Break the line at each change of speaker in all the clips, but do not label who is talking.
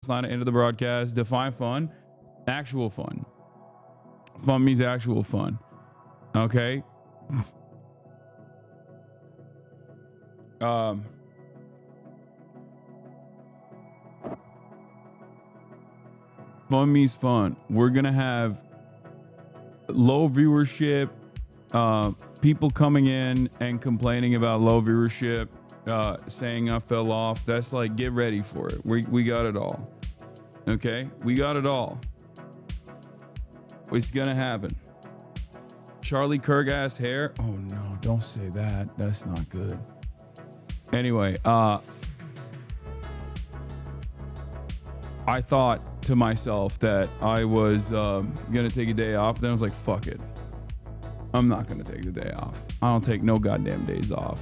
It's not an end of the broadcast. Define fun. Actual fun. Fun means actual fun. Okay. Fun means fun. We're gonna have low viewership, people coming in and complaining about low viewership, saying I fell off. That's like, get ready for it. We got it all. Okay, we got it all. It's gonna happen. Charlie Kirk ass hair. Oh no, don't say that. That's not good. Anyway, I thought to myself that I was gonna take a day off. Then I was like, fuck it. I'm not gonna take the day off. I don't take no goddamn days off.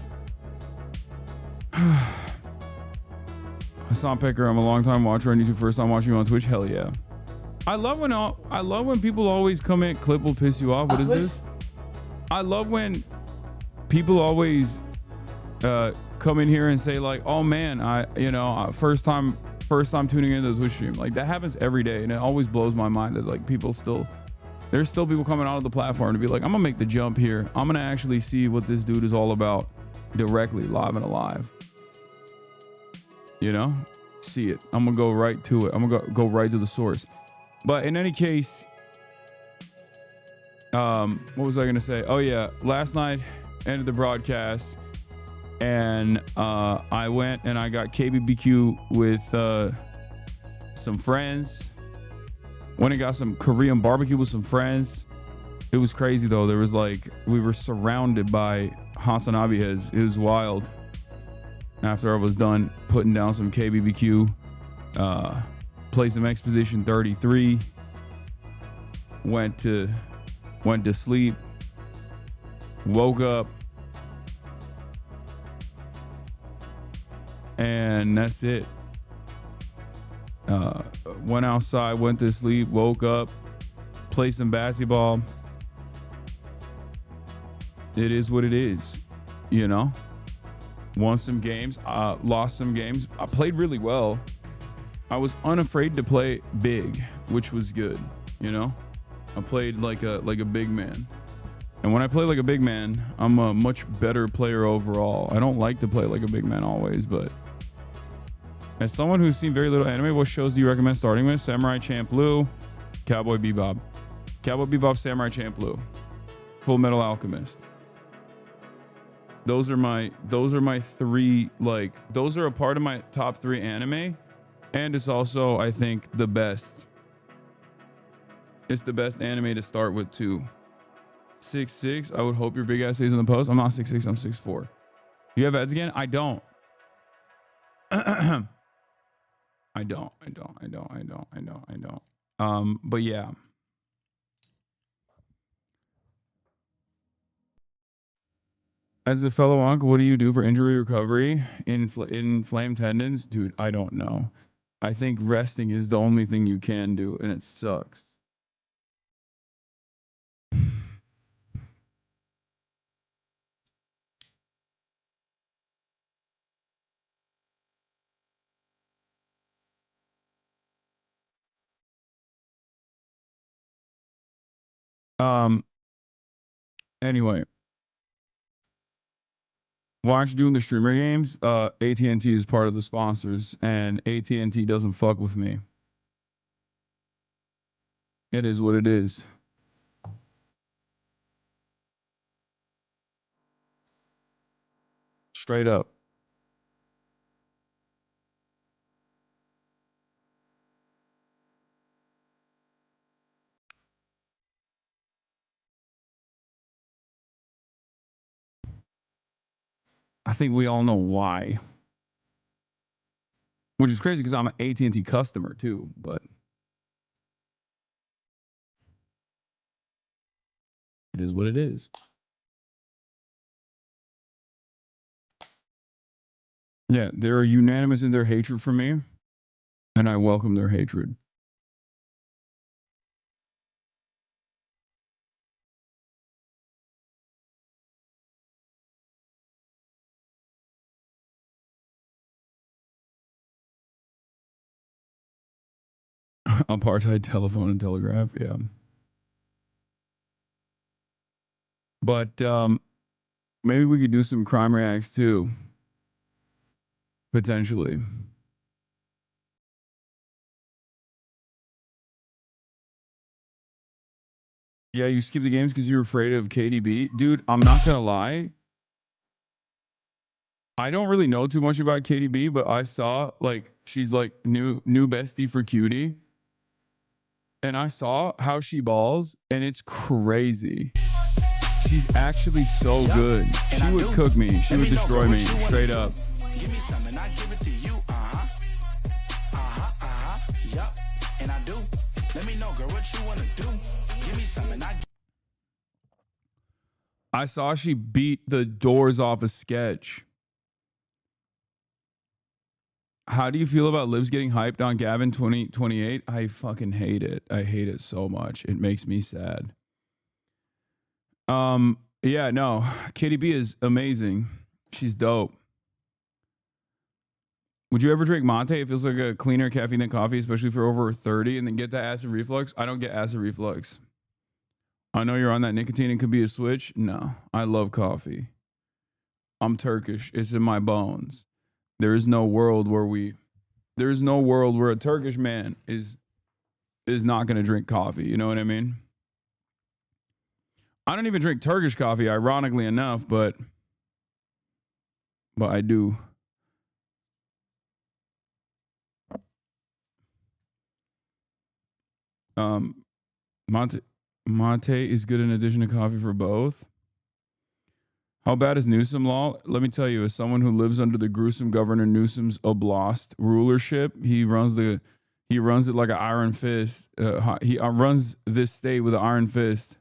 Hasan Piker, I'm a long time watcher on YouTube. First time watching you on Twitch. Hell yeah. I love when people always come in. Clip will piss you off. What is this? I love when people always come in here and say like, oh man, first time tuning into the Twitch stream. Like that happens every day, and it always blows my mind that like there's still people coming out of the platform to be like, I'm gonna make the jump here. I'm gonna actually see what this dude is all about directly, live and alive. You know, see it. I'm gonna go right to it. I'm gonna go right to the source. But in any case, what was I gonna say? Oh yeah, last night ended the broadcast, and I went and I got KBBQ with some friends. Went and got some Korean barbecue with some friends. It was crazy though. There was like, we were surrounded by HasanAbi heads. It was wild. After I was done putting down some KBBQ, played some Expedition 33, went to sleep, woke up, and that's it. Went outside, went to sleep, woke up, played some basketball. It is what it is, you know? Won some games, lost some games. I played really well. I was unafraid to play big, which was good, you know? I played like a big man. And when I play like a big man, I'm a much better player overall. I don't like to play like a big man always, but as someone who's seen very little anime, what shows do you recommend starting with? Samurai Champloo, Cowboy Bebop. Cowboy Bebop, Samurai Champloo, Full Metal Alchemist. Those are my three, like, those are a part of my top 3 anime. And it's also, I think, the best. It's the best anime to start with too. 6'6". I would hope your big ass stays in the post. I'm not 6'6", I'm 6'4". Do you have ads again? I don't. I don't. But yeah. As a fellow uncle, what do you do for injury recovery in inflamed tendons? Dude, I don't know. I think resting is the only thing you can do, and it sucks. Anyway. Watch doing the streamer games. AT&T is part of the sponsors, and AT&T doesn't fuck with me. It is what it is. Straight up. I think we all know why. Which is crazy because I'm an AT&T customer too, but it is what it is. Yeah, they're unanimous in their hatred for me, and I welcome their hatred. Apartheid telephone and telegraph. Yeah. But maybe we could do some crime reacts too. Potentially. Yeah, you skip the games because you're afraid of KDB. Dude, I'm not gonna lie. I don't really know too much about KDB, but I saw like she's like new bestie for Cutie. And I saw how she balls, and it's crazy. She's actually so good. She would cook me. She would destroy me straight up. Give me something, I give it to you. Yup. And I do. Let me know, girl, what you wanna do. Give me something, I saw she beat the doors off a sketch. How do you feel about Libs getting hyped on Gavin 2028? I fucking hate it. I hate it so much. It makes me sad. Yeah, no. KDB is amazing. She's dope. Would you ever drink mate? It feels like a cleaner caffeine than coffee, especially for over 30, and then get that acid reflux. I don't get acid reflux. I know you're on that nicotine and could be a switch. No, I love coffee. I'm Turkish. It's in my bones. There is no world where a Turkish man is not going to drink coffee. You know what I mean? I don't even drink Turkish coffee, ironically enough, but I do. Mate is good in addition to coffee for both. How bad is Newsom law? Let me tell you, as someone who lives under the gruesome Governor Newsom's oblast rulership, he runs it like an iron fist. He runs this state with an iron fist,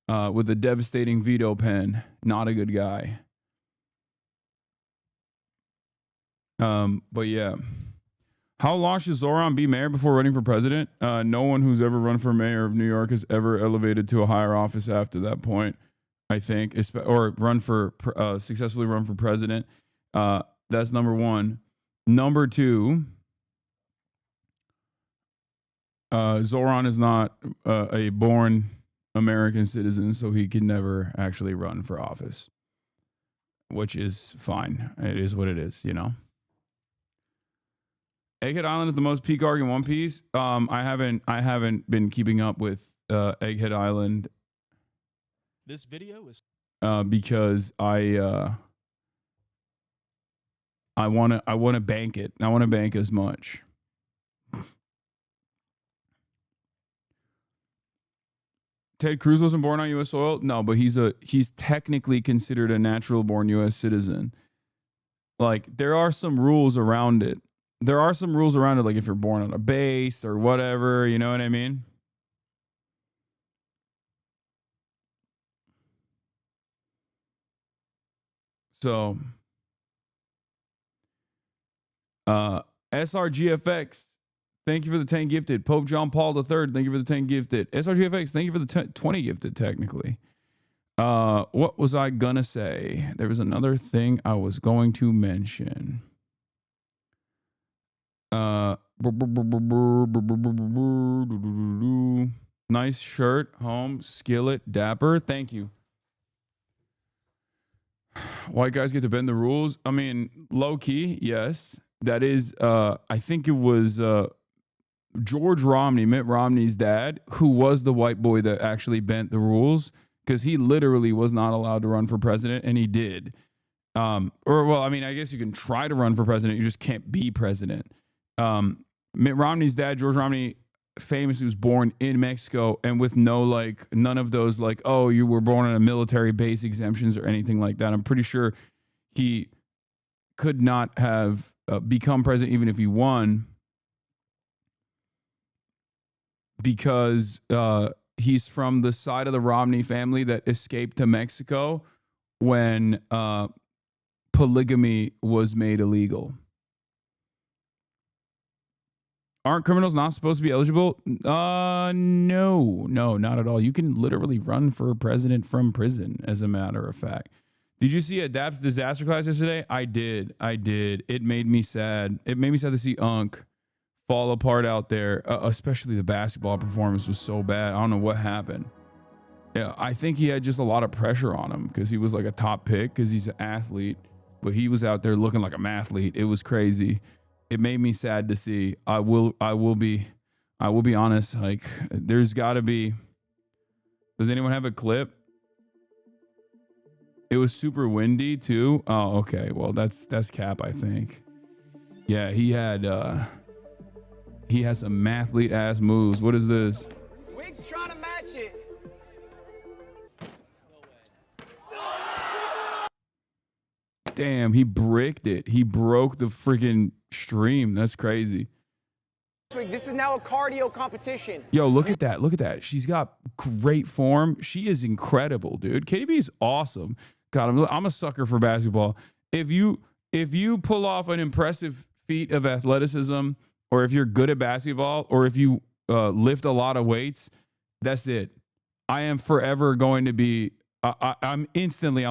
with a devastating veto pen. Not a good guy. But yeah. How long should Zoran be mayor before running for president? No one who's ever run for mayor of New York has ever elevated to a higher office after that point, I think, or successfully run for president. That's number one. Number two, Zoran is not a born American citizen, so he can never actually run for office, which is fine. It is what it is, you know. Egghead Island is the most peak arc in One Piece. I haven't been keeping up with Egghead Island.
This video is
because I want to bank it. I want to bank as much. Ted Cruz wasn't born on U.S. soil. No, but he's technically considered a natural born U.S. citizen. Like, there are some rules around it. Like if you're born on a base or whatever, you know what I mean? So, SRGFX, thank you for the 10 gifted. Pope John Paul III, thank you for the 10 gifted. SRGFX, thank you for the 20 gifted, technically. What was I gonna say? There was another thing I was going to mention. Nice shirt, home, skillet, dapper. Thank you. White guys get to bend the rules. I mean, low key, yes. That is, I think it was George Romney, Mitt Romney's dad, who was the white boy that actually bent the rules, because he literally was not allowed to run for president, and he did. Well, I mean, I guess you can try to run for president, you just can't be president. Mitt Romney's dad, George Romney, famously was born in Mexico, and with none of those oh, you were born on a military base exemptions or anything like that. I'm pretty sure he could not have become president even if he won, because he's from the side of the Romney family that escaped to Mexico when polygamy was made illegal. Aren't criminals not supposed to be eligible? No, not at all. You can literally run for president from prison, as a matter of fact. Did you see Adapt's disaster class yesterday? I did. It made me sad. It made me sad to see Unc fall apart out there. Especially the basketball performance was so bad. I don't know what happened. Yeah, I think he had just a lot of pressure on him because he was like a top pick because he's an athlete, but he was out there looking like a mathlete. It was crazy. It made me sad to see. I will be honest. Like, there's got to be. Does anyone have a clip? It was super windy too. Oh, okay. Well, that's cap, I think. Yeah, he has some mathlete ass moves. What is this?
Wig's trying to match it.
Damn, he bricked it. He broke the freaking stream. That's crazy.
This is now a cardio competition.
Yo, look at that. Look at that. She's got great form. She is incredible, dude. KDB is awesome. God, I'm a sucker for basketball. If you pull off an impressive feat of athleticism, or if you're good at basketball, or if you lift a lot of weights, that's it. I am forever going to be. I'm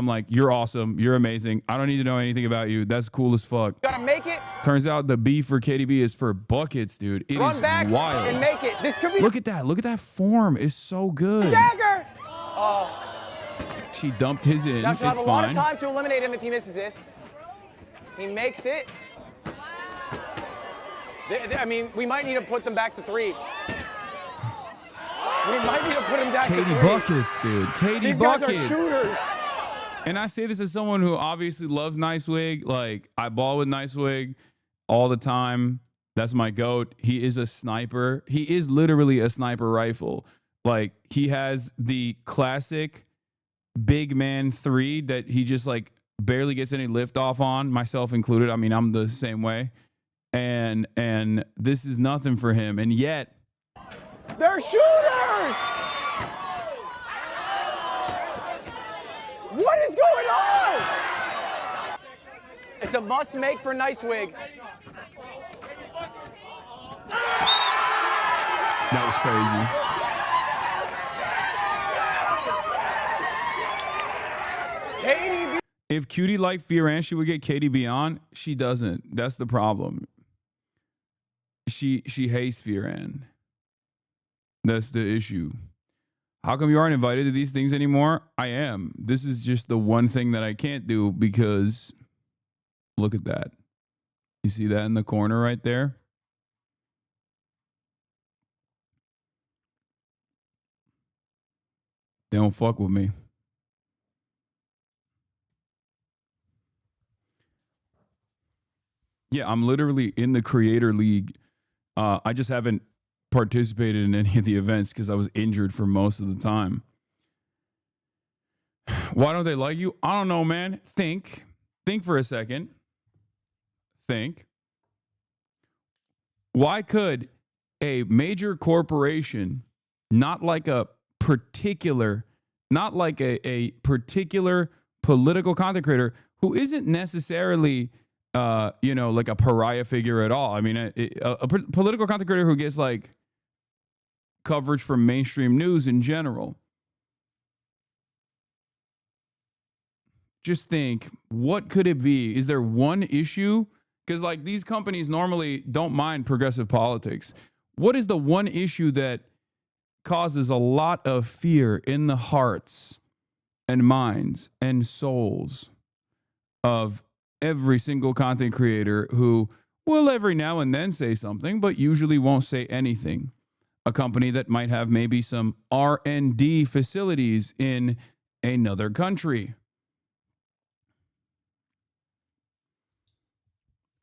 like, you're awesome. You're amazing. I don't need to know anything about you. That's cool as fuck.
You gotta make it.
Turns out the B for KDB is for buckets, dude. It
Run
is
back
wild.
and make it. This could be.
Look at that. Look at that form. It's so good.
Dagger.
She dumped his in.
Now
It's
she'll have a lot of
fine.
time to eliminate him if he misses this. He makes it. I mean, we might need to put them back to 3. We might need to put him back to 3.
KD buckets, dude. KD
These
buckets.
guys are shooters.
And I say this as someone who obviously loves Nicewig. Like, I ball with Nicewig all the time. That's my GOAT. He is a sniper. He is literally a sniper rifle. Like, he has the classic big man 3 that he just like barely gets any lift off on, myself included. I mean, I'm the same way. And this is nothing for him. And yet,
they're shooters. What is going on? It's a must make for Nicewig.
that was crazy.
KDB.
If Cutie liked Fioran, she would get KDB on. She doesn't. That's the problem. She hates Fioran. That's the issue. How come you aren't invited to these things anymore? I am. This is just the one thing that I can't do because look at that. You see that in the corner right there? They don't fuck with me. Yeah, I'm literally in the creator league. I just haven't participated in any of the events because I was injured for most of the time. Why don't they like you? I don't know, man. Think for a second. Think. Why could a major corporation, not like a particular political content creator who isn't necessarily like a pariah figure at all. I mean, a political content creator who gets like coverage from mainstream news in general. Just think, what could it be? Is there one issue? Because like these companies normally don't mind progressive politics. What is the one issue that causes a lot of fear in the hearts and minds and souls of every single content creator who will every now and then say something, but usually won't say anything? A company that might have maybe some R&D facilities in another country.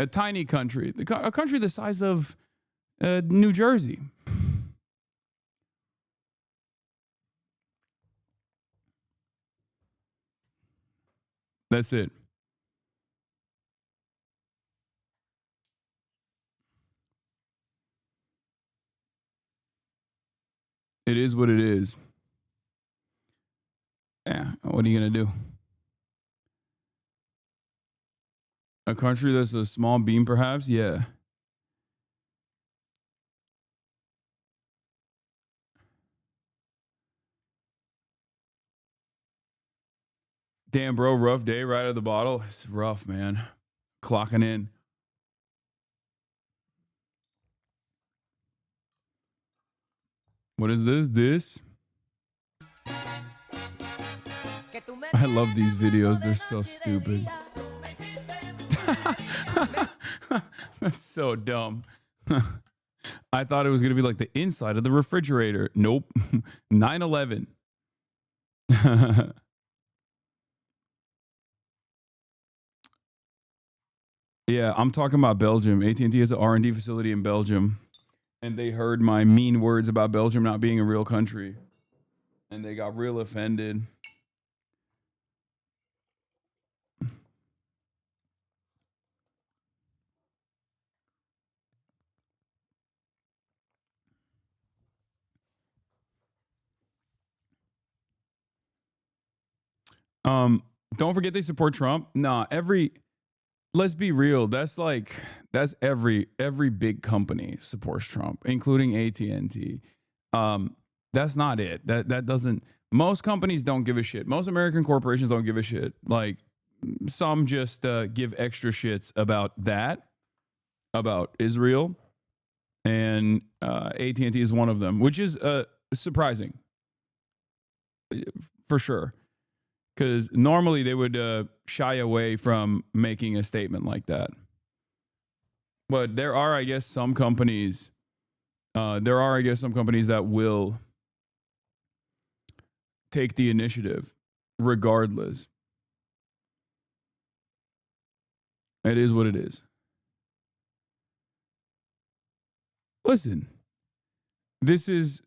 A tiny country, a country the size of New Jersey. That's it. It is what it is. Yeah, what are you going to do? A country that's a small bean, perhaps? Yeah. Damn, bro, rough day right out of the bottle. It's rough, man. Clocking in. What is this? I love these videos. They're so stupid. That's so dumb. I thought it was going to be like the inside of the refrigerator. Nope. 9/11. Yeah, I'm talking about Belgium. AT&T has an R&D facility in Belgium. And they heard my mean words about Belgium not being a real country. And they got real offended. Don't forget they support Trump. Nah, let's be real. That's every big company supports Trump, including AT&T. That's not it. That doesn't. Most companies don't give a shit. Most American corporations don't give a shit. Like some just give extra shits about that, about Israel, and AT&T is one of them, which is surprising for sure. Because normally they would shy away from making a statement like that. But there are, I guess, some companies. That will take the initiative, regardless. It is what it is. Listen, this is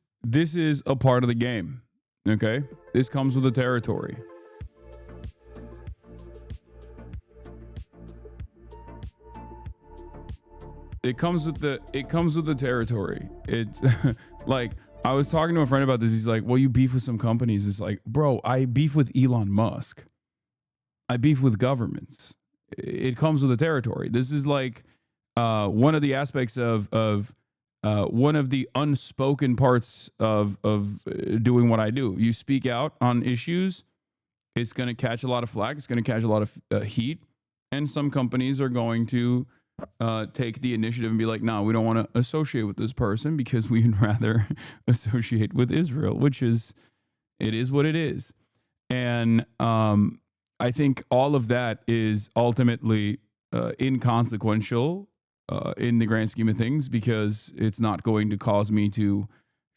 a part of the game. Okay, this comes with the territory. It comes with the territory. It's like I was talking to a friend about this. He's like, "Well, you beef with some companies." It's like, bro, I beef with Elon Musk. I beef with governments. It comes with the territory. This is like one of the aspects of one of the unspoken parts of doing what I do. You speak out on issues. It's going to catch a lot of flack. It's going to catch a lot of heat, and some companies are going to take the initiative and be like, no, we don't want to associate with this person because we'd rather associate with Israel, it is what it is. And I think all of that is ultimately inconsequential in the grand scheme of things, because it's not going to cause me to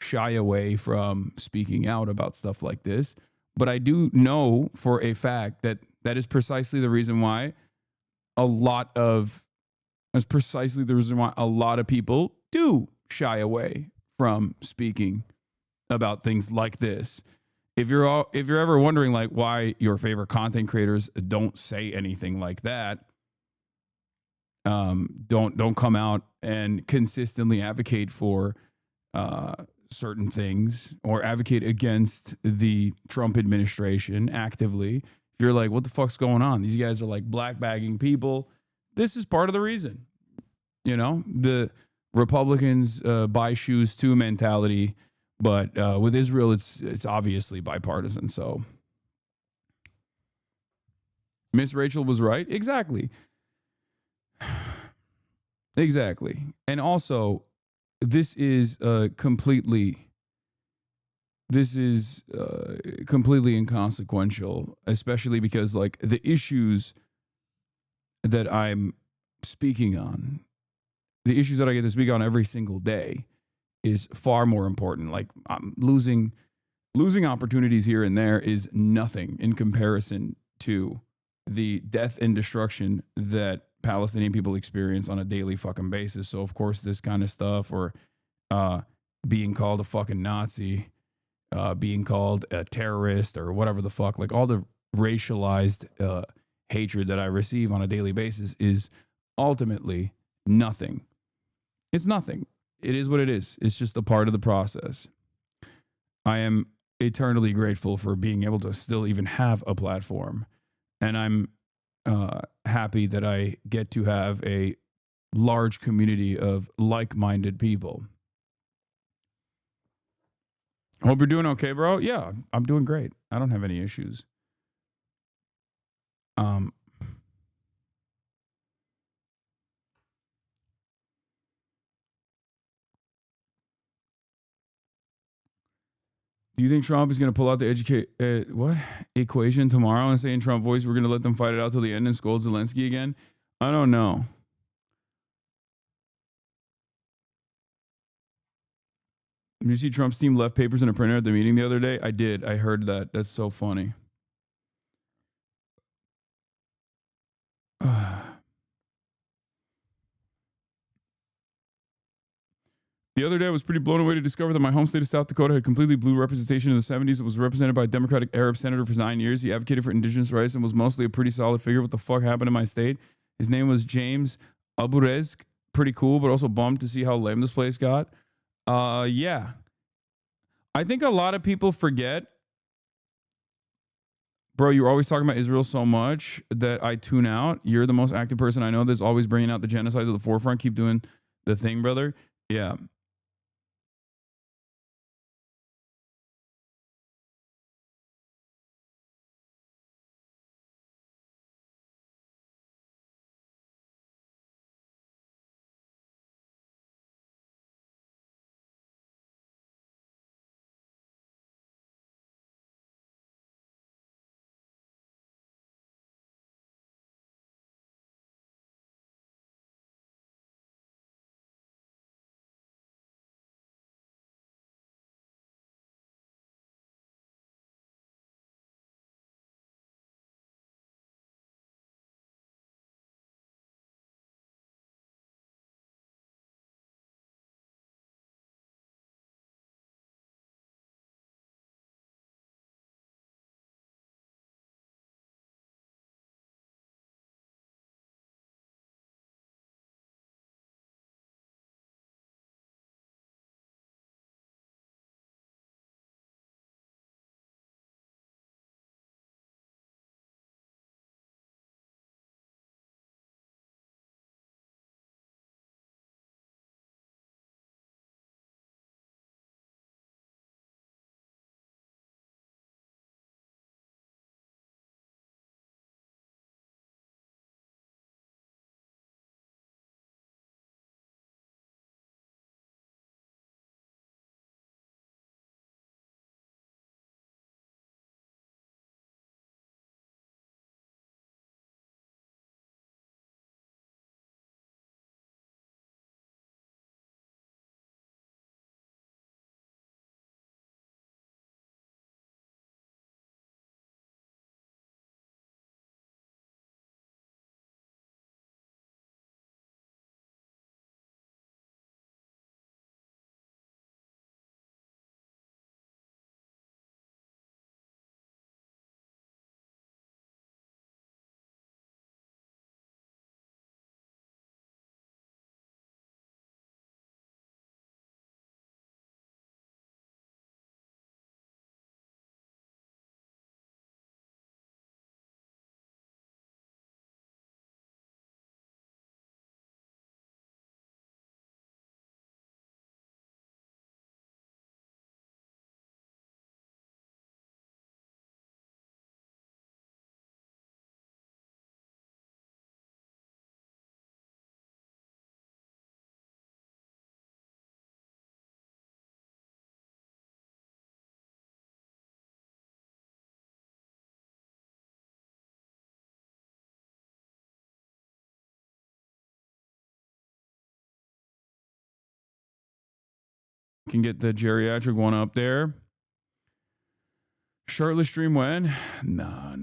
shy away from speaking out about stuff like this. But I do know for a fact that that is precisely the reason why a lot of people do shy away from speaking about things like this. If you're ever wondering like why your favorite content creators don't say anything like that, don't come out and consistently advocate for certain things or advocate against the Trump administration actively. If you're like, what the fuck's going on? These guys are like black bagging people. This is part of the reason. You know, the Republicans buy shoes too mentality, but with Israel, it's obviously bipartisan. So Miss Rachel was right. Exactly. And also, this is completely inconsequential, especially because like the issues that I'm speaking on, the issues that I get to speak on every single day is far more important. Like I'm losing opportunities here and there is nothing in comparison to the death and destruction that Palestinian people experience on a daily fucking basis. So of course this kind of stuff, or being called a fucking Nazi, being called a terrorist or whatever the fuck, like all the racialized hatred that I receive on a daily basis is ultimately nothing. It's nothing. It is what it is. It's just a part of the process. I am eternally grateful for being able to still even have a platform. And I'm happy that I get to have a large community of like-minded people. Hope you're doing okay, bro. Yeah, I'm doing great. I don't have any issues. Do you think Trump is going to pull out the equation tomorrow and say in Trump voice, we're going to let them fight it out till the end and scold Zelensky again? I don't know. Did you see Trump's team left papers in a printer at the meeting the other day? I did. I heard that. That's so funny. The other day, I was pretty blown away to discover that my home state of South Dakota had completely blue representation in the 70s. It was represented by a Democratic Arab senator for 9 years. He advocated for indigenous rights and was mostly a pretty solid figure. What the fuck happened in my state? His name was James Aburezk. Pretty cool, but also bummed to see how lame this place got. Yeah. I think a lot of people forget. Bro, you're always talking about Israel so much that I tune out. You're the most active person I know that's always bringing out the genocide to the forefront. Keep doing the thing, brother. Yeah. Can get the geriatric one up there. Shirtless stream when? No.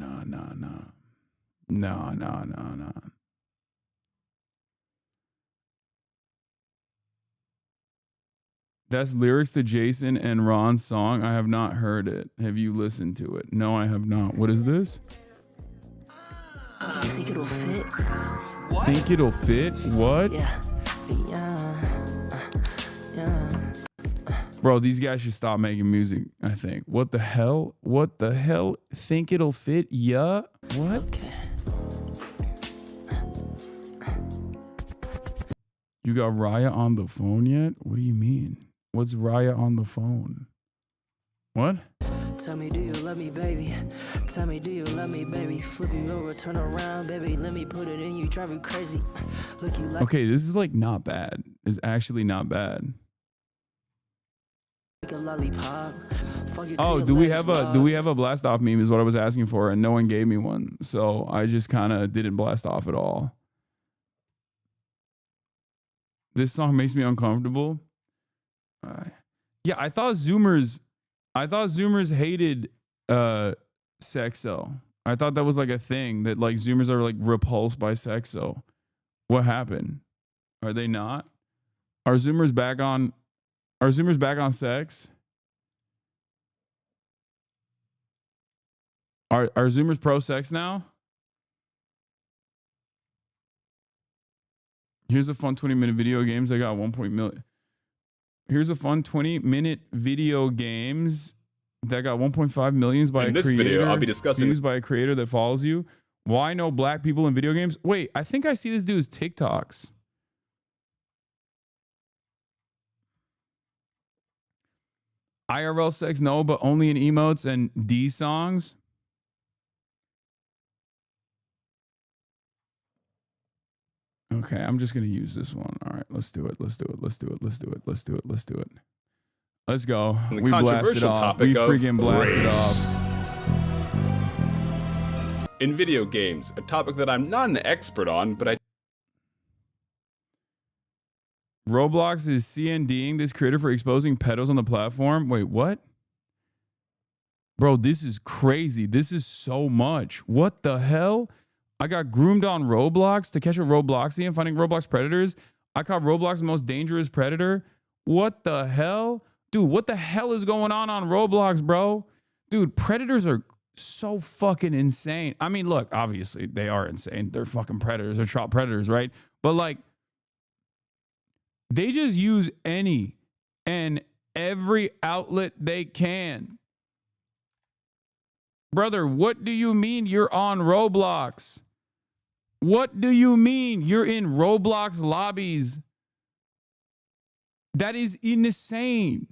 That's lyrics to Jason and Ron's song. I have not heard it. Have you listened to it? No, I have not. What is this?
Do you think it'll fit?
What?
Think it'll fit? What?
Yeah.
Bro, these guys should stop making music, I think. What the hell? What the hell? Think it'll fit? Yeah. What?
Okay.
You got Raya on the phone yet? What do you mean? What's Raya on the phone? What?
Tell me, do you love me, baby? Tell me, do you love me, baby? Flip you over, turn around, baby. Let me put it in you, drive you crazy. Look, you like
Okay, this is like not bad. It's actually not bad.
a lollipop. Fuck you to
Oh,
your
do we
legs,
have a
dog.
do we have a blast off meme is what I was asking for, and no one gave me one. So I just kind of didn't blast off at all. This song makes me uncomfortable. Yeah, I thought Zoomers hated Sexo. I thought that was like a thing that like Zoomers are like repulsed by Sexo. What happened? Are they not? Are Zoomers back on sex? Are Zoomers pro sex now? Here's a fun 20-minute video games. I got 1 million. Here's a fun 20-minute video games that got 1.5 millions by
In
a
this
creator.
video, I'll be discussing
views by a creator that follows you. Why no black people in video games? Wait, I think I see this dude's TikToks. IRL sex, no, but only in emotes and D songs. Okay, I'm just gonna use this one. All right, let's do it. Let's do it. Let's do it. Let's do it. Let's do it. Let's do it. Let's go.
The
We blasted
controversial
off.
topic
We
of
freaking blasted
race.
off.
In video games, a topic that I'm not an expert on, but I
Roblox is CNDing this creator for exposing pedos on the platform. Wait, what? Bro, this is crazy. This is so much. What the hell? I got groomed on Roblox to catch a Robloxian finding Roblox predators. I caught Roblox's most dangerous predator. What the hell? Dude, what the hell is going on Roblox, bro? Dude, predators are so fucking insane. I mean, look, obviously they are insane. They're fucking predators. They're child predators, right? But like, they just use any and every outlet they can. Brother, what do you mean you're on Roblox? What do you mean you're in Roblox lobbies? That is insane.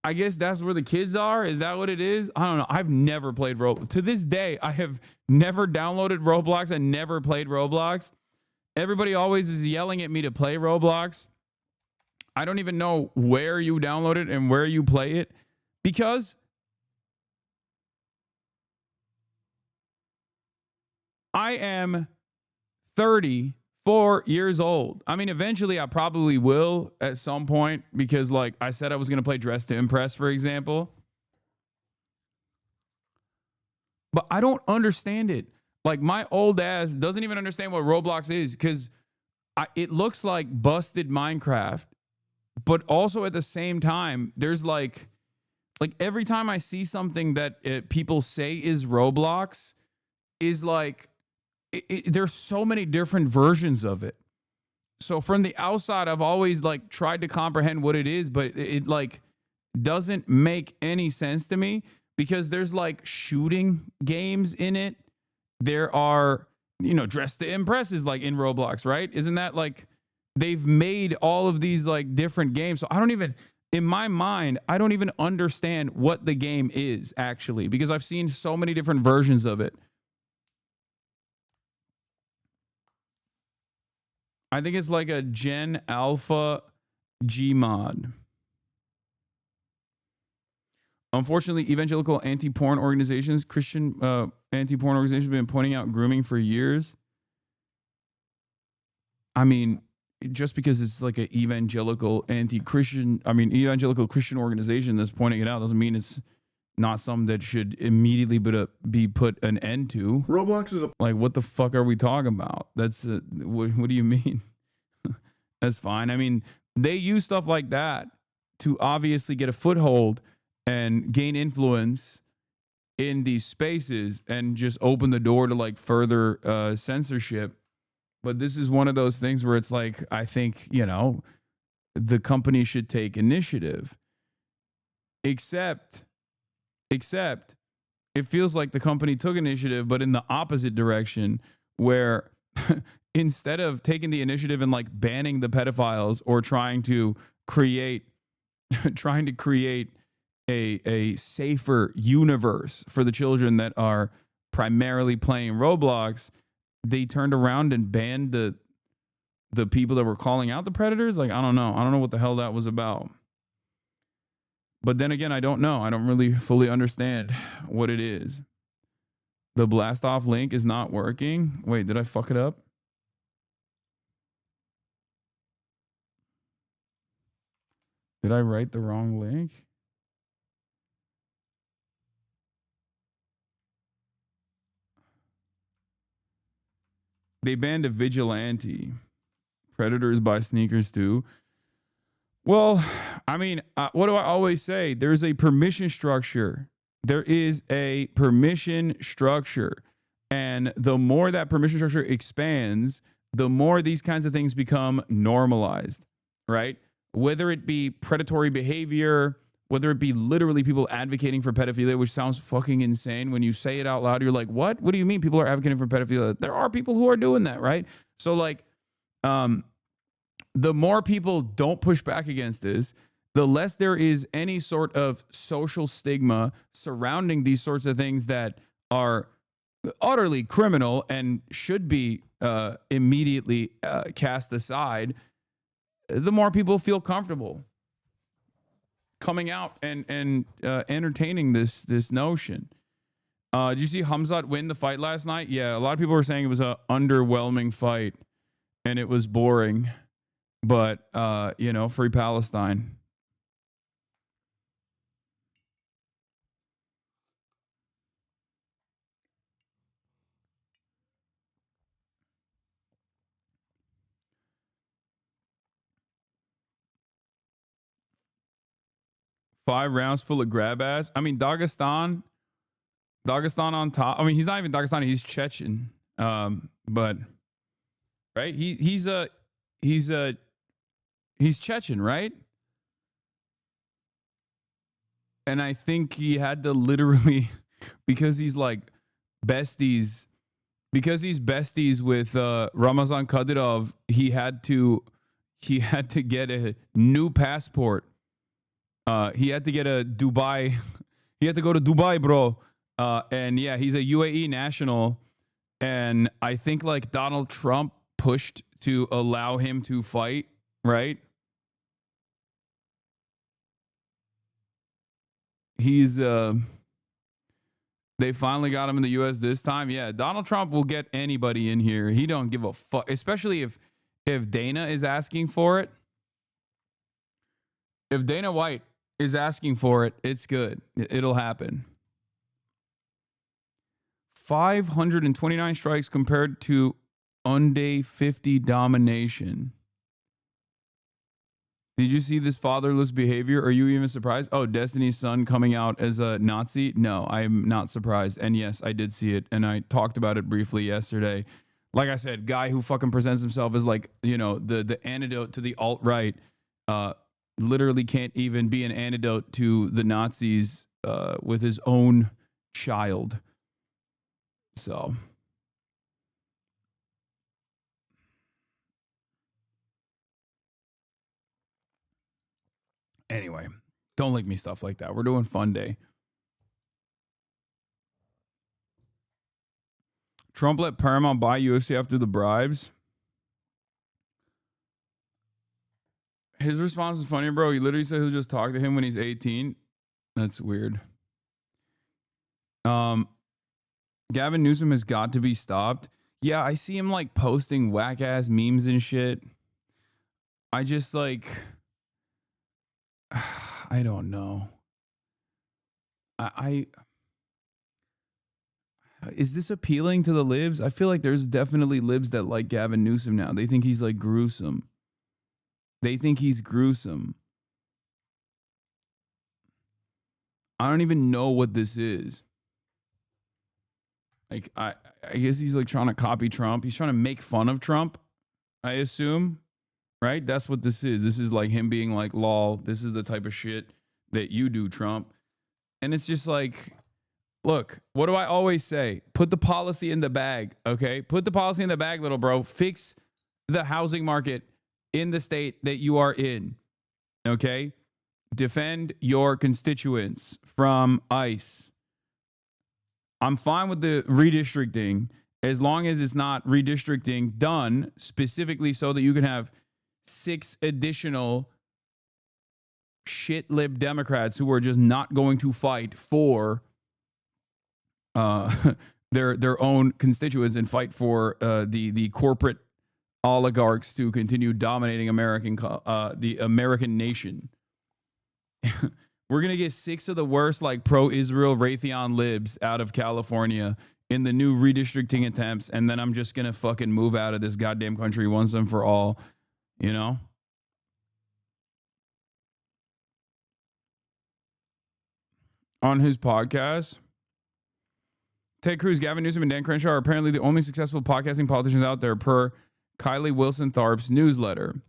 I guess that's where the kids are. Is that what it is? I don't know. I've never played Roblox. To this day, I have never downloaded Roblox and never played Roblox. Everybody always is yelling at me to play Roblox. I don't even know where you download it and where you play it because I am 34 years old. I mean, eventually I probably will at some point because like I said I was going to play Dress to Impress, for example. But I don't understand it. Like my old ass doesn't even understand what Roblox is because it looks like busted Minecraft, but also at the same time, there's like every time I see something that people say is Roblox is like, there's so many different versions of it. So from the outside, I've always like tried to comprehend what it is, but it like doesn't make any sense to me because there's like shooting games in it. There are, Dress to Impress is like in Roblox, right? Isn't that like they've made all of these like different games? So in my mind, I don't even understand what the game is actually because I've seen so many different versions of it. I think it's like a Gen Alpha Gmod. Unfortunately, evangelical anti-porn organizations, Christian anti-porn organizations have been pointing out grooming for years. I mean, just because it's like an evangelical Christian organization that's pointing it out doesn't mean it's not something that should immediately be put an end to.
Roblox is
like, what the fuck are we talking about? That's what do you mean? That's fine. I mean, they use stuff like that to obviously get a foothold and gain influence in these spaces and just open the door to like further censorship. But this is one of those things where it's like, I think, the company should take initiative. Except it feels like the company took initiative, but in the opposite direction, where instead of taking the initiative and like banning the pedophiles or trying to create a safer universe for the children that are primarily playing Roblox, they turned around and banned the people that were calling out the predators. Like, I don't know what the hell that was about. But then again, I don't know. I don't really fully understand what it is. The blast off link is not working. Wait, did I fuck it up? Did I write the wrong link? They banned a vigilante. Predators buy sneakers too. Well, I mean, what do I always say? There's a permission structure. There is a permission structure. And the more that permission structure expands, the more these kinds of things become normalized, right? Whether it be predatory behavior, whether it be literally people advocating for pedophilia, which sounds fucking insane. When you say it out loud, you're like, what? What do you mean people are advocating for pedophilia? There are people who are doing that, right? So like, the more people don't push back against this, the less there is any sort of social stigma surrounding these sorts of things that are utterly criminal and should be immediately cast aside. The more people feel comfortable coming out and entertaining this notion. Did you see Hamzat win the fight last night? Yeah, a lot of people were saying it was an underwhelming fight and it was boring. But, you know, free Palestine. Five rounds full of grab ass. I mean, Dagestan on top. I mean, he's not even Dagestani, he's Chechen. But right, he's Chechen, right? And I think he had to literally, because he's like besties, because he's besties with Ramazan Kadyrov, he had to get a new passport. He had to get a Dubai. He had to go to Dubai, bro. And yeah, he's a UAE national. And I think like Donald Trump pushed to allow him to fight, right? He's they finally got him in the US this time. Yeah, Donald Trump will get anybody in here. He don't give a fuck, especially if Dana is asking for it. If Dana White is asking for it, it's good. It'll happen. 529 strikes compared to Funday 50 domination. Did you see this fatherless behavior? Are you even surprised? Oh, Destiny's son coming out as a Nazi? No, I'm not surprised. And yes, I did see it. And I talked about it briefly yesterday. Like I said, guy who fucking presents himself as like, you know, the antidote to the alt-right, literally can't even be an antidote to the Nazis with his own child. So... anyway, don't link me stuff like that. We're doing Funday. Trump let Paramount buy UFC after the bribes. His response is funny, bro. He literally said he'll just talk to him when he's 18. That's weird. Gavin Newsom has got to be stopped. Yeah, I see him like posting whack ass memes and shit. I just like... I don't know. I is this appealing to the libs? I feel like there's definitely libs that like Gavin Newsom now. They think he's like gruesome. They think he's gruesome. I don't even know what this is. Like I guess he's like trying to copy Trump. He's trying to make fun of Trump, I assume. Right? That's what this is. This is like him being like, lol, this is the type of shit that you do, Trump. And it's just like, look, what do I always say? Put the policy in the bag, okay? Put the policy in the bag, little bro. Fix the housing market in the state that you are in, okay? Defend your constituents from ICE. I'm fine with the redistricting as long as it's not redistricting done specifically so that you can have 6 additional shit lib Democrats who are just not going to fight for their own constituents and fight for the corporate oligarchs to continue dominating the American nation. We're gonna get 6 of the worst like pro-Israel Raytheon libs out of California in the new redistricting attempts, and then I'm just gonna fucking move out of this goddamn country once and for all, you know? On his podcast, Ted Cruz, Gavin Newsom, and Dan Crenshaw are apparently the only successful podcasting politicians out there, per Kylie Wilson Tharp's newsletter.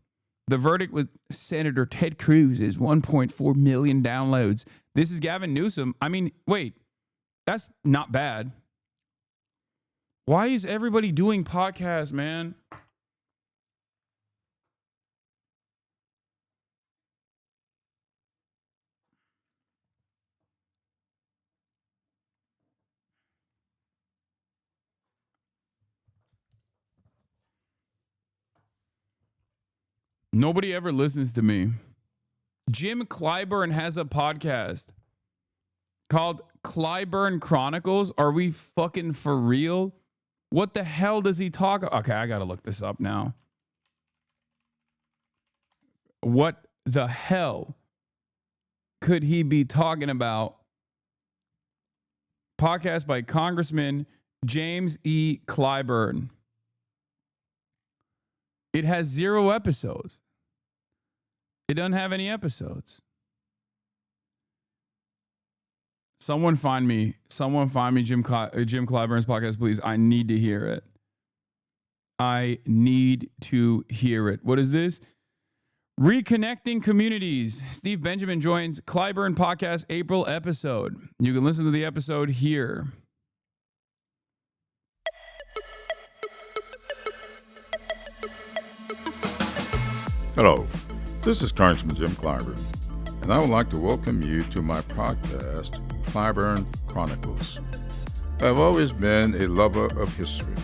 The verdict with Senator Ted Cruz is 1.4 million downloads. This is Gavin Newsom. I mean, wait, that's not bad. Why is everybody doing podcasts, man? Nobody ever listens to me. Jim Clyburn has a podcast called Clyburn Chronicles. Are we fucking for real? What the hell does he talk? Okay, I gotta look this up now. What the hell could he be talking about? Podcast by Congressman James E. Clyburn. It has 0 episodes. It doesn't have any episodes. Someone find me Jim Clyburn's podcast, please. I need to hear it. I need to hear it. What is this? Reconnecting Communities. Steve Benjamin joins Clyburn Podcast April episode. You can listen to the episode here.
Hello, this is Congressman Jim Clyburn, and I would like to welcome you to my podcast, Clyburn Chronicles. I've always been a lover of history.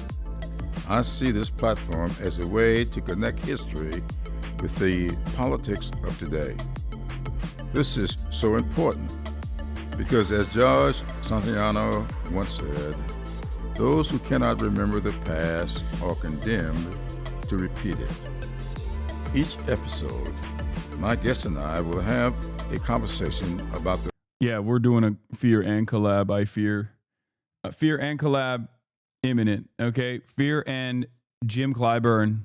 I see this platform as a way to connect history with the politics of today. This is so important because, as George Santayana once said, those who cannot remember the past are condemned to repeat it. Each episode, my guest and I will have a conversation about the...
Yeah, we're doing a Fear and collab. I fear. Fear and collab imminent, okay? Fear and Jim Clyburn.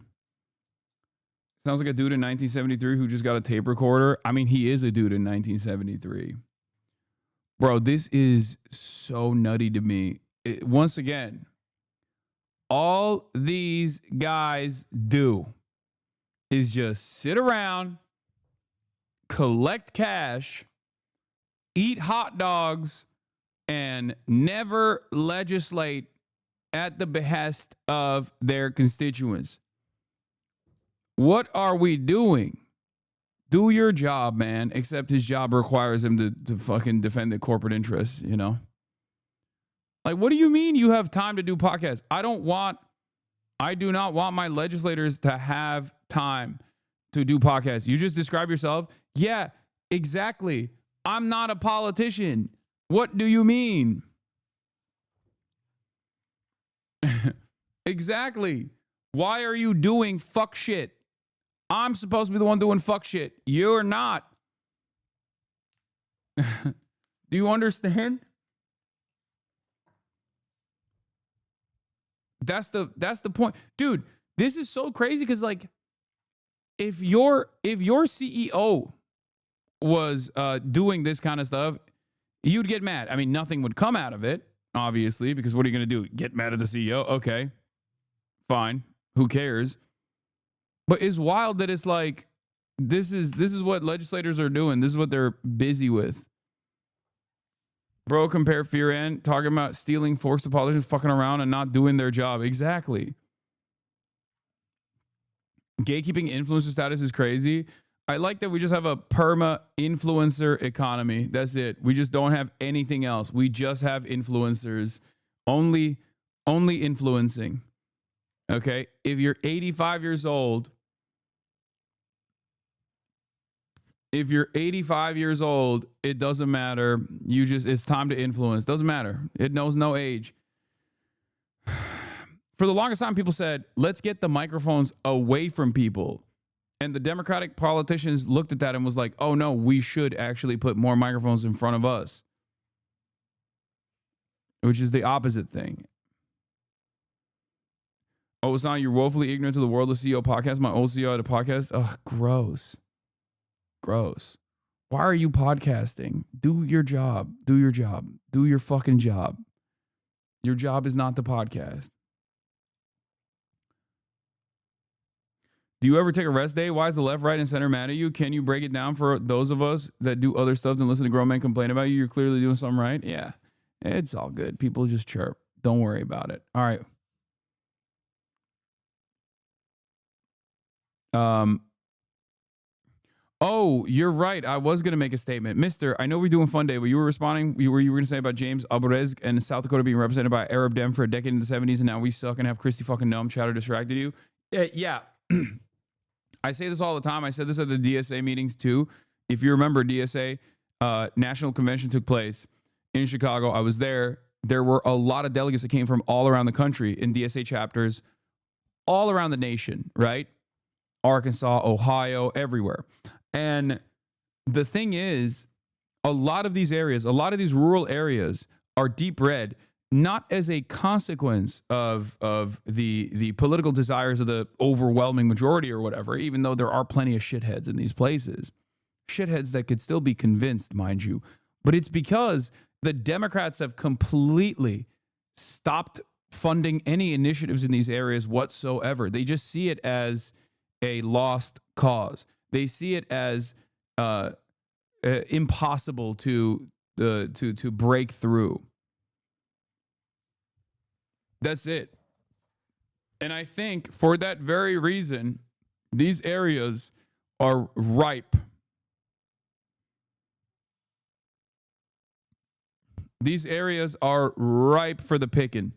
Sounds like a dude in 1973 who just got a tape recorder. I mean, he is a dude in 1973. Bro, this is so nutty to me. Once again, all these guys do is just sit around, collect cash, eat hot dogs, and never legislate at the behest of their constituents. What are we doing? Do your job, man. Except his job requires him to fucking defend the corporate interests, you know? Like, what do you mean you have time to do podcasts? I do not want my legislators to have time to do podcasts. You just describe yourself. Yeah, exactly. I'm not a politician. What do you mean? Exactly. Why are you doing fuck shit? I'm supposed to be the one doing fuck shit. You're not. Do you understand? That's the point. Dude, this is so crazy because, like, if your CEO was doing this kind of stuff, you'd get mad. I mean, nothing would come out of it, obviously, because what are you going to do? Get mad at the CEO? Okay, fine. Who cares? But it's wild that it's like, this is what legislators are doing. This is what they're busy with. Bro, compare fear and talking about stealing forced to politicians, fucking around and not doing their job. Exactly. Gatekeeping influencer status is crazy. I like that we just have a perma influencer economy. That's it. We just don't have anything else. We just have influencers. Only influencing. Okay? If you're 85 years old If you're 85 years old, it doesn't matter. It's time to influence. Doesn't matter. It knows no age. For the longest time, people said, let's get the microphones away from people. And the Democratic politicians looked at that and was like, oh no, we should actually put more microphones in front of us. Which is the opposite thing. Oh, it's not, you're woefully ignorant to the world of CEO podcast. My old CEO had a podcast. Ugh, gross. Gross. Why are you podcasting? Do your job. Do your job. Do your fucking job. Your job is not the podcast. Do you ever take a rest day? Why is the left, right, and center mad at you? Can you break it down for those of us that do other stuff and listen to grown men complain about you? You're clearly doing something right. Yeah, it's all good. People just chirp. Don't worry about it. All right. Oh, you're right. I was going to make a statement. Mister, I know we're doing Funday, but you were responding. You were going to say about James Alvarez and South Dakota being represented by Arab Dem for a decade in the 70s, and now we suck and have Christy fucking Numb chatter distracted you. Yeah. I say this all the time. I said this at the DSA meetings too. If you remember, DSA National Convention took place in Chicago. I was there. There were a lot of delegates that came from all around the country in DSA chapters, all around the nation, right? Arkansas, Ohio, everywhere. And the thing is, a lot of these areas, a lot of these rural areas are deep red, not as a consequence of the political desires of the overwhelming majority or whatever, even though there are plenty of shitheads in these places. Shitheads that could still be convinced, mind you. But it's because the Democrats have completely stopped funding any initiatives in these areas whatsoever. They just see it as a lost cause. They see it as impossible to break through. That's it. And I think for that very reason, these areas are ripe. These areas are ripe for the picking.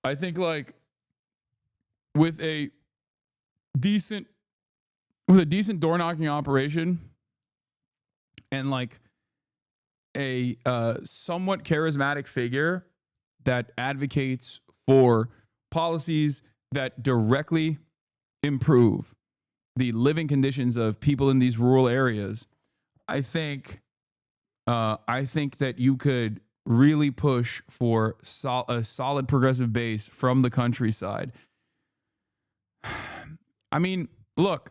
I think like with a decent door knocking operation and like a somewhat charismatic figure that advocates for policies that directly improve the living conditions of people in these rural areas, I think that you could really push for a solid progressive base from the countryside. I mean, look,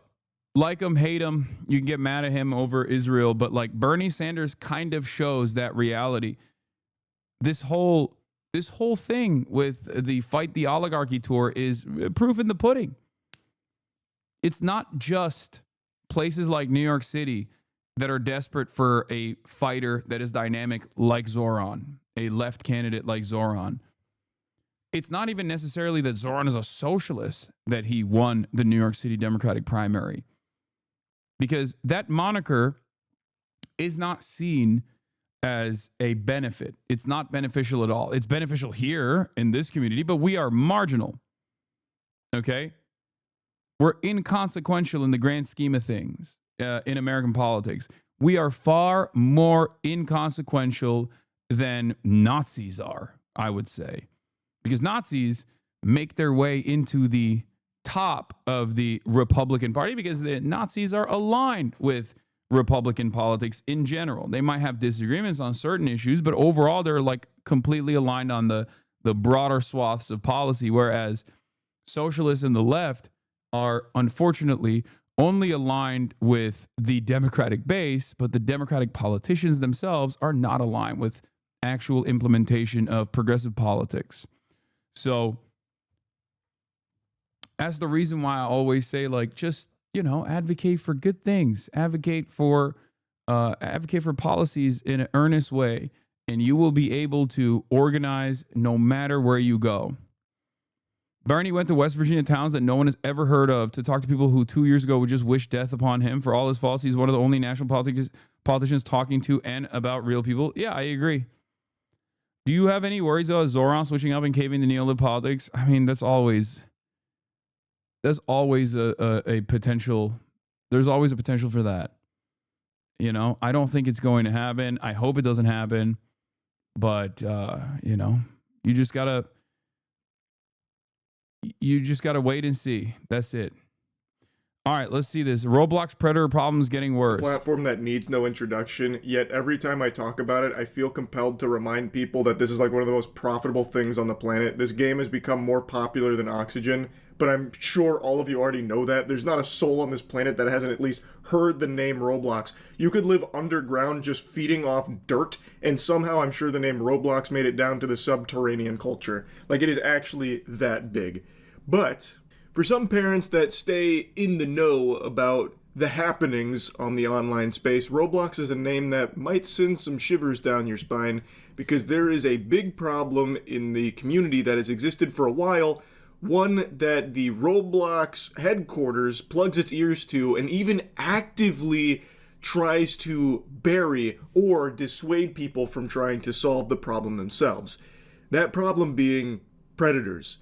like him, hate him, you can get mad at him over Israel, but like Bernie Sanders kind of shows that reality. This whole thing with the Fight the Oligarchy tour is proof in the pudding. It's not just places like New York City that are desperate for a fighter that is dynamic like Zoran, a left candidate like Zoran. It's not even necessarily that Zoran is a socialist that he won the New York City Democratic primary, because that moniker is not seen as a benefit. It's not beneficial at all. It's beneficial here in this community, but we are marginal. Okay? We're inconsequential in the grand scheme of things in American politics. We are far more inconsequential than Nazis are, I would say. Because Nazis make their way into the top of the Republican Party because the Nazis are aligned with Republican politics in general. They might have disagreements on certain issues, but overall they're like completely aligned on the broader swaths of policy, whereas socialists and the left are unfortunately only aligned with the Democratic base, but the Democratic politicians themselves are not aligned with actual implementation of progressive politics. So that's the reason why I always say, like, just, advocate for good things, advocate for policies in an earnest way, and you will be able to organize no matter where you go. Bernie went to West Virginia towns that no one has ever heard of to talk to people who 2 years ago would just wish death upon him. For all his faults, he's one of the only national politicians talking to and about real people. Yeah, I agree. Do you have any worries about Zoran switching up and caving to neolib politics? I mean, that's always a potential There's always a potential for that. You know, I don't think it's going to happen. I hope it doesn't happen. But, you know, you just gotta wait and see. That's it. All right, let's see this. Roblox Predator problems getting worse.
Platform that needs no introduction, yet every time I talk about it, I feel compelled to remind people that this is like one of the most profitable things on the planet. This game has become more popular than oxygen, but I'm sure all of you already know that. There's not a soul on this planet that hasn't at least heard the name Roblox. You could live underground just feeding off dirt, and somehow I'm sure the name Roblox made it down to the subterranean culture. Like, it is actually that big. But for some parents that stay in the know about the happenings on the online space, Roblox is a name that might send some shivers down your spine, because there is a big problem in the community that has existed for a while, one that the Roblox headquarters plugs its ears to and even actively tries to bury or dissuade people from trying to solve the problem themselves. That problem being predators.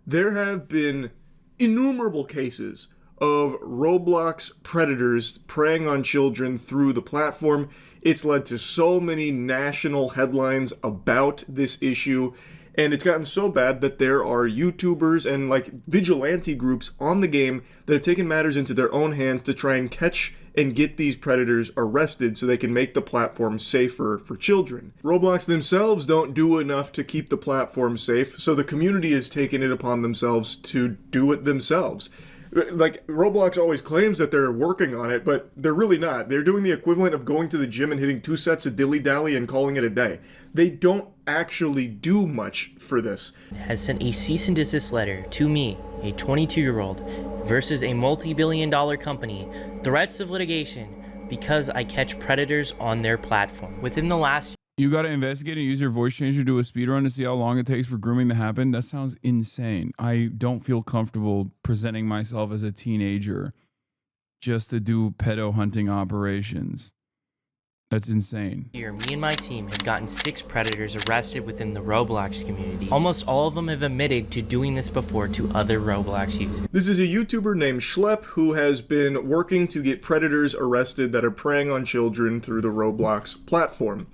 There have been innumerable cases of Roblox predators preying on children through the platform. It's led to so many national headlines about this issue, and it's gotten so bad that there are YouTubers and like vigilante groups on the game that have taken matters into their own hands to try and catch and get these predators arrested so they can make the platform safer for children. Roblox themselves don't do enough to keep the platform safe, so the community has taken it upon themselves to do it themselves. Like, Roblox always claims that they're working on it, but they're really not. They're doing the equivalent of going to the gym and hitting 2 sets of dilly-dally and calling it a day. They don't actually do much for this.
Has sent a cease and desist letter to me, a 22-year-old, versus a multi-billion-dollar company, threats of litigation because I catch predators on their platform. Within the last
You got to investigate and use your voice changer to do a speedrun to see how long it takes for grooming to happen. That sounds insane. I don't feel comfortable presenting myself as a teenager just to do pedo hunting operations. That's insane.
year, me and my team have gotten 6 predators arrested within the Roblox community. Almost all of them have admitted to doing this before to other Roblox users.
This is a YouTuber named Schlep who has been working to get predators arrested that are preying on children through the Roblox platform.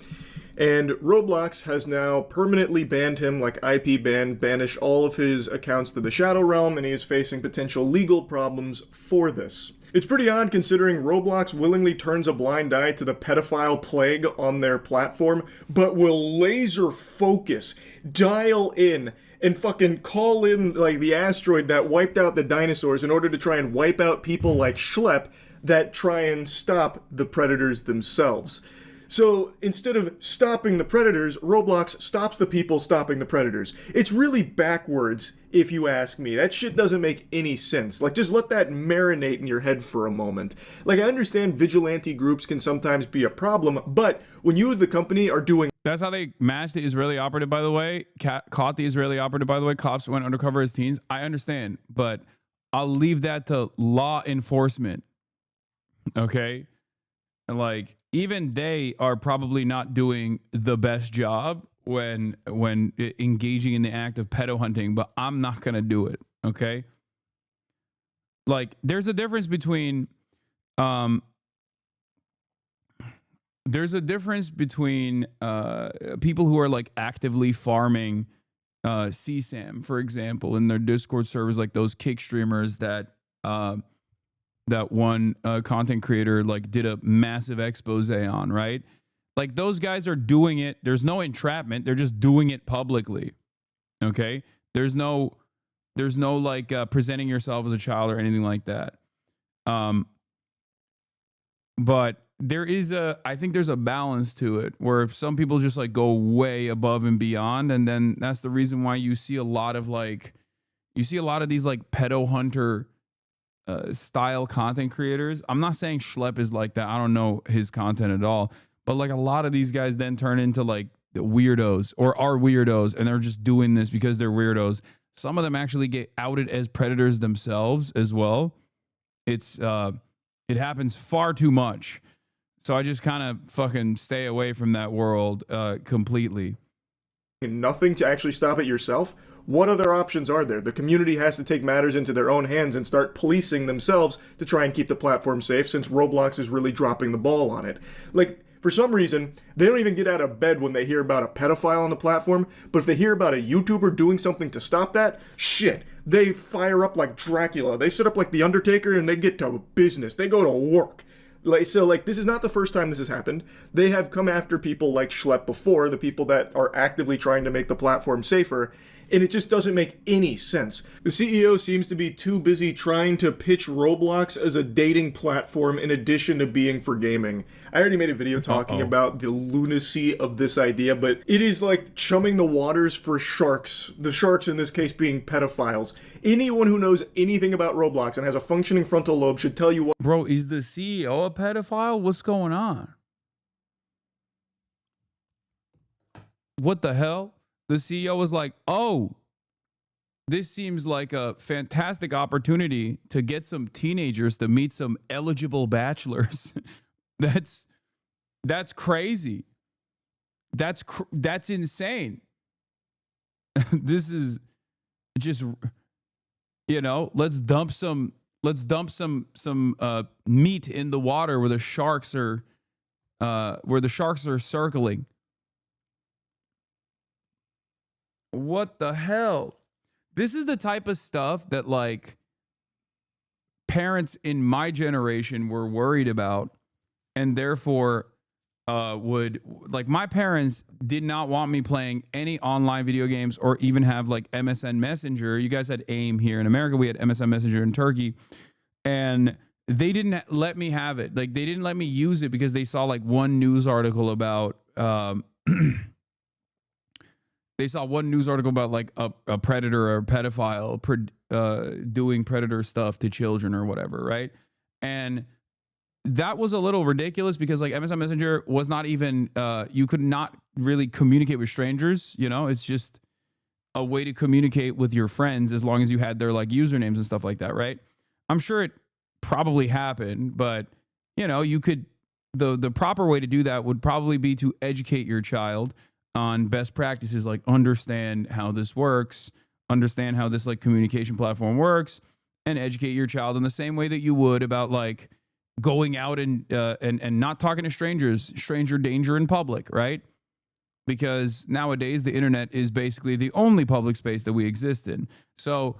And Roblox has now permanently banned him, like IP ban, banished all of his accounts to the Shadow Realm, and he is facing potential legal problems for this. It's pretty odd considering Roblox willingly turns a blind eye to the pedophile plague on their platform, but will laser focus, dial in, and fucking call in like the asteroid that wiped out the dinosaurs in order to try and wipe out people like Schlep that try and stop the predators themselves. So instead of stopping the predators, Roblox stops the people stopping the predators. It's really backwards, if you ask me. That shit doesn't make any sense. Like, just let that marinate in your head for a moment. Like, I understand vigilante groups can sometimes be a problem, but when you as the company are doing...
That's how they matched the Israeli operative, by the way. Caught the Israeli operative, by the way. Cops went undercover as teens. I understand, but I'll leave that to law enforcement. Okay? And like, even they are probably not doing the best job when engaging in the act of pedo hunting, but I'm not going to do it. Okay. Like, there's a difference between, people who are like actively farming, CSAM, for example, in their Discord servers, like those kick streamers that one content creator like did a massive expose on, right? Like, those guys are doing it. There's no entrapment. They're just doing it publicly. Okay. There's no like presenting yourself as a child or anything like that. But I think there's a balance to it where some people just like go way above and beyond. And then that's the reason why you see a lot of these like pedo hunter style content creators. I'm not saying Schlep is like that. I don't know his content at all. But like, a lot of these guys then turn into like the weirdos or are weirdos, and they're just doing this because they're weirdos. Some of them actually get outed as predators themselves as well. It happens far too much. So I just kind of fucking stay away from that world completely.
Nothing to actually stop it yourself. What other options are there? The community has to take matters into their own hands and start policing themselves to try and keep the platform safe, since Roblox is really dropping the ball on it. Like, for some reason, they don't even get out of bed when they hear about a pedophile on the platform, but if they hear about a YouTuber doing something to stop that, shit, they fire up like Dracula. They sit up like The Undertaker and they get to business. They go to work. So, this is not the first time this has happened. They have come after people like Schlepp before, the people that are actively trying to make the platform safer, and it just doesn't make any sense. The CEO seems to be too busy trying to pitch Roblox as a dating platform in addition to being for gaming. I already made a video talking about the lunacy of this idea, but it is like chumming the waters for sharks. The sharks in this case being pedophiles. Anyone who knows anything about Roblox and has a functioning frontal lobe should tell you what—
Bro, is the CEO a pedophile? What's going on? What the hell? The CEO was like, oh, this seems like a fantastic opportunity to get some teenagers to meet some eligible bachelors. That's crazy. That's insane. This is just, let's dump some meat in the water where the sharks are circling. What the hell? This is the type of stuff that like parents in my generation were worried about, and therefore would, like, my parents did not want me playing any online video games or even have like MSN Messenger. You guys had AIM here in America. We had MSN Messenger in Turkey, and they didn't let me have it. Like, they didn't let me use it because they saw like one news article about they saw one news article about like a predator or a pedophile doing predator stuff to children or whatever, right? And that was a little ridiculous because like MSN Messenger was not even, you could not really communicate with strangers, it's just a way to communicate with your friends as long as you had their like usernames and stuff like that, right? I'm sure it probably happened, but you could, the proper way to do that would probably be to educate your child on best practices, like understand how this works, understand how this like communication platform works, and educate your child in the same way that you would about like going out and not talking to stranger danger in public, right? Because nowadays the internet is basically the only public space that we exist in. So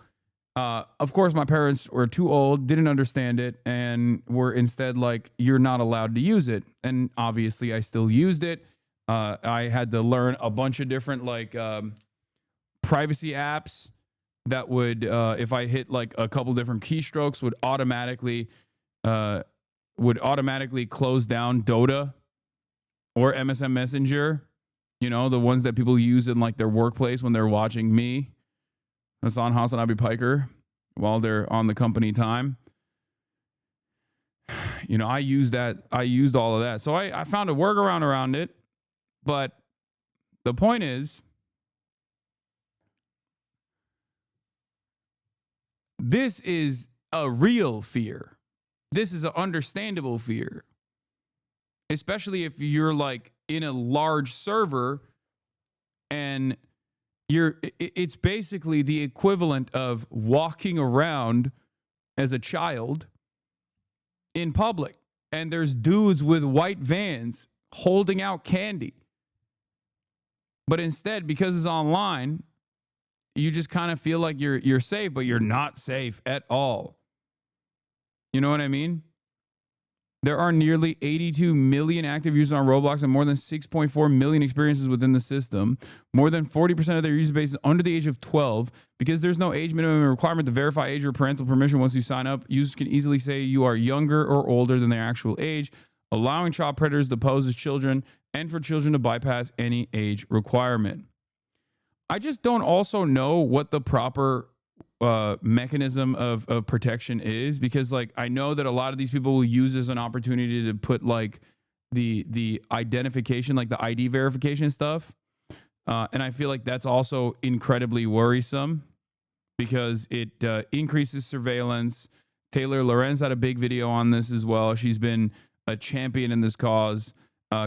of course my parents were too old, didn't understand it, and were instead like, you're not allowed to use it. And obviously I still used it. I had to learn a bunch of different like privacy apps that would, if I hit like a couple different keystrokes, would automatically close down Dota or MSN Messenger. The ones that people use in like their workplace when they're watching me, HasanAbi Piker, while they're on the company time. I used all of that. So I found a workaround around it. But the point is, this is a real fear. This is an understandable fear, especially if you're like in a large server and it's basically the equivalent of walking around as a child in public, and there's dudes with white vans holding out candy. But instead, because it's online, you just kind of feel like you're safe, but you're not safe at all. You know what I mean? There are nearly 82 million active users on Roblox and more than 6.4 million experiences within the system. More than 40% of their user base is under the age of 12. Because there's no age minimum requirement to verify age or parental permission once you sign up, users can easily say you are younger or older than their actual age, allowing child predators to pose as children and for children to bypass any age requirement. I just don't also know what the proper mechanism of protection is, because like I know that a lot of these people will use this as an opportunity to put like the identification, like the ID verification stuff. And I feel like that's also incredibly worrisome because it increases surveillance. Taylor Lorenz had a big video on this as well. She's been a champion in this cause,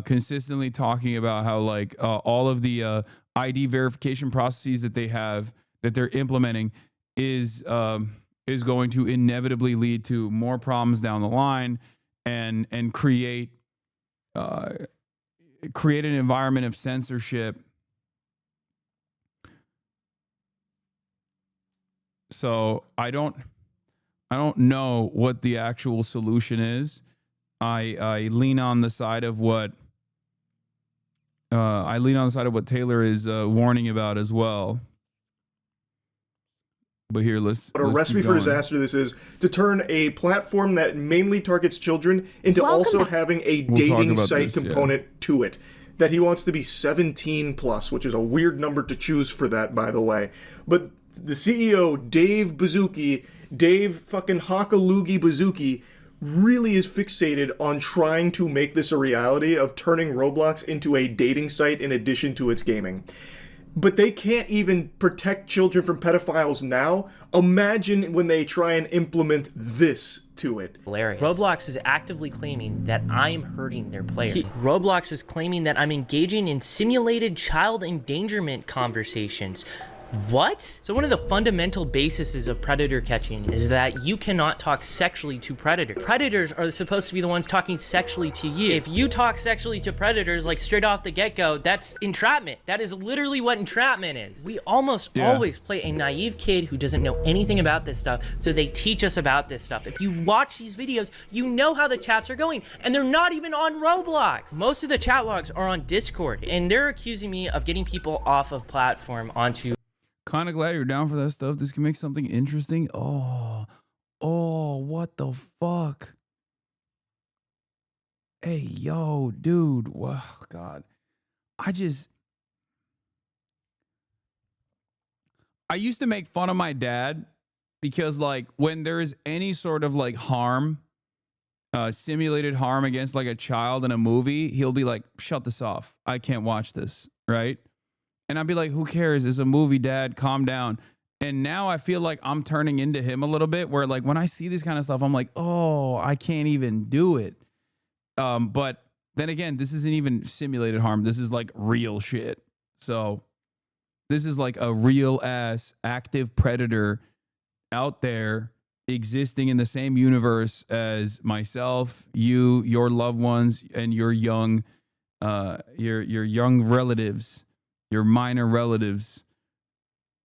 consistently talking about how like all of the ID verification processes that they have that they're implementing is going to inevitably lead to more problems down the line and create an environment of censorship. So I don't know what the actual solution is. I lean on the side of what Taylor is warning about as well. But here, let's
What a recipe for disaster this is, to turn a platform that mainly targets children into also having a dating site component to it. That he wants to be 17 plus, which is a weird number to choose for that, by the way. But the CEO, Dave fucking Hakalugi Bazuki, really is fixated on trying to make this a reality of turning Roblox into a dating site in addition to its gaming. But they can't even protect children from pedophiles now. Imagine when they try and implement this to it.
Hilarious. Roblox is actively claiming that I am hurting their players. Roblox is claiming that I'm engaging in simulated child endangerment conversations. What? So one of the fundamental bases of predator catching is that you cannot talk sexually to predators. Predators are supposed to be the ones talking sexually to you. If you talk sexually to predators, like straight off the get-go, that's entrapment. That is literally what entrapment is. We almost always play a naive kid who doesn't know anything about this stuff, so they teach us about this stuff. If you watch these videos, you know how the chats are going, and they're not even on Roblox. Most of the chat logs are on Discord, and they're accusing me of getting people off of platform onto...
Kind of glad you're down for that stuff. This can make something interesting. Oh, what the fuck? Hey, yo, dude. Wow, God. I used to make fun of my dad because, like, when there is any sort of, like, harm, simulated harm against, like, a child in a movie, he'll be like, shut this off. I can't watch this, right? And I'd be like, who cares? It's a movie, Dad. Calm down. And now I feel like I'm turning into him a little bit, where like when I see this kind of stuff, I'm like, oh, I can't even do it. But then again, this isn't even simulated harm. This is like real shit. So this is like a real ass active predator out there existing in the same universe as myself, you, your loved ones, and your young relatives. Your minor relatives.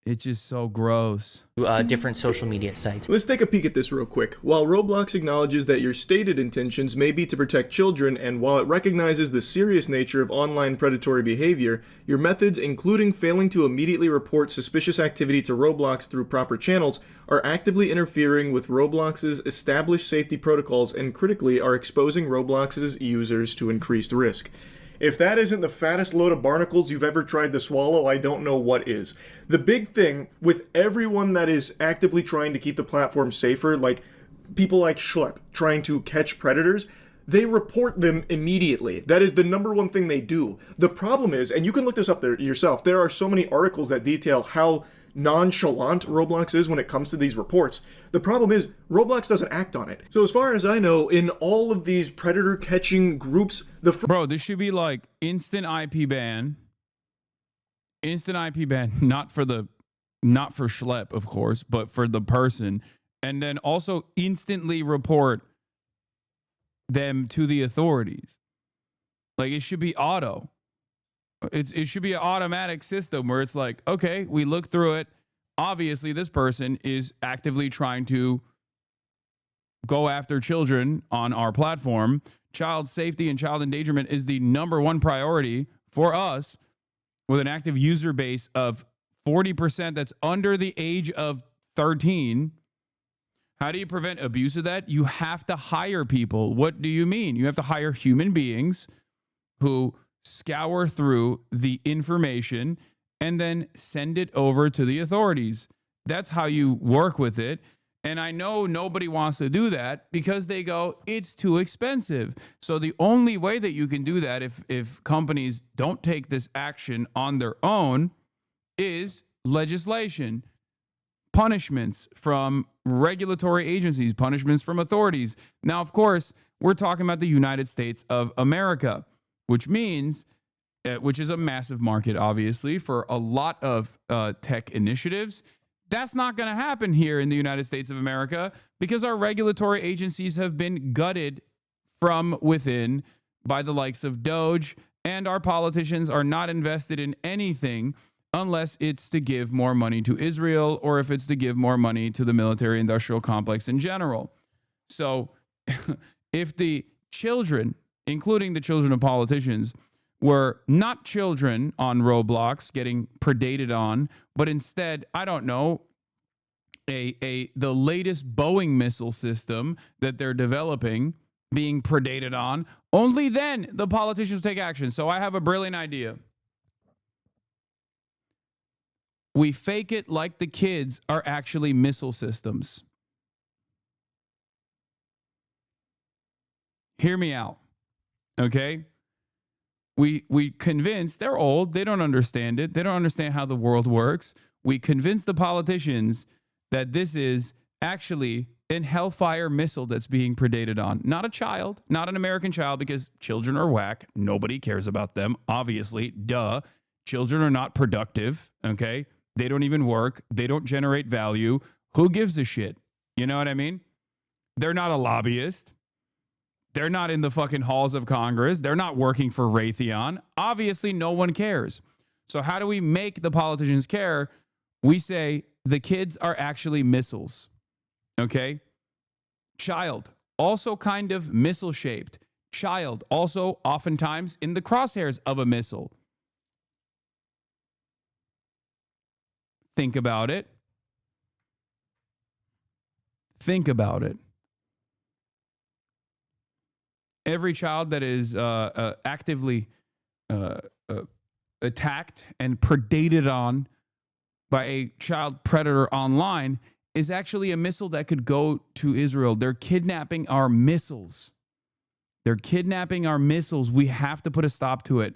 It's just so gross.
Different social media sites.
Let's take a peek at this real quick. While Roblox acknowledges that your stated intentions may be to protect children, and while it recognizes the serious nature of online predatory behavior, your methods, including failing to immediately report suspicious activity to Roblox through proper channels, are actively interfering with Roblox's established safety protocols and critically are exposing Roblox's users to increased risk. If that isn't the fattest load of barnacles you've ever tried to swallow, I don't know what is. The big thing with everyone that is actively trying to keep the platform safer, like people like Schlepp trying to catch predators, they report them immediately. That is the number one thing they do. The problem is, and you can look this up there yourself, there are so many articles that detail how nonchalant Roblox is when it comes to these reports. The problem is, Roblox doesn't act on it. So as far as I know, in all of these predator catching groups,
Bro, this should be like instant IP ban. Instant IP ban, not for Schlepp, of course, but for the person. And then also instantly report them to the authorities. Like, it should be auto. It should be an automatic system where it's like, okay, we look through it. Obviously, this person is actively trying to go after children on our platform. Child safety and child endangerment is the number one priority for us, with an active user base of 40% that's under the age of 13. How do you prevent abuse of that? You have to hire people. What do you mean? You have to hire human beings who scour through the information and then send it over to the authorities. That's how you work with it. And I know nobody wants to do that because they go, it's too expensive. So the only way that you can do that if companies don't take this action on their own is legislation, punishments from regulatory agencies, punishments from authorities. Now, of course, we're talking about the United States of America, which means which is a massive market, obviously, for a lot of tech initiatives. That's not going to happen here in the United States of America because our regulatory agencies have been gutted from within by the likes of Doge, and our politicians are not invested in anything unless it's to give more money to Israel or if it's to give more money to the military industrial complex in general. So if the children, including the children of politicians, were not children on Roblox getting predated on, but instead, I don't know, the latest Boeing missile system that they're developing being predated on, only then the politicians will take action. So I have a brilliant idea. We fake it like the kids are actually missile systems. Hear me out, okay? We convince, they're old, they don't understand it, they don't understand how the world works. We convince the politicians that this is actually an Hellfire missile that's being predated on. Not a child, not an American child, because children are whack. Nobody cares about them, obviously. Duh. Children are not productive, okay? They don't even work. They don't generate value. Who gives a shit? You know what I mean? They're not a lobbyist. They're not in the fucking halls of Congress. They're not working for Raytheon. Obviously, no one cares. So how do we make the politicians care? We say the kids are actually missiles. Okay? Child, also kind of missile-shaped. Child, also oftentimes in the crosshairs of a missile. Think about it. Think about it. Every child that is actively attacked and predated on by a child predator online is actually a missile that could go to Israel. They're kidnapping our missiles. They're kidnapping our missiles. We have to put a stop to it.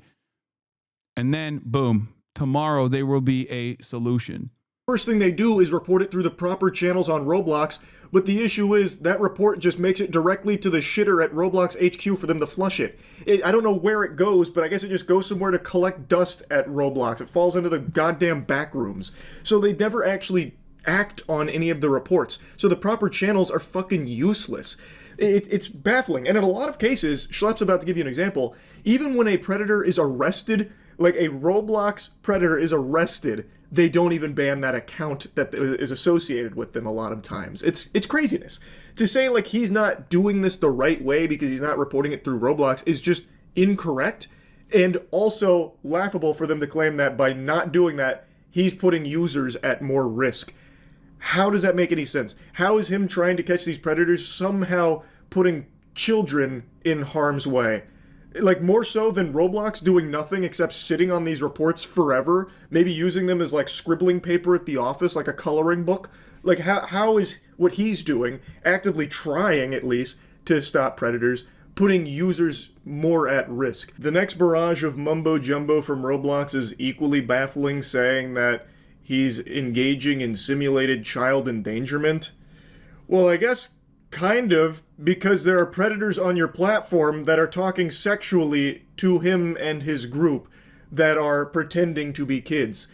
And then, boom, tomorrow there will be a solution.
First thing they do is report it through the proper channels on Roblox, but the issue is that report just makes it directly to the shitter at Roblox HQ for them to flush it. I don't know where it goes, but I guess it just goes somewhere to collect dust at Roblox. It falls into the goddamn back rooms. So they never actually act on any of the reports. So the proper channels are fucking useless. It's baffling. And in a lot of cases, Schlepp's about to give you an example, even when a predator is arrested, like a Roblox predator is arrested, they don't even ban that account that is associated with them a lot of times. It's craziness. To say like he's not doing this the right way because he's not reporting it through Roblox is just incorrect, and also laughable for them to claim that by not doing that, he's putting users at more risk. How does that make any sense? How is him trying to catch these predators somehow putting children in harm's way? Like, more so than Roblox doing nothing except sitting on these reports forever, maybe using them as, like, scribbling paper at the office, like a coloring book. Like, how is what he's doing, actively trying, at least, to stop predators, putting users more at risk? The next barrage of mumbo-jumbo from Roblox is equally baffling, saying that he's engaging in simulated child endangerment. Well, I guess kind of, because there are predators on your platform that are talking sexually to him and his group that are pretending to be kids.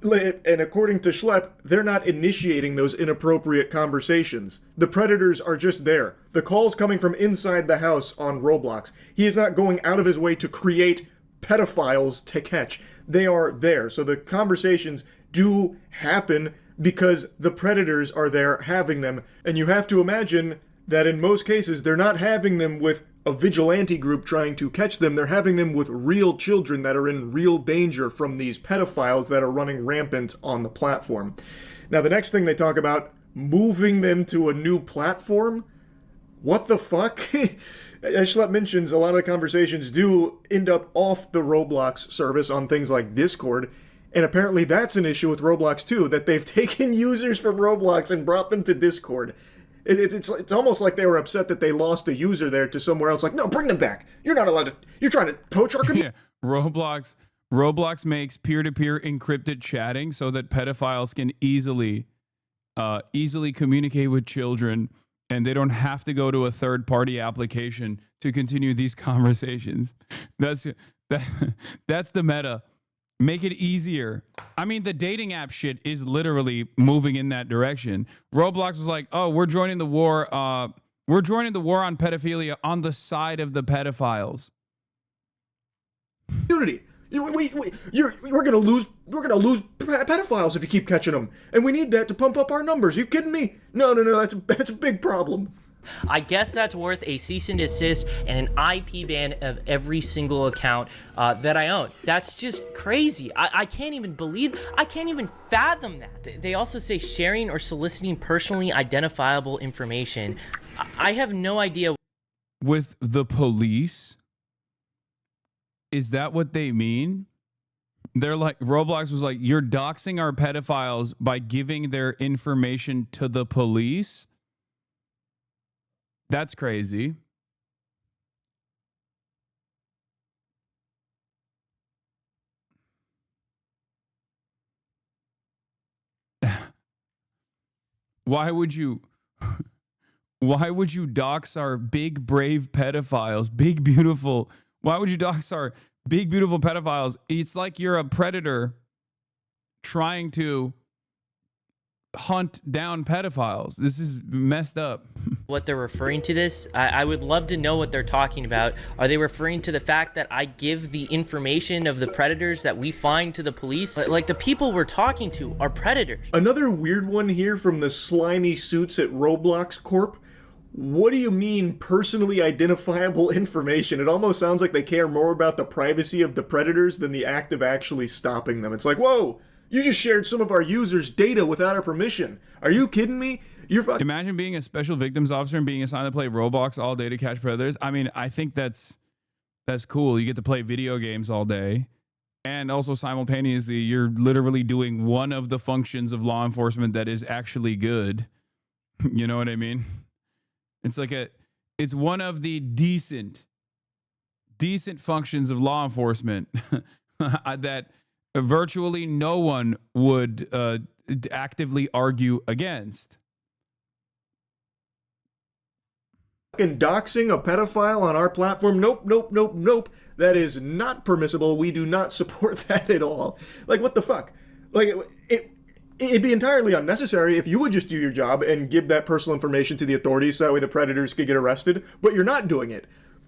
And according to Schlepp, they're not initiating those inappropriate conversations. The predators are just there. The call's coming from inside the house on Roblox. He is not going out of his way to create pedophiles to catch. They are there. So the conversations do happen because the predators are there having them. And you have to imagine that in most cases, they're not having them with a vigilante group trying to catch them. They're having them with real children that are in real danger from these pedophiles that are running rampant on the platform. Now, the next thing they talk about, moving them to a new platform? What the fuck? As Schlepp mentions, a lot of the conversations do end up off the Roblox service on things like Discord. And apparently that's an issue with Roblox too, that they've taken users from Roblox and brought them to Discord. It's almost like they were upset that they lost a user there to somewhere else. Like, no, bring them back. You're not allowed to. You're trying to poach our community.
Yeah. Roblox makes peer-to-peer encrypted chatting so that pedophiles can easily communicate with children, and they don't have to go to a third-party application to continue these conversations. That's the meta. Make it easier. I mean, the dating app shit is literally moving in that direction. Roblox was like, "Oh, we're joining the war. We're joining the war on pedophilia on the side of the pedophiles."
Unity. We're gonna lose pedophiles if you keep catching them, and we need that to pump up our numbers. You kidding me? No. That's a big problem.
I guess that's worth a cease and desist and an IP ban of every single account that I own. That's just crazy. I can't even fathom that. They also say sharing or soliciting personally identifiable information. I have no idea.
With the police? Is that what they mean? They're like, Roblox was like, you're doxing our pedophiles by giving their information to the police? That's crazy. Why would you dox our big, brave pedophiles? Big, beautiful. Why would you dox our big, beautiful pedophiles? It's like you're a predator trying to hunt down pedophiles. This is messed up.
What they're referring to this, I would love to know what they're talking about. Are they referring to the fact that I give the information of the predators that we find to the police? Like, the people we're talking to are predators.
Another weird one here from the slimy suits at Roblox Corp. What do you mean personally identifiable information? It almost sounds like they care more about the privacy of the predators than the act of actually stopping them. It's like, whoa, you just shared some of our users' data without our permission. Are you kidding me?
Imagine being a special victims officer and being assigned to play Roblox all day to catch predators. I mean, I think that's cool. You get to play video games all day. And also simultaneously, you're literally doing one of the functions of law enforcement that is actually good. You know what I mean? It's like it's one of the decent functions of law enforcement that virtually no one would actively argue against.
Doxing a pedophile on our platform? Nope. That is not permissible. We do not support that at all. Like, what the fuck? Like, it'd be entirely unnecessary if you would just do your job and give that personal information to the authorities so that way the predators could get arrested, but you're not doing it.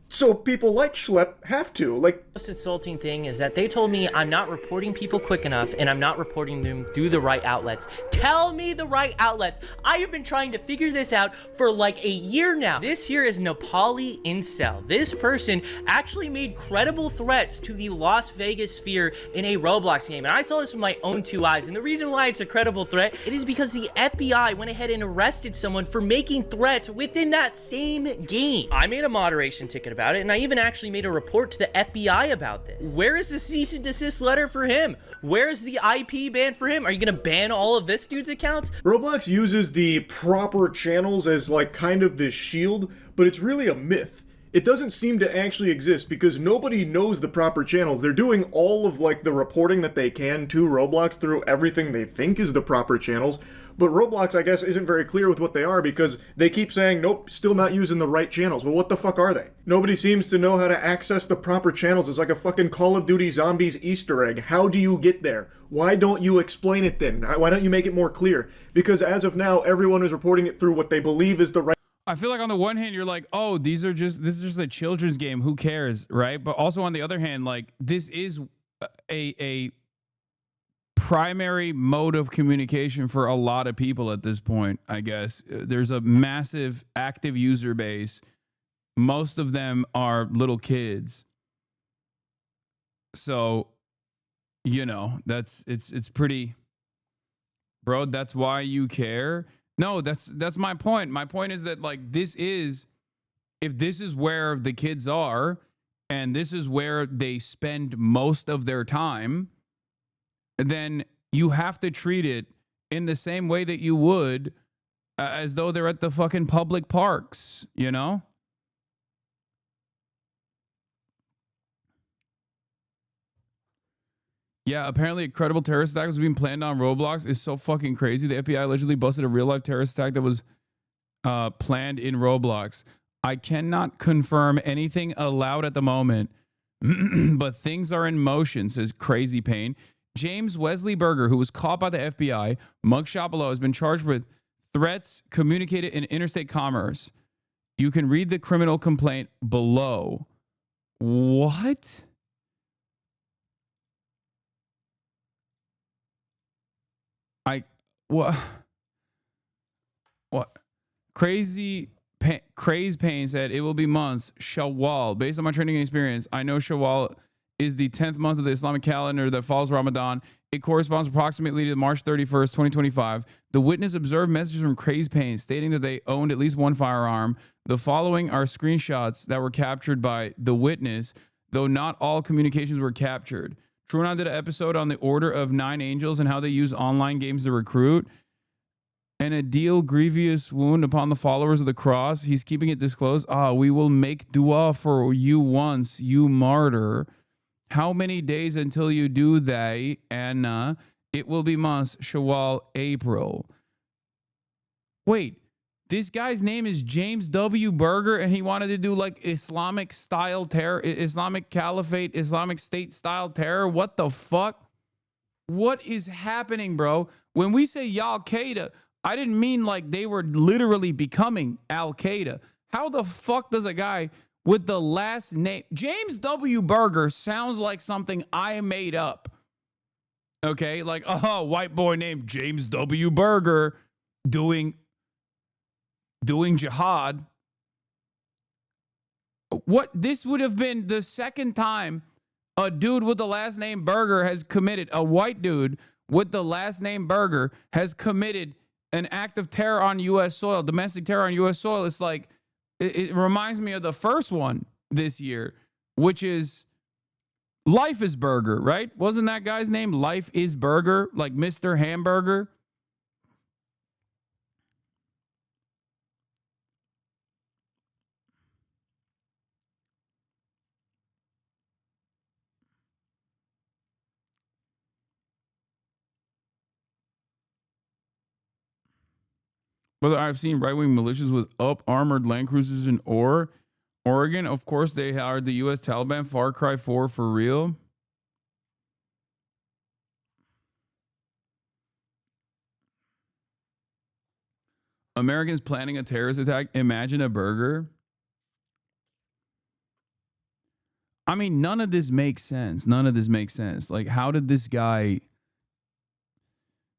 So people like Schlepp have to. Like,
The most insulting thing is that they told me I'm not reporting people quick enough and I'm not reporting them through the right outlets. Tell me the right outlets. I have been trying to figure this out for like a year now. This here is Nepali Incel. This person actually made credible threats to the Las Vegas sphere in a Roblox game. And I saw this with my own two eyes. And the reason why it's a credible threat, it is because the FBI went ahead and arrested someone for making threats within that same game. I made a moderation ticket about it, and I even actually made a report to the FBI about this. Where is the cease and desist letter for him? Where is the IP ban for him? Are you gonna ban all of this dude's accounts?
Roblox uses the proper channels as like kind of this shield, but it's really a myth. It doesn't seem to actually exist because nobody knows the proper channels. They're doing all of like the reporting that they can to Roblox through everything they think is the proper channels. But Roblox, I guess, isn't very clear with what they are because they keep saying, nope, still not using the right channels. Well, what the fuck are they? Nobody seems to know how to access the proper channels. It's like a fucking Call of Duty Zombies Easter egg. How do you get there? Why don't you explain it then? Why don't you make it more clear? Because as of now, everyone is reporting it through what they believe is the right.
I feel like on the one hand, you're like, oh, this is just a children's game. Who cares, right? But also on the other hand, like, this is a primary mode of communication for a lot of people at this point, I guess. There's a massive active user base. Most of them are little kids. So, you know, it's pretty, bro, that's why you care. No, that's my point. My point is that, like, if this is where the kids are and this is where they spend most of their time, then you have to treat it in the same way that you would as though they're at the fucking public parks, you know? Yeah, apparently a credible terrorist attack was being planned on Roblox. Is so fucking crazy. The FBI allegedly busted a real-life terrorist attack that was planned in Roblox. I cannot confirm anything aloud at the moment but things are in motion, says Crazy Pain. James Wesley Berger, who was caught by the FBI, mugshot below, has been charged with threats communicated in interstate commerce. You can read the criminal complaint below. What? What? Crazy Pain said it will be months. Shawwal. Based on my training experience, I know Shawwal is the 10th month of the Islamic calendar that follows Ramadan. It corresponds approximately to March 31st, 2025. The witness observed messages from Crazy Pain stating that they owned at least one firearm. The following are screenshots that were captured by the witness, though not all communications were captured. Trunon did an episode on the Order of Nine Angels and how they use online games to recruit. And a deal grievous wound upon the followers of the cross. He's keeping it disclosed. We will make dua for you once, you martyr. How many days until you do that, Anna? It will be months, Shawwal, April. Wait, this guy's name is James W. Berger, and he wanted to do like Islamic style terror, Islamic Caliphate, Islamic State style terror. What the fuck? What is happening, bro? When we say Al-Qaeda, I didn't mean like they were literally becoming Al-Qaeda. How the fuck does a guy with the last name James W. Berger sounds like something I made up? Okay, like, white boy named James W. Berger doing jihad. What? This would have been the second time a dude with the last name Berger has committed, a white dude with the last name Berger has committed an act of terror on U.S. soil, domestic terror on U.S. soil. It's like, it reminds me of the first one this year, which is Life is Burger, right? Wasn't that guy's name Life is Burger, like Mr. Hamburger? Brother, I've seen right-wing militias with up-armored Land Cruisers in Oregon. Of course, they are the U.S. Taliban. Far Cry 4 for real. Americans planning a terrorist attack. Imagine a burger. I mean, none of this makes sense. None of this makes sense. Like, how did this guy...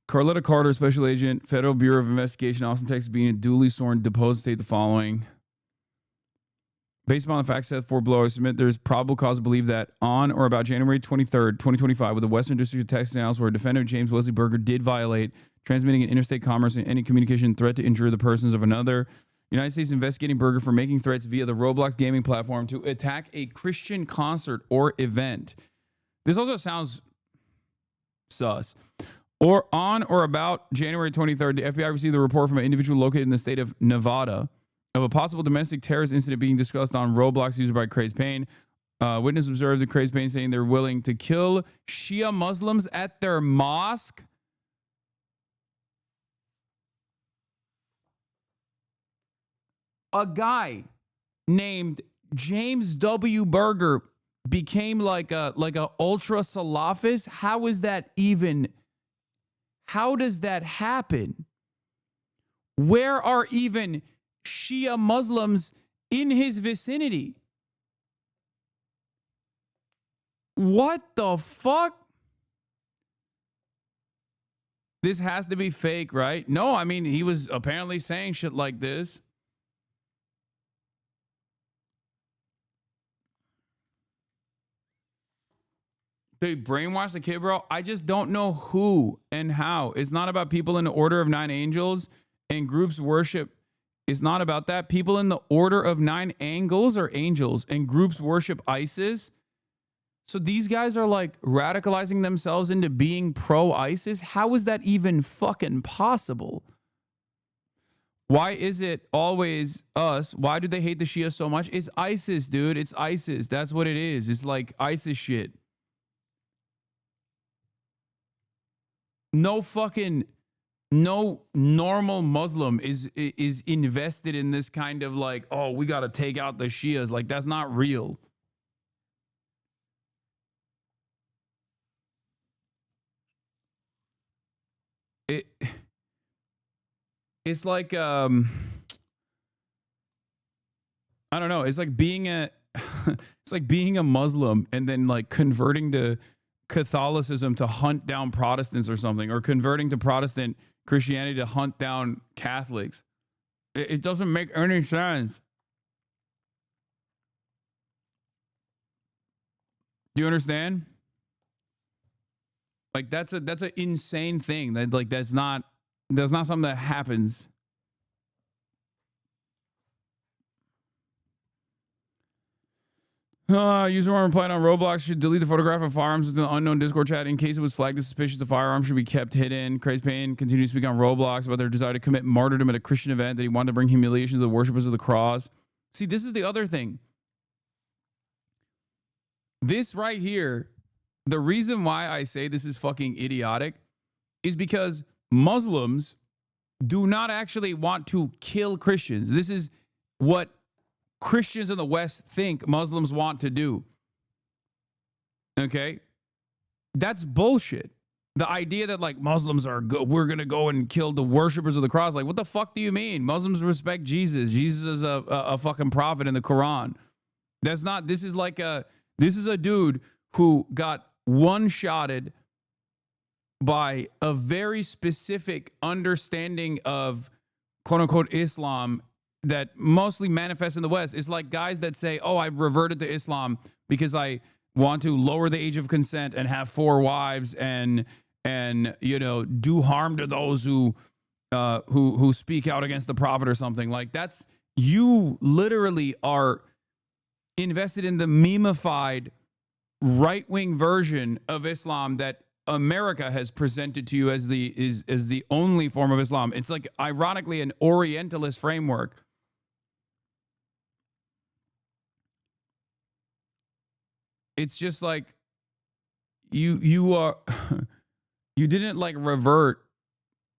Carletta Carter, Special Agent, Federal Bureau of Investigation, Austin, Texas, being duly sworn, deposed, state the following. Based upon the facts set forth below, I submit there's probable cause to believe that on or about January 23rd, 2025, with the Western District of Texas House, where defendant James Wesley Berger did violate transmitting in interstate commerce and any communication threat to injure the persons of another. United States investigating Berger for making threats via the Roblox gaming platform to attack a Christian concert or event. This also sounds sus. Or on or about January 23rd, the FBI received a report from an individual located in the state of Nevada of a possible domestic terrorist incident being discussed on Roblox user by Crazy Pain. Witness observed the Crazy Pain saying they're willing to kill Shia Muslims at their mosque. A guy named James W. Berger became like a ultra Salafist. How is that even? How does that happen? Where are even Shia Muslims in his vicinity? What the fuck? This has to be fake, right? No, I mean, he was apparently saying shit like this. They brainwash the kid, bro. I just don't know who and how. It's not about people in the Order of Nine Angels and groups worship. It's not about that. People in the Order of Nine Angles or Angels and groups worship ISIS. So these guys are like radicalizing themselves into being pro-ISIS. How is that even fucking possible? Why is it always us? Why do they hate the Shia so much? It's ISIS, dude. It's ISIS. That's what it is. It's like ISIS shit. No normal Muslim is invested in this kind of like, oh, we got to take out the Shias. Like, that's not real. it's like I don't know. It's like being a it's like being a Muslim and then like converting to Catholicism to hunt down Protestants or something, or converting to Protestant Christianity to hunt down Catholics. It doesn't make any sense. Do you understand? Like that's an insane thing. That's not something that happens. User one replied on Roblox should delete the photograph of firearms within the unknown Discord chat in case it was flagged as suspicious. The firearm should be kept hidden. Crazy Payne continues to speak on Roblox about their desire to commit martyrdom at a Christian event, that he wanted to bring humiliation to the worshippers of the cross. See, this is the other thing. This right here, the reason why I say this is fucking idiotic is because Muslims do not actually want to kill Christians. This is what Christians in the West think Muslims want to do. Okay? That's bullshit. The idea that like Muslims are we're going to go and kill the worshipers of the cross. Like, what the fuck do you mean? Muslims respect Jesus. Jesus is a fucking prophet in the Quran. This is a dude who got one-shotted by a very specific understanding of quote-unquote Islam that mostly manifests in the West. It's like guys that say, oh, I've reverted to Islam because I want to lower the age of consent and have 4 wives and you know, do harm to those who speak out against the prophet or something. Like, that's, you literally are invested in the memeified right-wing version of Islam that America has presented to you as the only form of Islam. It's like, ironically, an Orientalist framework. It's just like you are you didn't like revert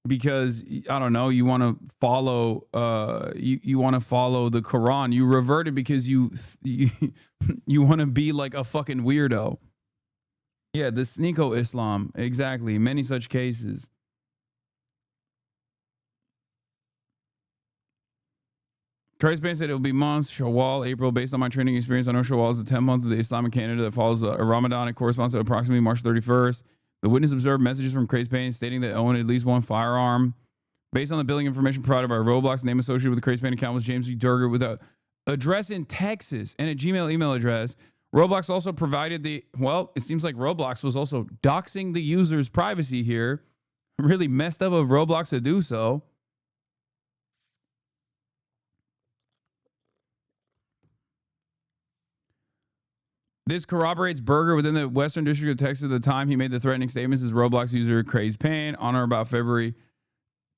because, I don't know, you want to follow you want to follow the Quran. You reverted because you want to be like a fucking weirdo. Yeah, the sneako Islam, exactly. Many such cases. Christ Bane said it will be months, Shawwal, April. Based on my training experience, I know Shawwal is the 10th month of the Islamic calendar that follows a Ramadan. It corresponds to approximately March 31st. The witness observed messages from Crazy Payne stating that owned at least one firearm. Based on the billing information provided by Roblox, the name associated with the Crazy Payne account was James V. Durger with an address in Texas and a Gmail email address. Roblox also provided it seems like Roblox was also doxing the user's privacy here. Really messed up of Roblox to do so. This corroborates Berger within the Western District of Texas at the time he made the threatening statements as Roblox user Crazy Payne. On or about February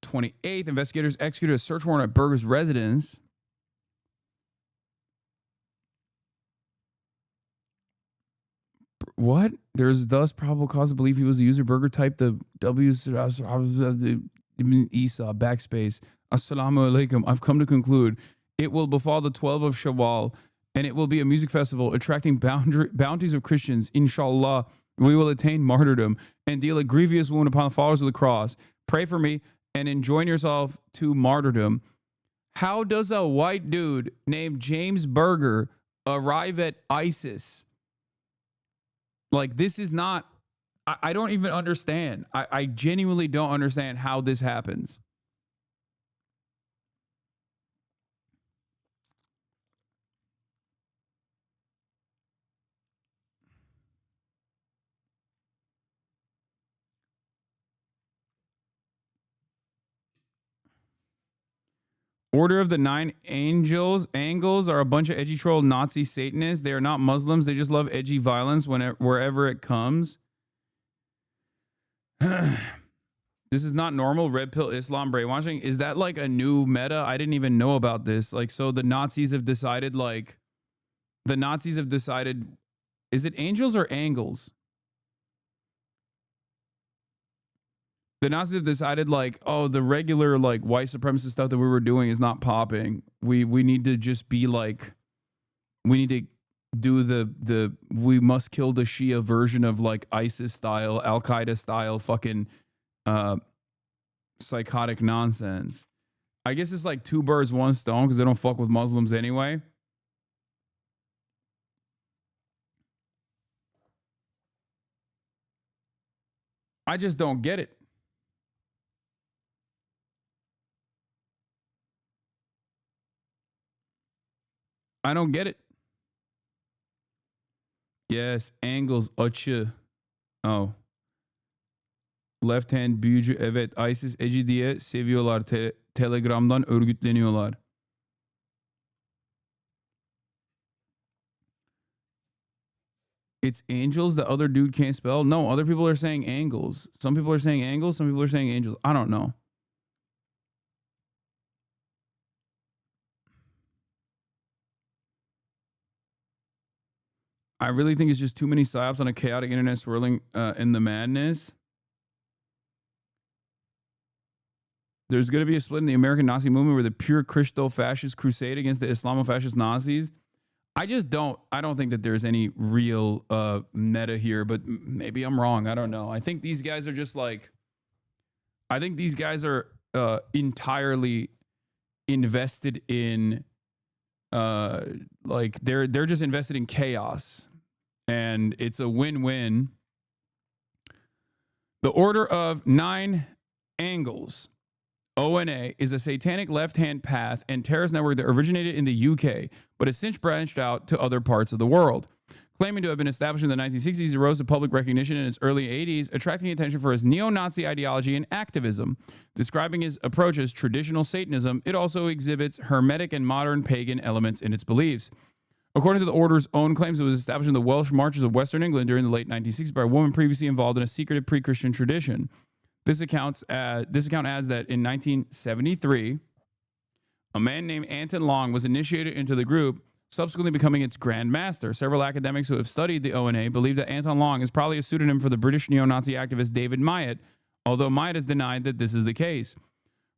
28th, investigators executed a search warrant at Berger's residence. What? There's thus probable cause to believe he was the user. Berger typed the W Isa backspace. Assalamu alaikum. I've come to conclude it will befall the 12 of Shawwal, and it will be a music festival attracting bounties of Christians. Inshallah, we will attain martyrdom and deal a grievous wound upon the followers of the cross. Pray for me and enjoin yourself to martyrdom. How does a white dude named James Berger arrive at ISIS? Like, this is not, I don't even understand. I genuinely don't understand how this happens. Order of the Nine Angels are a bunch of edgy troll Nazi Satanists. They are not Muslims. They just love edgy violence wherever it comes. This is not normal. Red pill Islam brainwashing. Is that like a new meta? I didn't even know about this. Like, so the Nazis have decided, is it angels or angles? The Nazis have decided, like, oh, the regular, like, white supremacist stuff that we were doing is not popping. We need to just be like, we need to do the we must kill the Shia version of, like, ISIS style, Al Qaeda style fucking psychotic nonsense. I guess it's like two birds, one stone because they don't fuck with Muslims anyway. I just don't get it. I don't get it. Yes, angles açı. Oh. Left hand büyücü, evet, ISIS Eci diye seviyorlar. Telegram'dan örgütleniyorlar. It's angels. The other dude can't spell. No, other people are saying angles. Some people are saying angles. Some people are saying angels. I don't know. I really think it's just too many psyops on a chaotic internet swirling in the madness. There's going to be a split in the American Nazi movement where the pure Christo-fascist crusade against the Islamo-fascist Nazis. I don't think that there's any real meta here, but maybe I'm wrong. I don't know. I think these guys are just like, I think these guys are entirely invested in, like they're just invested in chaos, and it's a win-win. The Order of Nine Angles, ONA, is a satanic left-hand path and terrorist network that originated in the UK, but has since branched out to other parts of the world. Claiming to have been established in the 1960s, it rose to public recognition in its early 80s, attracting attention for its neo-Nazi ideology and activism. Describing its approach as traditional Satanism, it also exhibits hermetic and modern pagan elements in its beliefs. According to the Order's own claims, it was established in the Welsh marches of Western England during the late 1960s by a woman previously involved in a secretive pre-Christian tradition. This account adds that in 1973, a man named Anton Long was initiated into the group, subsequently becoming its Grand Master. Several academics who have studied the ONA believe that Anton Long is probably a pseudonym for the British neo-Nazi activist David Myatt, although Myatt has denied that this is the case.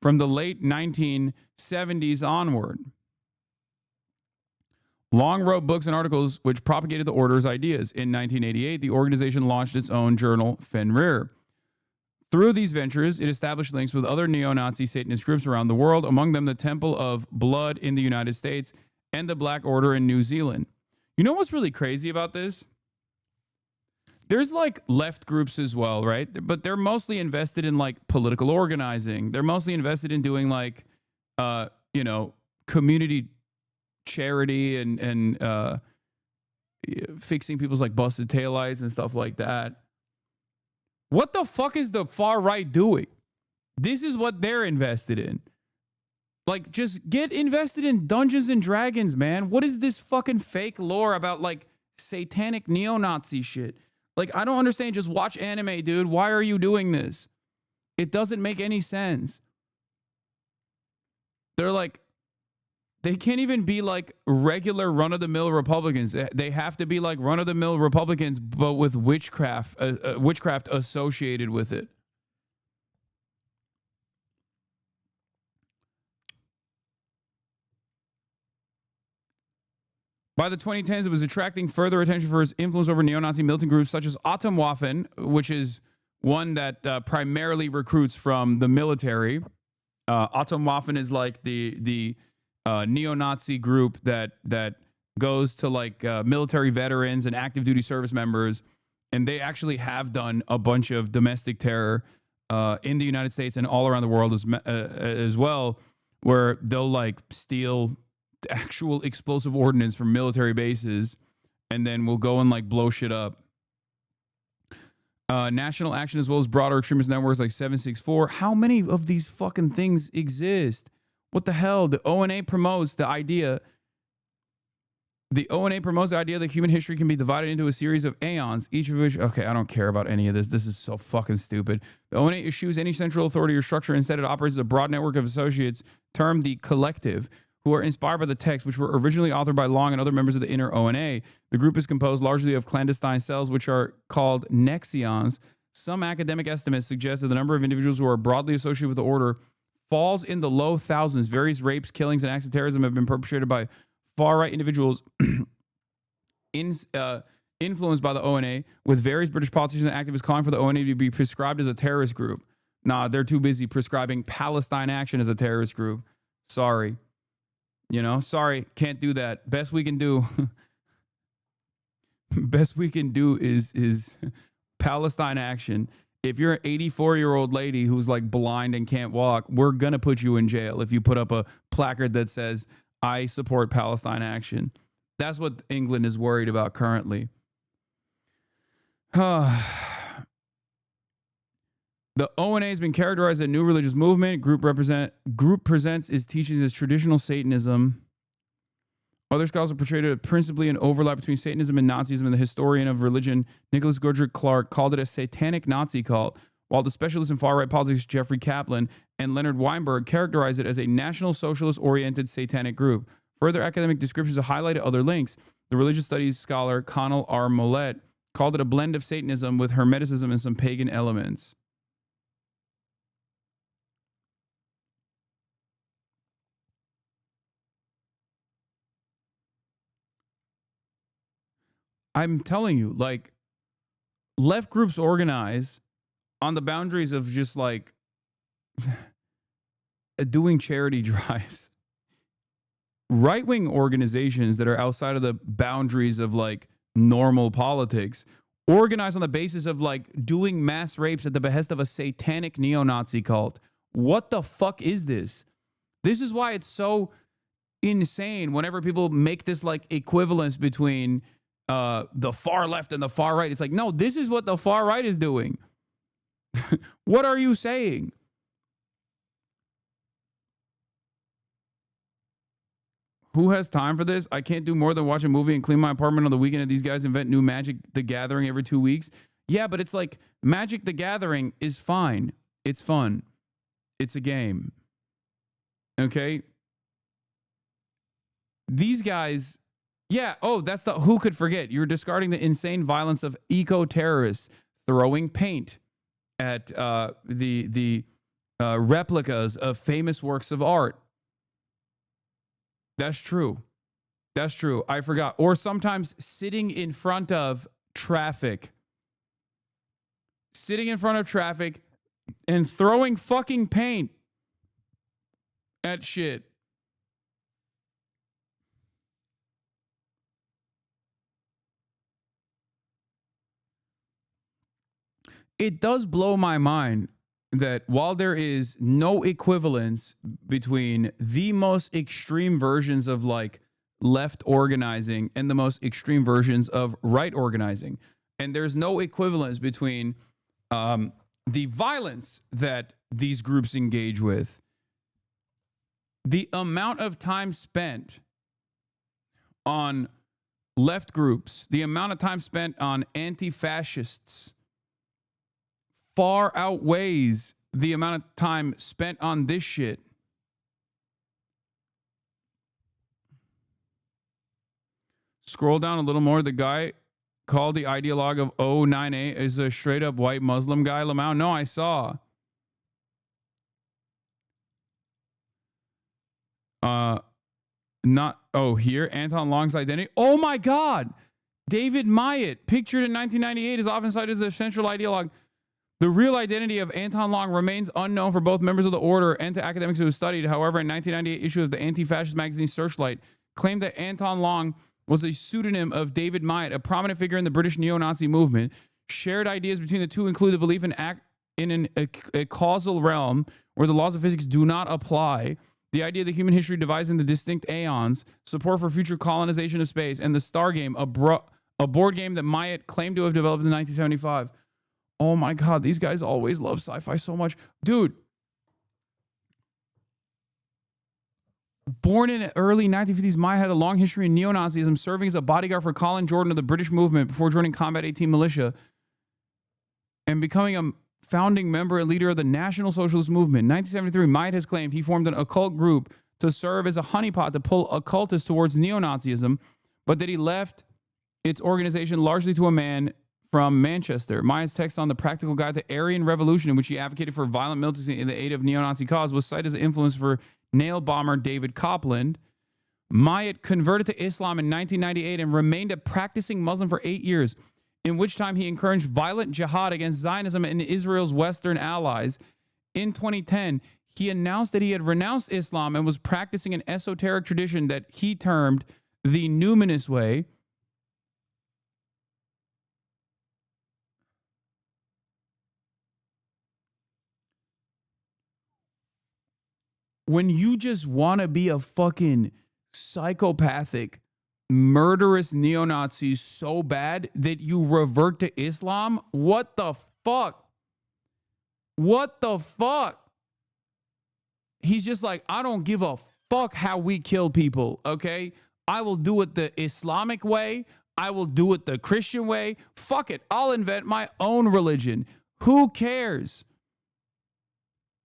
From the late 1970s onward, Long wrote books and articles which propagated the Order's ideas. In 1988, the organization launched its own journal, Fenrir. Through these ventures, it established links with other neo-Nazi Satanist groups around the world, among them the Temple of Blood in the United States and the Black Order in New Zealand. You know what's really crazy about this? There's like left groups as well, right? But they're mostly invested in like political organizing. They're mostly invested in doing like, community charity and fixing people's like busted taillights and stuff like that. What the fuck is the far right doing? This is what they're invested in. Like, just get invested in Dungeons and Dragons, man. What is this fucking fake lore about like satanic neo-Nazi shit? Like, I don't understand. Just watch anime, dude. Why are you doing this? It doesn't make any sense. They're like, they can't even be like regular run-of-the-mill Republicans. They have to be like run-of-the-mill Republicans, but with witchcraft associated with it. By the 2010s, it was attracting further attention for its influence over neo-Nazi militant groups such as Atomwaffen, which is one that primarily recruits from the military. Atomwaffen is like the neo-Nazi group that goes to like military veterans and active duty service members, and they actually have done a bunch of domestic terror in the United States and all around the world as well, where they'll like steal actual explosive ordnance from military bases and then we'll go and like blow shit up. National Action as well as broader extremist networks like 764. How many of these fucking things exist? What the hell? The ONA promotes the idea that human history can be divided into a series of aeons, each of which, okay, I don't care about any of this. This is so fucking stupid. The ONA eschews any central authority or structure. Instead, it operates as a broad network of associates termed the Collective, who are inspired by the texts, which were originally authored by Long and other members of the inner ONA. The group is composed largely of clandestine cells, which are called nexions. Some academic estimates suggest that the number of individuals who are broadly associated with the order falls in the low thousands. Various rapes, killings, and acts of terrorism have been perpetrated by far-right individuals influenced by the ONA, with various British politicians and activists calling for the ONA to be prescribed as a terrorist group. Nah, they're too busy prescribing Palestine Action as a terrorist group. Sorry. You know, sorry, can't do that. Best we can do is Palestine Action. If you're an 84-year-old lady who's like blind and can't walk, we're going to put you in jail if you put up a placard that says, I support Palestine Action. That's what England is worried about currently. The ONA has been characterized as a new religious movement. Group presents its teachings as traditional Satanism. Other scholars have portrayed it principally an overlap between Satanism and Nazism, and the historian of religion, Nicholas Goodrick Clark, called it a satanic Nazi cult, while the specialist in far-right politics, Jeffrey Kaplan, and Leonard Weinberg characterized it as a National Socialist-oriented satanic group. Further academic descriptions have highlighted other links. The religious studies scholar Connell R. Mollett called it a blend of Satanism with Hermeticism and some pagan elements. I'm telling you, like, left groups organize on the boundaries of just like doing charity drives. Right-wing organizations that are outside of the boundaries of like normal politics organize on the basis of like doing mass rapes at the behest of a satanic neo-Nazi cult. What the fuck is this? This is why it's so insane whenever people make this like equivalence between the far left and the far right. It's like, no, this is what the far right is doing. What are you saying? Who has time for this? I can't do more than watch a movie and clean my apartment on the weekend, and these guys invent new Magic the Gathering every 2 weeks. Yeah, but it's like Magic the Gathering is fine. It's fun. It's a game. Okay? These guys... Yeah, oh, that's the who could forget. You're discarding the insane violence of eco-terrorists throwing paint at the replicas of famous works of art. That's true. That's true. I forgot. Or sometimes sitting in front of traffic. Sitting in front of traffic and throwing fucking paint at shit. It does blow my mind that while there is no equivalence between the most extreme versions of like left organizing and the most extreme versions of right organizing, and there's no equivalence between the violence that these groups engage with, the amount of time spent on left groups, the amount of time spent on anti-fascists far outweighs the amount of time spent on this shit. Scroll down a little more. The guy called the ideologue of 098 is a straight up white Muslim guy. Lamau, no, I saw. Here, Anton Long's identity. Oh my God. David Myatt, pictured in 1998, is often cited as a central ideologue. The real identity of Anton Long remains unknown for both members of the order and to academics who have studied. However, a 1998 issue of the anti-fascist magazine Searchlight claimed that Anton Long was a pseudonym of David Myatt, a prominent figure in the British neo-Nazi movement. Shared ideas between the two include the belief in a causal realm where the laws of physics do not apply, the idea that human history divides into distinct aeons, support for future colonization of space, and the Star Game, a board game that Myatt claimed to have developed in 1975. Oh my God, these guys always love sci-fi so much. Dude. Born in the early 1950s, Myatt had a long history in neo-Nazism, serving as a bodyguard for Colin Jordan of the British movement before joining Combat 18 militia and becoming a founding member and leader of the National Socialist Movement. In 1973, Myatt has claimed he formed an occult group to serve as a honeypot to pull occultists towards neo-Nazism, but that he left its organization largely to a man from Manchester. Myatt's text on the Practical Guide to Aryan Revolution, in which he advocated for violent militancy in the aid of neo-Nazi cause, was cited as an influence for nail bomber David Copland. Myatt converted to Islam in 1998 and remained a practicing Muslim for 8 years, in which time he encouraged violent jihad against Zionism and Israel's Western allies. in 2010, he announced that he had renounced Islam and was practicing an esoteric tradition that he termed the numinous way. When you just want to be a fucking psychopathic, murderous neo-Nazi so bad that you revert to Islam, what the fuck? What the fuck? He's just like, I don't give a fuck how we kill people, okay? I will do it the Islamic way. I will do it the Christian way. Fuck it. I'll invent my own religion. Who cares?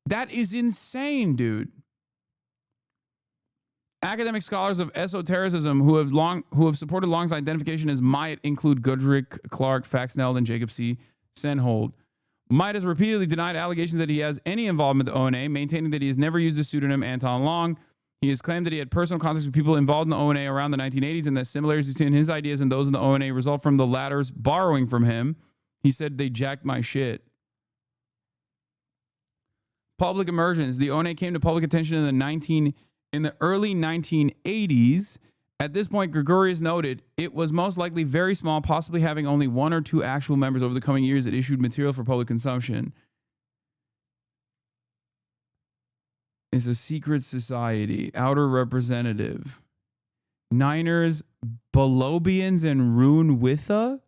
That is insane, dude. Academic scholars of esotericism who have supported Long's identification as Myatt include Goodrick, Clark, Faxneld, and Jacob C. Senhold. Myatt has repeatedly denied allegations that he has any involvement with the ONA, maintaining that he has never used the pseudonym Anton Long. He has claimed that he had personal contacts with people involved in the ONA around the 1980s and that similarities between his ideas and those in the ONA result from the latter's borrowing from him. He said, they jacked my shit. Public emergence. The ONA came to public attention in the early 1980s. At this point, Gregorius noted it was most likely very small, possibly having only 1 or 2 actual members. Over the coming years, it issued material for public consumption. It's a secret society, outer representative. Niners, Bolobians, and Rune Witha?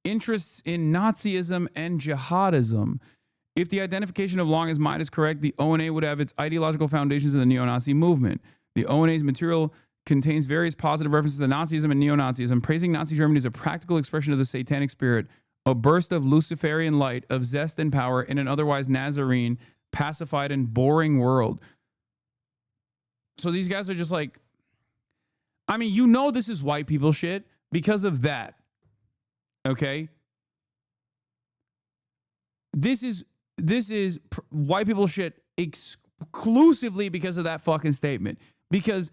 Interests in Nazism and jihadism. If the identification of Long as Myatt is correct, the ONA would have its ideological foundations in the neo-Nazi movement. The ONA's material contains various positive references to Nazism and neo-Nazism, praising Nazi Germany as a practical expression of the satanic spirit, a burst of Luciferian light, of zest and power in an otherwise Nazarene, pacified and boring world. So these guys are just like, I mean, you know this is white people shit because of that. Okay? This is white people shit exclusively because of that fucking statement. Because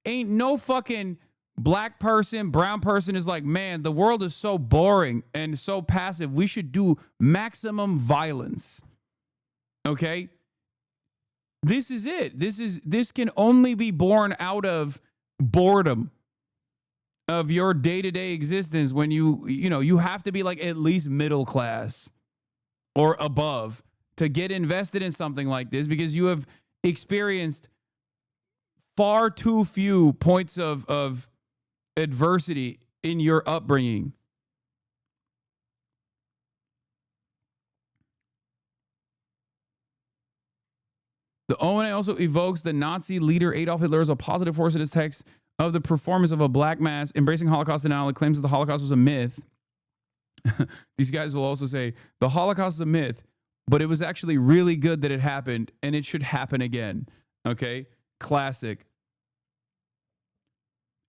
ain't no fucking black person, brown person is like, man, the world is so boring and so passive. We should do maximum violence. Okay? This is it. This can only be born out of boredom of your day-to-day existence when you have to be like at least middle class or above to get invested in something like this because you have experienced far too few points of adversity in your upbringing. The ONA also evokes the Nazi leader Adolf Hitler as a positive force in its text of the performance of a black mass, embracing Holocaust denial. It claims that the Holocaust was a myth. These guys will also say the Holocaust is a myth, but it was actually really good that it happened and it should happen again. Okay? Classic.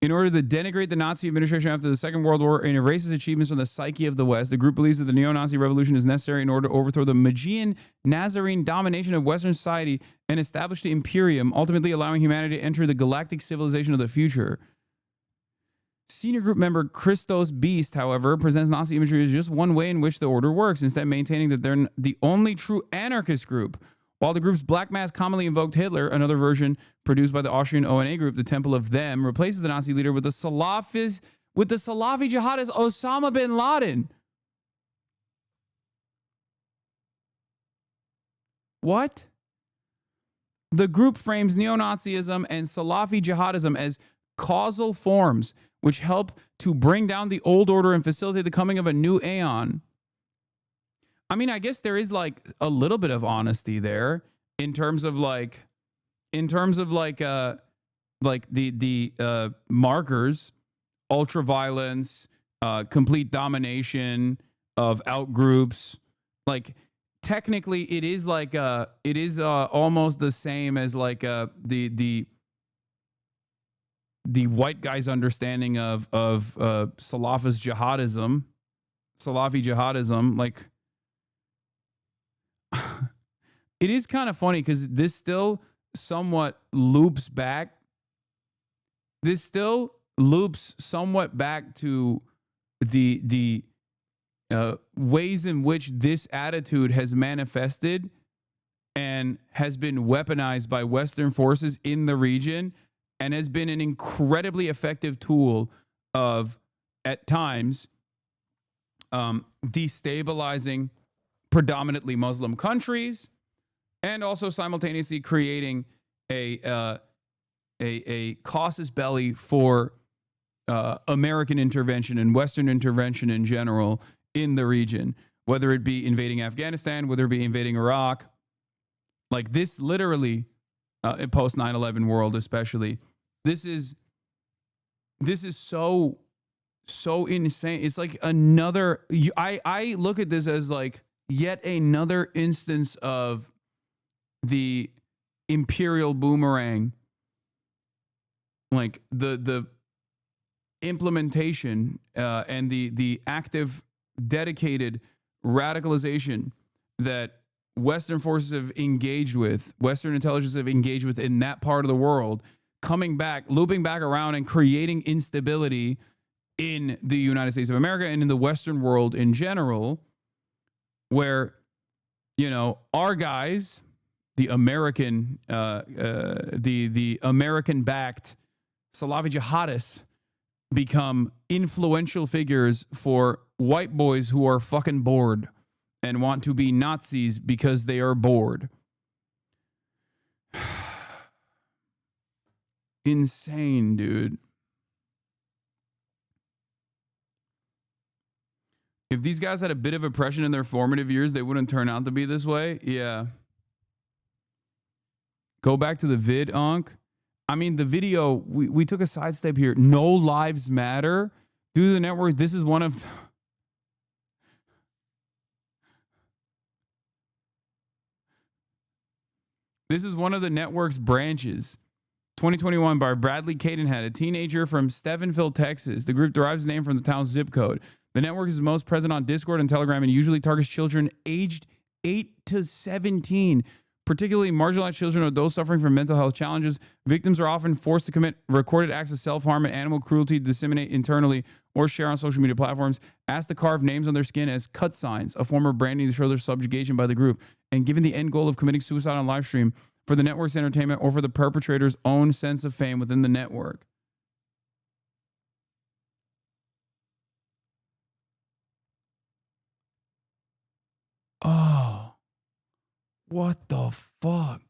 In order to denigrate the Nazi administration after the Second World War and erase its achievements from the psyche of the West, the group believes that the neo-Nazi revolution is necessary in order to overthrow the Magian Nazarene domination of Western society and establish the Imperium, ultimately allowing humanity to enter the galactic civilization of the future. Senior group member Christos Beast, however, presents Nazi imagery as just one way in which the order works, instead maintaining that they're the only true anarchist group. While the group's black mass commonly invoked Hitler, another version produced by the Austrian ONA group, the Temple of Them, replaces the Nazi leader with the Salafi jihadist Osama bin Laden. What? The group frames neo-Nazism and Salafi jihadism as causal forms which help to bring down the old order and facilitate the coming of a new aeon. I mean, I guess there is like a little bit of honesty there in terms of the markers, ultraviolence, complete domination of outgroups. Like technically, it is like almost the same as like the white guy's understanding of Salafi jihadism, like. It is kind of funny because this still somewhat loops back. This still loops somewhat back to the ways in which this attitude has manifested and has been weaponized by Western forces in the region, and has been an incredibly effective tool of, at times, destabilizing predominantly Muslim countries, and also simultaneously creating a casus belli for American intervention and Western intervention in general in the region, whether it be invading Afghanistan, whether it be invading Iraq. Like this, literally, in post 9/11 world, especially, this is so insane. It's like another. I look at this as like yet another instance of the imperial boomerang, like the implementation and the active, dedicated radicalization that Western forces have engaged with, Western intelligence have engaged with in that part of the world, coming back, looping back around and creating instability in the United States of America and in the Western world in general, where, you know, our guys, the American, the American-backed Salafi jihadists become influential figures for white boys who are fucking bored and want to be Nazis because they are bored. Insane, dude. If these guys had a bit of oppression in their formative years, they wouldn't turn out to be this way. Yeah. Go back to the vid, Onk. I mean, the video, we took a sidestep here. No lives matter. Due to the network, this is one of... This is one of the network's branches. 2021 by Bradley Cadenhead, a teenager from Stephenville, Texas. The group derives its name from the town's zip code. The network is most present on Discord and Telegram and usually targets children aged 8 to 17, particularly marginalized children or those suffering from mental health challenges. Victims are often forced to commit recorded acts of self-harm and animal cruelty to disseminate internally or share on social media platforms, asked to carve names on their skin as cut signs, a form of branding to show their subjugation by the group, and given the end goal of committing suicide on live stream for the network's entertainment or for the perpetrator's own sense of fame within the network. Oh, what the fuck?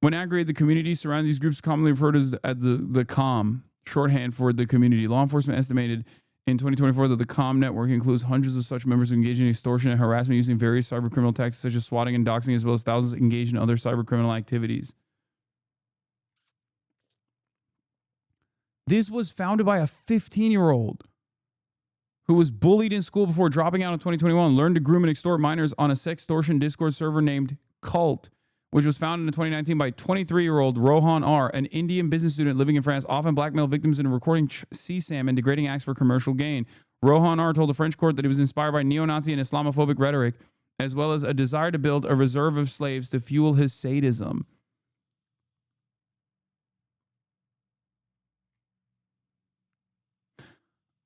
When aggregated, the community surrounding these groups commonly referred to as the COM, shorthand for the community. Law enforcement estimated in 2024 that the COM network includes hundreds of such members who engage in extortion and harassment using various cybercriminal tactics such as swatting and doxing, as well as thousands engaged in other cybercriminal activities. This was founded by a 15-year-old who was bullied in school before dropping out in 2021, learned to groom and extort minors on a sextortion Discord server named Cult, which was founded in 2019 by 23-year-old Rohan R., an Indian business student living in France, often blackmailed victims into recording CSAM and degrading acts for commercial gain. Rohan R. told the French court that he was inspired by neo-Nazi and Islamophobic rhetoric, as well as a desire to build a reserve of slaves to fuel his sadism.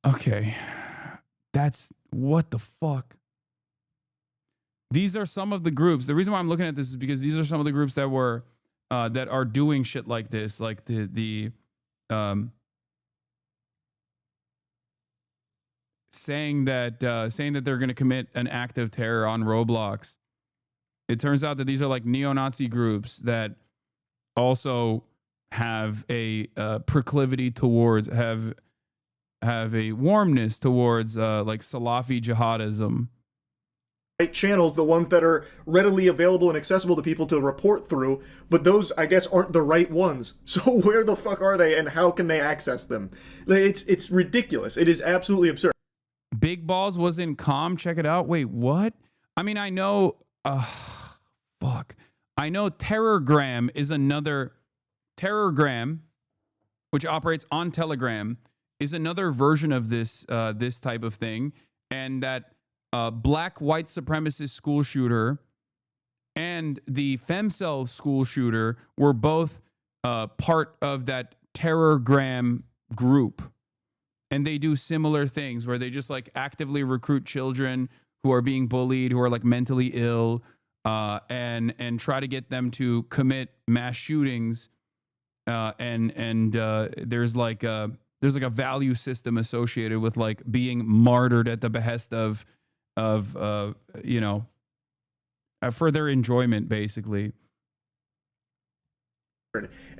Okay. That's what the fuck? These are some of the groups. The reason why I'm looking at this is because these are some of the groups that were that are doing shit like this, like saying that they're going to commit an act of terror on Roblox. It turns out that these are like neo-Nazi groups that also have a proclivity towards have a warmness towards like Salafi jihadism.
Channels, the ones that are readily available and accessible to people to report through, but those, I guess, aren't the right ones. So where the fuck are they and how can they access them? It's ridiculous. It is absolutely absurd.
Big Balls was in COM. Check it out. Wait, what? I mean, I know... fuck. I know Terrorgram is another... Terrorgram, which operates on Telegram, is another version of this this type of thing, and that black white supremacist school shooter and the femcel school shooter were both part of that Terrorgram group. and they do similar things where they just like actively recruit children who are being bullied, who are like mentally ill, and try to get them to commit mass shootings. There's like a value system associated with like being martyred at the behest of you know, for their enjoyment, basically.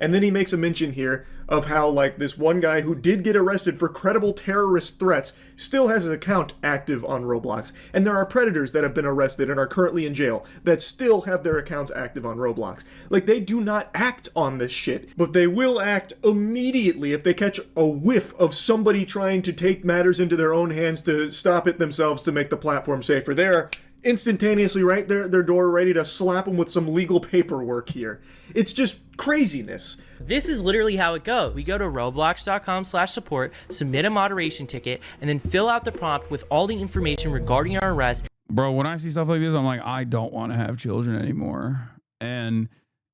And then he makes a mention here of how, like, this one guy who did get arrested for credible terrorist threats still has his account active on Roblox. And there are predators that have been arrested and are currently in jail that still have their accounts active on Roblox. Like, they do not act on this shit, but they will act immediately if they catch a whiff of somebody trying to take matters into their own hands to stop it themselves to make the platform safer. They're instantaneously right there at their door, ready to slap them with some legal paperwork here. It's just craziness.
This is literally how it goes. We go to roblox.com/support, submit a moderation ticket, and then fill out the prompt with all the information regarding our arrest.
Bro, when I see stuff like this, I'm like, I don't want to have children anymore. And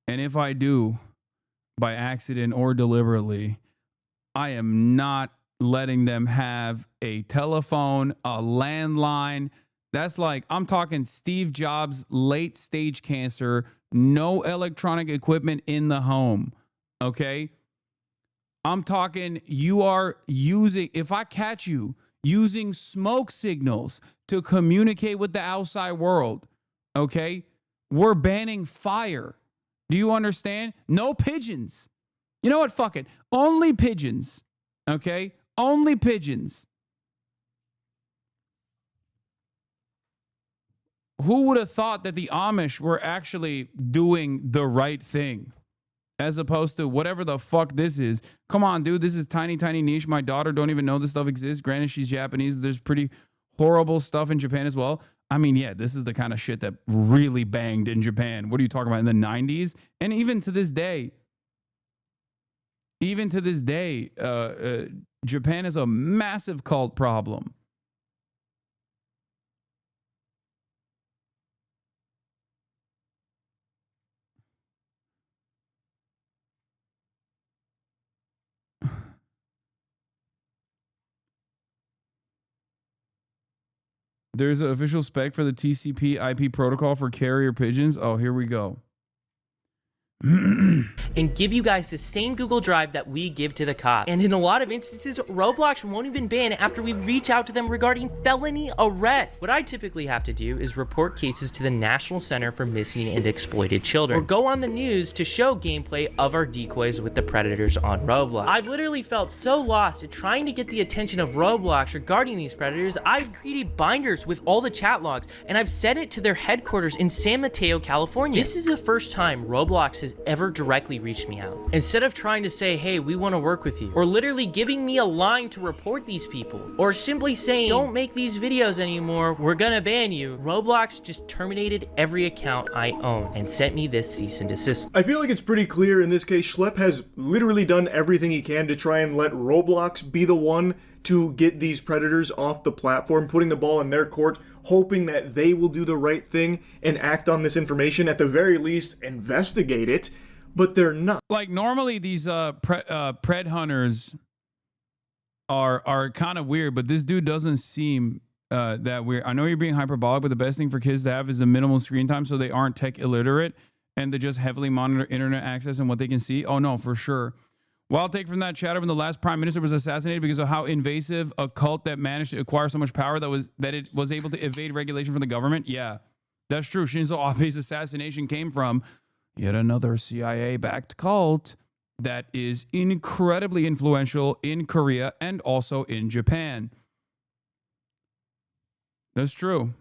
if I do, by accident or deliberately, I am not letting them have a telephone, a landline. That's like, I'm talking Steve Jobs, late stage cancer, no electronic equipment in the home. Okay. I'm talking, you are using, if I catch you using smoke signals to communicate with the outside world, okay, we're banning fire. Do you understand? No pigeons. You know what? Fuck it. Only pigeons. Okay. Only pigeons. Who would have thought that the Amish were actually doing the right thing as opposed to whatever the fuck this is? Come on, dude. This is tiny, tiny niche. My daughter don't even know this stuff exists. Granted, she's Japanese. There's pretty horrible stuff in Japan as well. I mean, yeah, this is the kind of shit that really banged in Japan. What are you talking about? In the 90s? And even to this day, Japan is a massive cult problem. There's an official spec for the TCP IP protocol for carrier pigeons. Oh, here we go.
And give you guys the same Google Drive that we give to the cops. And in a lot of instances, Roblox won't even ban after we reach out to them regarding felony arrests. What I typically have to do is report cases to the National Center for Missing and Exploited Children, or go on the news to show gameplay of our decoys with the predators on Roblox. I've literally felt so lost at trying to get the attention of Roblox regarding these predators. I've created binders with all the chat logs, and I've sent it to their headquarters in San Mateo, California. This is the first time Roblox has ever directly reached me out. Instead of trying to say, hey, we want to work with you, or literally giving me a line to report these people, or simply saying, don't make these videos anymore, we're gonna ban you, Roblox just terminated every account I own and sent me this cease and desist.
I feel like it's pretty clear in this case, Schlepp has literally done everything he can to try and let Roblox be the one to get these predators off the platform, putting the ball in their court, hoping that they will do the right thing and act on this information, at the very least investigate it, but they're not.
Like, normally these pred hunters are kind of weird, but this dude doesn't seem that weird. I know you're being hyperbolic, but the best thing for kids to have is a minimal screen time so they aren't tech illiterate and to just heavily monitor internet access and what they can see. Oh no, for sure. Wild take from that chatter when the last prime minister was assassinated because of how invasive a cult that managed to acquire so much power that it was able to evade regulation from the government. Yeah, that's true. Shinzo Abe's assassination came from yet another CIA-backed cult that is incredibly influential in Korea and also in Japan. That's true.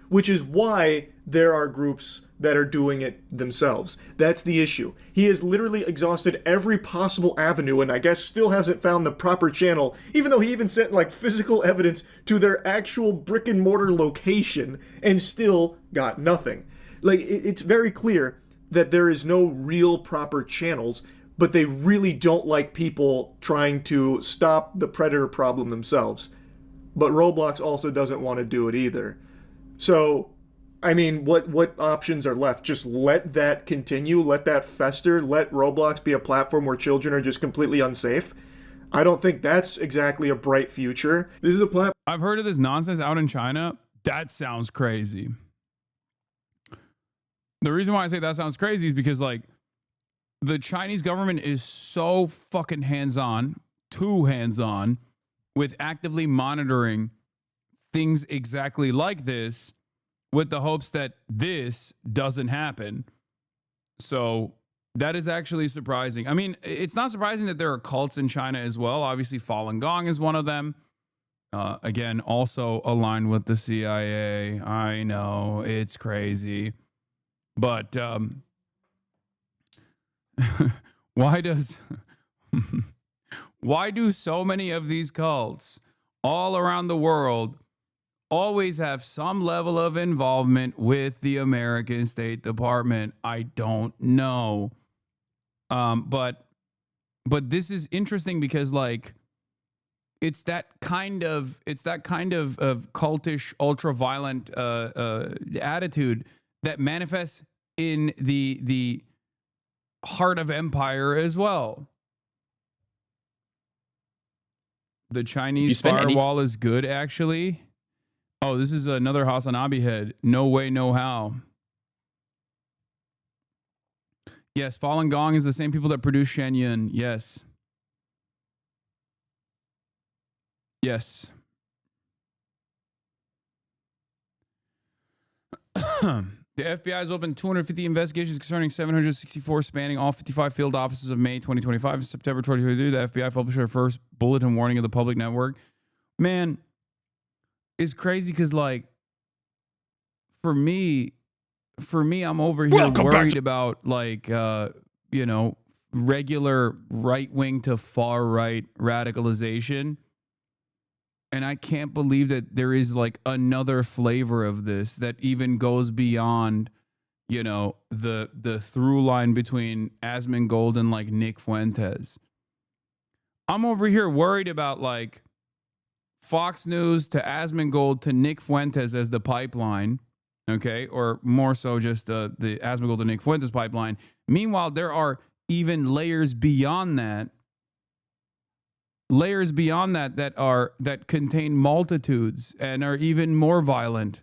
Which is why there are groups that are doing it themselves. That's the issue. He has literally exhausted every possible avenue and I guess still hasn't found the proper channel, even though he even sent like physical evidence to their actual brick and mortar location and still got nothing. Like, it's very clear that there is no real proper channels, but they really don't like people trying to stop the predator problem themselves. But Roblox also doesn't want to do it either. So, I mean, what options are left? Just let that continue, let that fester, let Roblox be a platform where children are just completely unsafe? I don't think that's exactly a bright future. This is a platform.
I've heard of this nonsense out in China. That sounds crazy. The reason why I say that sounds crazy is because, like, the Chinese government is so fucking hands-on, too hands-on, with actively monitoring things exactly like this with the hopes that this doesn't happen. So that is actually surprising. I mean, it's not surprising that there are cults in China as well. Obviously, Falun Gong is one of them. Again, also aligned with the CIA. I know, it's crazy. But why do so many of these cults all around the world always have some level of involvement with the American State Department? I don't know. But this is interesting because, like, it's that kind of cultish, ultra-violent attitude that manifests in the heart of empire as well. The Chinese firewall is good, actually. Oh, this is another HasanAbi head. No way, no how. Yes, Falun Gong is the same people that produce Shen Yun. Yes. Yes. The FBI has opened 250 investigations concerning 764 spanning all 55 field offices of May 2025 and September 2022. The FBI published their first bulletin warning of the public network. Man, it's crazy because, like, for me, I'm over here worried about, like, regular right-wing to far-right radicalization. And I can't believe that there is, like, another flavor of this that even goes beyond, the through line between Asmongold and, like, Nick Fuentes. I'm over here worried about, like, Fox News to Asmongold to Nick Fuentes as the pipeline, okay? Or more so just the Asmongold to Nick Fuentes pipeline. Meanwhile, there are even layers beyond that that contain multitudes and are even more violent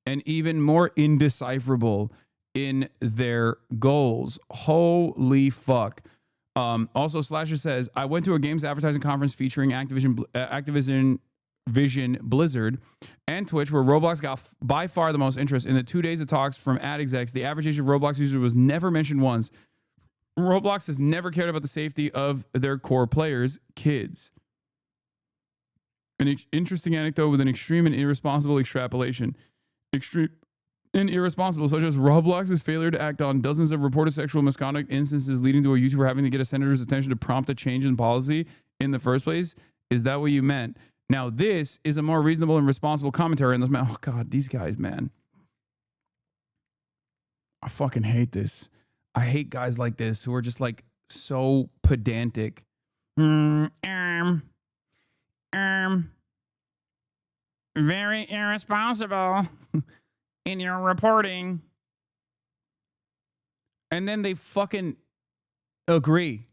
and even more indecipherable in their goals. Holy fuck. Also, Slasher says, I went to a games advertising conference featuring Activision Vision Blizzard and Twitch, where Roblox got by far the most interest. In the 2 days of talks from ad execs, the average age of Roblox user was never mentioned once. Roblox has never cared about the safety of their core players, kids. An interesting anecdote with an extreme and irresponsible extrapolation. Extreme and irresponsible, such as Roblox's failure to act on dozens of reported sexual misconduct instances leading to a YouTuber having to get a senator's attention to prompt a change in policy in the first place. Is that what you meant? Now, this is a more reasonable and responsible commentary on this man. Oh, God, these guys, man. I fucking hate this. I hate guys like this who are just, like, so pedantic. Very irresponsible in your reporting. And then they fucking agree.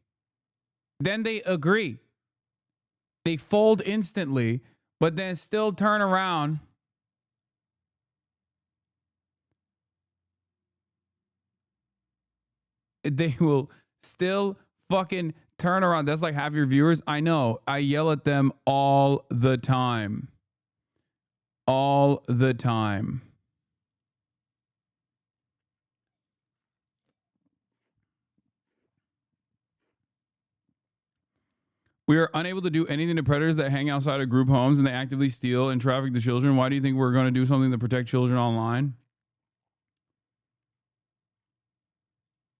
They fold instantly, but then still turn around. They will still fucking turn around. That's like half your viewers. I know. I yell at them all the time. All the time. We are unable to do anything to predators that hang outside of group homes and they actively steal and traffic the children. Why do you think we're going to do something to protect children online?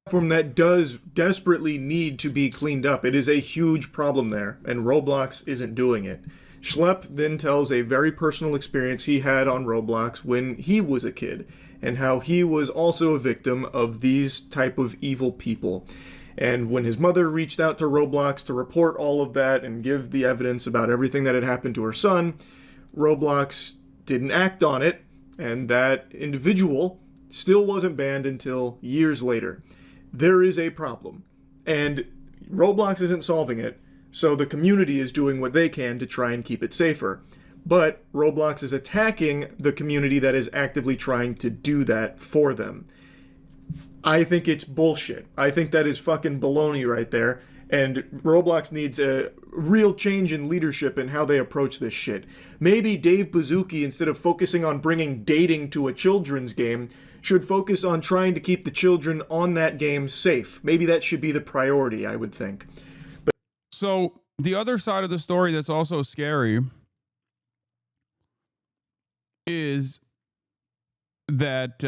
Platform that does desperately need to be cleaned up. It is a huge problem there, and Roblox isn't doing it. Schlepp then tells a very personal experience he had on Roblox when he was a kid, and how he was also a victim of these type of evil people. And when his mother reached out to Roblox to report all of that and give the evidence about everything that had happened to her son, Roblox didn't act on it, and that individual still wasn't banned until years later. There is a problem, and Roblox isn't solving it. So the community is doing what they can to try and keep it safer. But Roblox is attacking the community that is actively trying to do that for them. I think it's bullshit. I think that is fucking baloney right there. And Roblox needs a real change in leadership in how they approach this shit. Maybe Dave Bazzucchi, instead of focusing on bringing dating to a children's game, should focus on trying to keep the children on that game safe. Maybe that should be the priority, I would think.
So the other side of the story that's also scary is that,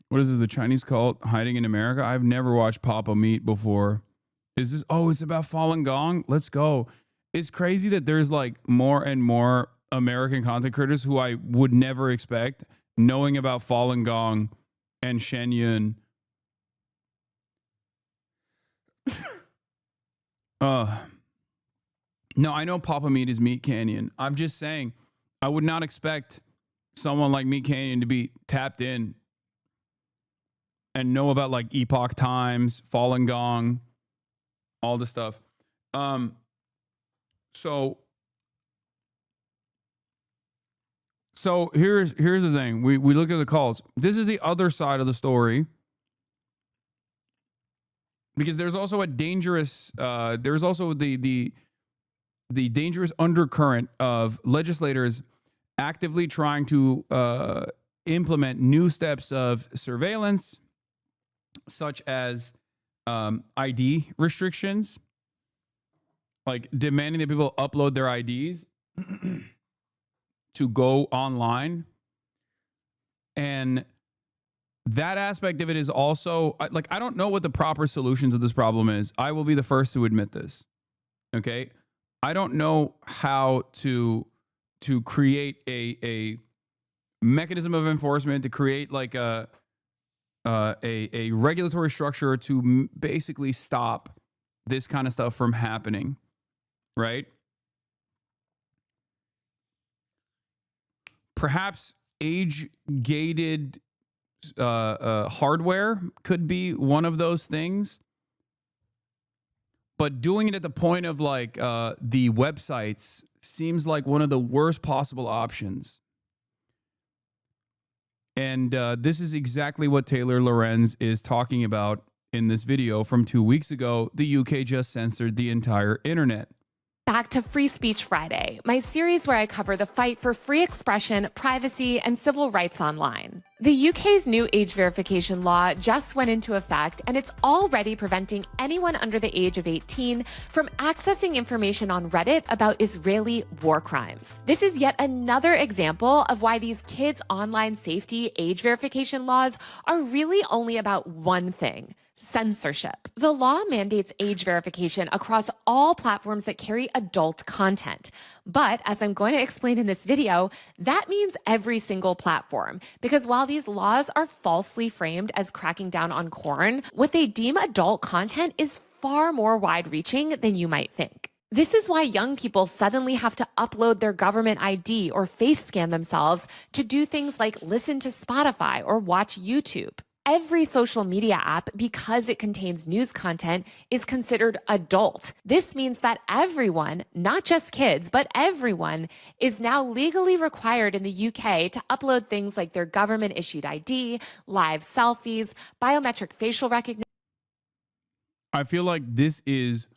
what is this, the Chinese cult hiding in America? I've never watched Papa Meat before. Is this, oh, it's about Falun Gong? Let's go. It's crazy that there's like more and more American content creators who I would never expect knowing about Falun Gong and Shen Yun. No, I know Papa Meat is Meat Canyon. I'm just saying, I would not expect someone like Meat Canyon to be tapped in and know about like Epoch Times, Falun Gong, all the stuff. So here's the thing. We look at the cults. This is the other side of the story. Because there's also a dangerous there's also the dangerous undercurrent of legislators actively trying to implement new steps of surveillance, such as ID restrictions, like demanding that people upload their IDs to go online. And that aspect of it is also, like, I don't know what the proper solution to this problem is. I will be the first to admit this. Okay? I don't know how to create a mechanism of enforcement, to create like a regulatory structure to basically stop this kind of stuff from happening, right? Perhaps age-gated hardware could be one of those things, but doing it at the point of like the websites seems like one of the worst possible options. And this is exactly what Taylor Lorenz is talking about in this video from 2 weeks ago. The UK just censored the entire internet.
Back to Free Speech Friday, my series where I cover the fight for free expression, privacy, and civil rights online. The UK's new age verification law just went into effect, and it's already preventing anyone under the age of 18 from accessing information on Reddit about Israeli war crimes. This is yet another example of why these kids' online safety age verification laws are really only about one thing: censorship. The law mandates age verification across all platforms that carry adult content. But as I'm going to explain in this video, that means every single platform. Because while these laws are falsely framed as cracking down on porn, what they deem adult content is far more wide-reaching than you might think. This is why young people suddenly have to upload their government ID or face scan themselves to do things like listen to Spotify or watch YouTube. Every social media app, because it contains news content, is considered adult. This means that everyone, not just kids, but everyone, is now legally required in the UK to upload things like their government-issued ID, live selfies, biometric facial recognition.
I feel like this is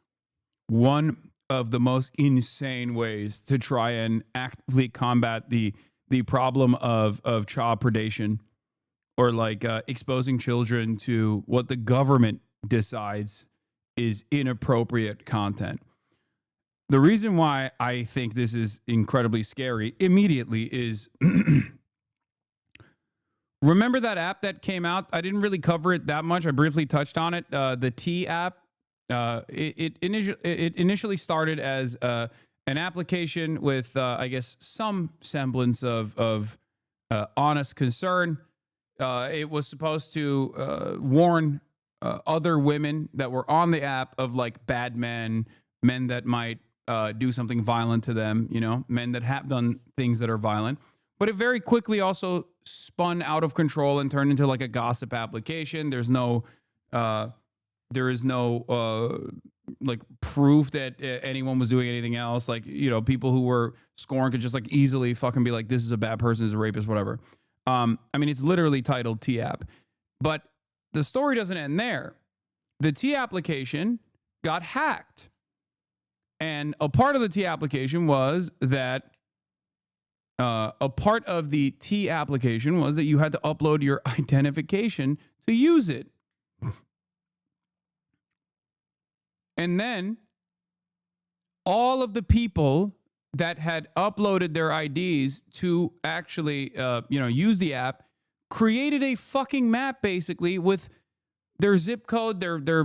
one of the most insane ways to try and actively combat the problem of child predation, or like exposing children to what the government decides is inappropriate content. The reason why I think this is incredibly scary immediately is remember that app that came out? I didn't really cover it that much. I briefly touched on it. The T app. It initially started as an application with, I guess, some semblance of honest concern. It was supposed to warn other women that were on the app of like bad men that might do something violent to them, you know, men that have done things that are violent. But it very quickly also spun out of control and turned into like a gossip application. There is no like proof that anyone was doing anything else. Like, you know, people who were scoring could just like easily fucking be like, this is a bad person, this is a rapist, whatever. I mean, it's literally titled T-App. But the story doesn't end there. The T application got hacked. And a part of the T application was that you had to upload your identification to use it. And then all of the people that had uploaded their IDs to actually, use the app created a fucking map basically with their zip code, their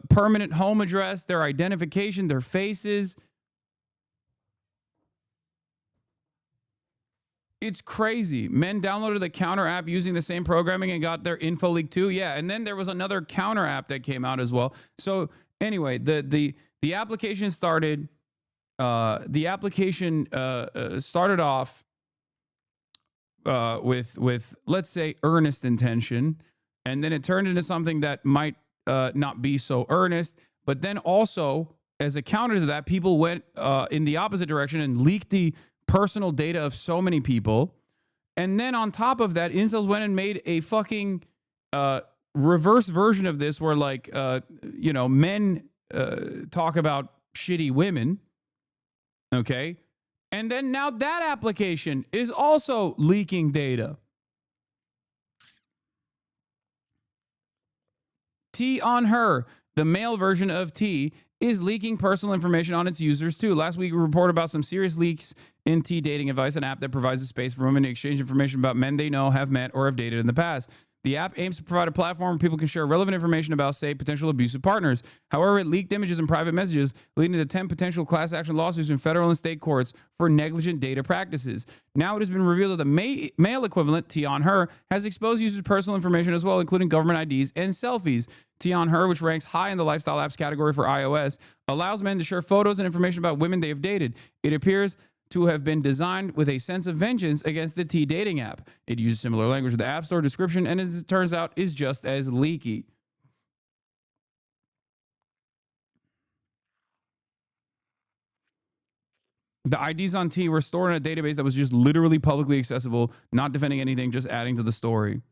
permanent home address, their identification, their faces. It's crazy. Men downloaded the counter app using the same programming and got their info leaked too. Yeah, and then there was another counter app that came out as well. So anyway, the application started. The application started off with let's say earnest intention, and then it turned into something that might not be so earnest. But then also, as a counter to that, people went in the opposite direction and leaked the personal data of so many people. And then on top of that, incels went and made a fucking reverse version of this where like, men talk about shitty women. Okay. And then now that application is also leaking data. T on Her, the male version of T, is leaking personal information on its users too. Last week, we reported about some serious leaks in T Dating Advice, an app that provides a space for women to exchange information about men they know, have met, or have dated in the past. The app aims to provide a platform where people can share relevant information about, say, potential abusive partners. However, it leaked images and private messages, leading to 10 potential class action lawsuits in federal and state courts for negligent data practices. Now it has been revealed that the male equivalent, T on Her, has exposed users' personal information as well, including government IDs and selfies. T on Her, which ranks high in the lifestyle apps category for iOS, allows men to share photos and information about women they have dated. It appears to have been designed with a sense of vengeance against the T dating app. It uses similar language to the App Store description, and as it turns out, is just as leaky. The IDs on T were stored in a database that was just literally publicly accessible, not defending anything, just adding to the story.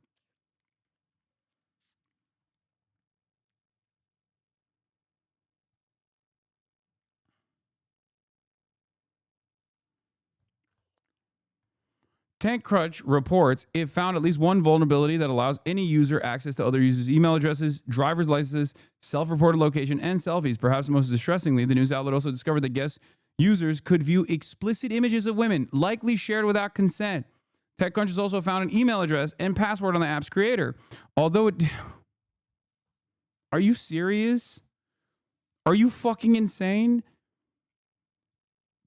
TechCrunch reports it found at least one vulnerability that allows any user access to other users' email addresses, driver's licenses, self-reported location, and selfies. Perhaps most distressingly, the news outlet also discovered that guest users could view explicit images of women, likely shared without consent. TechCrunch has also found an email address and password on the app's creator. Although it... Are you serious? Are you fucking insane?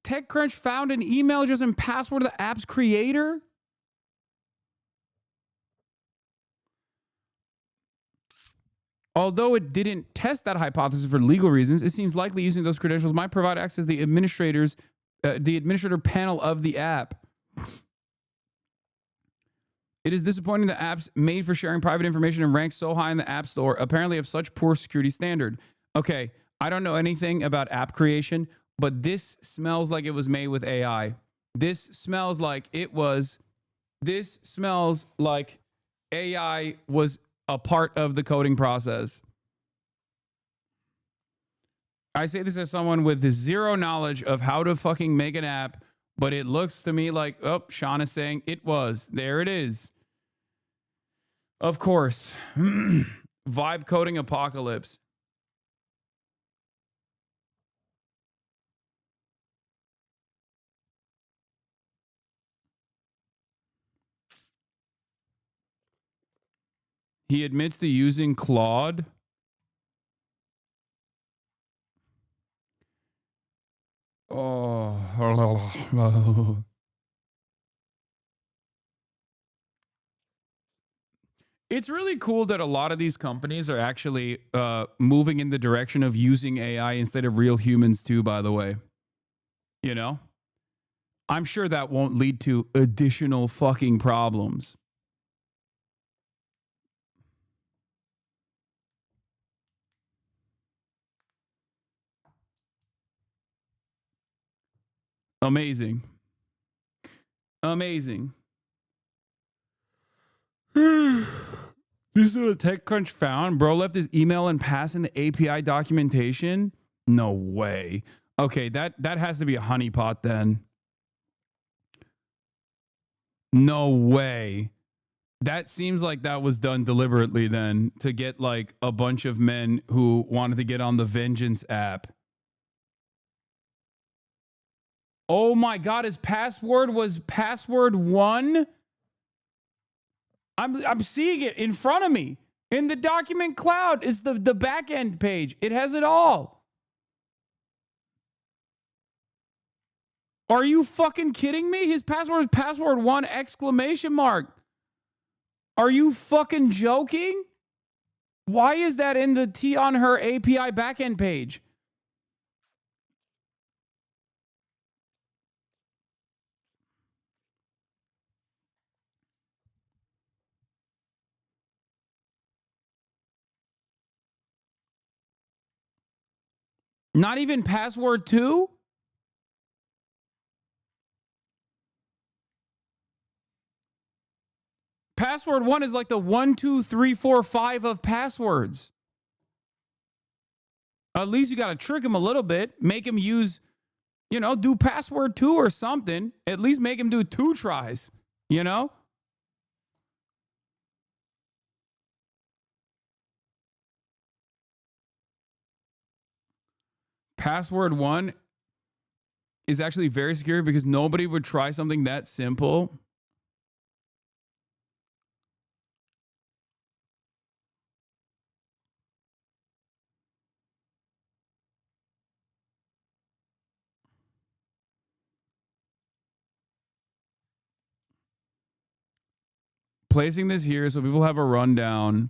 TechCrunch found an email address and password of the app's creator? Although it didn't test that hypothesis for legal reasons, it seems likely using those credentials might provide access to the administrator panel of the app. It is disappointing that apps made for sharing private information and ranked so high in the App Store apparently have such poor security standard. Okay, I don't know anything about app creation, but this smells like it was made with AI. This smells like AI was a part of the coding process. I say this as someone with zero knowledge of how to fucking make an app, but it looks to me like, oh, Sean is saying it was. There it is. Of course. Vibe coding apocalypse. He admits to using Claude. Oh. It's really cool that a lot of these companies are actually moving in the direction of using AI instead of real humans too, by the way. You know? I'm sure that won't lead to additional fucking problems. Amazing. Amazing. This is what TechCrunch found. Bro left his email and pass in the API documentation. No way. Okay, that has to be a honeypot then. No way. That seems like that was done deliberately then to get like a bunch of men who wanted to get on the Vengeance app. Oh my God, his password was password 1. I'm seeing it in front of me. In the document cloud, it's the back end page. It has it all. Are you fucking kidding me? His password is password 1 exclamation mark. Are you fucking joking? Why is that in the T on her API backend page? Not even password 2? Password 1 is like the 1, 2, 3, 4, 5 of passwords. At least you got to trick him a little bit. Make him use, do password 2 or something. At least make him do 2 tries, Password 1 is actually very secure because nobody would try something that simple. Placing this here so people have a rundown.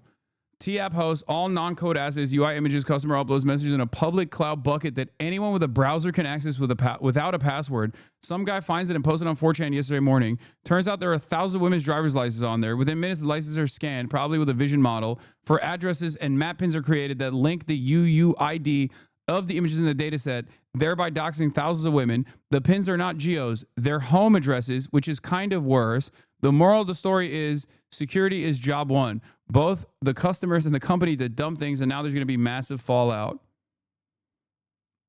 TApp hosts all non-code assets, UI images, customer uploads, messages in a public cloud bucket that anyone with a browser can access without a password. Some guy finds it and posted on 4chan yesterday morning. Turns out there are 1,000 women's driver's licenses on there. Within minutes, the licenses are scanned, probably with a vision model, for addresses, and map pins are created that link the UUID of the images in the data set, thereby doxing thousands of women. The pins are not geos, they're home addresses, which is kind of worse. The moral of the story is security is job 1. Both the customers and the company to dump things, and now there's going to be massive fallout.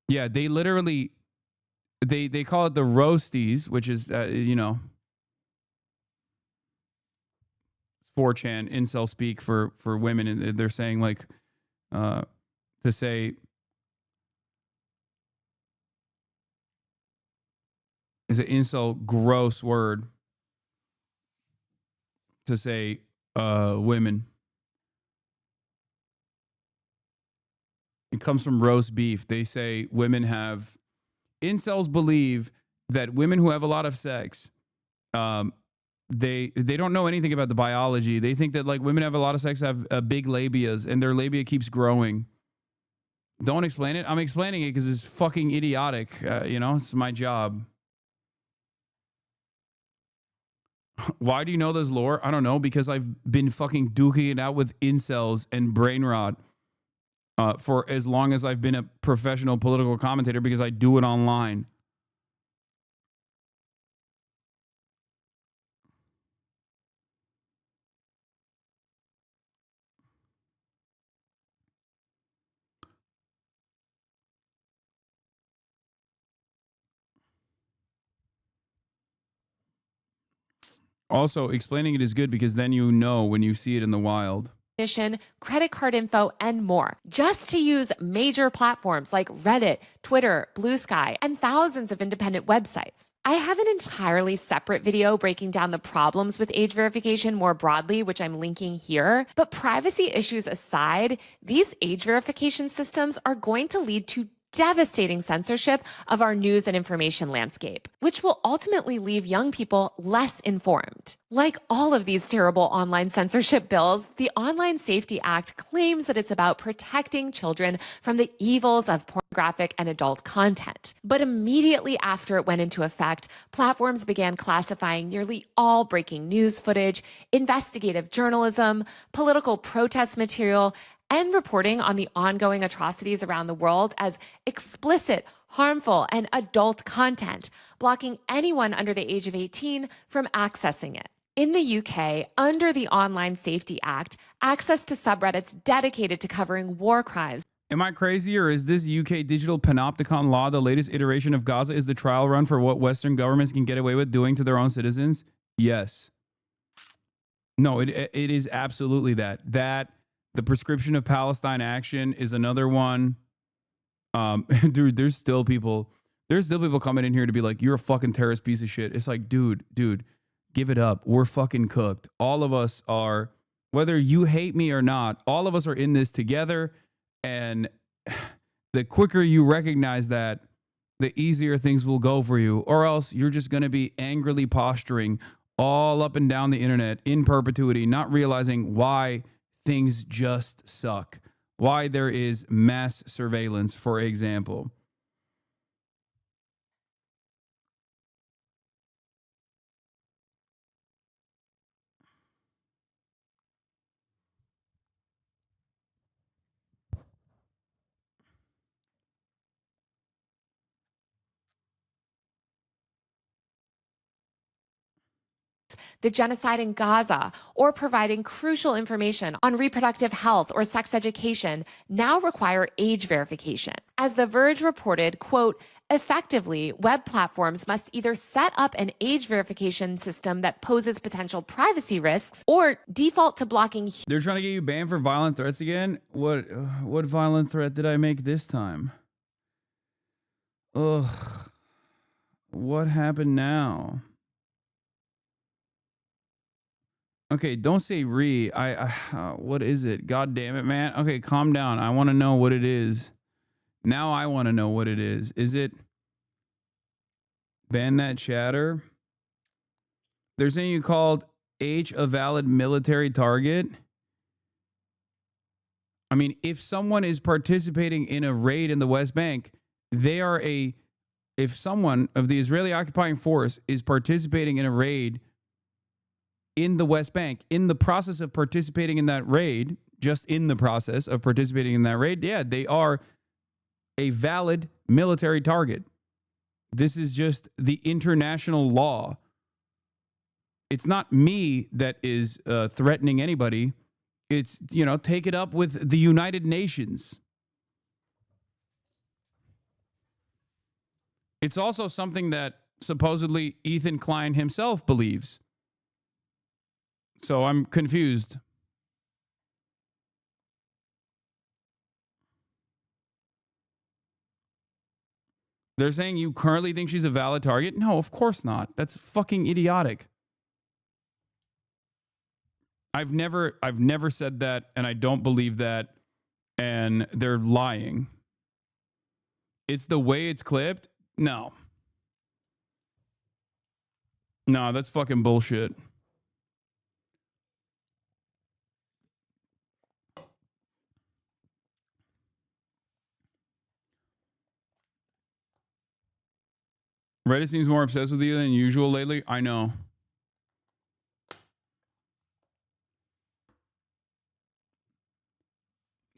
Yeah, they literally, they call it the roasties, which is, 4chan, incel speak for women, and they're saying like, to say, is an incel gross word to say women. It comes from roast beef. They say incels believe that women who have a lot of sex, they don't know anything about the biology. They think that like women have a lot of sex have big labias and their labia keeps growing. Don't explain it. I'm explaining it because it's fucking idiotic. It's my job. Why do you know this lore? I don't know, because I've been fucking duking it out with incels and brain rot for as long as I've been a professional political commentator, because I do it online. Also, explaining it is good because then you know when you see it in the wild.
Credit card info, and more, just to use major platforms like Reddit, Twitter, Blue Sky, and thousands of independent websites. I have an entirely separate video breaking down the problems with age verification more broadly, which I'm linking here. But privacy issues aside, these age verification systems are going to lead to devastating censorship of our news and information landscape, which will ultimately leave young people less informed. Like all of these terrible online censorship bills, the Online Safety Act claims that it's about protecting children from the evils of pornographic and adult content. But immediately after it went into effect, platforms began classifying nearly all breaking news footage, investigative journalism, political protest material, and reporting on the ongoing atrocities around the world as explicit, harmful, and adult content, blocking anyone under the age of 18 from accessing it. In the UK, under the Online Safety Act, access to subreddits dedicated to covering war crimes.
Am I crazy, or is this UK digital panopticon law the latest iteration of Gaza is the trial run for what Western governments can get away with doing to their own citizens? Yes. No, it is absolutely that. The prescription of Palestine action is another one. Dude, there's still people coming in here to be like, you're a fucking terrorist piece of shit. It's like, dude, give it up. We're fucking cooked. All of us are, whether you hate me or not, all of us are in this together. And the quicker you recognize that, the easier things will go for you. Or else you're just going to be angrily posturing all up and down the internet in perpetuity, not realizing why things just suck. Why there is mass surveillance, for example.
The genocide in Gaza, or providing crucial information on reproductive health or sex education now require age verification. As The Verge reported, quote, effectively, web platforms must either set up an age verification system that poses potential privacy risks or default to blocking.
They're trying to get you banned for violent threats again? What violent threat did I make this time? Ugh. What happened now? Okay, don't say re. What is it? God damn it, man. Okay, calm down. I want to know what it is. Now I want to know what it is. Is it ban that chatter? They're saying you called H a valid military target. I mean, if someone is participating in a raid in the West Bank, if someone of the Israeli occupying force is participating in a raid in the West Bank, in the process of participating in that raid, just in the process of participating in that raid, yeah, they are a valid military target. This is just the international law. It's not me that is threatening anybody. It's, take it up with the United Nations. It's also something that supposedly Ethan Klein himself believes. So I'm confused. They're saying you currently think she's a valid target? No, of course not. That's fucking idiotic. I've never said that, and I don't believe that, and they're lying. It's the way it's clipped? No. No, that's fucking bullshit. Reddit seems more obsessed with you than usual lately. I know.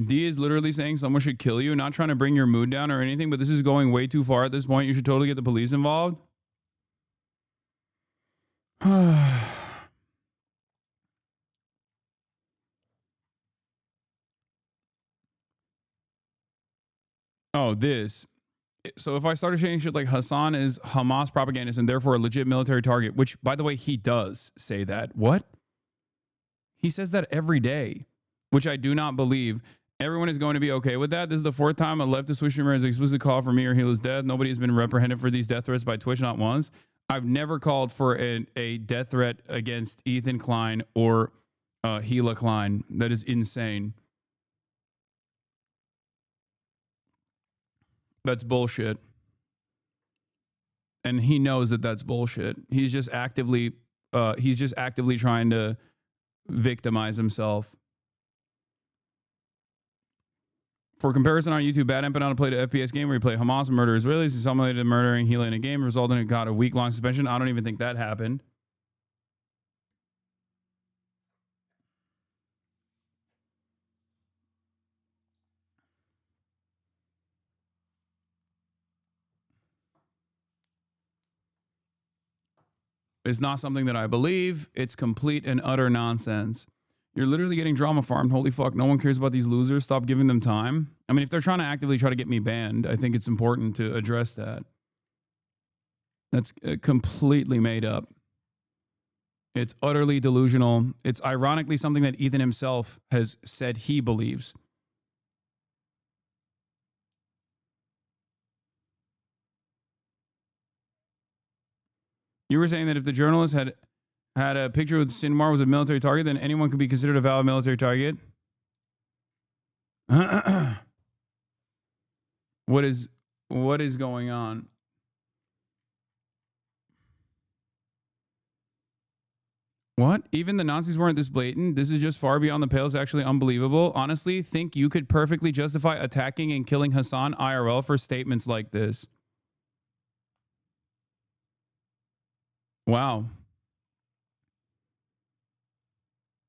D is literally saying someone should kill you. Not trying to bring your mood down or anything, but this is going way too far at this point. You should totally get the police involved. Oh, this. So if I started saying shit like Hasan is Hamas propagandist and therefore a legit military target, which, by the way, he does say that. What? He says that every day, which I do not believe. Everyone is going to be okay with that. This is the fourth time a leftist Twitch streamer has explicitly called for me or Hila's death. Nobody has been reprehended for these death threats by Twitch, not once. I've never called for a death threat against Ethan Klein or Hila Klein. That is insane. That's bullshit. And he knows that that's bullshit. He's just actively trying to victimize himself. For comparison on YouTube, Bad Empanada played an FPS game where he played Hamas and murder Israelis. He simulated murdering Hila in a game, resulting in a week-long suspension. I don't even think that happened. It's not something that I believe. It's complete and utter nonsense. You're literally getting drama farmed. Holy fuck, no one cares about these losers. Stop giving them time. I mean, if they're trying to actively try to get me banned, I think it's important to address that. That's completely made up. It's utterly delusional. It's ironically something that Ethan himself has said he believes. You were saying that if the journalist had a picture with Sinmar was a military target, then anyone could be considered a valid military target. What is going on? What? Even the Nazis weren't this blatant? This is just far beyond the pale. It's actually unbelievable. Honestly, think you could perfectly justify attacking and killing Hasan IRL for statements like this. Wow.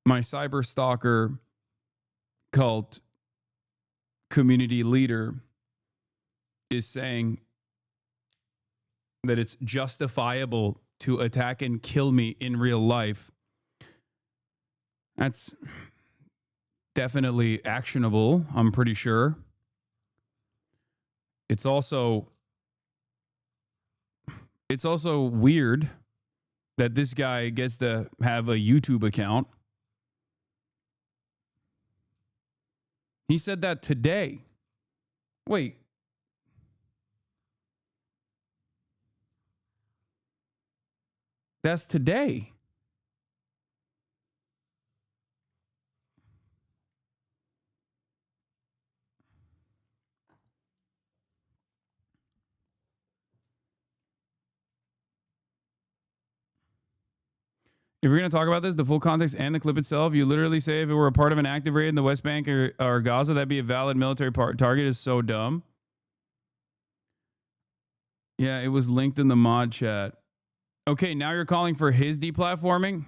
My cyber stalker cult community leader is saying that it's justifiable to attack and kill me in real life. That's definitely actionable, I'm pretty sure. It's also weird that this guy gets to have a YouTube account. He said that today. Wait. That's today. If we're going to talk about this, the full context and the clip itself, you literally say if it were a part of an active raid in the West Bank or Gaza, that'd be a valid military target. Is so dumb. Yeah, it was linked in the mod chat. Okay, now you're calling for his deplatforming?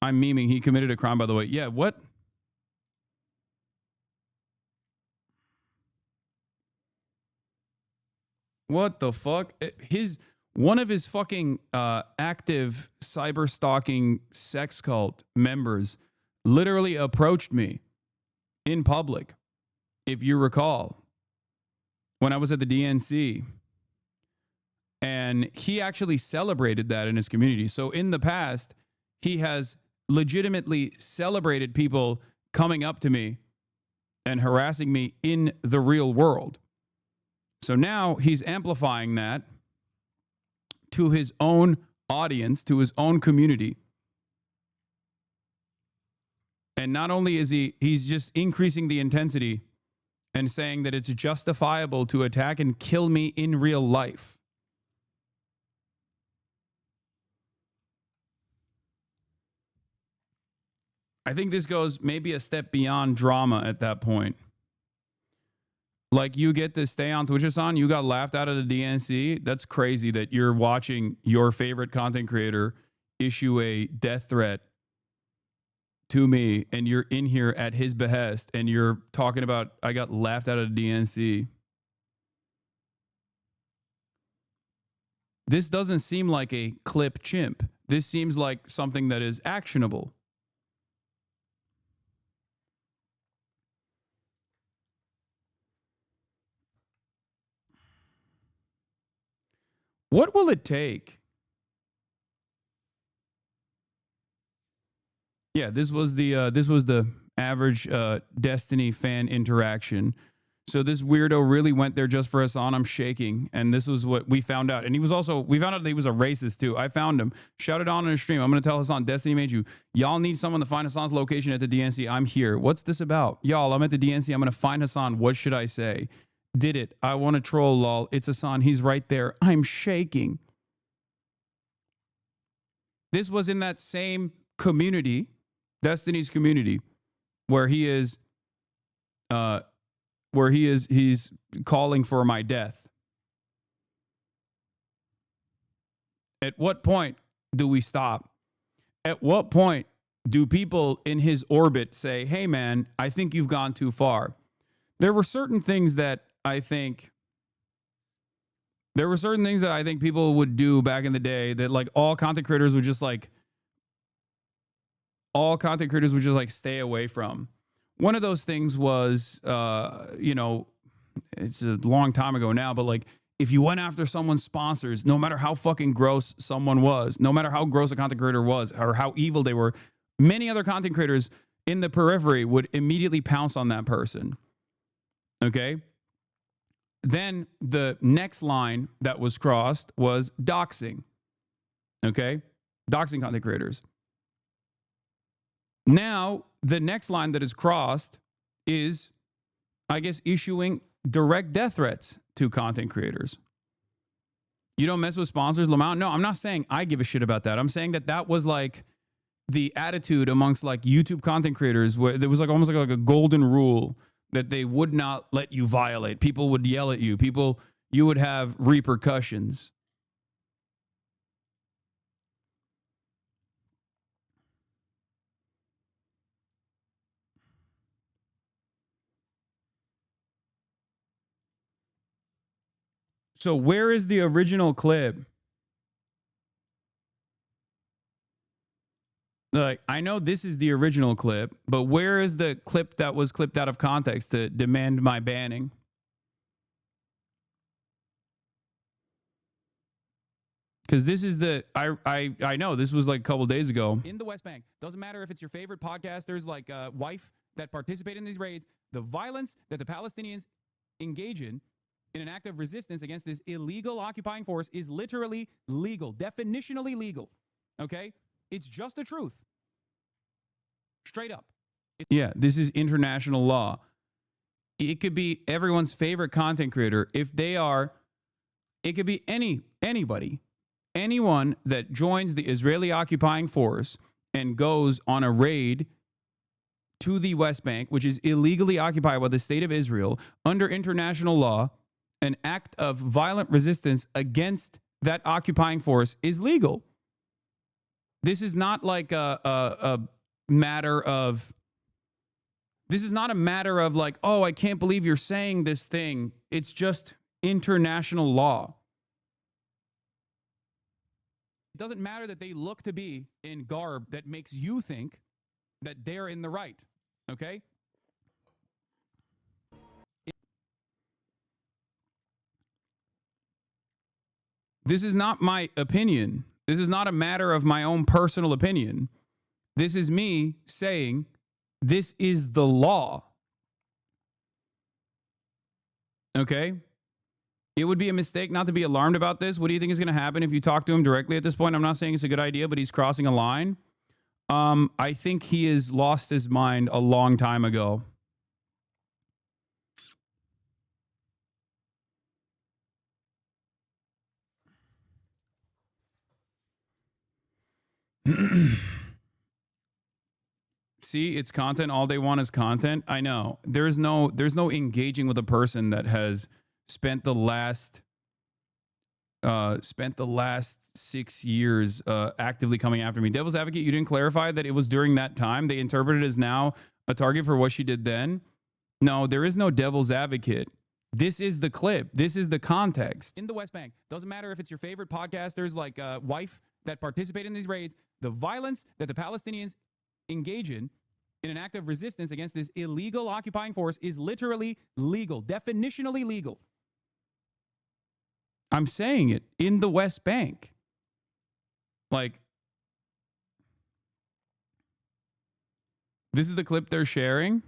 I'm memeing. He committed a crime, by the way. Yeah, what? What the fuck? One of his fucking active cyber stalking sex cult members literally approached me in public, if you recall, when I was at the DNC. And he actually celebrated that in his community. So in the past, he has legitimately celebrated people coming up to me and harassing me in the real world. So now he's amplifying that to his own audience, to his own community. And not only is he's just increasing the intensity and saying that it's justifiable to attack and kill me in real life. I think this goes maybe a step beyond drama at that point. Like, you get to stay on Twitch, Hasan. You got laughed out of the DNC. That's crazy that you're watching your favorite content creator issue a death threat to me, and you're in here at his behest, and you're talking about, I got laughed out of the DNC. This doesn't seem like a clip chimp. This seems like something that is actionable. What will it take? Yeah, this was the average Destiny fan interaction. So this weirdo really went there just for Hasan. I'm shaking, and this was what we found out. And we found out that he was a racist too. I found him, shouted on a stream. I'm gonna tell Hasan, Destiny made you. Y'all need someone to find Hasan's location at the DNC. I'm here. What's this about? Y'all, I'm at the DNC. I'm gonna find Hasan. What should I say? Did it. I want to troll, lol. It's Hasan. He's right there. I'm shaking. This was in that same community, Destiny's community, where he's calling for my death. At what point do we stop? At what point do people in his orbit say, hey man, I think you've gone too far? There were certain things that I think There were certain things that I think people would do back in the day that like all content creators would just like stay away from. One of those things was, you know, it's a long time ago now, but like if you went after someone's sponsors, no matter how fucking gross someone was, no matter how gross a content creator was or how evil they were, many other content creators in the periphery would immediately pounce on that person. Okay? Then the next line that was crossed was doxing. Okay? Doxing content creators. Now, the next line that is crossed is, I guess, issuing direct death threats to content creators. You don't mess with sponsors, Lamont? No, I'm not saying I give a shit about that. I'm saying that that was like the attitude amongst like YouTube content creators where there was like almost like a golden rule that they would not let you violate. People would yell at you. You would have repercussions. So where is the original clip? Like, I know this is the original clip, but where is the clip that was clipped out of context to demand my banning? Because this is the, I know this was like a couple days ago. In the West Bank, doesn't matter if it's your favorite podcasters like Wife that participate in these raids, the violence that the Palestinians engage in an act of resistance against this illegal occupying force is literally legal, definitionally legal. Okay? It's just the truth. Straight up. Yeah, this is international law. It could be everyone's favorite content creator. If they are, it could be anybody. Anyone that joins the Israeli occupying force and goes on a raid to the West Bank, which is illegally occupied by the state of Israel, under international law, an act of violent resistance against that occupying force is legal. This is not like a matter of, this is not a matter of like, oh, I can't believe you're saying this thing. It's just international law. It doesn't matter that they look to be in garb that makes you think that they're in the right. Okay? This is not my opinion. This is not a matter of my own personal opinion. This is me saying this is the law. Okay? It would be a mistake not to be alarmed about this. What do you think is going to happen if you talk to him directly at this point? I'm not saying it's a good idea, but he's crossing a line. I think he has lost his mind a long time ago. See, it's content. All they want is content. I know. There's no engaging with a person that has spent the last 6 years actively coming after me. Devil's Advocate, you didn't clarify that it was during that time. They interpreted it as now a target for what she did then. No, there is no Devil's Advocate. This is the clip. This is the context. In the West Bank, doesn't matter if it's your favorite podcasters like Wife that participate in these raids, the violence that the Palestinians engage in an act of resistance against this illegal occupying force is literally legal, definitionally legal. I'm saying it in the West Bank. Like, this is the clip they're sharing.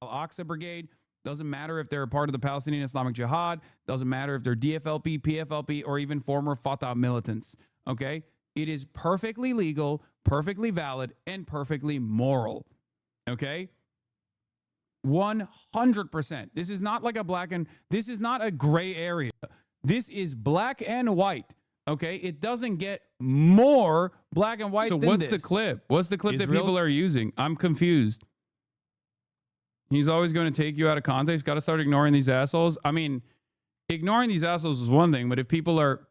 Al-Aqsa Brigade, doesn't matter if they're a part of the Palestinian Islamic Jihad, doesn't matter if they're DFLP, PFLP, or even former Fatah militants, okay? It is perfectly legal, perfectly valid, and perfectly moral, okay? 100%. This is not like this is not a gray area. This is black and white, okay? It doesn't get more black and white than this. So what's the clip? What's the clip that people are using? I'm confused. He's always going to take you out of context. Got to start ignoring these assholes. I mean, ignoring these assholes is one thing, but if people are...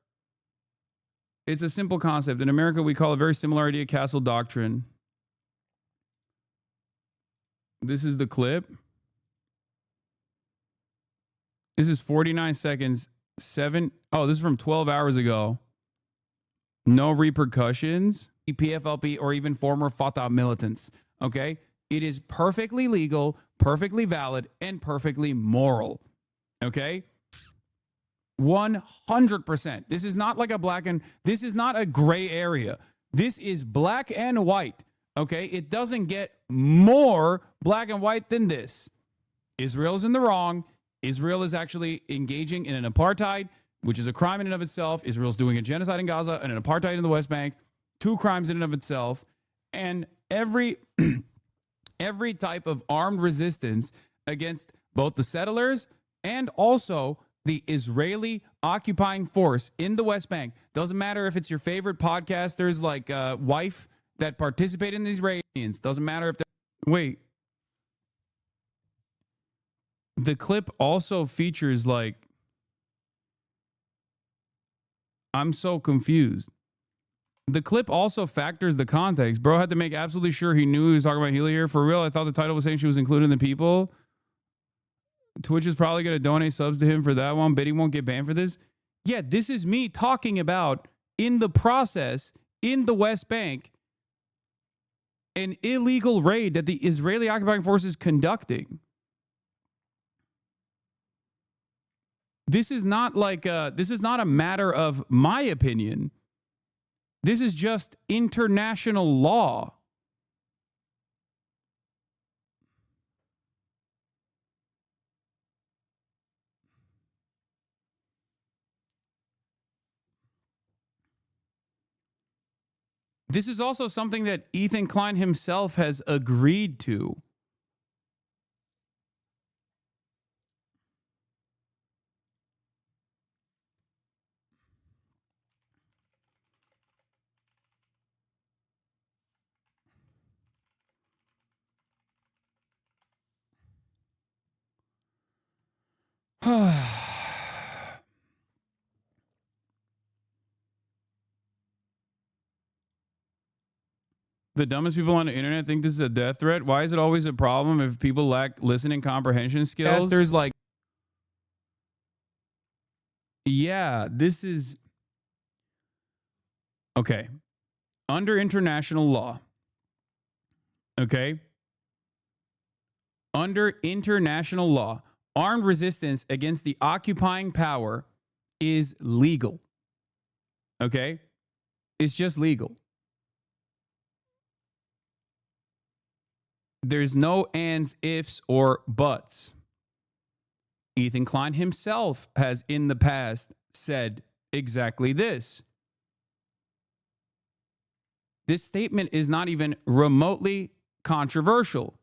It's a simple concept. In America, we call it very similar idea castle doctrine. This is the clip. This is 49 seconds. Oh, this is from 12 hours ago. No repercussions, PFLP, or even former Fatah militants. Okay? It is perfectly legal, perfectly valid, and perfectly moral. Okay? 100%. This is not like this is not a gray area. This is black and white. Okay? It doesn't get more black and white than this. Israel is in the wrong. Israel is actually engaging in an apartheid, which is a crime in and of itself. Israel's doing a genocide in Gaza and an apartheid in the West Bank. 2 crimes in and of itself. And every type of armed resistance against both the settlers and also the Israeli occupying force in the West Bank. Doesn't matter if it's your favorite podcasters like Wife that participate in these Iranians. Doesn't matter if wait. The clip also features I'm so confused. The clip also factors the context. Bro had to make absolutely sure he knew he was talking about Healy here. For real, I thought the title was saying she was included in the people. Twitch is probably going to donate subs to him for that one. Bet he won't get banned for this. Yeah, this is me talking about, in the process, in the West Bank, an illegal raid that the Israeli occupying force is conducting. This is not this is not a matter of my opinion. This is just international law. This is also something that Ethan Klein himself has agreed to. The dumbest people on the internet think this is a death threat. Why is it always a problem if people lack listening comprehension skills? There's this is okay. Under international law, okay? Under international law, armed resistance against the occupying power is legal. Okay? It's just legal. There's no ands, ifs, or buts. Ethan Klein himself has in the past said exactly this. This statement is not even remotely controversial.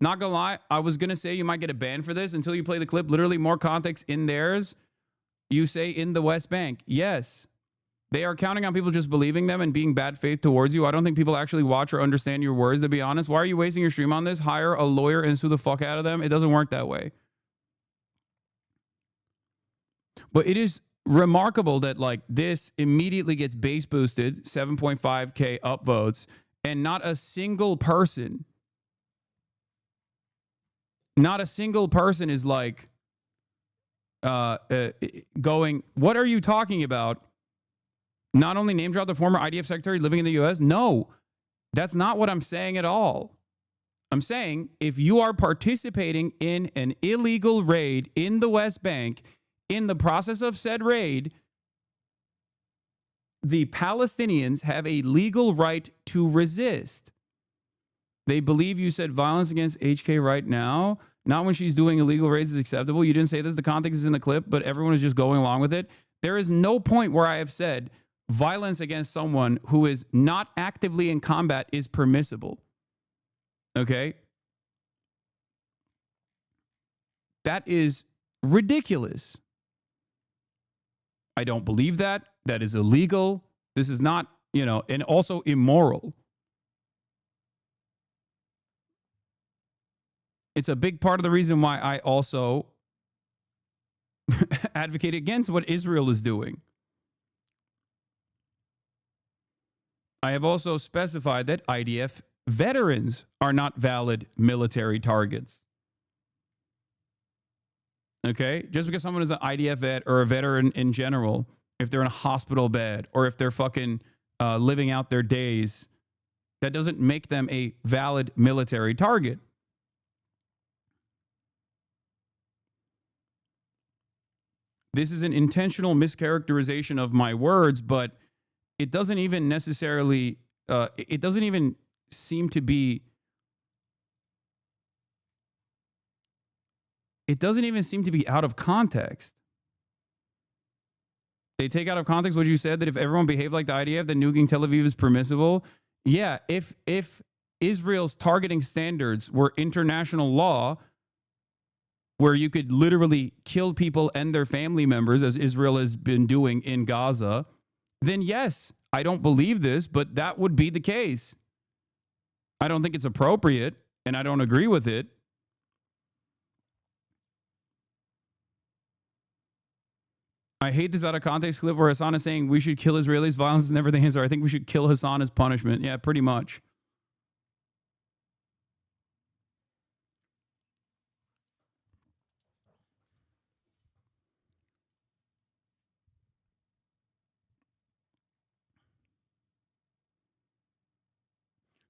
Not gonna lie, I was gonna say you might get a ban for this until you play the clip. Literally more context in theirs. You say in the West Bank. Yes. They are counting on people just believing them and being bad faith towards you. I don't think people actually watch or understand your words, to be honest. Why are you wasting your stream on this? Hire a lawyer and sue the fuck out of them. It doesn't work that way. But it is remarkable that this immediately gets base boosted, 7.5K upvotes, and not a single person is going, what are you talking about? Not only name drop the former IDF secretary living in the US. No, that's not what I'm saying at all. I'm saying if you are participating in an illegal raid in the West Bank, in the process of said raid, the Palestinians have a legal right to resist. They believe you said violence against HK right now, not when she's doing illegal raids is acceptable. You didn't say this. The context is in the clip, but everyone is just going along with it. There is no point where I have said violence against someone who is not actively in combat is permissible. Okay? That is ridiculous. I don't believe that. That is illegal. This is not, and also immoral. It's a big part of the reason why I also advocate against what Israel is doing. I have also specified that IDF veterans are not valid military targets. Okay? Just because someone is an IDF vet or a veteran in general, if they're in a hospital bed or if they're fucking living out their days, that doesn't make them a valid military target. This is an intentional mischaracterization of my words, but it doesn't even necessarily, it doesn't even seem to be, out of context. They take out of context what you said, that if everyone behaved like the IDF, then nuking Tel Aviv is permissible. Yeah, if Israel's targeting standards were international law, where you could literally kill people and their family members, as Israel has been doing in Gaza, then yes, I don't believe this, but that would be the case. I don't think it's appropriate, and I don't agree with it. I hate this out of context clip where Hasan is saying we should kill Israelis. Violence is never the answer. I think we should kill Hasan as punishment. Yeah, pretty much.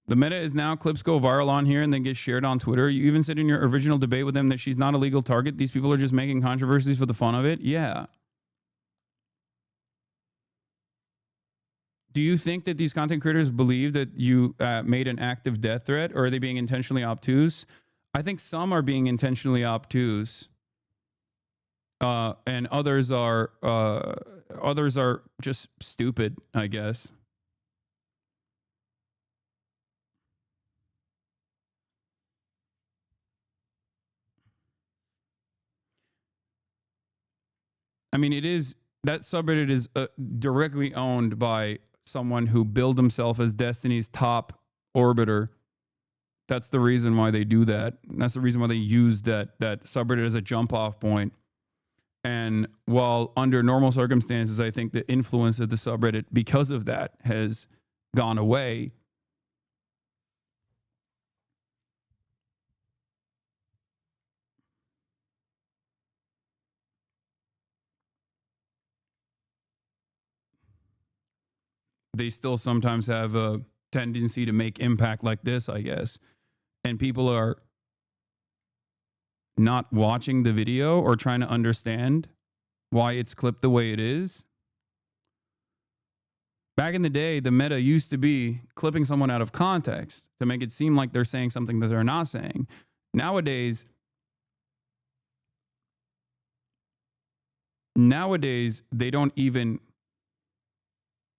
The meta is now clips go viral on here and then get shared on Twitter. You even said in your original debate with them that she's not a legal target. These people are just making controversies for the fun of it. Yeah. Do you think that these content creators believe that you made an active death threat, or are they being intentionally obtuse? I think some are being intentionally obtuse, and others are just stupid, I guess. I mean, that subreddit is directly owned by someone who billed himself as Destiny's top orbiter. That's the reason why they do that. That's the reason why they use that subreddit as a jump off point. And while under normal circumstances, I think the influence of the subreddit because of that has gone away, they still sometimes have a tendency to make impact like this, I guess. And people are not watching the video or trying to understand why it's clipped the way it is. Back in the day, the meta used to be clipping someone out of context to make it seem like they're saying something that they're not saying. Nowadays, they don't even,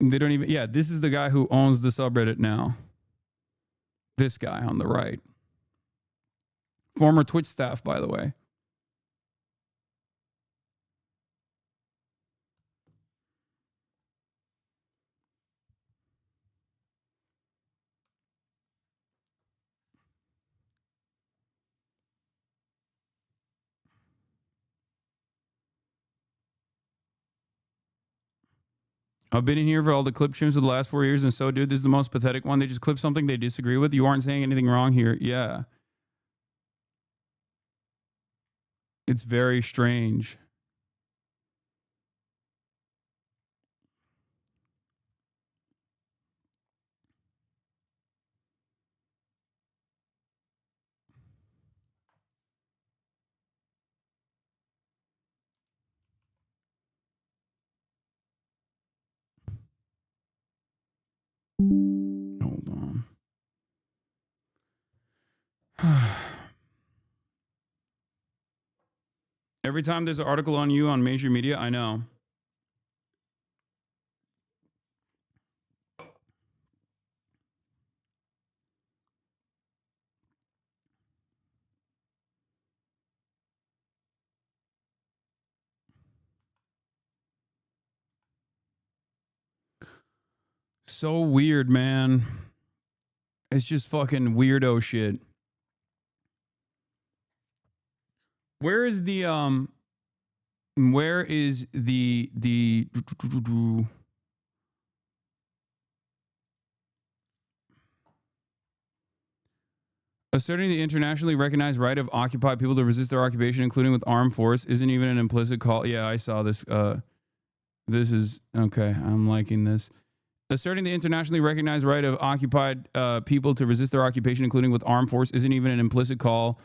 yeah, this is the guy who owns the subreddit now. This guy on the right. Former Twitch staff, by the way. I've been in here for all the clip streams for the last 4 years, and so, dude, this is the most pathetic one. They just clip something they disagree with. You aren't saying anything wrong here. Yeah. It's very strange. Hold on. Every time there's an article on you on major media, I know. So weird, man. It's just fucking weirdo shit. Where is the Asserting the internationally recognized right of occupied people to resist their occupation, including with armed force, isn't even an implicit call. Yeah, I saw this. This is okay. I'm liking this. Asserting the internationally recognized right of occupied people to resist their occupation, including with armed force, isn't even an implicit call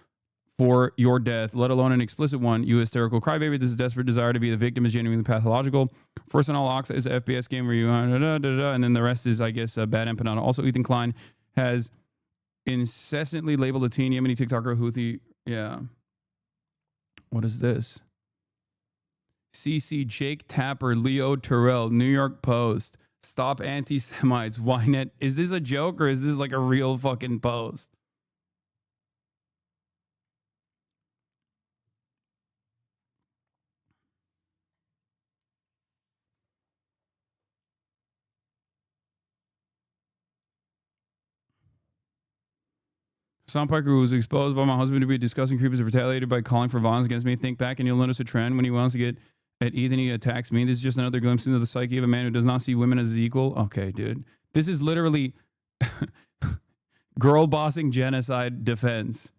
for your death, let alone an explicit one. You hysterical crybaby. This is desperate desire to be the victim is genuinely pathological. First on all, Oxa is an FPS game where you and then the rest is, I guess, bad empanada. Also, Ethan Klein has incessantly labeled a teen Yemeni TikToker Houthi. Yeah. What is this? CC Jake Tapper, Leo Terrell, New York Post. Stop anti-Semites. Ynet. Is this a joke or is this like a real fucking post? Hasan Piker, who was exposed by my husband to be a disgusting creep, is retaliated by calling for violence against me. Think back and you'll notice a trend. When he wants to get at Ethan, he attacks me. This is just another glimpse into the psyche of a man who does not see women as equal. Okay, dude. This is literally girl bossing genocide defense.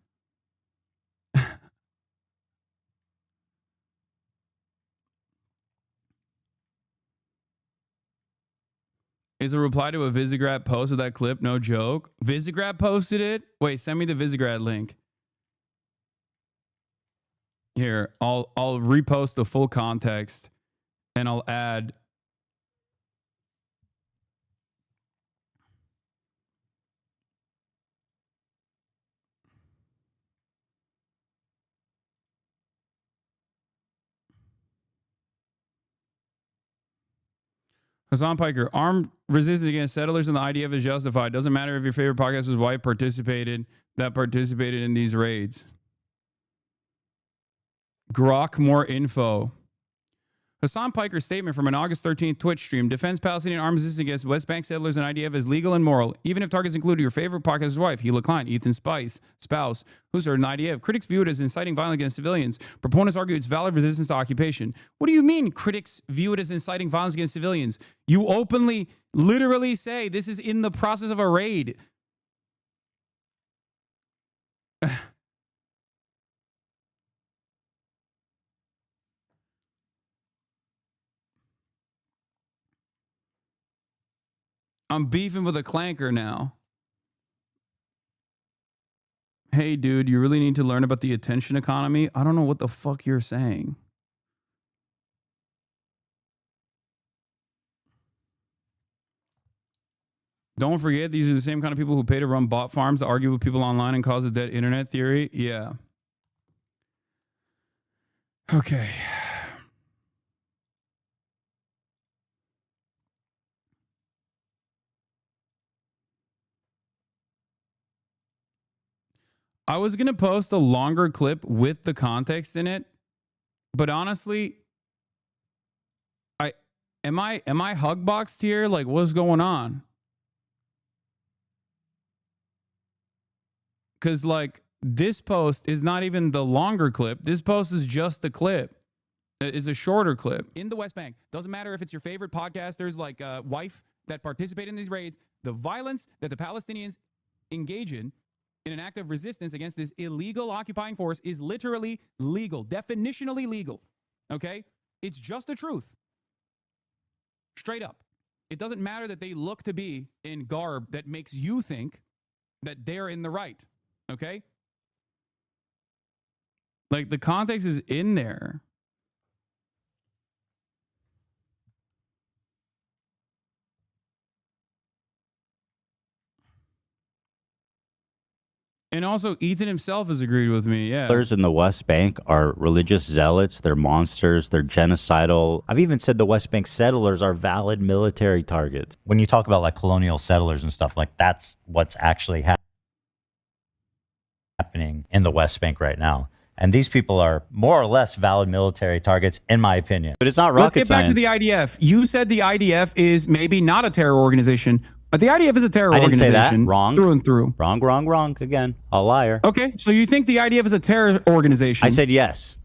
Is a reply to a Visegrad post of that clip. No joke. Visegrad posted it. Wait, send me the Visegrad link. Here, I'll repost the full context and I'll add. Hasan Piker, armed resistance against settlers in the IDF is justified. Doesn't matter if your favorite podcaster's wife participated in these raids. Grok more info. Hasan Piker's statement from an August 13th Twitch stream defends Palestinian armed resistance against West Bank settlers and IDF as legal and moral, even if targets include your favorite podcaster's wife, Hila Klein, Ethan's spouse, who's an IDF. Critics view it as inciting violence against civilians. Proponents argue it's valid resistance to occupation. What do you mean critics view it as inciting violence against civilians? You openly, literally say this is in the process of a raid. I'm beefing with a clanker now. Hey, dude, you really need to learn about the attention economy. I don't know what the fuck you're saying. Don't forget, these are the same kind of people who pay to run bot farms to argue with people online and cause a dead internet theory. Yeah. Okay. I was going to post a longer clip with the context in it, but honestly, am I hug boxed here? Like, what's going on? Because, like, this post is not even the longer clip. This post is just the clip. It's a shorter clip. In the West Bank, doesn't matter if it's your favorite podcasters like wife that participate in these raids, the violence that the Palestinians engage in an act of resistance against this illegal occupying force is literally legal, definitionally legal. Okay? It's just the truth. Straight up. It doesn't matter that they look to be in garb that makes you think that they're in the right. Okay? Like, the context is in there. And also, Ethan himself has agreed with me. Yeah.
Settlers in the West Bank are religious zealots. They're monsters. They're genocidal. I've even said the West Bank settlers are valid military targets. When you talk about like colonial settlers and stuff, like that's what's actually happening in the West Bank right now. And these people are more or less valid military targets, in my opinion. But it's not rocket science.
Let's get back to the IDF. You said the IDF is maybe not a terror organization, but the IDF is a terror organization.
I didn't say that. Wrong.
Through and through.
Wrong. Again, a liar.
Okay, so you think the IDF is a terror organization?
I said yes.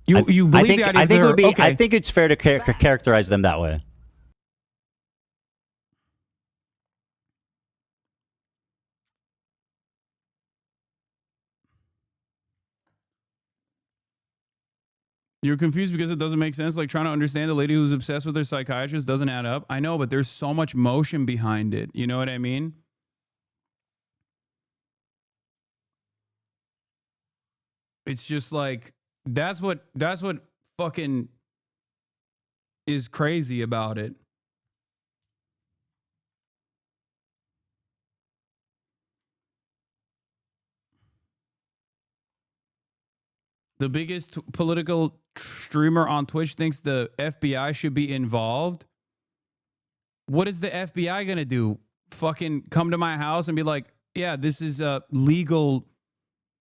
You believe the IDF
I think it would be.
Okay.
I think it's fair to characterize them that way.
You're confused because it doesn't make sense. Like trying to understand a lady who's obsessed with her psychiatrist doesn't add up. I know, but there's so much motion behind it. You know what I mean? It's just like that's what fucking is crazy about it. The biggest political streamer on Twitch thinks the FBI should be involved. What is the FBI going to do? Fucking come to my house and be like, yeah, this is legal.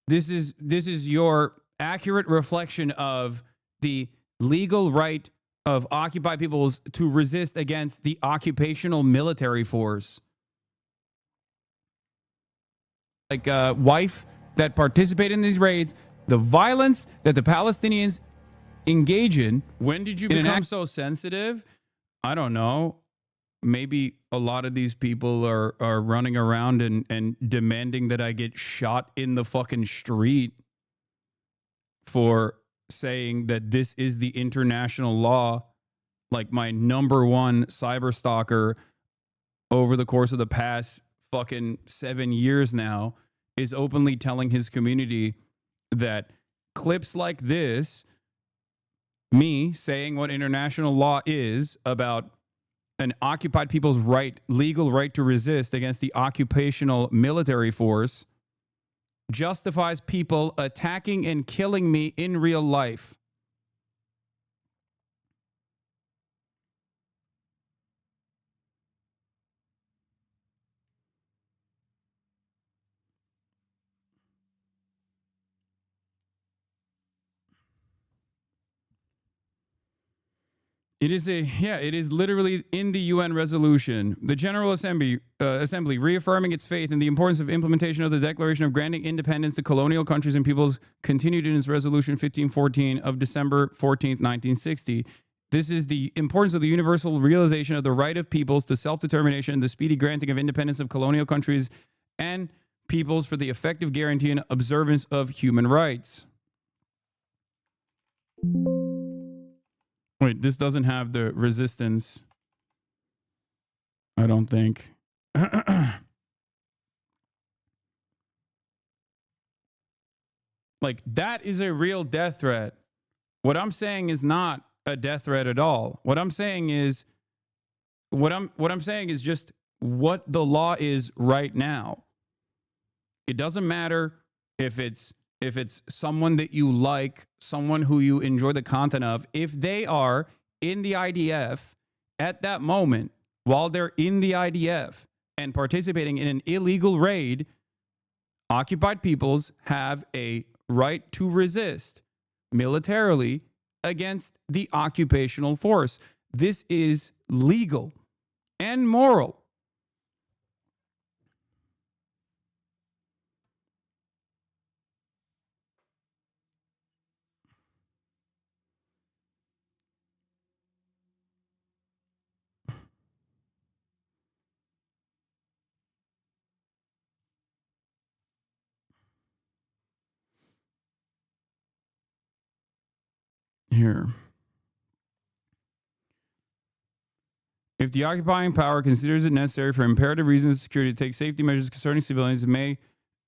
This is your accurate reflection of the legal right of occupied peoples to resist against the occupational military force. Like wife that participate in these raids, the violence that the Palestinians engage in. When did you become so sensitive? I don't know. Maybe a lot of these people are running around and demanding that I get shot in the fucking street for saying that this is the international law. Like my number one cyber stalker over the course of the past fucking 7 years now is openly telling his community that clips like this, me saying what international law is about an occupied people's legal right to resist against the occupational military force, justifies people attacking and killing me in real life. It is literally in the UN resolution. The General Assembly reaffirming its faith in the importance of implementation of the Declaration of Granting Independence to Colonial Countries and Peoples continued in its Resolution 1514 of December 14th, 1960. This is the importance of the universal realization of the right of peoples to self-determination and the speedy granting of independence of colonial countries and peoples for the effective guarantee and observance of human rights. Wait, this doesn't have the resistance. I don't think. Like, that is a real death threat. What I'm saying is not a death threat at all. What I'm saying is just what the law is right now. It doesn't matter if it's someone that you like, someone who you enjoy the content of, if they are in the IDF at that moment, while they're in the IDF and participating in an illegal raid, occupied peoples have a right to resist militarily against the occupational force. This is legal and moral. Here. If the occupying power considers it necessary for imperative reasons of security to take safety measures concerning civilians, it may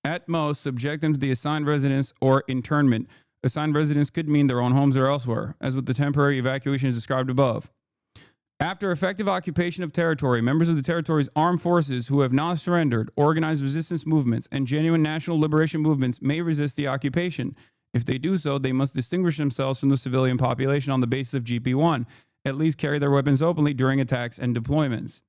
at most subject them to the assigned residence or internment. Assigned residence could mean their own homes or elsewhere, as with the temporary evacuation described above. After effective occupation of territory, members of the territory's armed forces who have not surrendered, organized resistance movements, and genuine national liberation movements may resist the occupation. If they do so, they must distinguish themselves from the civilian population on the basis of GP1, at least carry their weapons openly during attacks and deployments.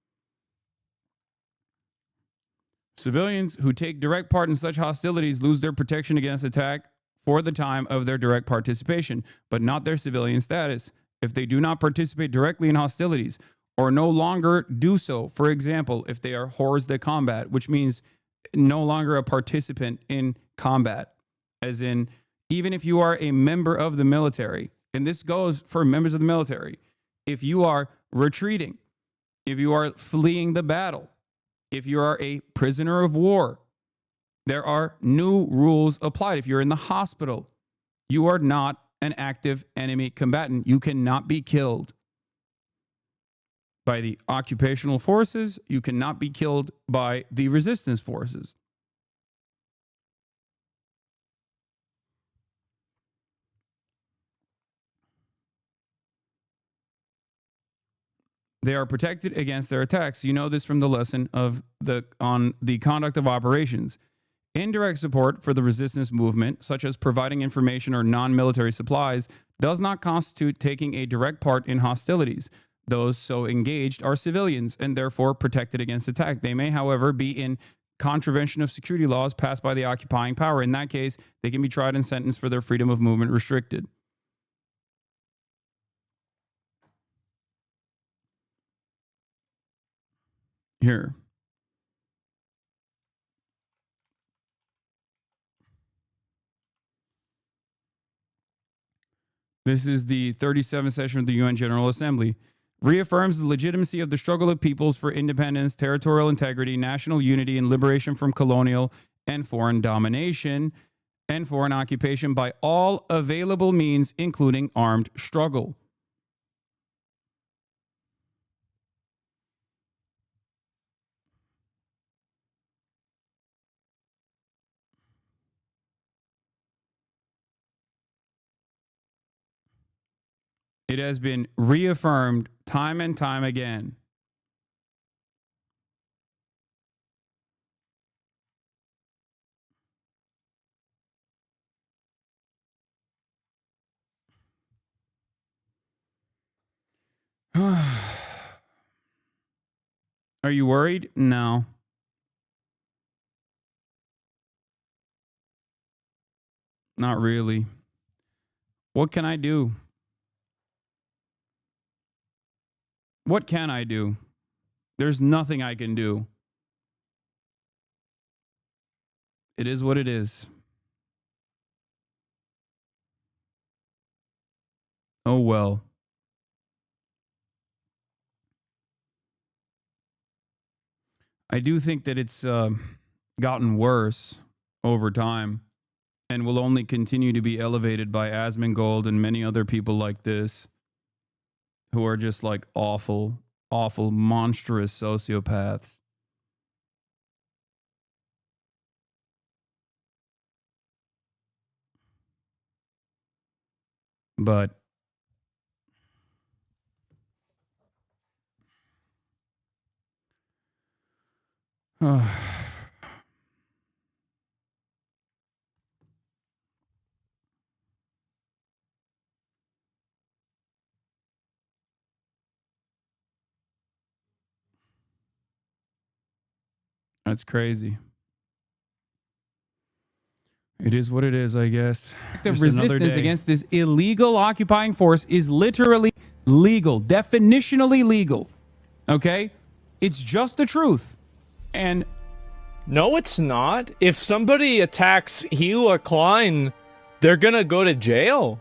Civilians who take direct part in such hostilities lose their protection against attack for the time of their direct participation, but not their civilian status. If they do not participate directly in hostilities or no longer do so, for example, if they are hors de combat, which means no longer a participant in combat, as in, even if you are a member of the military, and this goes for members of the military, if you are retreating, if you are fleeing the battle, if you are a prisoner of war, there are new rules applied. If you're in the hospital, you are not an active enemy combatant. You cannot be killed by the occupational forces. You cannot be killed by the resistance forces. They are protected against their attacks. You know this from the lesson on the conduct of operations. Indirect support for the resistance movement, such as providing information or non-military supplies, does not constitute taking a direct part in hostilities. Those so engaged are civilians and therefore protected against attack. They may, however, be in contravention of security laws passed by the occupying power. In that case, they can be tried and sentenced for their freedom of movement restricted. Here. This is the 37th session of the UN General Assembly. Reaffirms the legitimacy of the struggle of peoples for independence, territorial integrity, national unity, and liberation from colonial and foreign domination and foreign occupation by all available means, including armed struggle. It has been reaffirmed time and time again. Are you worried? No. Not really. What can I do? What can I do? There's nothing I can do. It is what it is. Oh well. I do think that it's gotten worse over time and will only continue to be elevated by Asmongold and many other people like this who are just like awful, awful, monstrous sociopaths. But that's crazy. It is what it is, I guess. The resistance against this illegal occupying force is literally legal, definitionally legal. Okay? It's just the truth. And
no, it's not. If somebody attacks Hila Klein, they're gonna go to jail.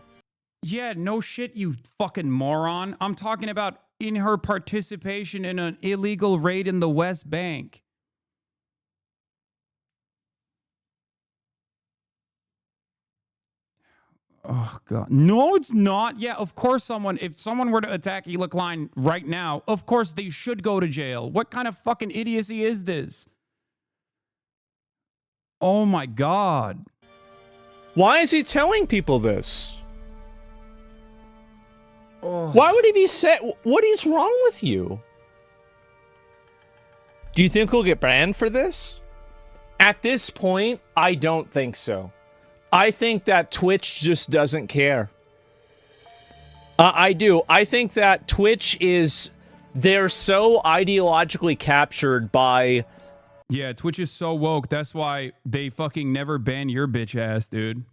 Yeah, no shit, you fucking moron. I'm talking about in her participation in an illegal raid in the West Bank. Oh, God. No, it's not. Yeah, of course if someone were to attack Hila Klein right now, of course they should go to jail. What kind of fucking idiocy is this? Oh, my God.
Why is he telling people this? Why would he be what is wrong with you? Do you think he'll get banned for this? At this point, I don't think so. I think that Twitch just doesn't care. I do. I think that Twitch they're so ideologically captured by...
Yeah, Twitch is so woke. That's why they fucking never ban your bitch ass, dude.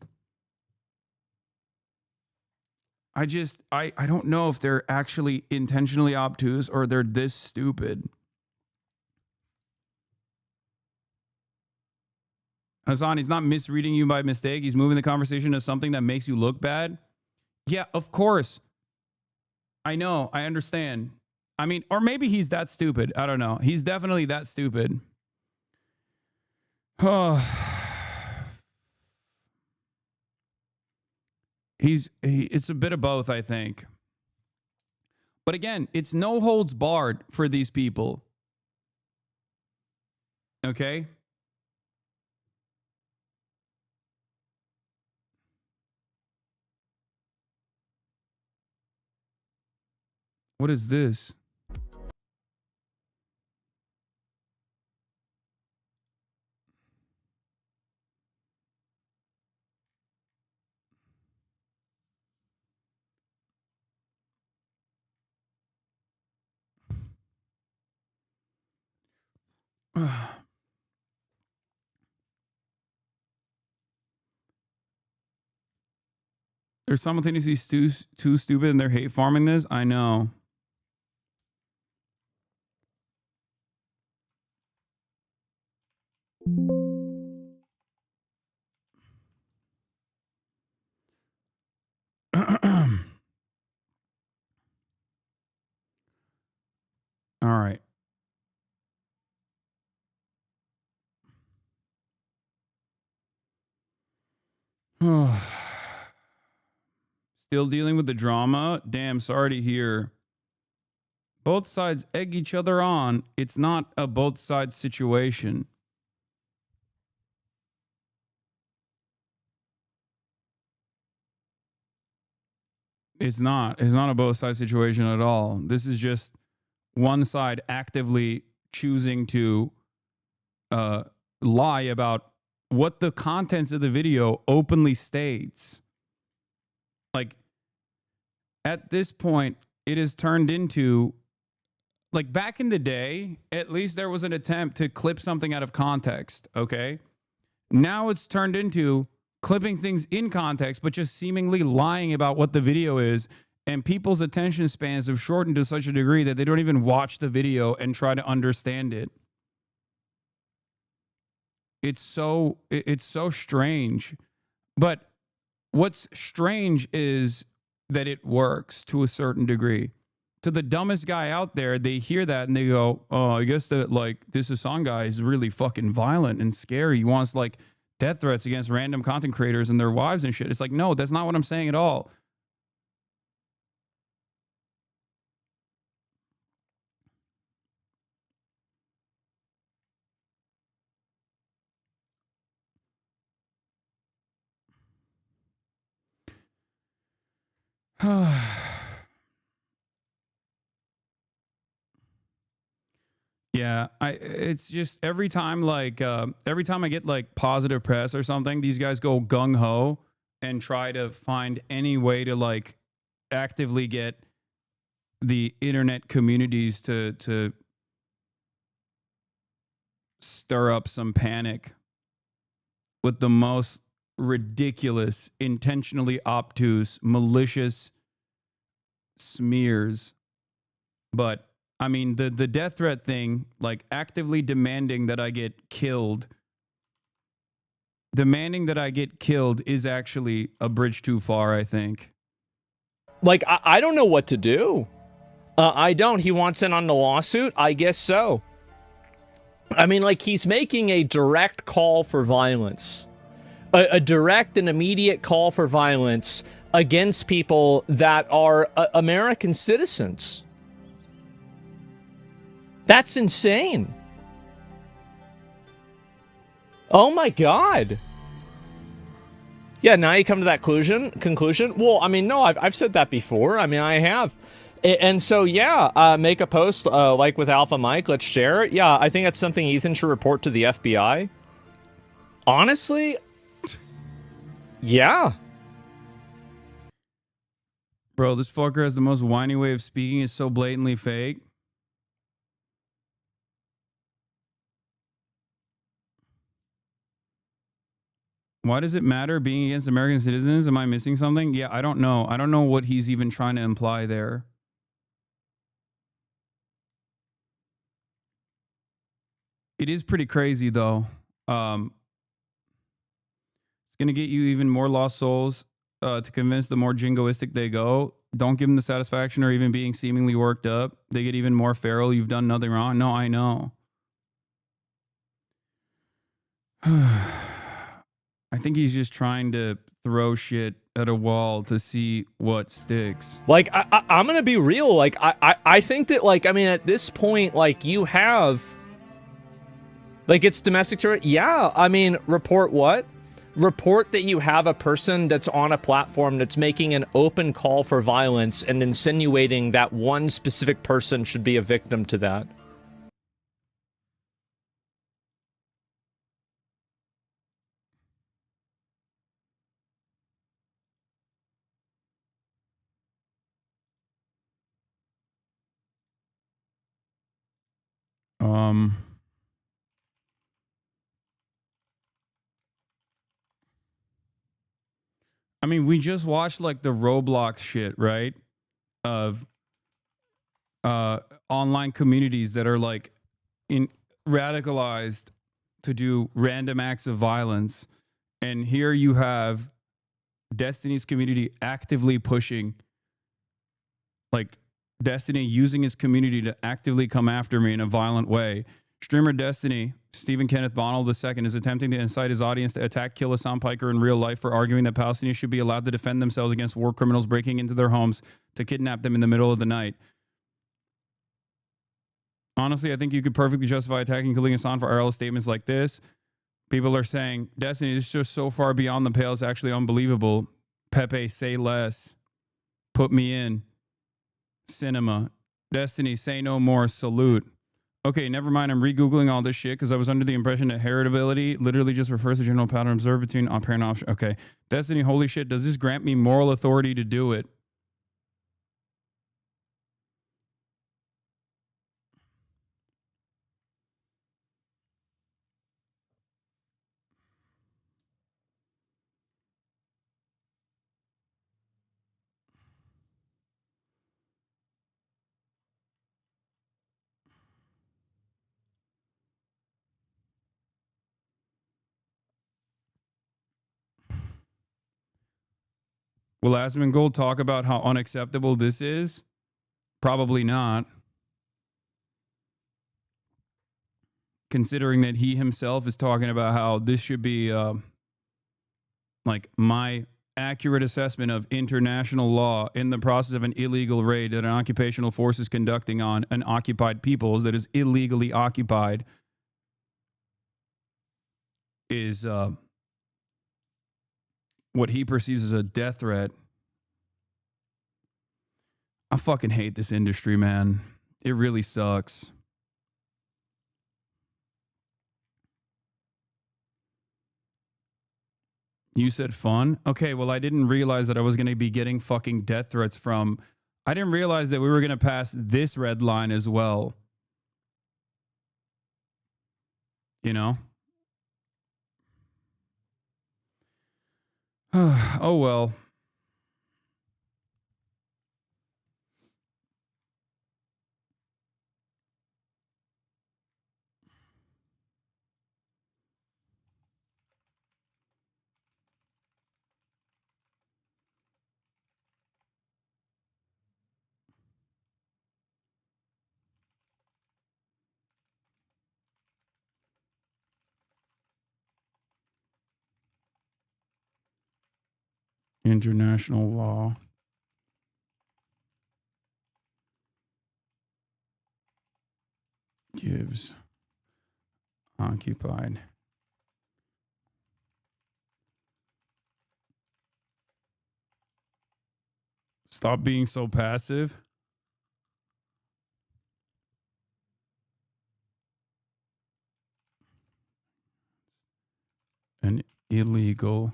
I don't know if they're actually intentionally obtuse or they're this stupid. Hasan, he's not misreading you by mistake. He's moving the conversation to something that makes you look bad. Yeah, of course. I know. I understand. I mean, or maybe he's that stupid. I don't know. He's definitely that stupid. It's a bit of both, I think. But again, it's no holds barred for these people. Okay? What is this? They're simultaneously too stupid and they're hate farming this. I know. All right. Still dealing with the drama? Damn, sorry to hear. Both sides egg each other on. It's not a both sides situation. It's not. It's not a both sides situation at all. This is just one side actively choosing to lie about what the contents of the video openly states. Like, at this point, it has turned into, like, back in the day, at least there was an attempt to clip something out of context, okay? Now it's turned into clipping things in context, but just seemingly lying about what the video is, and people's attention spans have shortened to such a degree that they don't even watch the video and try to understand it. It's so strange. But what's strange is that it works to a certain degree. To the dumbest guy out there, they hear that and they go, oh, I guess that, like, this Hasan guy is really fucking violent and scary. He wants, like, death threats against random content creators and their wives and shit. It's like, no, that's not what I'm saying at all. Yeah, it's just every time I get like positive press or something, these guys go gung ho and try to find any way to like actively get the internet communities to stir up some panic with the most ridiculous, intentionally obtuse, malicious smears. But I mean, the death threat thing, like actively demanding that I get killed, is actually a bridge too far, I think.
Like, I don't know what to do. I don't. He wants in on the lawsuit? I guess so. I mean, like, he's making a direct call for violence. A direct and immediate call for violence against people that are American citizens. That's insane. Oh my God. Yeah, now you come to that conclusion. Well, I mean, no, I've said that before. I mean, I have. And so, yeah, make a post like with Alpha Mike. Let's share it. Yeah, I think that's something Ethan should report to the FBI. Honestly, yeah.
Bro, this fucker has the most whiny way of speaking. It's so blatantly fake. Why does it matter being against American citizens? Am I missing something? Yeah, I don't know. I don't know what he's even trying to imply there. It is pretty crazy, though. It's going to get you even more lost souls to convince the more jingoistic they go. Don't give them the satisfaction or even being seemingly worked up. They get even more feral. You've done nothing wrong. No, I know. I think he's just trying to throw shit at a wall to see what sticks.
Like, I'm gonna be real. Like, I think that, like, I mean, at this point, like, you have, like, it's domestic terror. Yeah, I mean, report what? Report that you have a person that's on a platform that's making an open call for violence and insinuating that one specific person should be a victim to that.
I mean, we just watched like the Roblox shit, right? Of online communities that are like radicalized to do random acts of violence. And here you have Destiny's community actively pushing, like Destiny using his community to actively come after me in a violent way. Streamer Destiny, Stephen Kenneth Bonnell II, is attempting to incite his audience to attack, kill Hasan Piker in real life for arguing that Palestinians should be allowed to defend themselves against war criminals breaking into their homes to kidnap them in the middle of the night. Honestly, I think you could perfectly justify attacking, killing Hasan for IRL statements like this. People are saying, Destiny is just so far beyond the pale, it's actually unbelievable. Pepe, say less. Put me in. Cinema. Destiny, say no more. Salute. Okay, never mind. I'm re-Googling all this shit because I was under the impression that heritability literally just refers to general pattern observed between apparent options. Okay. Destiny, holy shit, does this grant me moral authority to do it? Will Asmongold talk about how unacceptable this is? Probably not. Considering that he himself is talking about how this should be like my accurate assessment of international law in the process of an illegal raid that an occupational force is conducting on an occupied peoples that is illegally occupied is what he perceives as a death threat. I fucking hate this industry, man. It really sucks. You said fun? Okay, well, I didn't realize that I was going to be getting fucking death threats from... I didn't realize that we were going to pass this red line as well. You know? Oh, well. International law gives occupied stop being so passive. An illegal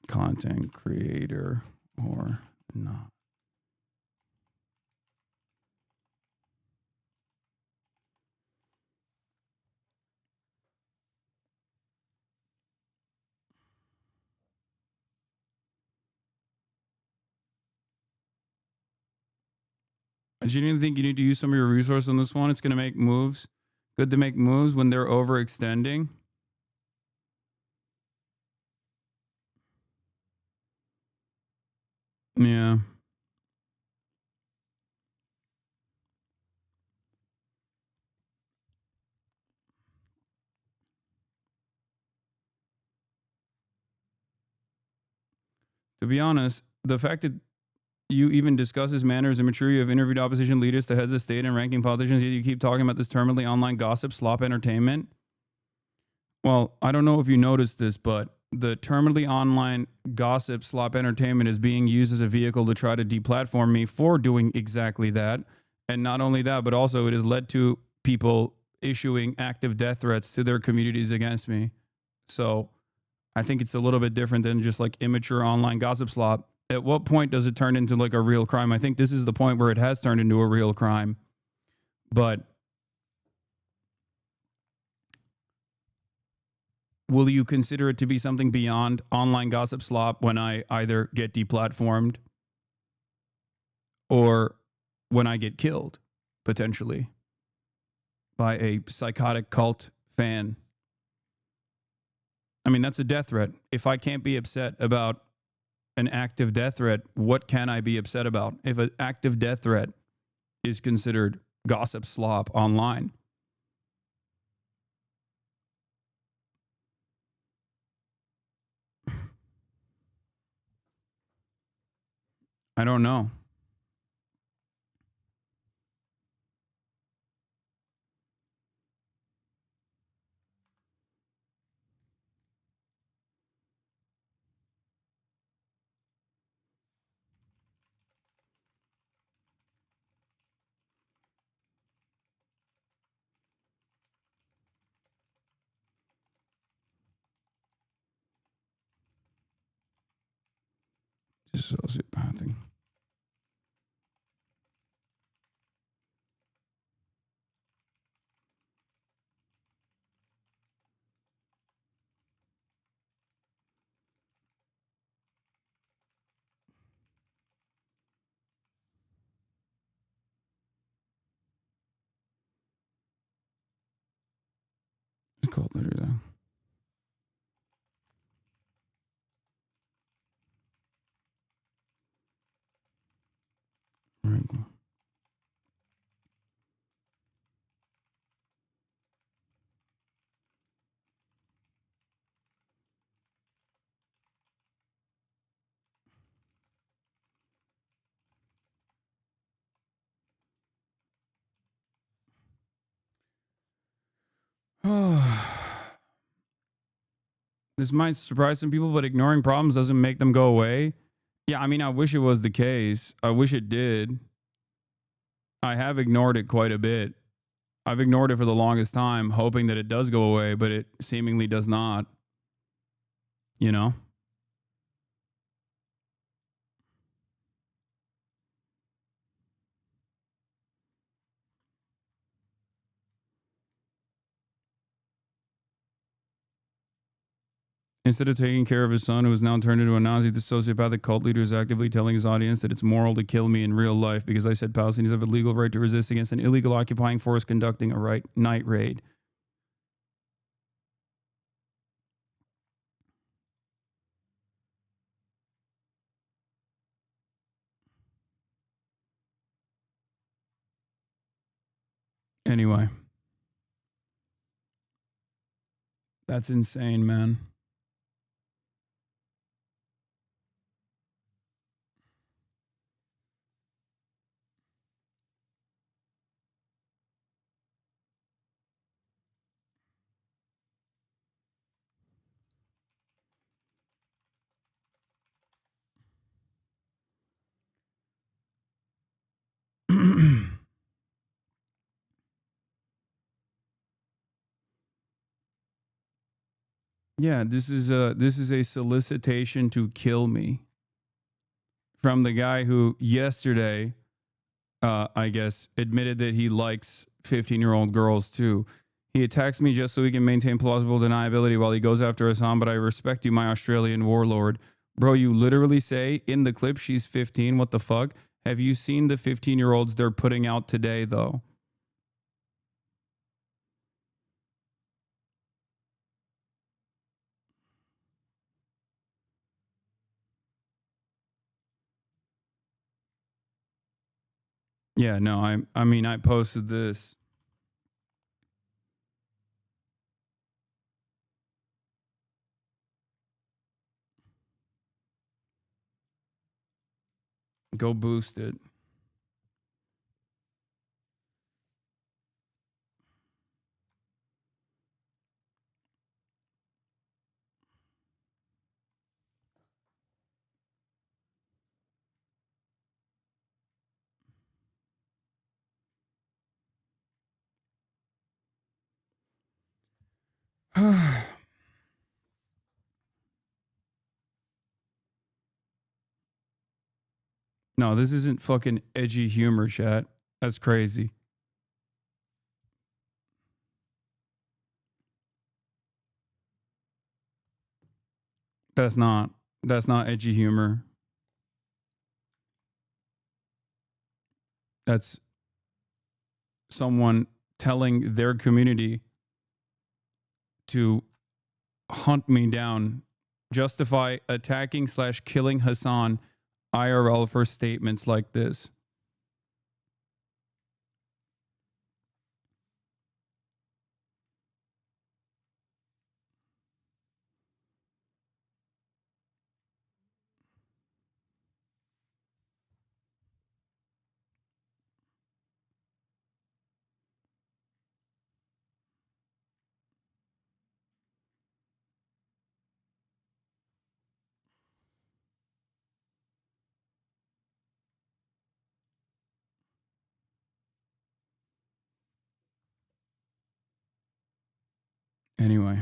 content creator or not. Do you even think you need to use some of your resources on this one? It's going to make moves. Good to make moves when they're overextending. Yeah. To be honest, the fact that you even discuss his manners and maturity. You have interviewed opposition leaders to heads of state and ranking politicians, yet you keep talking about this terminally online gossip, slop entertainment. Well, I don't know if you noticed this, but the terminally online gossip, slop entertainment is being used as a vehicle to try to deplatform me for doing exactly that. And not only that, but also it has led to people issuing active death threats to their communities against me. So I think it's a little bit different than just like immature online gossip slop. At what point does it turn into like a real crime? I think this is the point where it has turned into a real crime. But will you consider it to be something beyond online gossip slop when I either get deplatformed or when I get killed, potentially, by a psychotic cult fan? I mean, that's a death threat. If I can't be upset about an active death threat, what can I be upset about? If an active death threat is considered gossip slop online. I don't know. Sociopathic. It's called later though. Right. This might surprise some people, but ignoring problems doesn't make them go away. Yeah, I mean, I wish it was the case. I wish it did. I have ignored it quite a bit. I've ignored it for the longest time, hoping that it does go away, but it seemingly does not. You know? Instead of taking care of his son, who is now turned into a Nazi, the sociopathic cult leader is actively telling his audience that it's moral to kill me in real life because I said Palestinians have a legal right to resist against an illegal occupying force conducting a night raid. Anyway. That's insane, man. Yeah, this is a solicitation to kill me from the guy who yesterday, I guess, admitted that he likes 15-year-old girls too. He attacks me just so he can maintain plausible deniability while he goes after Hasan, but I respect you, my Australian warlord. Bro, you literally say in the clip she's 15. What the fuck? Have you seen the 15-year-olds they're putting out today, though? Yeah, no, I mean, I posted this. Go boost it. No, this isn't fucking edgy humor, chat. That's crazy. That's not edgy humor. That's someone telling their community to hunt me down, justify attacking / killing Hasan IRL for statements like this. Anyway.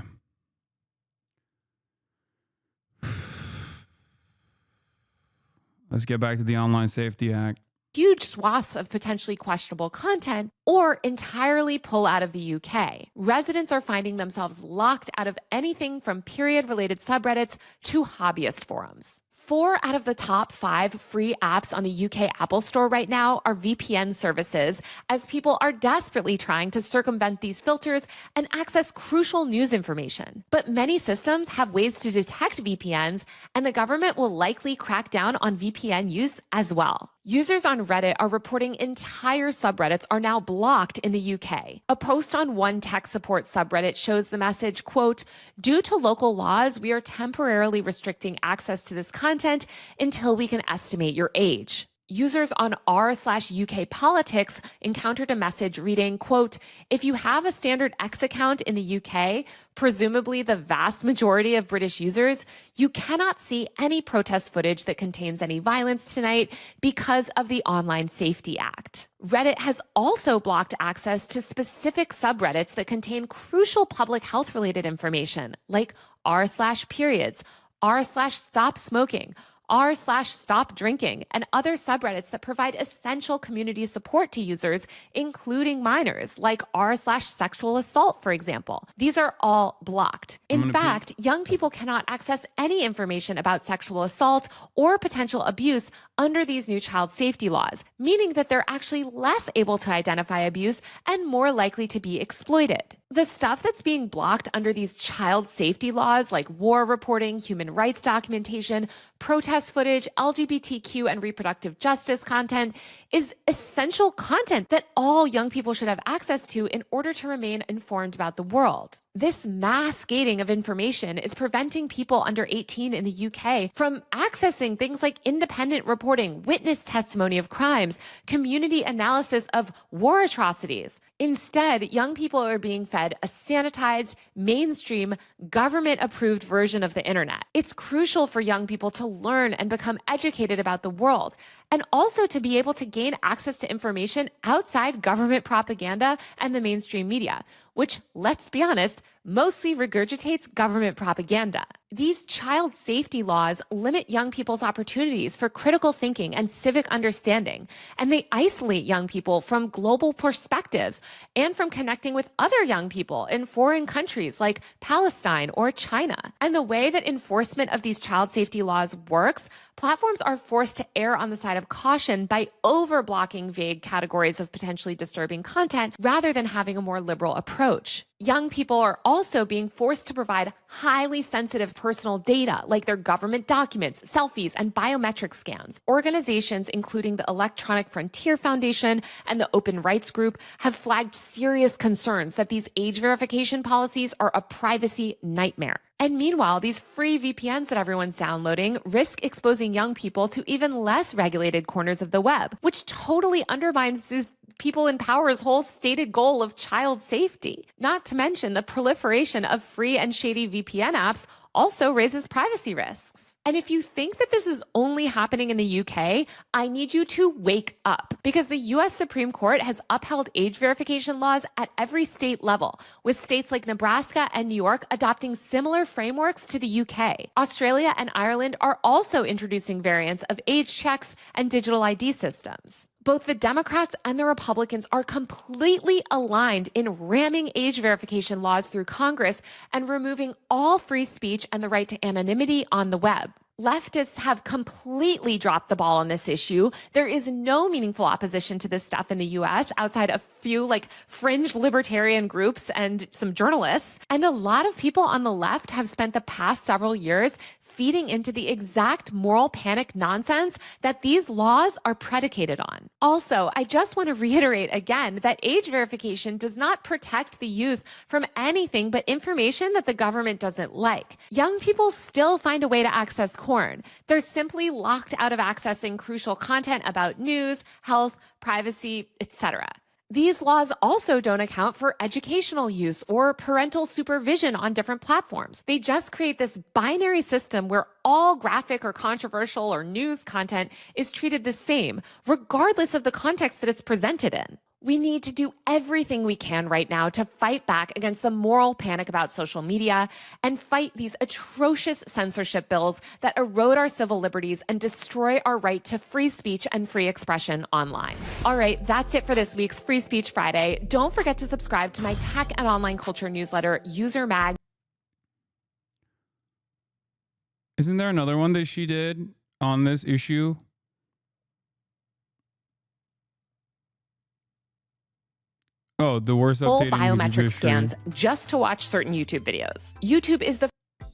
Let's get back to the Online Safety Act.
Huge swaths of potentially questionable content or entirely pull out of the UK. Residents are finding themselves locked out of anything from period-related subreddits to hobbyist forums. 4 out of the top 5 free apps on the UK Apple Store right now are VPN services, as people are desperately trying to circumvent these filters and access crucial news information. But many systems have ways to detect VPNs, and the government will likely crack down on VPN use as well. Users on Reddit are reporting entire subreddits are now blocked in the UK. A post on one tech support subreddit shows the message, quote, "Due to local laws, we are temporarily restricting access to this content until we can estimate your age." Users on r/UK politics encountered a message reading, quote, "If you have a standard X account in the UK, presumably the vast majority of British users, you cannot see any protest footage that contains any violence tonight because of the Online Safety Act." Reddit has also blocked access to specific subreddits that contain crucial public health related information, like r/periods, r/stop smoking, r/stop drinking, and other subreddits that provide essential community support to users, including minors, like r/sexual assault, for example. These are all blocked. In fact, young people cannot access any information about sexual assault or potential abuse under these new child safety laws, meaning that they're actually less able to identify abuse and more likely to be exploited. The stuff that's being blocked under these child safety laws, like war reporting, human rights documentation, protest footage, LGBTQ and reproductive justice content, is essential content that all young people should have access to in order to remain informed about the world. This mass gating of information is preventing people under 18 in the UK from accessing things like independent reporting, witness testimony of crimes, community analysis of war atrocities. Instead, young people are being fed a sanitized, mainstream, government-approved version of the internet. It's crucial for young people to learn and become educated about the world, and also to be able to gain access to information outside government propaganda and the mainstream media, which, let's be honest, mostly regurgitates government propaganda. These child safety laws limit young people's opportunities for critical thinking and civic understanding, and they isolate young people from global perspectives and from connecting with other young people in foreign countries like Palestine or China. And the way that enforcement of these child safety laws works, platforms are forced to err on the side of caution by over-blocking vague categories of potentially disturbing content rather than having a more liberal approach. Young people are also being forced to provide highly sensitive personal data, like their government documents, selfies, and biometric scans. Organizations, including the Electronic Frontier Foundation and the Open Rights Group, have flagged serious concerns that these age verification policies are a privacy nightmare. And meanwhile, these free VPNs that everyone's downloading risk exposing young people to even less regulated corners of the web, which totally undermines the people in power's whole stated goal of child safety. Not to mention the proliferation of free and shady VPN apps also raises privacy risks. And if you think that this is only happening in the UK, I need you to wake up, because the US Supreme Court has upheld age verification laws at every state level, with states like Nebraska and New York adopting similar frameworks to the UK. Australia and Ireland are also introducing variants of age checks and digital ID systems. Both the Democrats and the Republicans are completely aligned in ramming age verification laws through Congress and removing all free speech and the right to anonymity on the web. Leftists have completely dropped the ball on this issue. There is no meaningful opposition to this stuff in the US outside a few fringe libertarian groups and some journalists. And a lot of people on the left have spent the past several years feeding into the exact moral panic nonsense that these laws are predicated on. Also, I just want to reiterate again that age verification does not protect the youth from anything but information that the government doesn't like. Young people still find a way to access porn. They're simply locked out of accessing crucial content about news, health, privacy, etc. These laws also don't account for educational use or parental supervision on different platforms. They just create this binary system where all graphic or controversial or news content is treated the same, regardless of the context that it's presented in. We need to do everything we can right now to fight back against the moral panic about social media and fight these atrocious censorship bills that erode our civil liberties and destroy our right to free speech and free expression online. All right, that's it for this week's Free Speech Friday. Don't forget to subscribe to my tech and online culture newsletter, User Mag.
Isn't there another one that she did on this issue? Oh, the worst
full
updated
biometric scans just to watch certain YouTube videos. YouTube is the...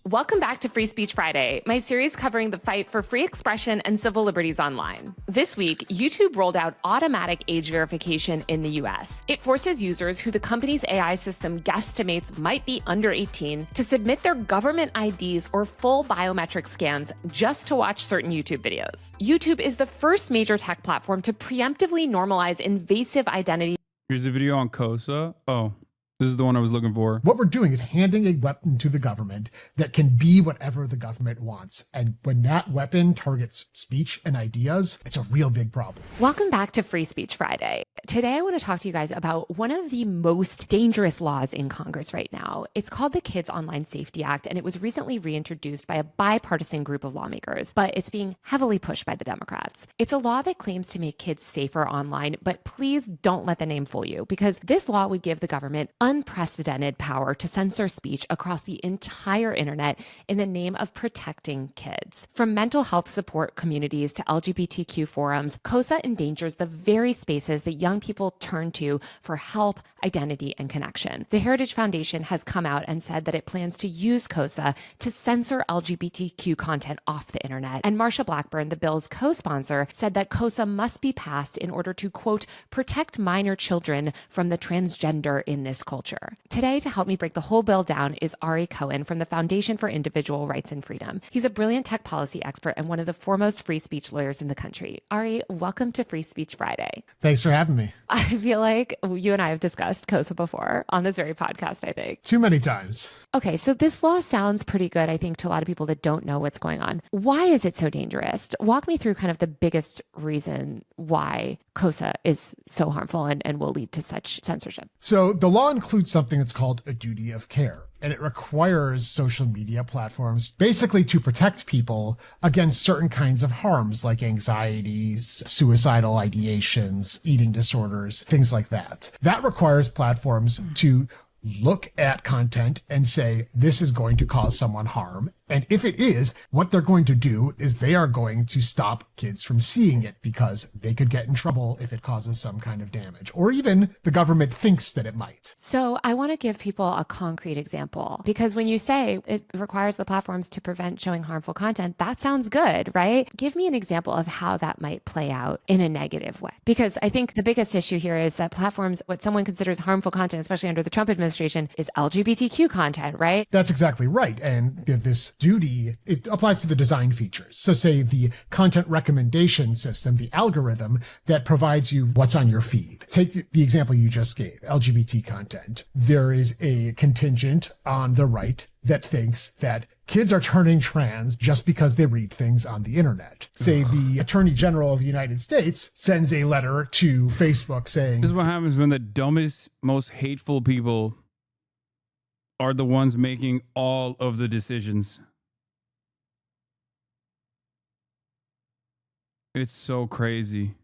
Welcome back to Free Speech Friday, my series covering the fight for free expression and civil liberties online. This week, YouTube rolled out automatic age verification in the US. It forces users who the company's AI system guesstimates might be under 18 to submit their government IDs or full biometric scans just to watch certain YouTube videos. YouTube is the first major tech platform to preemptively normalize invasive identity.
Here's a video on COSA. Oh, this is the one I was looking for.
What we're doing is handing a weapon to the government that can be whatever the government wants. And when that weapon targets speech and ideas, it's a real big problem.
Welcome back to Free Speech Friday. Today, I want to talk to you guys about one of the most dangerous laws in Congress right now. It's called the Kids Online Safety Act, and it was recently reintroduced by a bipartisan group of lawmakers, but it's being heavily pushed by the Democrats. It's a law that claims to make kids safer online, but please don't let the name fool you, because this law would give the government unprecedented power to censor speech across the entire internet in the name of protecting kids. From mental health support communities to LGBTQ forums, COSA endangers the very spaces that young people turn to for help, identity, and connection. The Heritage Foundation has come out and said that it plans to use COSA to censor LGBTQ content off the internet. And Marsha Blackburn, the bill's co-sponsor, said that COSA must be passed in order to, quote, protect minor children from the transgender in this culture. Today, to help me break the whole bill down, is Ari Cohen from the Foundation for Individual Rights and Freedom. He's a brilliant tech policy expert and one of the foremost free speech lawyers in the country. Ari, welcome to Free Speech Friday.
Thanks for having me.
I feel like you and I have discussed COSA before on this very podcast, I think.
Too many times.
Okay, so this law sounds pretty good, I think, to a lot of people that don't know what's going on. Why is it so dangerous? Walk me through kind of the biggest reason why COSA is so harmful and will lead to such censorship.
So the law includes something that's called a duty of care. And it requires social media platforms basically to protect people against certain kinds of harms like anxieties, suicidal ideations, eating disorders, things like that. That requires platforms to look at content and say, this is going to cause someone harm, And if it is, what they're going to do is they are going to stop kids from seeing it because they could get in trouble if it causes some kind of damage, or even the government thinks that it might.
So I want to give people a concrete example, because when you say it requires the platforms to prevent showing harmful content, that sounds good, right? Give me an example of how that might play out in a negative way. Because I think the biggest issue here is that platforms, what someone considers harmful content, especially under the Trump administration, is LGBTQ content, right?
That's exactly right. And this duty, it applies to the design features. So say the content recommendation system, the algorithm that provides you what's on your feed. Take the example you just gave, LGBT content. There is a contingent on the right that thinks that kids are turning trans just because they read things on the internet. Say the Attorney General of the United States sends a letter to Facebook saying,
this is what happens when the dumbest, most hateful people are the ones making all of the decisions. It's so crazy.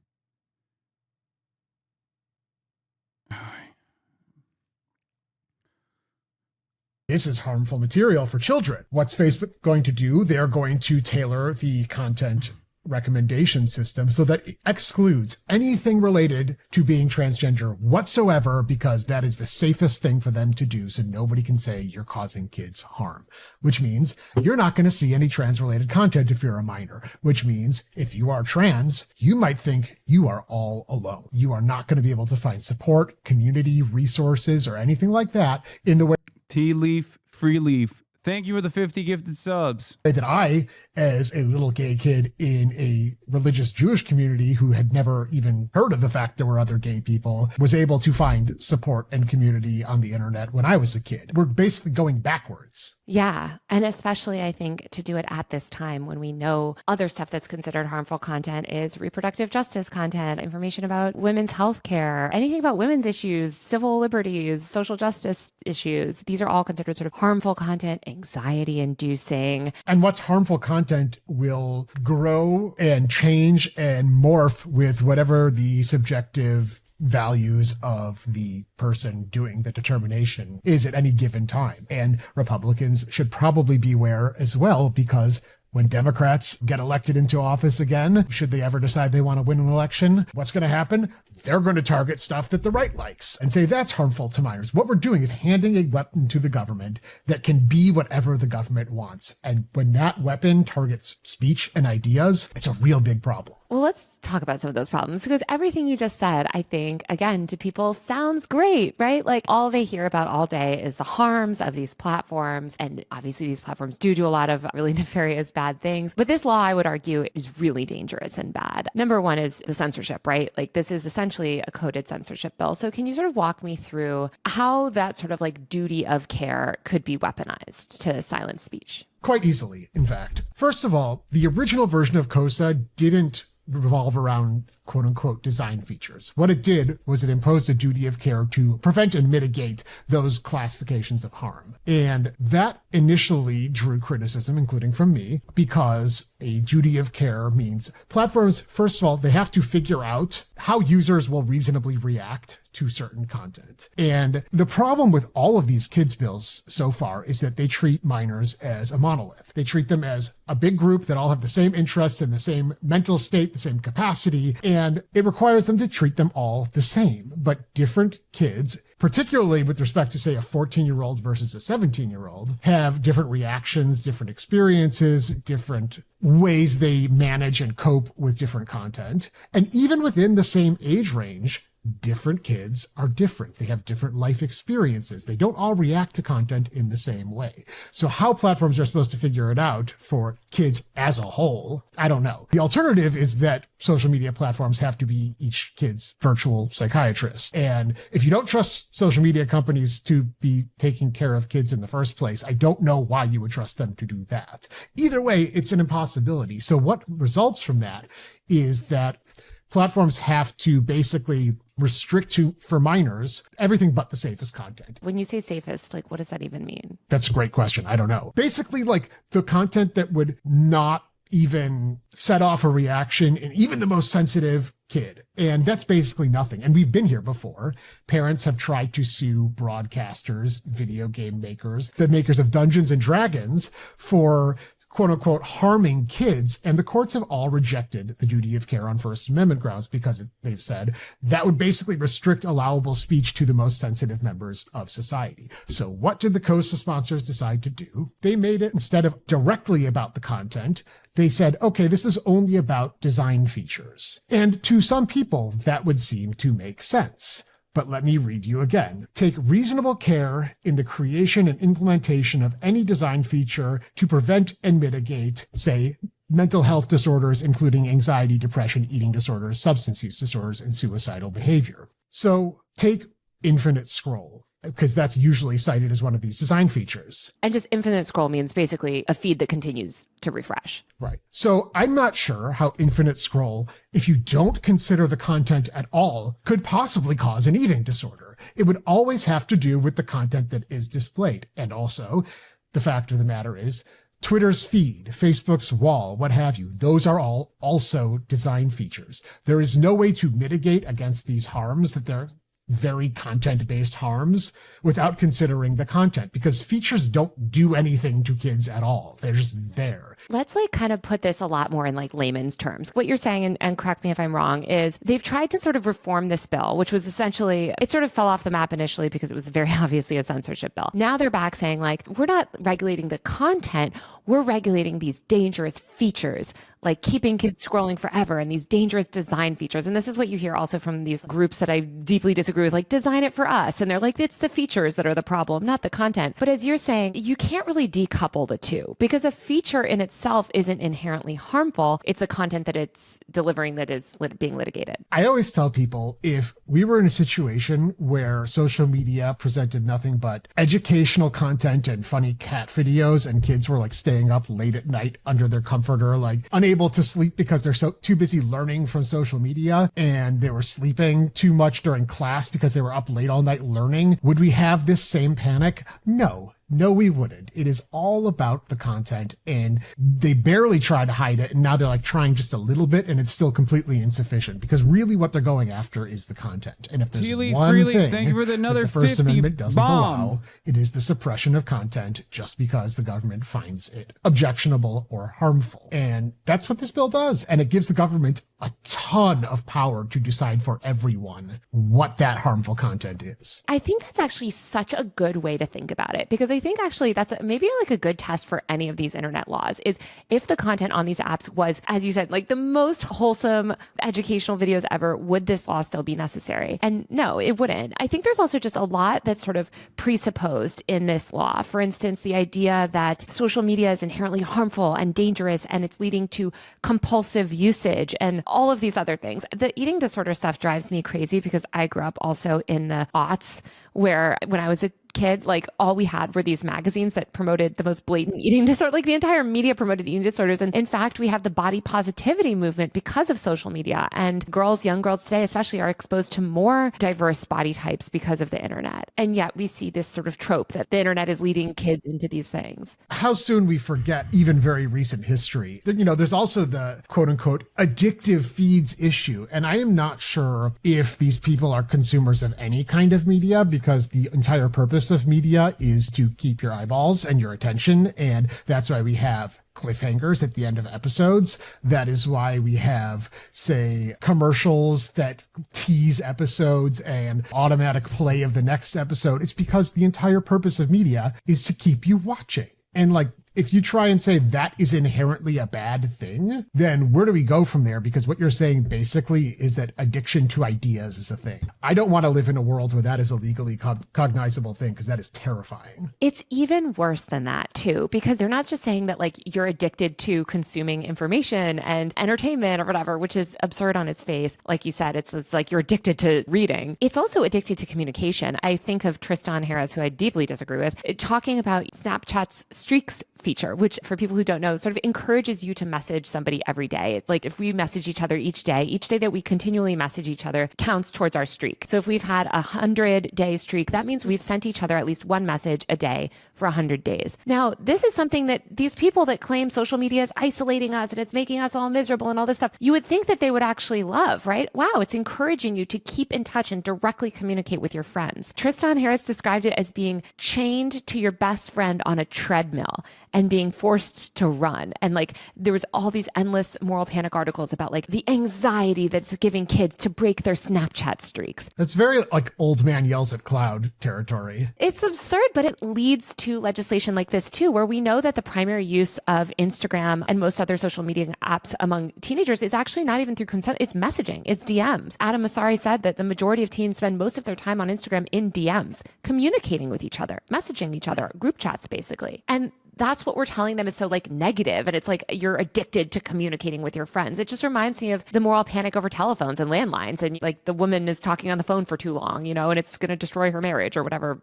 this is harmful material for children. What's Facebook going to do? They're going to tailor the content recommendation system so that it excludes anything related to being transgender whatsoever, because that is the safest thing for them to do, so nobody can say you're causing kids harm. Which means you're not going to see any trans-related content if you're a minor, which means if you are trans, you might think you are all alone. You are not going to be able to find support, community, resources, or anything like that in the way
Tea leaf, free leaf. Thank you for the 50 gifted subs.
That I, as a little gay kid in a religious Jewish community who had never even heard of the fact there were other gay people, was able to find support and community on the internet when I was a kid. We're basically going backwards.
Yeah. And especially, I think, to do it at this time when we know other stuff that's considered harmful content is reproductive justice content, information about women's health care, anything about women's issues, civil liberties, social justice issues. These are all considered sort of harmful content, anxiety inducing.
And what's harmful content will grow and change and morph with whatever the subjective values of the person doing the determination is at any given time. And Republicans should probably beware as well, because when Democrats get elected into office again, should they ever decide they want to win an election, what's going to happen? They're going to target stuff that the right likes and say that's harmful to minors. What we're doing is handing a weapon to the government that can be whatever the government wants. And when that weapon targets speech and ideas, it's a real big problem.
Well, let's talk about some of those problems, because everything you just said, I think, again, to people sounds great, right? Like all they hear about all day is the harms of these platforms. And obviously these platforms do a lot of really nefarious bad things. But this law, I would argue, is really dangerous and bad. Number one is the censorship, right? Like this is essentially a coded censorship bill. So can you sort of walk me through how that sort of like duty of care could be weaponized to silence speech?
Quite easily, in fact. First of all, the original version of COSA didn't revolve around quote unquote design features. What it did was it imposed a duty of care to prevent and mitigate those classifications of harm. And that initially drew criticism, including from me, because a duty of care means platforms, first of all, they have to figure out how users will reasonably react to certain content. And the problem with all of these kids bills so far is that they treat minors as a monolith. They treat them as a big group that all have the same interests and the same mental state, the same capacity, and it requires them to treat them all the same. But different kids, particularly with respect to, say, a 14-year-old versus a 17-year-old, have different reactions, different experiences, different ways they manage and cope with different content. And even within the same age range, different kids are different. They have different life experiences. They don't all react to content in the same way. So how platforms are supposed to figure it out for kids as a whole, I don't know. The alternative is that social media platforms have to be each kid's virtual psychiatrist. And if you don't trust social media companies to be taking care of kids in the first place, I don't know why you would trust them to do that. Either way, it's an impossibility. So what results from that is that platforms have to basically restrict for minors everything but the safest content.
When you say safest, like what does that even mean?
That's a great question. I don't know. Basically, like the content that would not even set off a reaction in even the most sensitive kid. And that's basically nothing. And we've been here before. Parents have tried to sue broadcasters, video game makers, the makers of Dungeons and Dragons for quote unquote harming kids. And the courts have all rejected the duty of care on First Amendment grounds because they've said that would basically restrict allowable speech to the most sensitive members of society. So what did the COSA sponsors decide to do? They made it, instead of directly about the content, they said, okay, this is only about design features. And to some people, that would seem to make sense. But let me read you again. Take reasonable care in the creation and implementation of any design feature to prevent and mitigate, say, mental health disorders, including anxiety, depression, eating disorders, substance use disorders, and suicidal behavior. So take infinite scroll, because that's usually cited as one of these design features.
And just infinite scroll means basically a feed that continues to refresh.
Right. So I'm not sure how infinite scroll, if you don't consider the content at all, could possibly cause an eating disorder. It would always have to do with the content that is displayed. And also, the fact of the matter is, Twitter's feed, Facebook's wall, what have you, those are all also design features. There is no way to mitigate against these harms, that they're very content-based harms, without considering the content, because features don't do anything to kids at all. They're just there.
Let's kind of put this a lot more in layman's terms. What you're saying, and correct me if I'm wrong, is they've tried to sort of reform this bill, which was essentially, it sort of fell off the map initially because it was very obviously a censorship bill. Now they're back saying we're not regulating the content, we're regulating these dangerous features, like keeping kids scrolling forever and these dangerous design features. And this is what you hear also from these groups that I deeply disagree with, like design it for us. And they're like, it's the features that are the problem, not the content. But as you're saying, you can't really decouple the two, because a feature in itself isn't inherently harmful. It's the content that it's delivering that is being litigated.
I always tell people, if we were in a situation where social media presented nothing but educational content and funny cat videos, and kids were staying up late at night under their comforter, unable to sleep because they're too busy learning from social media, and they were sleeping too much during class because they were up late all night learning, would we have this same panic? No. No, we wouldn't. It is all about the content, and they barely try to hide it, and now they're trying just a little bit, and it's still completely insufficient, because really what they're going after is the content. And if there's one thing
thank you for another
that the First
50
Amendment doesn't
bomb.
allow, it is the suppression of content just because the government finds it objectionable or harmful. And that's what this bill does, and it gives the government a ton of power to decide for everyone what that harmful content is.
I think that's actually such a good way to think about it, because I think actually that's maybe a good test for any of these internet laws, is if the content on these apps was, as you said, the most wholesome educational videos ever, would this law still be necessary? And no, it wouldn't. I think there's also just a lot that's sort of presupposed in this law. For instance, the idea that social media is inherently harmful and dangerous, and it's leading to compulsive usage and all of these other things. The eating disorder stuff drives me crazy, because I grew up also in the aughts, where when I was a kid, all we had were these magazines that promoted the most blatant eating disorder. The entire media promoted eating disorders. And in fact, we have the body positivity movement because of social media. And young girls today especially, are exposed to more diverse body types because of the internet. And yet we see this sort of trope that the internet is leading kids into these things.
How soon we forget even very recent history. There's also the quote unquote addictive feeds issue. And I am not sure if these people are consumers of any kind of media, because the entire purpose of media is to keep your eyeballs and your attention. And that's why we have cliffhangers at the end of episodes. That is why we have, say, commercials that tease episodes and automatic play of the next episode. It's because the entire purpose of media is to keep you watching. And if you try and say that is inherently a bad thing, then where do we go from there? Because what you're saying basically is that addiction to ideas is a thing. I don't want to live in a world where that is a legally cognizable thing, because that is terrifying.
It's even worse than that too, because they're not just saying that you're addicted to consuming information and entertainment or whatever, which is absurd on its face. Like you said, it's you're addicted to reading. It's also addicted to communication. I think of Tristan Harris, who I deeply disagree with, talking about Snapchat's streaks feature, which for people who don't know, sort of encourages you to message somebody every day. Like if we message each other each day that we continually message each other counts towards our streak. So if we've had a 100-day streak, that means we've sent each other at least one message a day for 100 days. Now, this is something that these people that claim social media is isolating us and it's making us all miserable and all this stuff, you would think that they would actually love, right? Wow, it's encouraging you to keep in touch and directly communicate with your friends. Tristan Harris described it as being chained to your best friend on a treadmill and being forced to run. And like there was all these endless moral panic articles about like the anxiety that's giving kids to break their Snapchat streaks.
That's very like old man yells at cloud territory.
It's absurd, but it leads to legislation like this too, where we know that the primary use of Instagram and most other social media apps among teenagers is actually not even through consent. It's messaging, it's DMs. Adam Masari said that the majority of teens spend most of their time on Instagram in DMs, communicating with each other, messaging each other, group chats basically. And that's what we're telling them is so like negative. And it's like you're addicted to communicating with your friends. It just reminds me of the moral panic over telephones and landlines. And like the woman is talking on the phone for too long, you know, and it's going to destroy her marriage or whatever.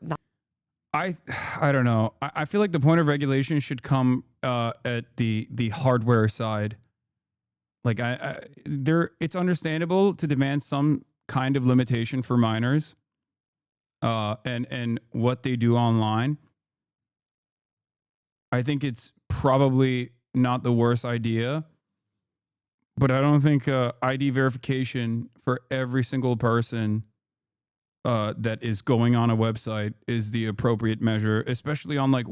I don't know. I feel like the point of regulation should come at the hardware side. Like it's understandable to demand some kind of limitation for minors and what they do online. I think it's probably not the worst idea, but I don't think ID verification for every single person that is going on a website is the appropriate measure, especially on like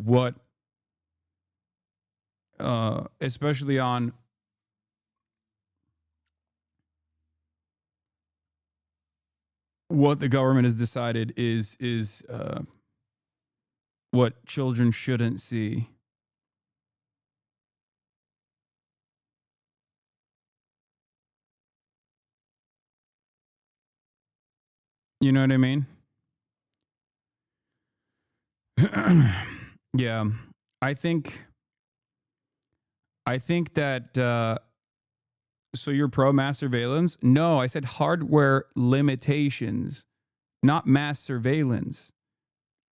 especially on what the government has decided is what children shouldn't see. You know what I mean? Yeah. I think that so you're pro mass surveillance? No, I said hardware limitations, not mass surveillance.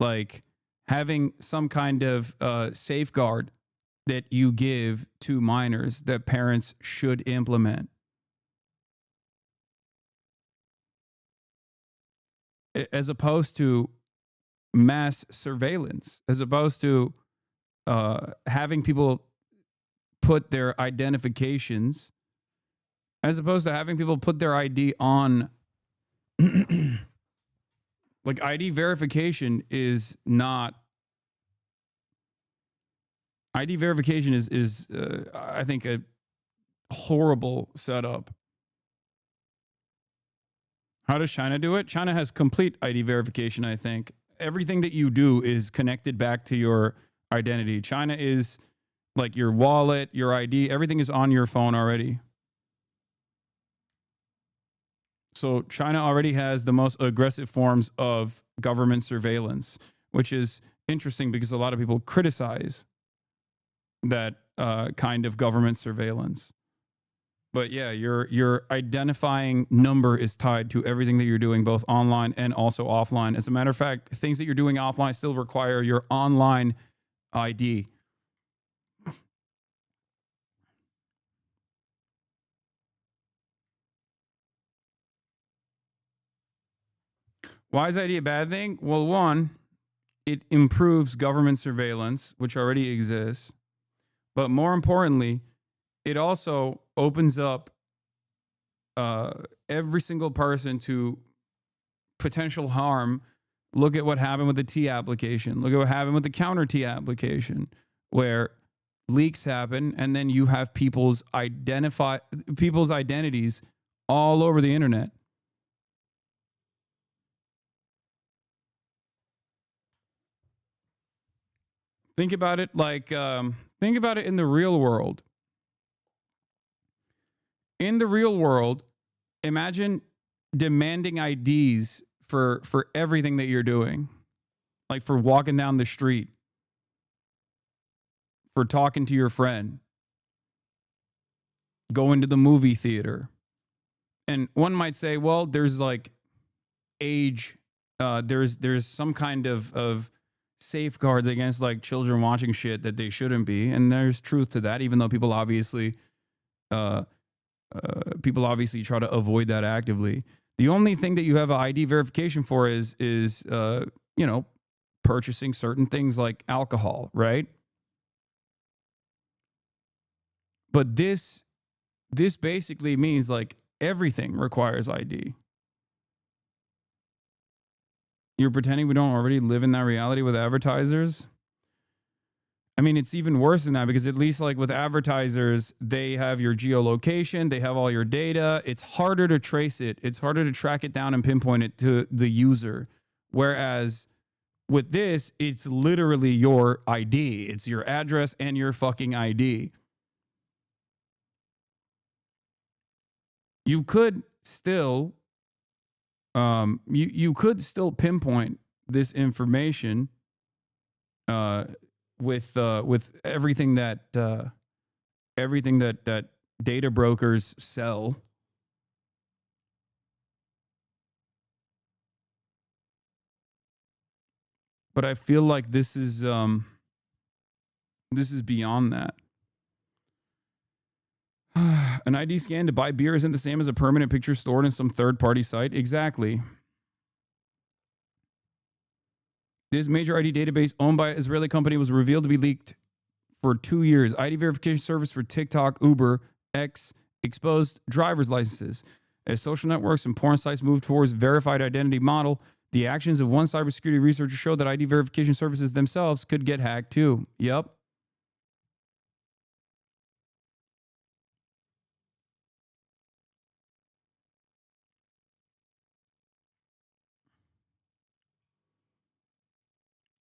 Like having some kind of safeguard that you give to minors that parents should implement. As opposed to mass surveillance, as opposed to having people put their identifications, as opposed to having people put their ID on. Like ID verification is not. ID verification is I think a horrible setup. How does China do it? China has complete ID verification, I think. Everything that you do is connected back to your identity. China is like your wallet, your ID, everything is on your phone already. So China already has the most aggressive forms of government surveillance, which is interesting because a lot of people criticize that kind of government surveillance. But yeah, your identifying number is tied to everything that you're doing, both online and also offline. As a matter of fact, things that you're doing offline still require your online ID. Why is ID a bad thing? Well, one, it improves government surveillance, which already exists. But more importantly, it also opens up every single person to potential harm. Look at what happened with the T application. Look at what happened with the counter T application, where leaks happen and then you have people's identities all over the internet. Think about it like, think about it in the real world. In the real world, imagine demanding IDs for everything that you're doing. Like for walking down the street, for talking to your friend, going to the movie theater. And one might say, well, there's like age, there's some kind of safeguards against like children watching shit that they shouldn't be, and there's truth to that, even though people obviously try to avoid that actively. The only thing that you have an ID verification for is purchasing certain things like alcohol, right? But this basically means like everything requires ID. You're pretending we don't already live in that reality with advertisers? I mean, it's even worse than that, because at least like with advertisers, they have your geolocation, they have all your data. It's harder to trace it. It's harder to track it down and pinpoint it to the user. Whereas with this, it's literally your ID. It's your address and your fucking ID. You could still you could still pinpoint this information with everything that data brokers sell. But I feel like this is beyond that. An ID scan to buy beer isn't the same as a permanent picture stored in some third-party site. Exactly. This major ID database owned by an Israeli company was revealed to be leaked for 2 years. ID verification service for TikTok, Uber, X exposed driver's licenses. As social networks and porn sites move towards verified identity model, the actions of one cybersecurity researcher showed that ID verification services themselves could get hacked too. Yep.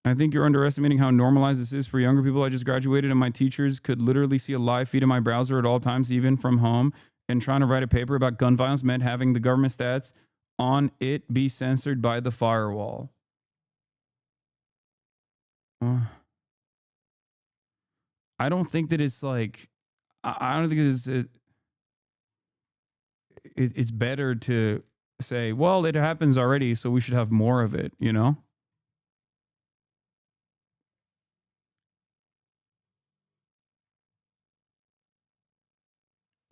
I think you're underestimating how normalized this is for younger people. I just graduated and my teachers could literally see a live feed in my browser at all times, even from home. And trying to write a paper about gun violence meant having the government stats on it be censored by the firewall. I don't think that it's like, I don't think it's better to say, well, it happens already, so we should have more of it, you know?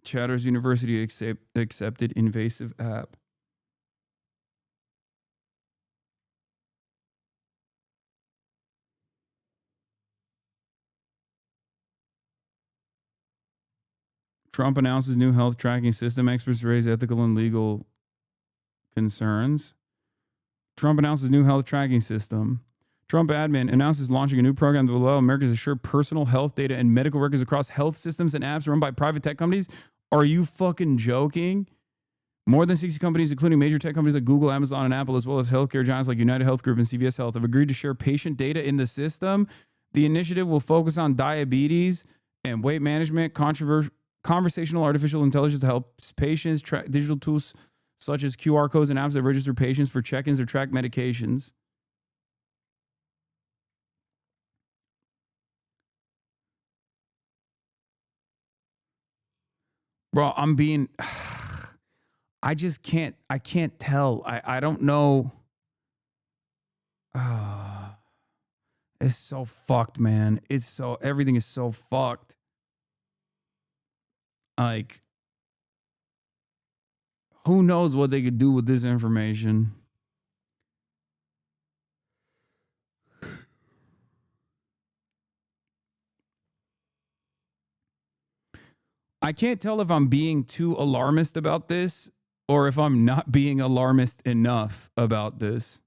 Chatter's University accepted invasive app. Trump announces new health tracking system. Experts raise ethical and legal concerns. Trump announces new health tracking system. Trump admin announces launching a new program to allow Americans to share personal health data and medical records across health systems and apps run by private tech companies. Are you fucking joking? More than 60 companies, including major tech companies like Google, Amazon, and Apple, as well as healthcare giants like United Health Group and CVS Health, have agreed to share patient data in the system. The initiative will focus on diabetes and weight management, conversational artificial intelligence to help patients, digital tools such as QR codes and apps that register patients for check-ins or track medications. Bro, I just can't tell. I don't know. It's so fucked, man. Everything is so fucked. Like, who knows what they could do with this information? I can't tell if I'm being too alarmist about this or if I'm not being alarmist enough about this.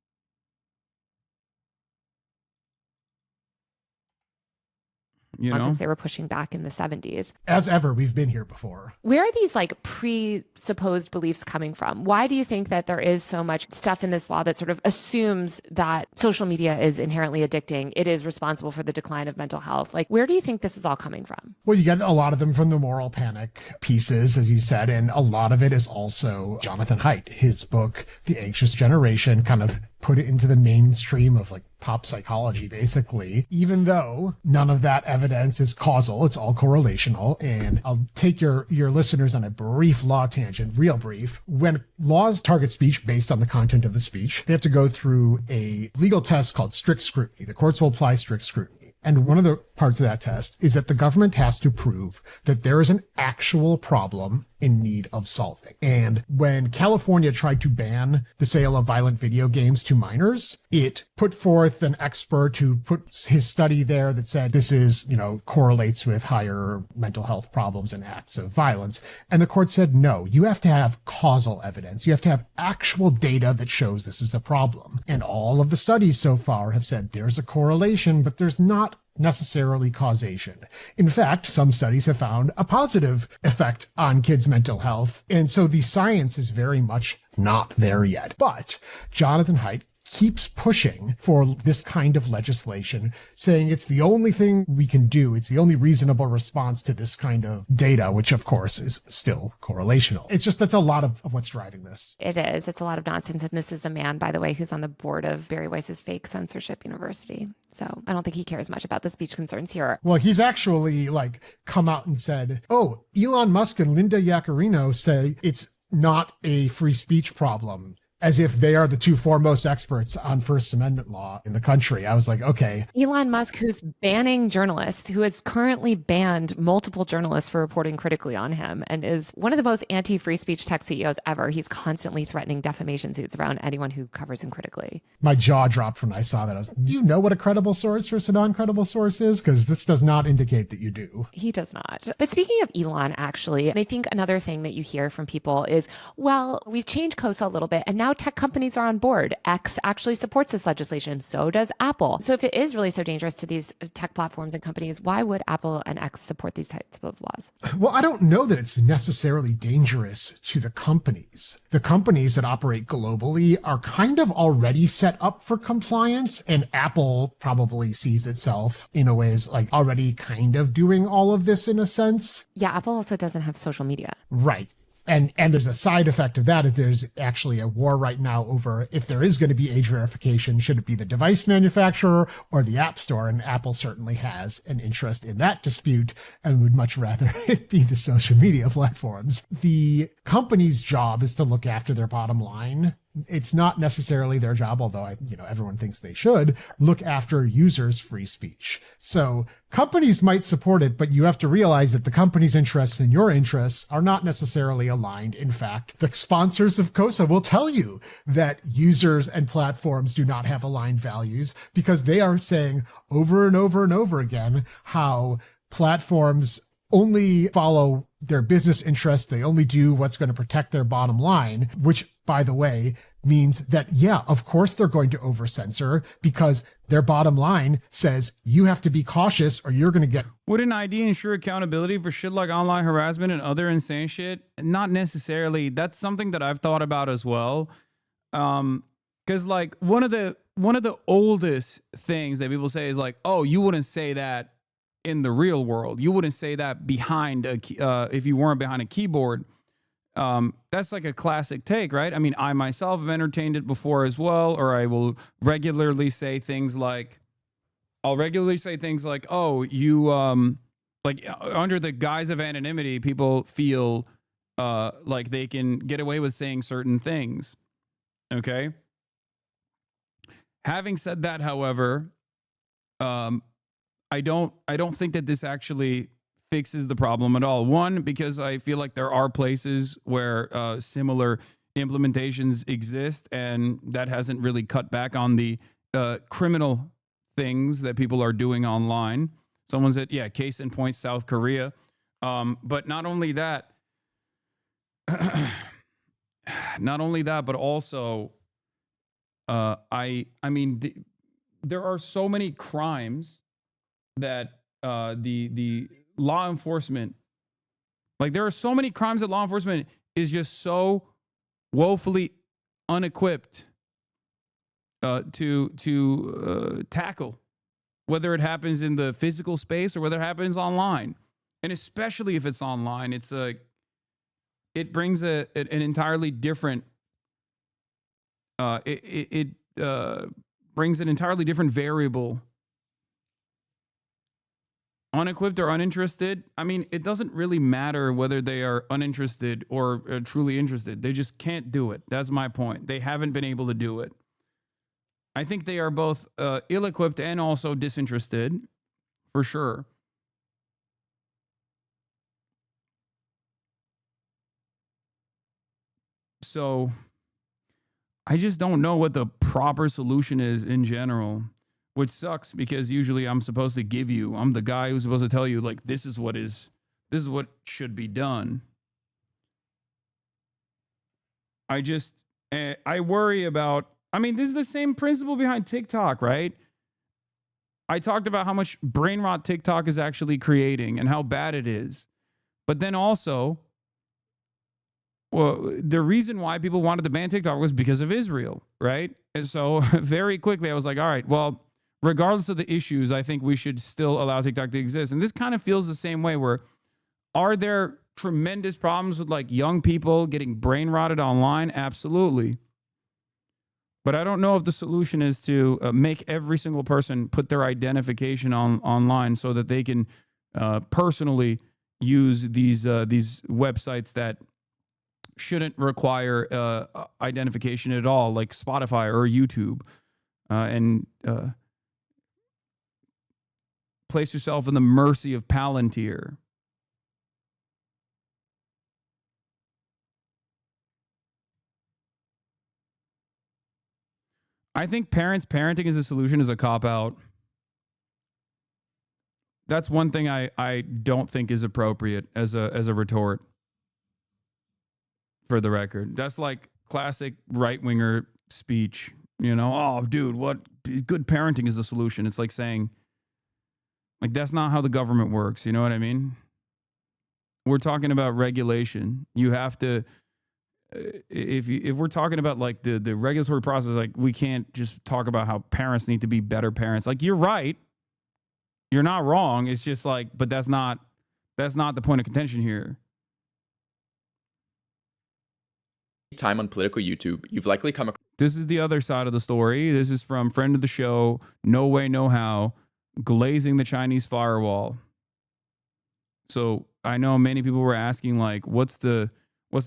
You know?
Since they were pushing back in the 70s.
As ever, we've been here before.
Where are these like presupposed beliefs coming from? Why do you think that there is so much stuff in this law that sort of assumes that social media is inherently addicting? It is responsible for the decline of mental health. Like, where do you think this is all coming from?
Well, you get a lot of them from the moral panic pieces, as you said, and a lot of it is also Jonathan Haidt, his book, The Anxious Generation, kind of put it into the mainstream of like pop psychology, basically, even though none of that evidence is causal. It's all correlational. And I'll take your listeners on a brief law tangent, real brief. When laws target speech based on the content of the speech, they have to go through a legal test called strict scrutiny. The courts will apply strict scrutiny. And one of the parts of that test is that the government has to prove that there is an actual problem in need of solving. And when California tried to ban the sale of violent video games to minors, it put forth an expert who put his study there that said this is, correlates with higher mental health problems and acts of violence. And the court said, no, you have to have causal evidence. You have to have actual data that shows this is a problem. And all of the studies so far have said there's a correlation, but there's not necessarily causation. In fact, some studies have found a positive effect on kids' mental health. And so the science is very much not there yet. But Jonathan Haidt keeps pushing for this kind of legislation, saying it's the only thing we can do. It's the only reasonable response to this kind of data, which of course is still correlational. It's just that's a lot of what's driving this.
It is. It's a lot of nonsense. And this is a man, by the way, who's on the board of Barry Weiss's fake censorship university. So I don't think he cares much about the speech concerns here.
Well, he's actually come out and said, oh, Elon Musk and Linda Yaccarino say it's not a free speech problem, as if they are the two foremost experts on First Amendment law in the country. I was like, okay.
Elon Musk, who's banning journalists, who has currently banned multiple journalists for reporting critically on him and is one of the most anti-free speech tech CEOs ever. He's constantly threatening defamation suits around anyone who covers him critically.
My jaw dropped when I saw that. I was like, do you know what a credible source versus a non-credible source is? Because this does not indicate that you do.
He does not. But speaking of Elon, actually, and I think another thing that you hear from people is, well, we've changed COSA a little bit, and now tech companies are on board. X actually supports this legislation. So does Apple. So if it is really so dangerous to these tech platforms and companies, why would Apple and X support these types of laws?
Well, I don't know that it's necessarily dangerous to the companies. The companies that operate globally are kind of already set up for compliance, and Apple probably sees itself in a way as already kind of doing all of this in a sense.
Yeah, Apple also doesn't have social media.
Right. And there's a side effect of that. If there's actually a war right now over if there is going to be age verification, should it be the device manufacturer or the App Store? And Apple certainly has an interest in that dispute and would much rather it be the social media platforms. The company's job is to look after their bottom line. It's not necessarily their job, although everyone thinks they should look after users' free speech. So companies might support it, but you have to realize that the company's interests and your interests are not necessarily aligned. In fact, the sponsors of COSA will tell you that users and platforms do not have aligned values because they are saying over and over and over again how platforms only follow their business interests. They only do what's going to protect their bottom line, which, by the way, means that, yeah, of course they're going to over-censor because their bottom line says you have to be cautious or you're going to get...
Would an ID ensure accountability for shit like online harassment and other insane shit? Not necessarily. That's something that I've thought about as well. Because one of the oldest things that people say is oh, you wouldn't say that in the real world. You wouldn't say that behind if you weren't behind a keyboard. That's a classic take, right? I mean, I myself have entertained it before as well, or I will regularly say things like, oh, you, under the guise of anonymity, people feel like they can get away with saying certain things. Okay. Having said that, however, I don't think that this actually fixes the problem at all. One, because I feel like there are places where similar implementations exist, and that hasn't really cut back on the criminal things that people are doing online. Someone said, yeah, case in point, South Korea. But not only that, but also, there are so many crimes that the law enforcement, there are so many crimes that law enforcement is just so woefully unequipped to tackle, whether it happens in the physical space or whether it happens online. And especially if it's online, it brings an entirely different brings an entirely different variable. Unequipped or uninterested, I mean, it doesn't really matter whether they are uninterested or truly interested. They just can't do it. That's my point. They haven't been able to do it. I think they are both ill-equipped and also disinterested, for sure. So I just don't know what the proper solution is in general, which sucks because usually I'm supposed to give you, I'm the guy who's supposed to tell you, like, this is what should be done. I worry about, I mean, this is the same principle behind TikTok, right? I talked about how much brain rot TikTok is actually creating and how bad it is. But then also, well, the reason why people wanted to ban TikTok was because of Israel, right? And so very quickly I was like, all right, well, regardless of the issues, I think we should still allow TikTok to exist. And this kind of feels the same way, where are there tremendous problems with like young people getting brain rotted online? Absolutely. But I don't know if the solution is to make every single person put their identification online so that they can personally use these websites that shouldn't require identification at all, like Spotify or YouTube, and place yourself in the mercy of Palantir. I think parenting as a solution is a cop-out. That's one thing I don't think is appropriate as a retort, for the record. That's like classic right-winger speech. You know, oh, dude, what good parenting is the solution. It's like saying, like, that's not how the government works. You know what I mean? We're talking about regulation. You have to, if we're talking about like the regulatory process, like, we can't just talk about how parents need to be better parents. Like, you're right. You're not wrong. It's just like, but that's not the point of contention here.
Time on political YouTube, you've likely come across.
This is the other side of the story. This is from friend of the show, No Way, No How, glazing the Chinese firewall. So I know many people were asking, like, what's the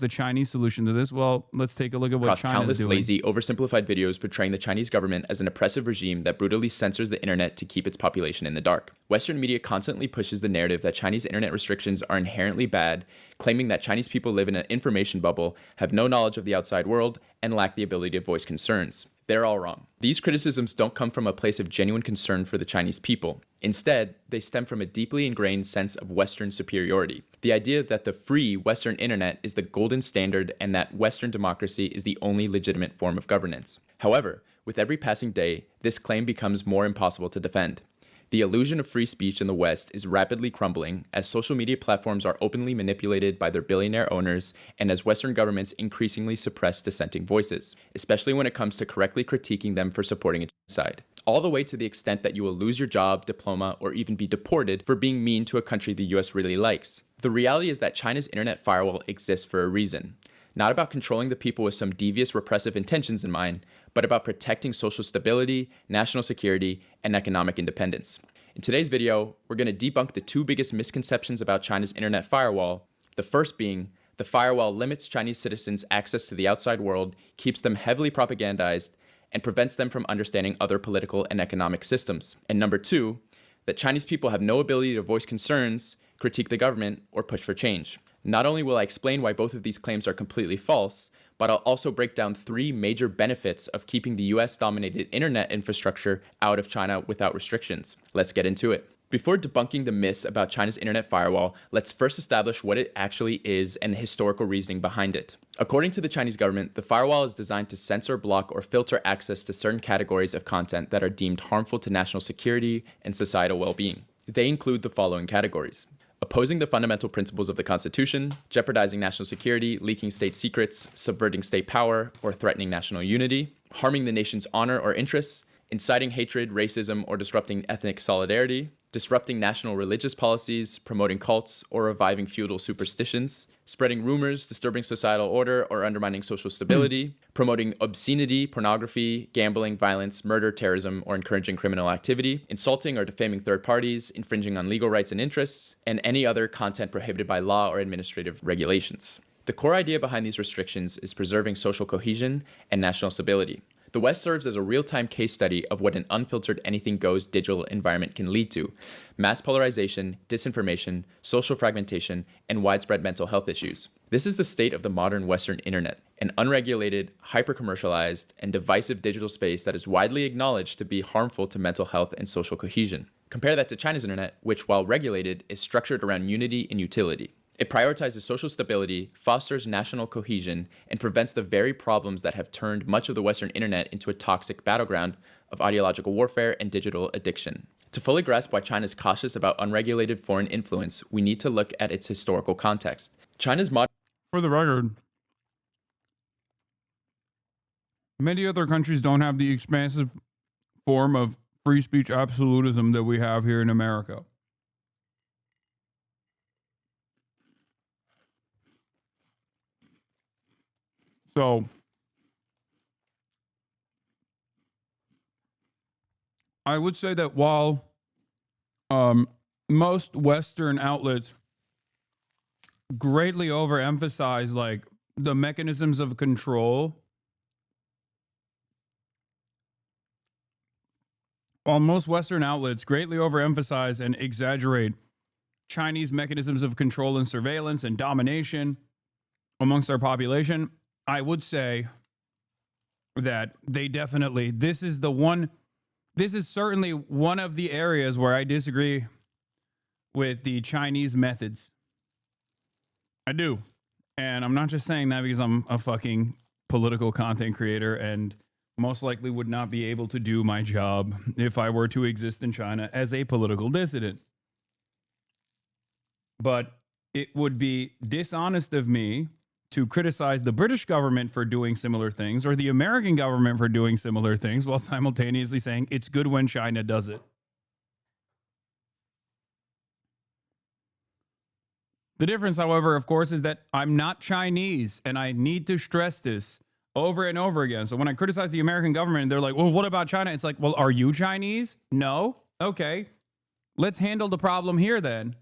Chinese solution to this? Well, let's take a look at what China's
countless
doing.
Lazy, oversimplified videos portraying the Chinese government as an oppressive regime that brutally censors the internet to keep its population in the dark. Western media constantly pushes the narrative that Chinese internet restrictions are inherently bad, claiming that Chinese people live in an information bubble, have no knowledge of the outside world, and lack the ability to voice concerns. They're all wrong. These criticisms don't come from a place of genuine concern for the Chinese people. Instead, they stem from a deeply ingrained sense of Western superiority. The idea that the free Western internet is the golden standard and that Western democracy is the only legitimate form of governance. However, with every passing day, this claim becomes more impossible to defend. The illusion of free speech in the West is rapidly crumbling as social media platforms are openly manipulated by their billionaire owners and as Western governments increasingly suppress dissenting voices, especially when it comes to correctly critiquing them for supporting a genocide. All the way to the extent that you will lose your job, diploma, or even be deported for being mean to a country the US really likes. The reality is that China's internet firewall exists for a reason. Not about controlling the people with some devious repressive intentions in mind, but about protecting social stability, national security, and economic independence. In today's video, we're going to debunk the two biggest misconceptions about China's internet firewall. The first being, the firewall limits Chinese citizens' access to the outside world, keeps them heavily propagandized, and prevents them from understanding other political and economic systems. And number two, that Chinese people have no ability to voice concerns, critique the government, or push for change. Not only will I explain why both of these claims are completely false, but I'll also break down three major benefits of keeping the US-dominated internet infrastructure out of China without restrictions. Let's get into it. Before debunking the myths about China's internet firewall, let's first establish what it actually is and the historical reasoning behind it. According to the Chinese government, the firewall is designed to censor, block, or filter access to certain categories of content that are deemed harmful to national security and societal well-being. They include the following categories: opposing the fundamental principles of the Constitution, jeopardizing national security, leaking state secrets, subverting state power, or threatening national unity, harming the nation's honor or interests, inciting hatred, racism, or disrupting ethnic solidarity, disrupting national religious policies, promoting cults, or reviving feudal superstitions, spreading rumors, disturbing societal order, or undermining social stability, promoting obscenity, pornography, gambling, violence, murder, terrorism, or encouraging criminal activity, insulting or defaming third parties, infringing on legal rights and interests, and any other content prohibited by law or administrative regulations. The core idea behind these restrictions is preserving social cohesion and national stability. The West serves as a real-time case study of what an unfiltered anything-goes digital environment can lead to: mass polarization, disinformation, social fragmentation, and widespread mental health issues. This is the state of the modern Western internet, an unregulated, hyper-commercialized, and divisive digital space that is widely acknowledged to be harmful to mental health and social cohesion. Compare that to China's internet, which, while regulated, is structured around unity and utility. It prioritizes social stability, fosters national cohesion, and prevents the very problems that have turned much of the Western internet into a toxic battleground of ideological warfare and digital addiction. To fully grasp why China is cautious about unregulated foreign influence, we need to look at its historical context. China's modern...
For the record, many other countries don't have the expansive form of free speech absolutism that we have here in America. So, I would say that while most Western outlets greatly overemphasize like the mechanisms of control, while most Western outlets greatly overemphasize and exaggerate Chinese mechanisms of control and surveillance and domination amongst our population, I would say that they definitely, this is certainly one of the areas where I disagree with the Chinese methods. I do. And I'm not just saying that because I'm a fucking political content creator and most likely would not be able to do my job if I were to exist in China as a political dissident. But it would be dishonest of me to criticize the British government for doing similar things or the American government for doing similar things while simultaneously saying it's good when China does it. The difference, however, of course, is that I'm not Chinese, and I need to stress this over and over again. So when I criticize the American government, they're like, well, what about China? It's like, well, are you Chinese? No? Okay. Let's handle the problem here then.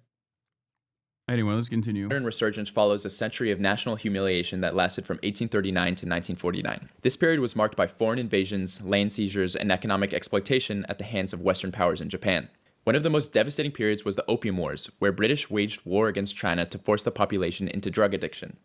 Anyway, let's continue.
Modern resurgence follows a century of national humiliation that lasted from 1839 to 1949. This period was marked by foreign invasions, land seizures, and economic exploitation at the hands of Western powers in Japan. One of the most devastating periods was the Opium Wars, where British waged war against China to force the population into drug addiction.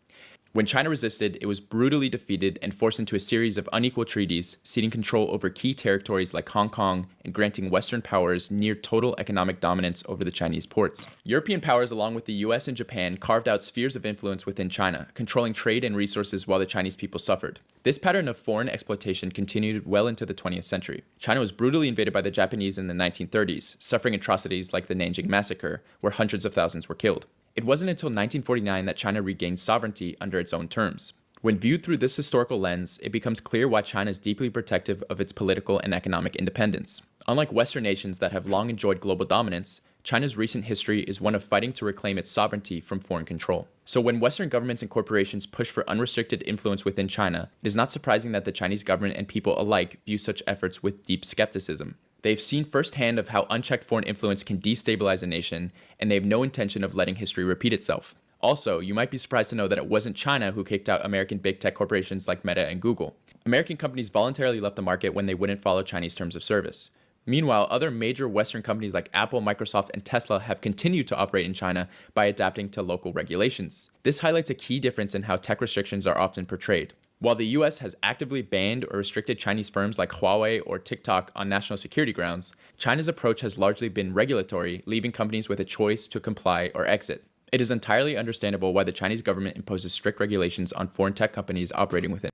When China resisted, it was brutally defeated and forced into a series of unequal treaties, ceding control over key territories like Hong Kong and granting Western powers near total economic dominance over the Chinese ports. European powers, along with the US and Japan, carved out spheres of influence within China, controlling trade and resources while the Chinese people suffered. This pattern of foreign exploitation continued well into the 20th century. China was brutally invaded by the Japanese in the 1930s, suffering atrocities like the Nanjing Massacre, where hundreds of thousands were killed. It wasn't until 1949 that China regained sovereignty under its own terms. When viewed through this historical lens, it becomes clear why China is deeply protective of its political and economic independence. Unlike Western nations that have long enjoyed global dominance, China's recent history is one of fighting to reclaim its sovereignty from foreign control. So when Western governments and corporations push for unrestricted influence within China, it is not surprising that the Chinese government and people alike view such efforts with deep skepticism. They've seen firsthand of how unchecked foreign influence can destabilize a nation, and they have no intention of letting history repeat itself. Also, you might be surprised to know that it wasn't China who kicked out American big tech corporations like Meta and Google. American companies voluntarily left the market when they wouldn't follow Chinese terms of service. Meanwhile, other major Western companies like Apple, Microsoft, and Tesla have continued to operate in China by adapting to local regulations. This highlights a key difference in how tech restrictions are often portrayed. While the US has actively banned or restricted Chinese firms like Huawei or TikTok on national security grounds, China's approach has largely been regulatory, leaving companies with a choice to comply or exit. It is entirely understandable why the Chinese government imposes strict regulations on foreign tech companies operating within.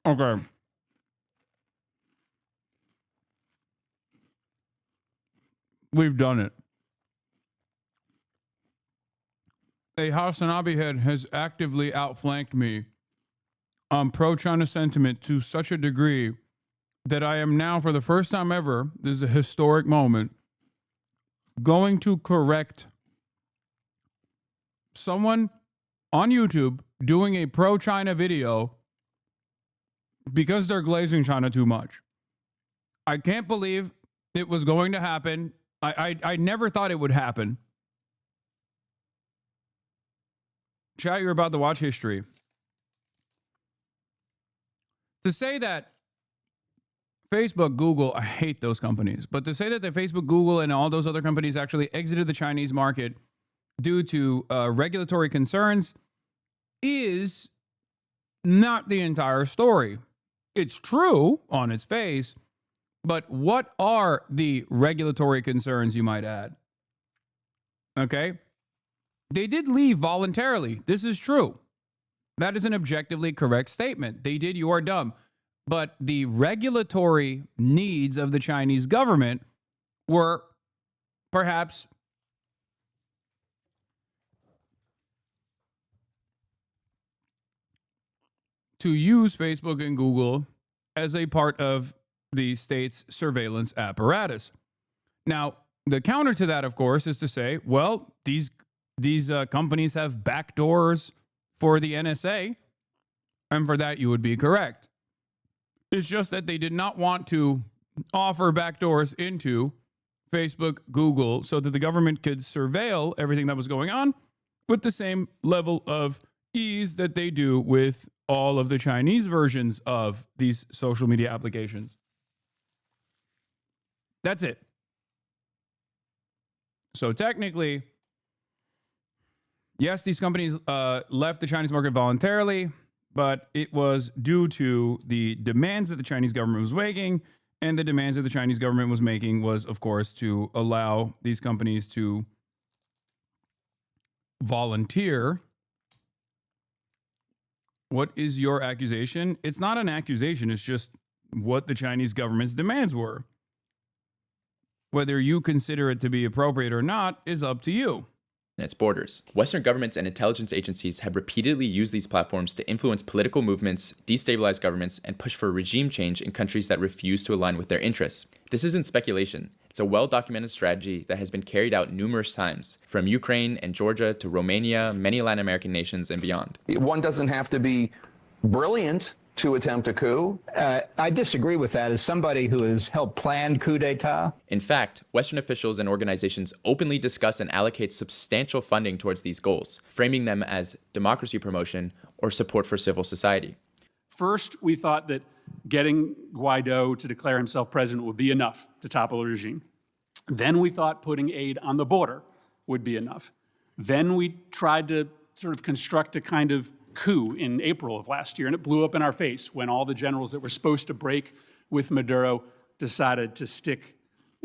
Okay. We've done it. A HasanAbi head has actively outflanked me on pro-China sentiment to such a degree that I am now, for the first time ever, this is a historic moment, going to correct someone on YouTube doing a pro-China video because they're glazing China too much. I can't believe it was going to happen. I never thought it would happen. Chat, you're about to watch history. To say that Facebook, Google, I hate those companies, but to say that the Facebook, Google, and all those other companies actually exited the Chinese market due to regulatory concerns is not the entire story. It's true on its face, but what are the regulatory concerns, you might add? Okay? They did leave voluntarily. This is true. That is an objectively correct statement. They did, you are dumb. But the regulatory needs of the Chinese government were perhaps to use Facebook and Google as a part of the state's surveillance apparatus. Now, the counter to that, of course, is to say, well, these companies have backdoors for the NSA, and for that you would be correct. It's just that they did not want to offer backdoors into Facebook, Google, so that the government could surveil everything that was going on with the same level of ease that they do with all of the Chinese versions of these social media applications. That's it. So technically, yes, these companies left the Chinese market voluntarily, but it was due to the demands that the Chinese government was making, and the demands that the Chinese government was making was, of course, to allow these companies to volunteer. What is your accusation? It's not an accusation. It's just what the Chinese government's demands were. Whether you consider it to be appropriate or not is up to you.
And its borders. Western governments and intelligence agencies have repeatedly used these platforms to influence political movements, destabilize governments, and push for regime change in countries that refuse to align with their interests. This isn't speculation. It's a well-documented strategy that has been carried out numerous times, from Ukraine and Georgia to Romania, many Latin American nations, and beyond.
One doesn't have to be brilliant to attempt a coup.
I disagree with that as somebody who has helped plan coup d'etat.
In fact, Western officials and organizations openly discuss and allocate substantial funding towards these goals, framing them as democracy promotion or support for civil society.
First, we thought that getting Guaido to declare himself president would be enough to topple the regime. Then we thought putting aid on the border would be enough. Then we tried to sort of construct a kind of coup in April of last year, and it blew up in our face when all the generals that were supposed to break with Maduro decided to stick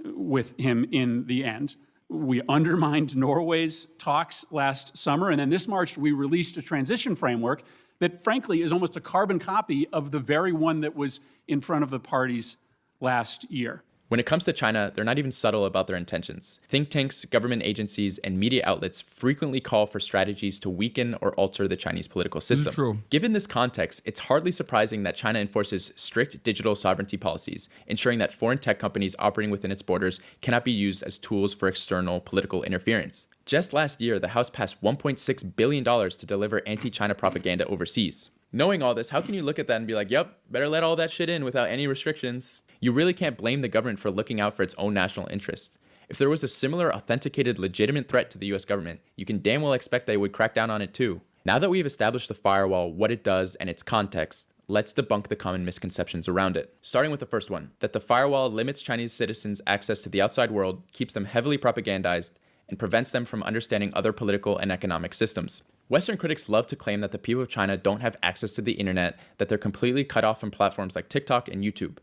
with him in the end. We undermined Norway's talks last summer, and then this March we released a transition framework that frankly is almost a carbon copy of the very one that was in front of the parties last year.
When it comes to China, they're not even subtle about their intentions. Think tanks, government agencies, and media outlets frequently call for strategies to weaken or alter the Chinese political system.
This is true.
Given this context, it's hardly surprising that China enforces strict digital sovereignty policies, ensuring that foreign tech companies operating within its borders cannot be used as tools for external political interference. Just last year, the House passed $1.6 billion to deliver anti-China propaganda overseas. Knowing all this, how can you look at that and be like, yep, better let all that shit in without any restrictions? You really can't blame the government for looking out for its own national interest. If there was a similar authenticated legitimate threat to the US government, you can damn well expect they would crack down on it too. Now that we've established the firewall, what it does, and its context, let's debunk the common misconceptions around it. Starting with the first one, that the firewall limits Chinese citizens' access to the outside world, keeps them heavily propagandized, and prevents them from understanding other political and economic systems. Western critics love to claim that the people of China don't have access to the internet, that they're completely cut off from platforms like TikTok and YouTube.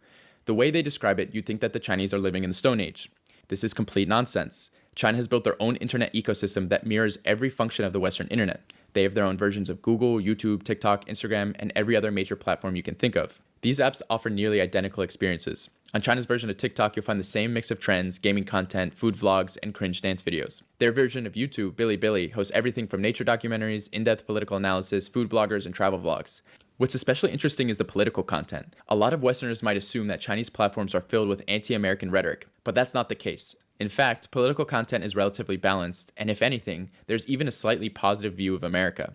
The way they describe it, you'd think that the Chinese are living in the Stone Age. This is complete nonsense. China has built their own internet ecosystem that mirrors every function of the Western internet. They have their own versions of Google, YouTube, TikTok, Instagram, and every other major platform you can think of. These apps offer nearly identical experiences. On China's version of TikTok, you'll find the same mix of trends, gaming content, food vlogs, and cringe dance videos. Their version of YouTube, Bilibili, hosts everything from nature documentaries, in-depth political analysis, food bloggers, and travel vlogs. What's especially interesting is the political content. A lot of Westerners might assume that Chinese platforms are filled with anti-American rhetoric, but that's not the case. In fact, political content is relatively balanced, and if anything, there's even a slightly positive view of America.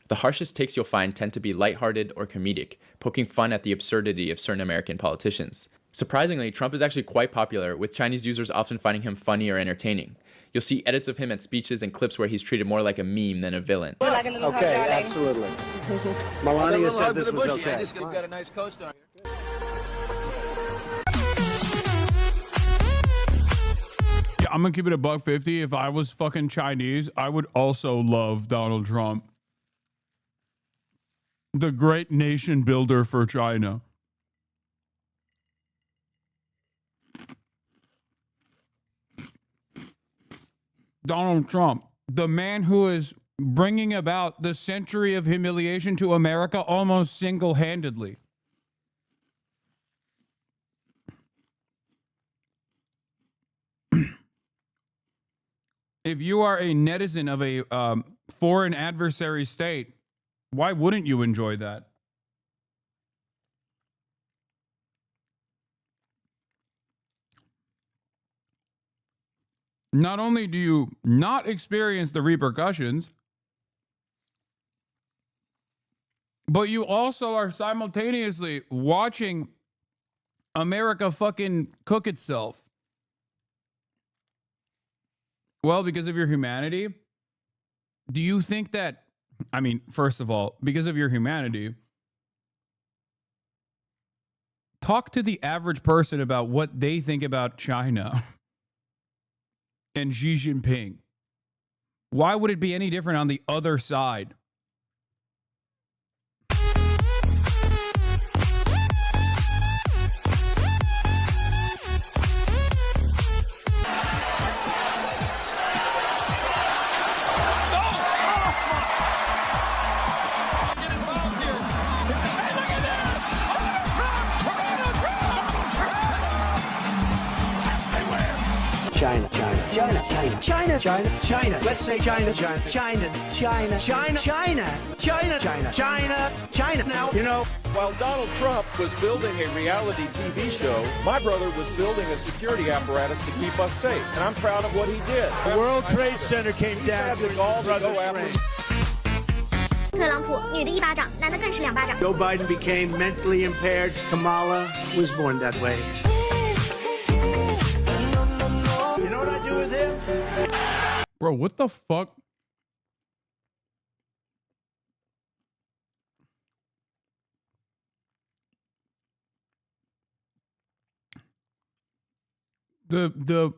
The harshest takes you'll find tend to be lighthearted or comedic, poking fun at the absurdity of certain American politicians. Surprisingly, Trump is actually quite popular, with Chinese users often finding him funny or entertaining. You'll see edits of him at speeches and clips where he's treated more like a meme than a villain.
Okay, absolutely. Melania said this was okay.
I just got a nice co-star here.
Yeah, I'm gonna keep it a $1.50. If I was fucking Chinese, I would also love Donald Trump. The great nation builder for China. Donald Trump, the man who is bringing about the century of humiliation to America almost single-handedly. If you are a netizen of a foreign adversary state, why wouldn't you enjoy that? Not only do you not experience the repercussions, but you also are simultaneously watching America fucking cook itself. Well, because of your humanity, do you think that, I mean, first of all, because of your humanity, talk to the average person about what they think about China and Xi Jinping. Why would it be any different on the other side?
China, China, China, China, China, China, China. Let's say China, China, China, China, China, China, China, China, China, China. Now, you know,
while Donald Trump was building a reality TV show, my brother was building a security apparatus to keep us safe, and I'm proud of what he did.
The World Trade Center came down.
The gall to go after.
Joe Biden became mentally impaired. Kamala was born that way. You know what I do with him?
Bro, what the fuck? The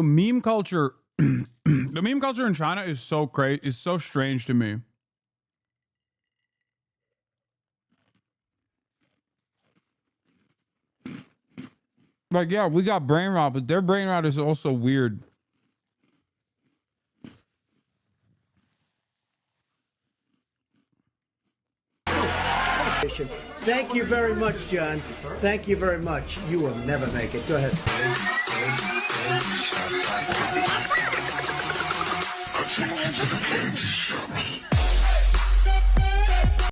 meme culture the meme culture in China is so crazy, is so strange to me. Like, yeah, we got brain rot, but their brain rot is also weird.
Thank you very much, John. Thank you very much. You will never make it. Go ahead.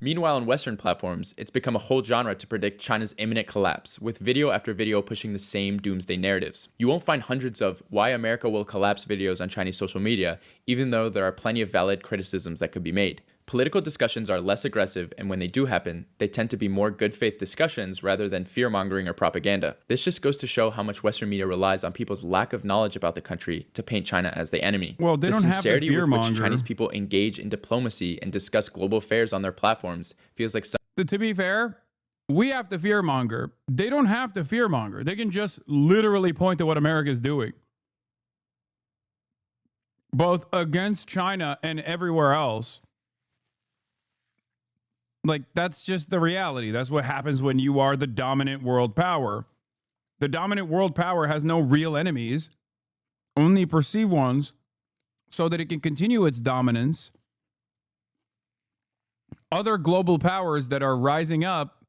Meanwhile, on Western platforms, it's become a whole genre to predict China's imminent collapse, with video after video pushing the same doomsday narratives. You won't find hundreds of "why America will collapse" videos on Chinese social media, even though there are plenty of valid criticisms that could be made. Political discussions are less aggressive, and when they do happen, they tend to be more good faith discussions rather than fear-mongering or propaganda. This just goes to show how much Western media relies on people's lack of knowledge about the country to paint China as the enemy.
Well, they don't have to
sincerity with
fear-monger.
which Chinese people engage in diplomacy and discuss global affairs on their platforms feels like
To be fair, we have to fearmonger. They don't have to fearmonger. They can just literally point to what America is doing, both against China and everywhere else. Like, that's just the reality. That's what happens when you are the dominant world power. The dominant world power has no real enemies, only perceived ones, so that it can continue its dominance. Other global powers that are rising up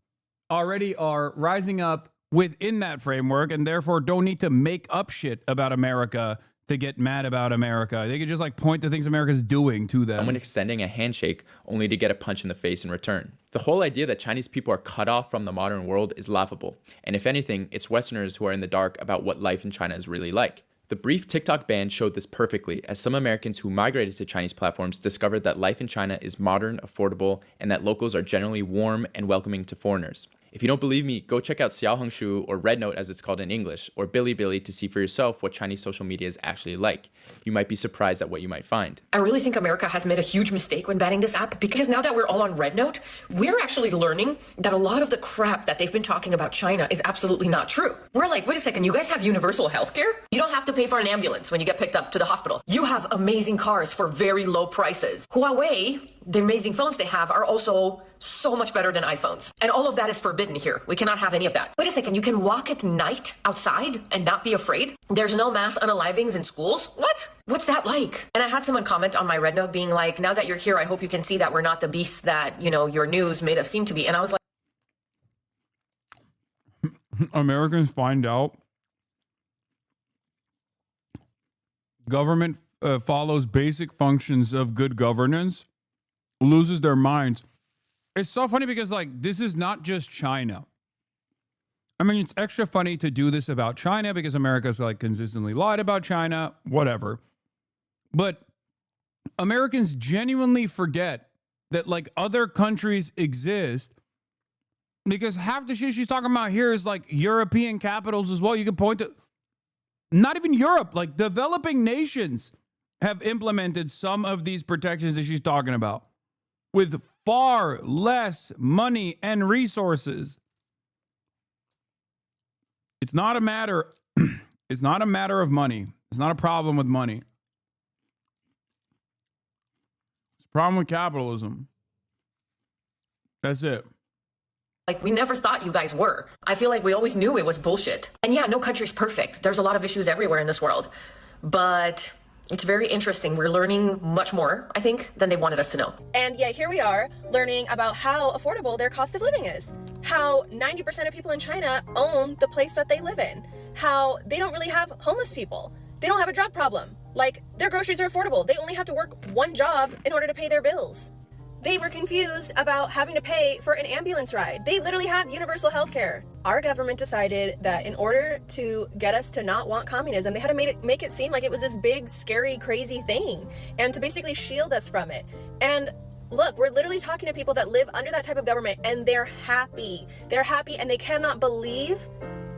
already are rising up within that framework, and therefore don't need to make up shit about America to get mad about America. They could just like point to things America's doing to them.
Someone extending a handshake only to get a punch in the face in return. The whole idea that Chinese people are cut off from the modern world is laughable. And if anything, it's Westerners who are in the dark about what life in China is really like. The brief TikTok ban showed this perfectly, as some Americans who migrated to Chinese platforms discovered that life in China is modern, affordable, and that locals are generally warm and welcoming to foreigners. If you don't believe me, go check out Xiaohongshu, or Red Note as it's called in English, or Bilibili to see for yourself what Chinese social media is actually like. You might be surprised at what you might find.
I really think America has made a huge mistake when banning this app, because now that we're all on Red Note, we're actually learning that a lot of the crap that they've been talking about China is absolutely not true. We're like, wait a second, you guys have universal healthcare? You don't have to pay for an ambulance when you get picked up to the hospital. You have amazing cars for very low prices. Huawei, the amazing phones they have, are also so much better than iPhones. And all of that is forbidden here. We cannot have any of that. Wait a second, you can walk at night outside and not be afraid? There's no mass unalivings in schools? What? What's that like? And I had someone comment on my Red Note being like, now that you're here, I hope you can see that we're not the beasts that, you know, your news made us seem to be. And I was like,
Americans find out government follows basic functions of good governance, loses their minds. It's so funny because, like, this is not just China. I mean, it's extra funny to do this about China because America's, like, consistently lied about China, whatever. But Americans genuinely forget that, like, other countries exist because half the shit she's talking about here is, like, European capitals as well. You can point to not even Europe, like, developing nations have implemented some of these protections that she's talking about with far less money and resources. It's not a matter it's not a matter of money. It's not a problem with money. It's a problem with capitalism. That's it.
Like, we never thought you guys were. I feel like we always knew it was bullshit. And yeah, no country's perfect. There's a lot of issues everywhere in this world. But it's very interesting. We're learning much more, I think, than they wanted us to know.
And yeah, here we are learning about how affordable their cost of living is. How 90% of people in China own the place that they live in. How they don't really have homeless people. They don't have a drug problem. Like, their groceries are affordable. They only have to work one job in order to pay their bills. They were confused about having to pay for an ambulance ride. They literally have universal health care. Our government decided that in order to get us to not want communism, they had to make it seem like it was this big, scary, crazy thing, and to basically shield us from it. And look, we're literally talking to people that live under that type of government, and they're happy. They're happy, and they cannot believe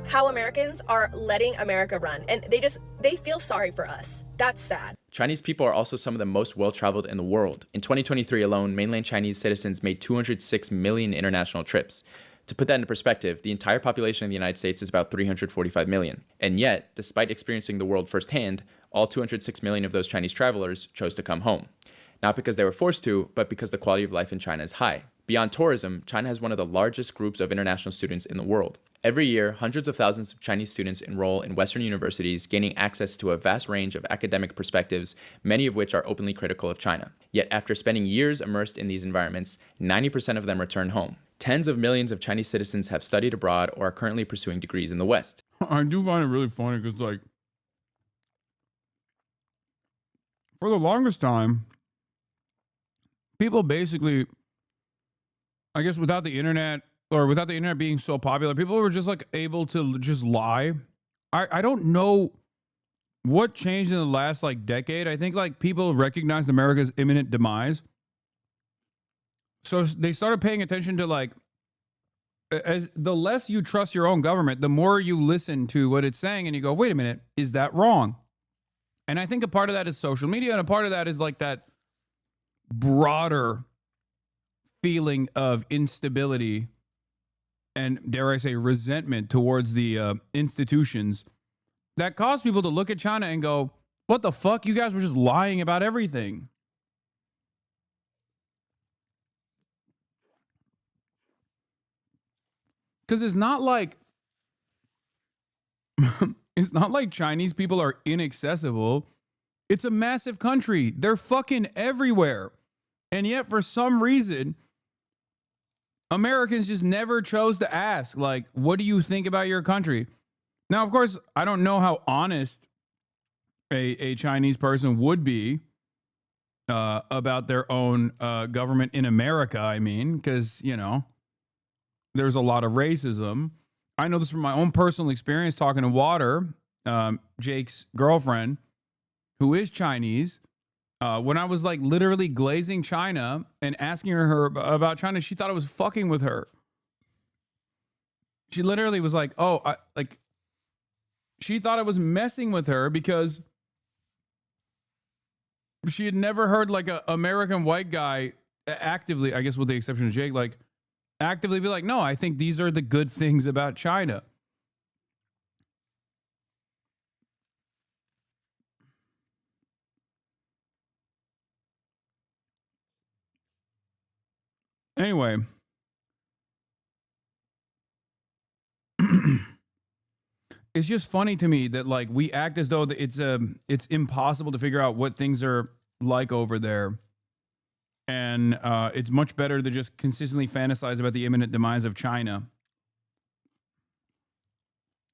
how Americans are letting America run. And they feel sorry for us. That's sad.
Chinese people are also some of the most well-traveled in the world. In 2023 alone, mainland Chinese citizens made 206 million international trips. To put that into perspective, the entire population of the United States is about 345 million. And yet, despite experiencing the world firsthand, all 206 million of those Chinese travelers chose to come home. Not because they were forced to, but because the quality of life in China is high. Beyond tourism, China has one of the largest groups of international students in the world. Every year, hundreds of thousands of Chinese students enroll in Western universities, gaining access to a vast range of academic perspectives, many of which are openly critical of China. Yet after spending years immersed in these environments, 90% of them return home. Tens of millions of Chinese citizens have studied abroad or are currently pursuing degrees in the West.
I do find it really funny because, like, for the longest time, people basically, I guess without the internet, or without the internet being so popular, people were just like able to just lie. I don't know what changed in the last like decade. I think like people recognized America's imminent demise. So they started paying attention to like, as the less you trust your own government, the more you listen to what it's saying and you go, wait a minute, is that wrong? And I think a part of that is social media, and a part of that is like that broader feeling of instability and, dare I say, resentment towards the institutions that cause people to look at China and go, what the fuck? You guys were just lying about everything. Because it's not like it's not like Chinese people are inaccessible. It's a massive country. They're fucking everywhere. And yet, for some reason, Americans just never chose to ask, like, what do you think about your country? Now, of course, I don't know how honest a Chinese person would be about their own government in America. I mean, because, you know, there's a lot of racism. I know this from my own personal experience talking to Water, Jake's girlfriend, who is Chinese. When I was like literally glazing China and asking her about China, she thought I was fucking with her. She literally was like, oh, she thought I was messing with her because she had never heard like a American white guy actively, I guess with the exception of Jake, like actively be like, no, I think these are the good things about China. Anyway, it's just funny to me that like we act as though it's impossible to figure out what things are like over there, and it's much better to just consistently fantasize about the imminent demise of China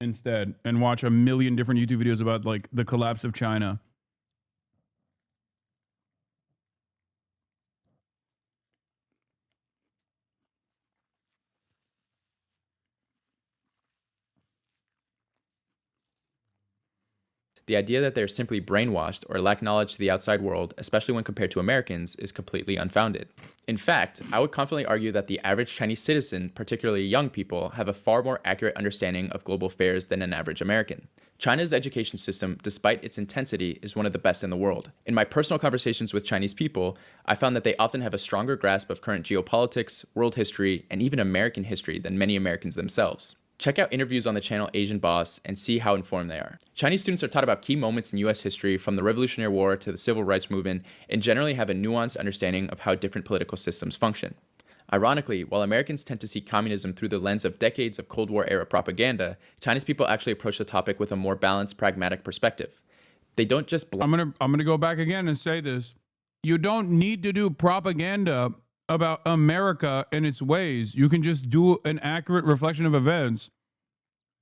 instead, and watch a million different YouTube videos about like the collapse of China.
The idea that they're simply brainwashed or lack knowledge to the outside world, especially when compared to Americans, is completely unfounded. In fact, I would confidently argue that the average Chinese citizen, particularly young people, have a far more accurate understanding of global affairs than an average American. China's education system, despite its intensity, is one of the best in the world. In my personal conversations with Chinese people, I found that they often have a stronger grasp of current geopolitics, world history, and even American history than many Americans themselves. Check out interviews on the channel Asian Boss and see how informed they are. Chinese students are taught about key moments in US history from the Revolutionary War to the Civil Rights Movement and generally have a nuanced understanding of how different political systems function. Ironically, while Americans tend to see communism through the lens of decades of Cold War era propaganda, Chinese people actually approach the topic with a more balanced, pragmatic perspective. They don't just
I'm gonna go back again and say this. You don't need to do propaganda about America and its ways. You can just do an accurate reflection of events,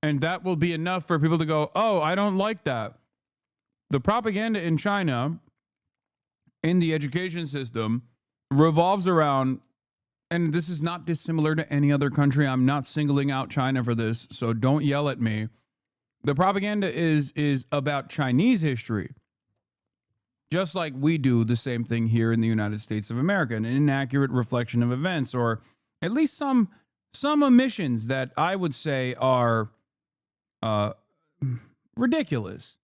and that will be enough for people to go, oh, I don't like that. The propaganda in China, in the education system, revolves around, and this is not dissimilar to any other country. I'm not singling out China for this, so don't yell at me. The propaganda is about Chinese history. Just like we do the same thing here in the United States of America, an inaccurate reflection of events, or at least some omissions that I would say are ridiculous.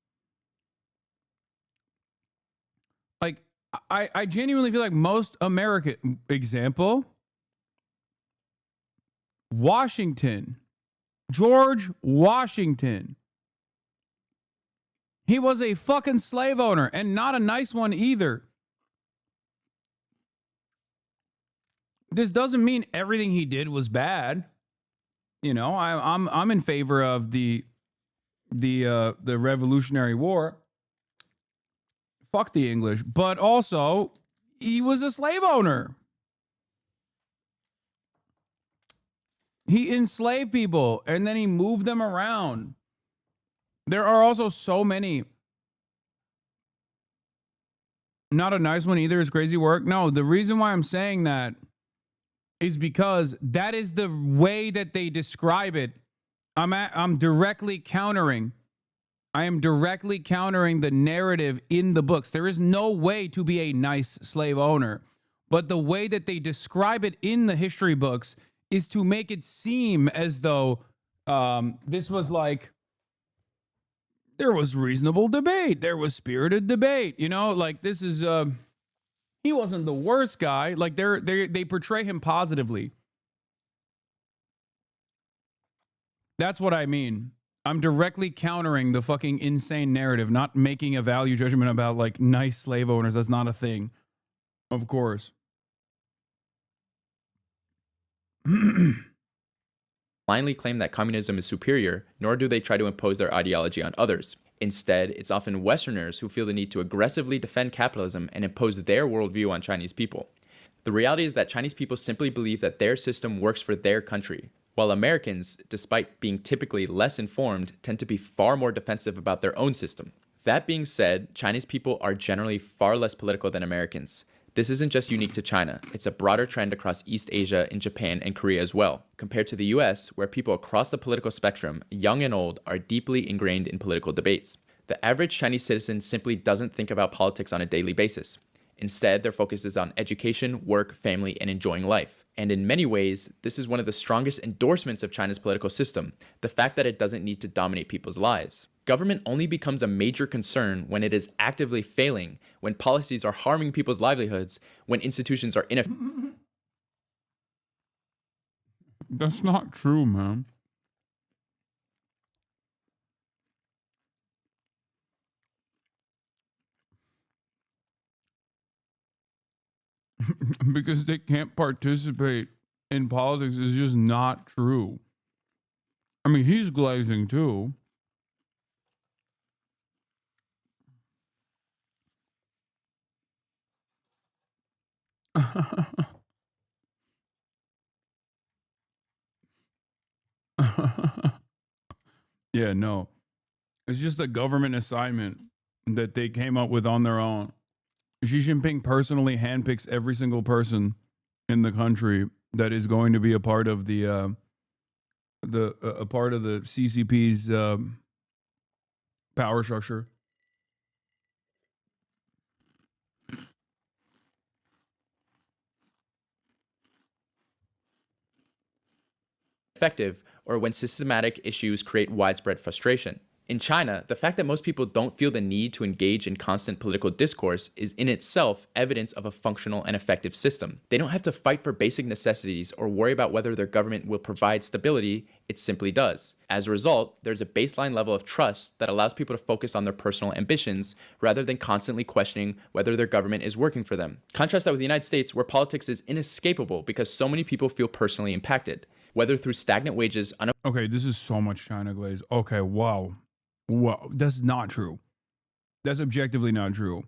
Like, I genuinely feel like most American, example, Washington, George Washington. He was a fucking slave owner, and not a nice one either. This doesn't mean everything he did was bad. You know, I'm in favor of the Revolutionary War. Fuck the English, but also he was a slave owner. He enslaved people and then he moved them around. There are also so many. Not a nice one either is crazy work. No, the reason why I'm saying that is because that is the way that they describe it. I'm directly countering. I am directly countering the narrative in the books. There is no way to be a nice slave owner, but the way that they describe it in the history books is to make it seem as though this was like, there was reasonable debate. There was spirited debate. You know, like this is, he wasn't the worst guy. Like they portray him positively. That's what I mean. I'm directly countering the fucking insane narrative, not making a value judgment about like nice slave owners. That's not a thing. Of course.
Blindly claim that communism is superior, nor do they try to impose their ideology on others. Instead, it's often Westerners who feel the need to aggressively defend capitalism and impose their worldview on Chinese people. The reality is that Chinese people simply believe that their system works for their country, while Americans, despite being typically less informed, tend to be far more defensive about their own system. That being said, Chinese people are generally far less political than Americans. This isn't just unique to China. It's a broader trend across East Asia, in Japan, and Korea as well. Compared to the US, where people across the political spectrum, young and old, are deeply ingrained in political debates. The average Chinese citizen simply doesn't think about politics on a daily basis. Instead, their focus is on education, work, family, and enjoying life. And in many ways, this is one of the strongest endorsements of China's political system, the fact that it doesn't need to dominate people's lives. Government only becomes a major concern when it is actively failing, when policies are harming people's livelihoods, when institutions are ineffective.
That's not true, man. Because they can't participate in politics is just not true. I mean, he's glazing too. Yeah, no. It's just a government assignment that they came up with on their own. Xi Jinping personally handpicks every single person in the country that is going to be a part of the part of the CCP's power structure.
Or when systematic issues create widespread frustration. In China, the fact that most people don't feel the need to engage in constant political discourse is in itself evidence of a functional and effective system. They don't have to fight for basic necessities or worry about whether their government will provide stability, it simply does. As a result, there's a baseline level of trust that allows people to focus on their personal ambitions rather than constantly questioning whether their government is working for them. Contrast that with the United States, where politics is inescapable because so many people feel personally impacted, whether through stagnant wages.
Okay, this is so much China glaze. Okay, wow. Wow, that's not true. That's objectively not true.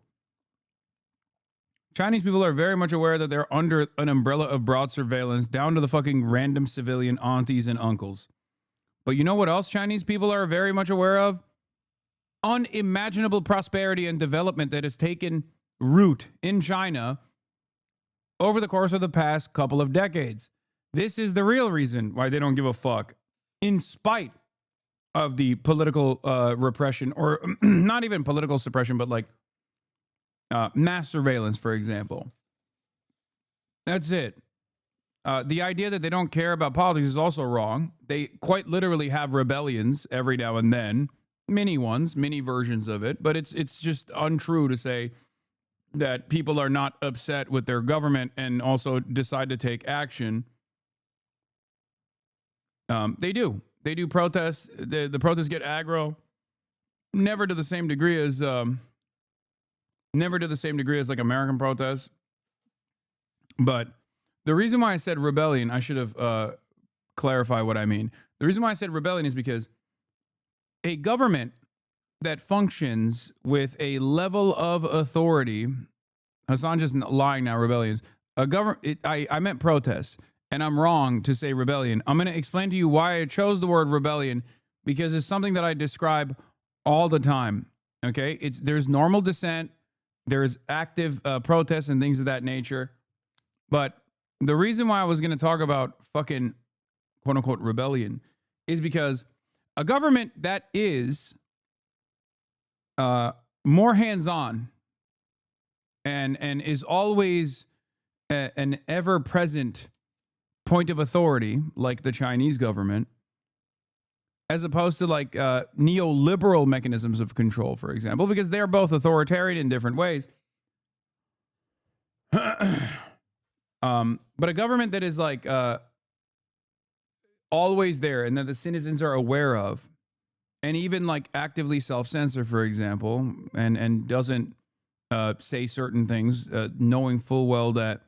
Chinese people are very much aware that they're under an umbrella of broad surveillance down to the fucking random civilian aunties and uncles. But you know what else Chinese people are very much aware of? Unimaginable prosperity and development that has taken root in China over the course of the past couple of decades. This is the real reason why they don't give a fuck, in spite of the political repression, or not even political suppression, but like mass surveillance, for example. That's it. The idea that they don't care about politics is also wrong. They quite literally have rebellions every now and then, mini ones, mini versions of it, but it's just untrue to say that people are not upset with their government and also decide to take action. They do. They do protests. The protests get aggro. Never to the same degree as like American protests. But the reason why I said rebellion, I should have clarified what I mean. The reason why I said rebellion is because a government that functions with a level of authority, Hasan just lying now, rebellions. I meant protests. And I'm wrong to say rebellion. I'm going to explain to you why I chose the word rebellion, because it's something that I describe all the time. Okay? There's normal dissent, there's active protests and things of that nature. But the reason why I was going to talk about fucking quote unquote rebellion is because a government that is more hands-on and is always an ever-present point of authority, like the Chinese government, as opposed to like neoliberal mechanisms of control, for example, because they're both authoritarian in different ways. But a government that is like always there and that the citizens are aware of, and even like actively self-censor, for example, and doesn't say certain things, knowing full well that,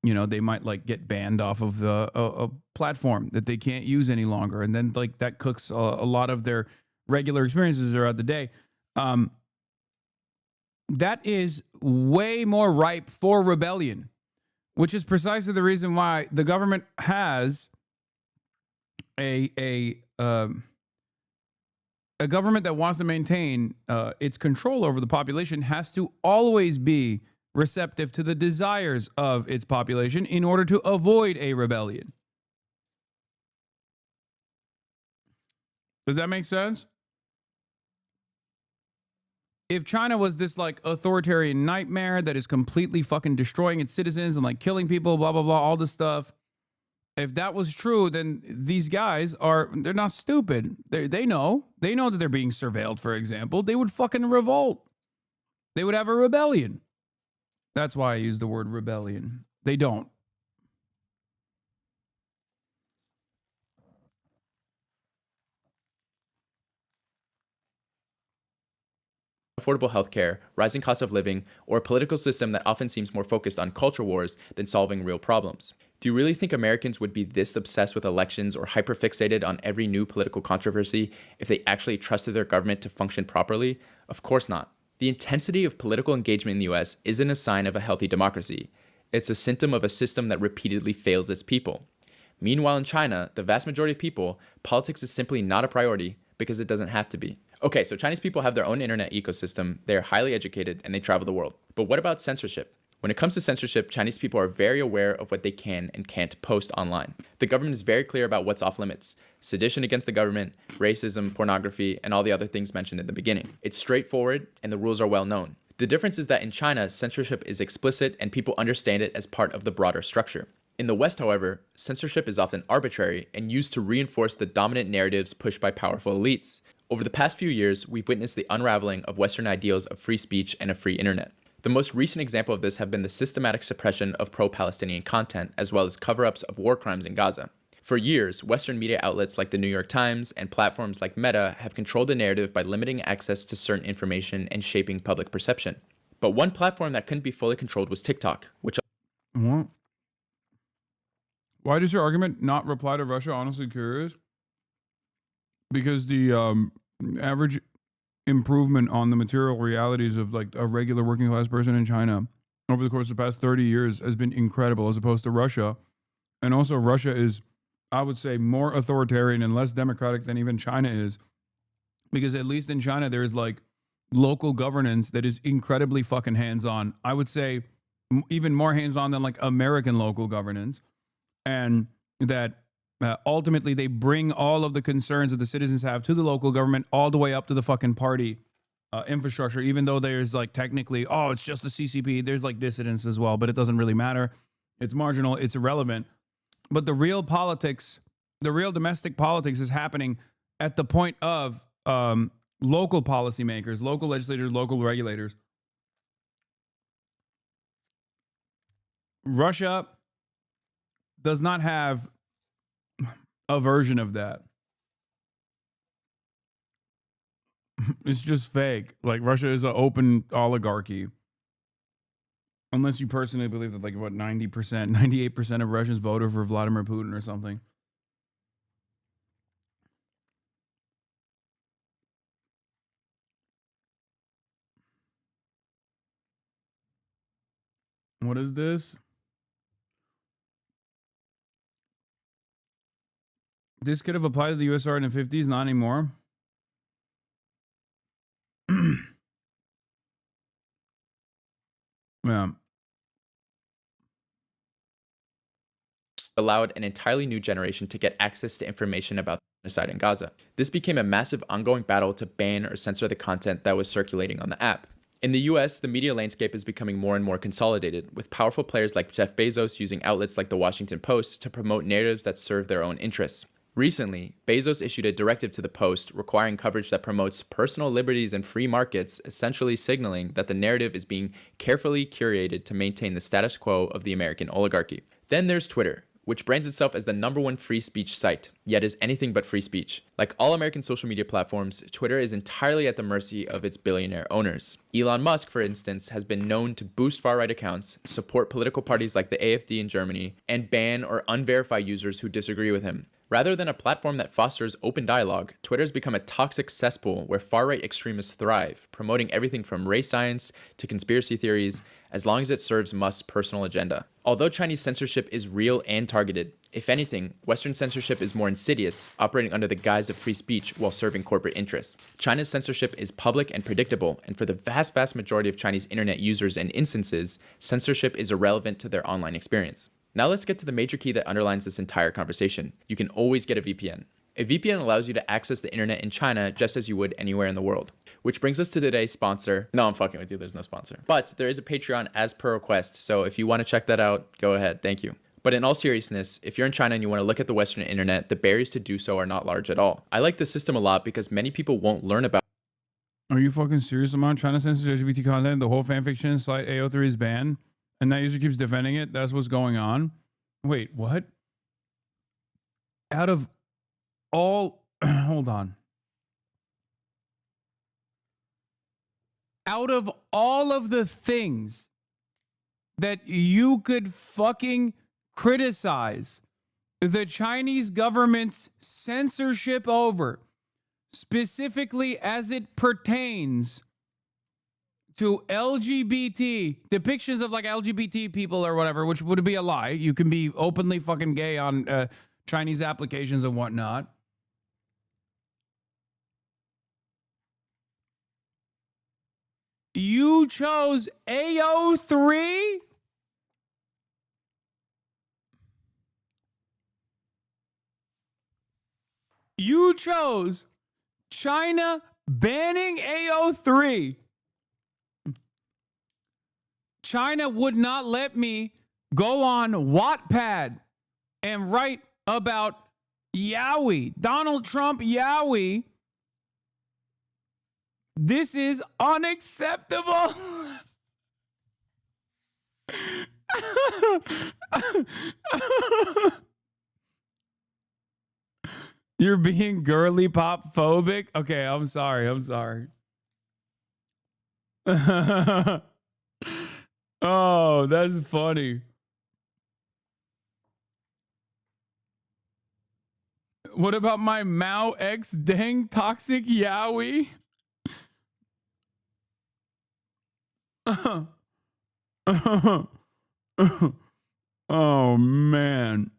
you know, they might like get banned off of a platform that they can't use any longer. And then like that cooks a lot of their regular experiences throughout the day. That is way more ripe for rebellion, which is precisely the reason why the government has a a government that wants to maintain its control over the population has to always be receptive to the desires of its population in order to avoid a rebellion. Does that make sense? If China was this like authoritarian nightmare that is completely fucking destroying its citizens and like killing people, blah, blah, blah, all this stuff. If that was true, then these guys they're not stupid. They know that they're being surveilled, for example. They would fucking revolt. They would have a rebellion. That's why I use the word rebellion. They don't.
Affordable healthcare, rising cost of living, or a political system that often seems more focused on culture wars than solving real problems. Do you really think Americans would be this obsessed with elections or hyperfixated on every new political controversy if they actually trusted their government to function properly? Of course not. The intensity of political engagement in the US isn't a sign of a healthy democracy. It's a symptom of a system that repeatedly fails its people. Meanwhile, in China, the vast majority of people, politics is simply not a priority because it doesn't have to be. Okay, so Chinese people have their own internet ecosystem, they are highly educated, and they travel the world. But what about censorship? When it comes to censorship, Chinese people are very aware of what they can and can't post online. The government is very clear about what's off limits: sedition against the government, racism, pornography, and all the other things mentioned in the beginning. It's straightforward, and the rules are well known. The difference is that in China, censorship is explicit and people understand it as part of the broader structure. In the West, however, censorship is often arbitrary and used to reinforce the dominant narratives pushed by powerful elites. Over the past few years, we've witnessed the unraveling of Western ideals of free speech and a free internet. The most recent example of this have been the systematic suppression of pro-Palestinian content, as well as cover-ups of war crimes in Gaza. For years, Western media outlets like the New York Times and platforms like Meta have controlled the narrative by limiting access to certain information and shaping public perception. But one platform that couldn't be fully controlled was TikTok, which...
What? Why does your argument not reply to Russia? Honestly curious. Because the average improvement on the material realities of like a regular working class person in China over the course of the past 30 years has been incredible, as opposed to Russia. And also Russia is, I would say, more authoritarian and less democratic than even China is. Because at least in China, there's like local governance that is incredibly fucking hands-on. I would say even more hands-on than like American local governance. And that ultimately they bring all of the concerns that the citizens have to the local government all the way up to the fucking party infrastructure, even though there's like technically, oh, it's just the CCP. There's like dissidents as well, but it doesn't really matter. It's marginal. It's irrelevant. But the real politics, the real domestic politics is happening at the point of local policymakers, local legislators, local regulators. Russia does not have a version of that. It's just fake. Like, Russia is an open oligarchy. Unless you personally believe that, like, what, 90%, 98% of Russians voted for Vladimir Putin or something. What is this? This could have applied to the USSR in the 50s, not anymore. Yeah.
Allowed an entirely new generation to get access to information about the genocide in Gaza. This became a massive ongoing battle to ban or censor the content that was circulating on the app. In the US, the media landscape is becoming more and more consolidated, with powerful players like Jeff Bezos using outlets like the Washington Post to promote narratives that serve their own interests. Recently, Bezos issued a directive to the Post requiring coverage that promotes personal liberties and free markets, essentially signaling that the narrative is being carefully curated to maintain the status quo of the American oligarchy. Then there's Twitter, which brands itself as the #1 free speech site, yet is anything but free speech. Like all American social media platforms, Twitter is entirely at the mercy of its billionaire owners. Elon Musk, for instance, has been known to boost far-right accounts, support political parties like the AfD in Germany, and ban or unverify users who disagree with him. Rather than a platform that fosters open dialogue, Twitter has become a toxic cesspool where far-right extremists thrive, promoting everything from race science to conspiracy theories, as long as it serves Musk's personal agenda. Although Chinese censorship is real and targeted, if anything, Western censorship is more insidious, operating under the guise of free speech while serving corporate interests. China's censorship is public and predictable, and for the vast majority of Chinese internet users and instances, censorship is irrelevant to their online experience. Now let's get to the major key that underlines this entire conversation. You can always get a VPN. A VPN allows you to access the internet in China just as you would anywhere in the world. Which brings us to today's sponsor. No, I'm fucking with you, there's no sponsor. But there is a Patreon as per request, so if you want to check that out, go ahead, thank you. But in all seriousness, if you're in China and you want to look at the Western internet, the barriers to do so are not large at all. I like this system a lot because many people won't learn about.
Are you fucking serious, Amon? China censors LGBT content, the whole fanfiction site AO3 is banned, and that user keeps defending it? That's what's going on? Wait, what? Out of all... hold on. Out of all of the things that you could fucking criticize the Chinese government's censorship over, specifically as it pertains to LGBT, depictions of like LGBT people or whatever, which would be a lie. You can be openly fucking gay on Chinese applications and whatnot. You chose AO3? You chose China banning AO3. China would not let me go on Wattpad and write about Yowie, Donald Trump Yowie. This is unacceptable. You're being girly pop phobic? Okay, I'm sorry. Oh, that's funny. What about my Mao X dang toxic Yowie? Oh, man.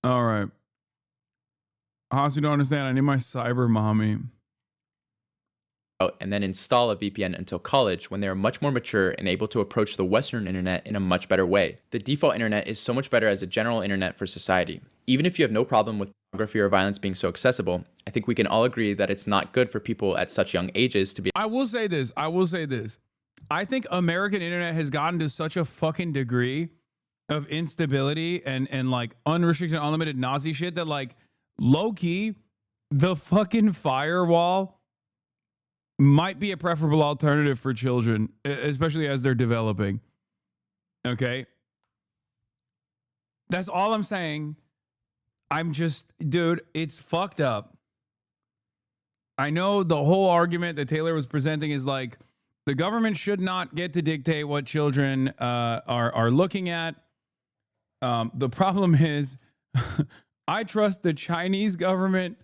All right. Hasan, you don't understand. I need my cyber mommy.
And then install a VPN until college when they are much more mature and able to approach the Western internet in a much better way. The default internet is so much better as a general internet for society. Even if you have no problem with pornography or violence being so accessible, I think we can all agree that it's not good for people at such young ages to be.
I will say this. I think American internet has gotten to such a fucking degree of instability and like unrestricted, unlimited Nazi shit that like low-key, the fucking firewall might be a preferable alternative for children, especially as they're developing. Okay? That's all I'm saying. I'm just, dude, it's fucked up. I know the whole argument that Taylor was presenting is like, the government should not get to dictate what children are looking at. The problem is, I trust the Chinese government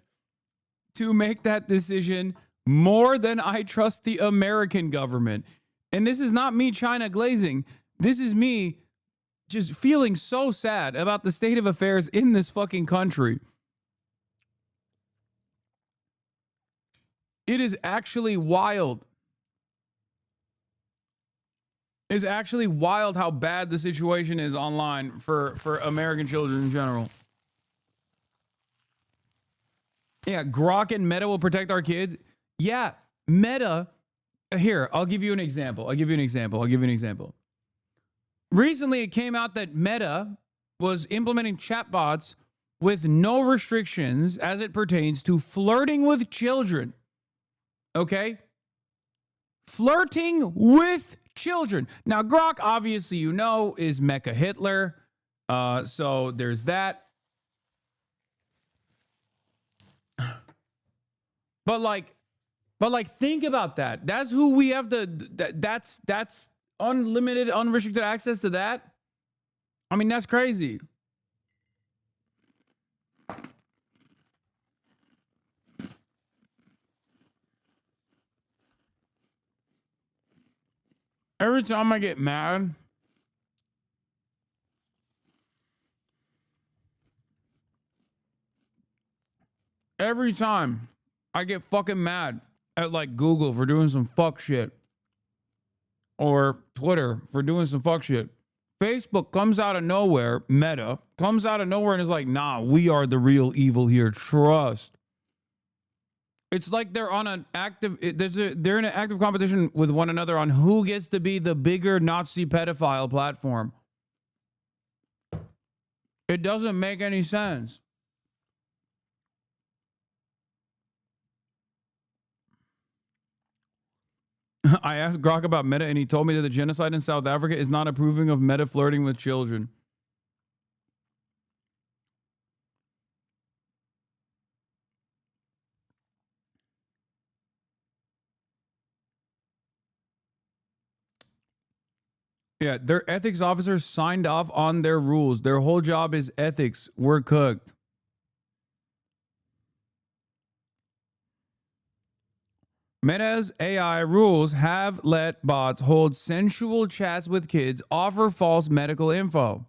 to make that decision more than I trust the American government. And this is not me China glazing. This is me just feeling so sad about the state of affairs in this fucking country. It is actually wild. It's actually wild how bad the situation is online for American children in general. Yeah, Grok and Meta will protect our kids. Yeah, Meta. Here, I'll give you an example. Recently, it came out that Meta was implementing chatbots with no restrictions as it pertains to flirting with children. Okay? Flirting with children. Now, Grok, obviously, you know, is Mecha Hitler. So there's that. But like, think about that. That's who we have to. That's unlimited, unrestricted access to that? I mean, that's crazy. Every time I get mad, every time I get fucking mad at like Google for doing some fuck shit or Twitter for doing some fuck shit, Facebook comes out of nowhere, Meta comes out of nowhere and is like, nah, we are the real evil here. Trust. It's like they're on an active, they're in an active competition with one another on who gets to be the bigger Nazi pedophile platform. It doesn't make any sense. I asked Grok about Meta and he told me that the genocide in South Africa is not approving of Meta flirting with children. Yeah, their ethics officers signed off on their rules. Their whole job is ethics. We're cooked. Meta's AI rules have let bots hold sensual chats with kids, offer false medical info.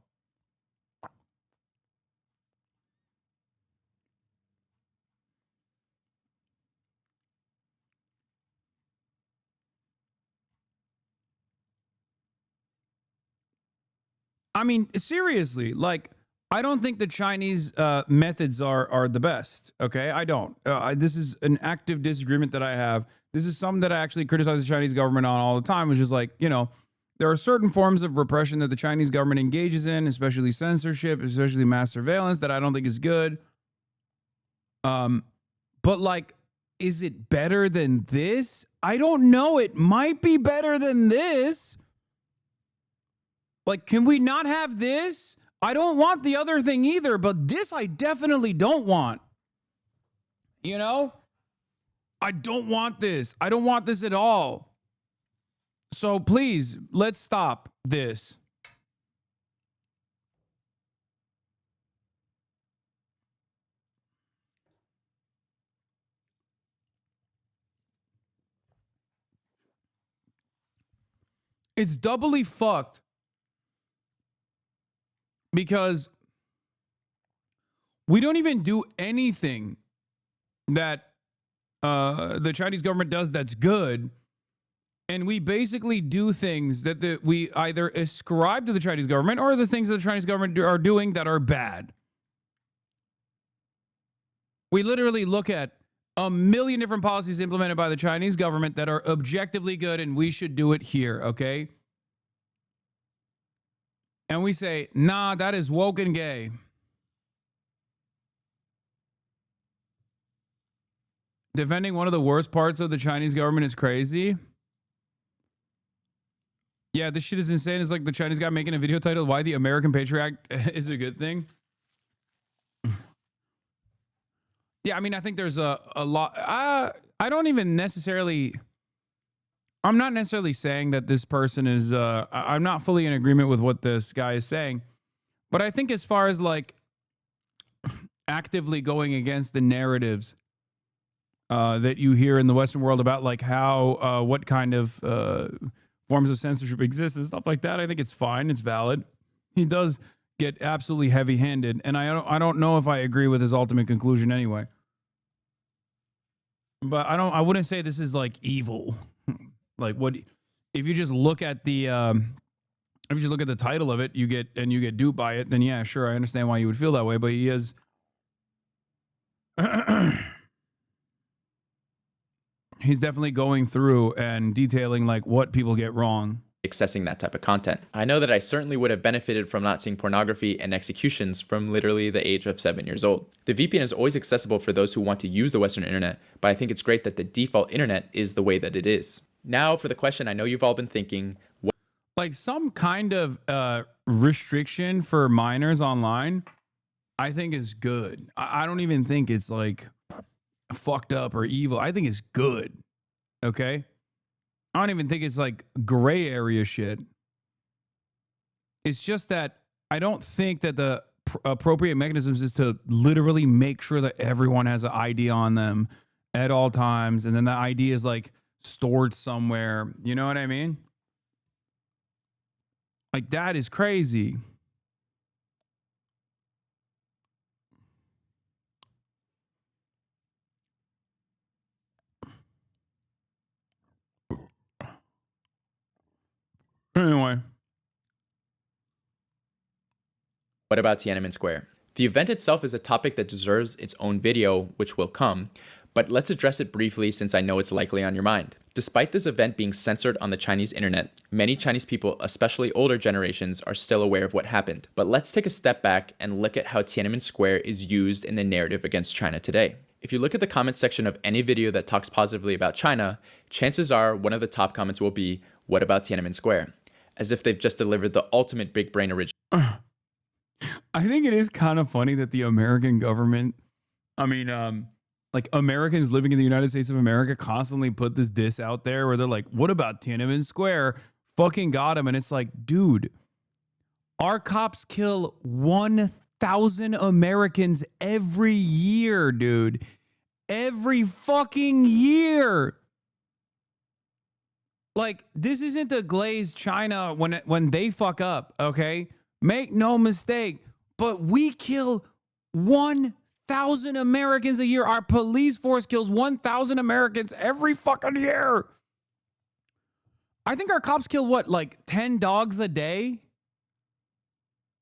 I mean, seriously, like, I don't think the Chinese methods are the best. Okay, I don't. This is an active disagreement that I have. This is something that I actually criticize the Chinese government on all the time, which is like, you know, there are certain forms of repression that the Chinese government engages in, especially censorship, especially mass surveillance, that I don't think is good. But like, is it better than this? I don't know. It might be better than this. Like, can we not have this? I don't want the other thing either, but this I definitely don't want. You know? I don't want this. I don't want this at all. So please, let's stop this. It's doubly fucked because we don't even do anything that the Chinese government does that's good. And we basically do things that we either ascribe to the Chinese government or the things that the Chinese government are doing that are bad. We literally look at a million different policies implemented by the Chinese government that are objectively good and we should do it here, okay? And we say, nah, that is woke and gay. Defending one of the worst parts of the Chinese government is crazy. Yeah, this shit is insane. It's like the Chinese guy making a video titled "Why the American Patriot Act is a Good Thing." Yeah, I mean, I think there's a lot. I don't even necessarily. I'm not necessarily saying that this person is. I'm not fully in agreement with what this guy is saying, but I think as far as like actively going against the narratives that you hear in the Western world about like how what kind of forms of censorship exist and stuff like that, I think it's fine. It's valid. He does get absolutely heavy-handed, and I don't know if I agree with his ultimate conclusion anyway. But I wouldn't say this is like evil. Like what if you just look at the if you just look at the title of it, you get duped by it, then yeah, sure, I understand why you would feel that way, but he is he's definitely going through and detailing like what people get wrong.
Accessing that type of content. I know that I certainly would have benefited from not seeing pornography and executions from literally the age of 7 years old. The VPN is always accessible for those who want to use the Western internet, but I think it's great that the default internet is the way that it is. Now for the question I know you've all been thinking.
Like some kind of restriction for minors online, I think is good. I don't even think it's like fucked up or evil. I think it's good. Okay? I don't even think it's like gray area shit. It's just that I don't think that the appropriate mechanisms is to literally make sure that everyone has an ID on them at all times. And then the ID is like stored somewhere. You know what I mean? Like, that is crazy. Anyway.
What about Tiananmen Square? The event itself is a topic that deserves its own video, which will come, but let's address it briefly since I know it's likely on your mind. Despite this event being censored on the Chinese internet, many Chinese people, especially older generations, are still aware of what happened. But let's take a step back and look at how Tiananmen Square is used in the narrative against China today. If you look at the comment section of any video that talks positively about China, chances are one of the top comments will be, "What about Tiananmen Square?" As if they've just delivered the ultimate big brain original.
I think it is kind of funny that the American government, like Americans living in the United States of America constantly put this diss out there where they're like, what about Tiananmen Square? Fucking got him. And it's like, dude, our cops kill 1,000 Americans every year, dude. Every fucking year. Like, this isn't to glaze China when they fuck up, okay? Make no mistake, but we kill 1,000 Americans a year. Our police force kills 1,000 Americans every fucking year. I think our cops kill what, like 10 dogs a day?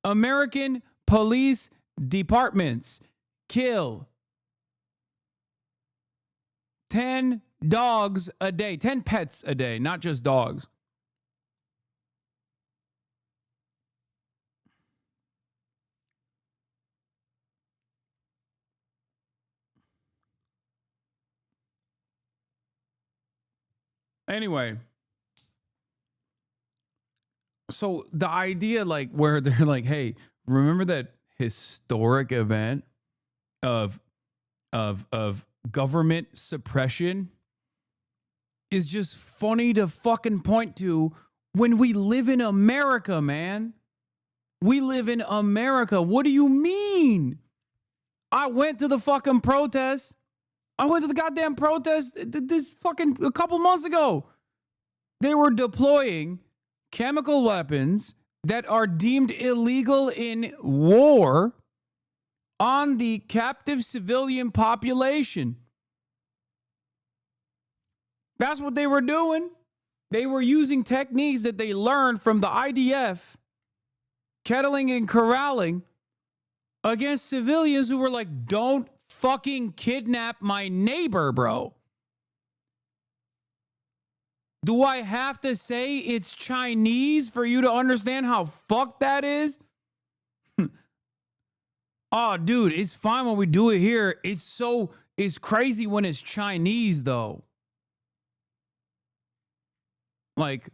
American police departments kill 10 dogs a day, 10 pets a day, not just dogs. Anyway, so the idea, like, where they're like, hey, remember that historic event of government suppression is just funny to fucking point to when we live in America, man. We live in America. What do you mean? I went to the fucking protest. I went to the goddamn protest this fucking a couple months ago. They were deploying chemical weapons that are deemed illegal in war on the captive civilian population. That's what they were doing. They were using techniques that they learned from the IDF, kettling and corralling against civilians who were like, don't fucking kidnap my neighbor, bro. Do I have to say it's Chinese for you to understand how fucked that is? Oh, dude, it's fine when we do it here. It's crazy when it's Chinese, though. Like,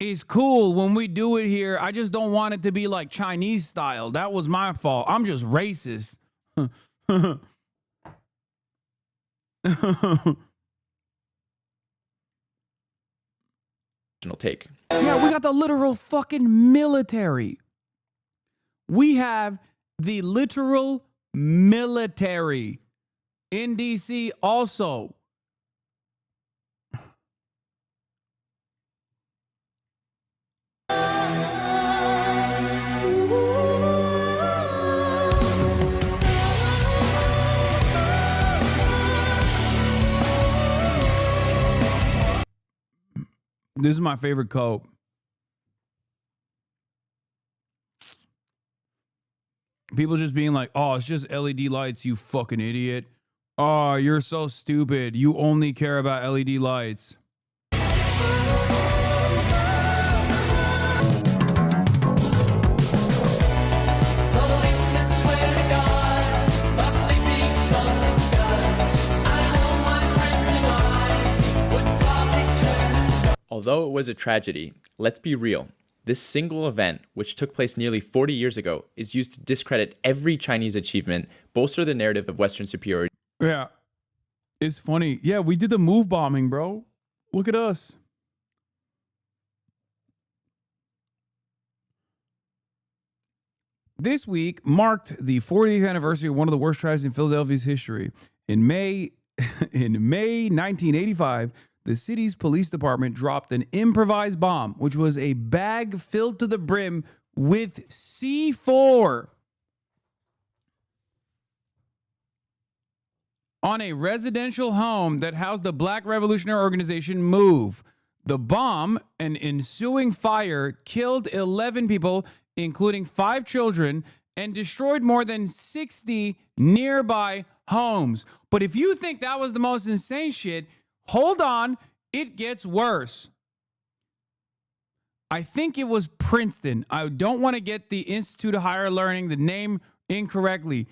it's cool when we do it here. I just don't want it to be like Chinese style. That was my fault. I'm just racist.
Take.
Yeah, we got the literal fucking military. We have the literal military in DC also. This is my favorite quote. People just being like, oh, it's just LED lights, you fucking idiot. Oh, you're so stupid. You only care about LED lights.
Although it was a tragedy, let's be real. This single event, which took place nearly 40 years ago, is used to discredit every Chinese achievement, bolster the narrative of Western superiority.
Yeah. It's funny. Yeah, we did the move bombing, bro. Look at us. This week marked the 40th anniversary of one of the worst tragedies in Philadelphia's history. In May 1985, the city's police department dropped an improvised bomb, which was a bag filled to the brim with C4 on a residential home that housed the Black Revolutionary Organization MOVE. The bomb and ensuing fire killed 11 people, including 5 children, and destroyed more than 60 nearby homes. But if you think that was the most insane shit, hold on, it gets worse. I think it was Princeton. I don't want to get the Institute of Higher Learning, the name incorrectly.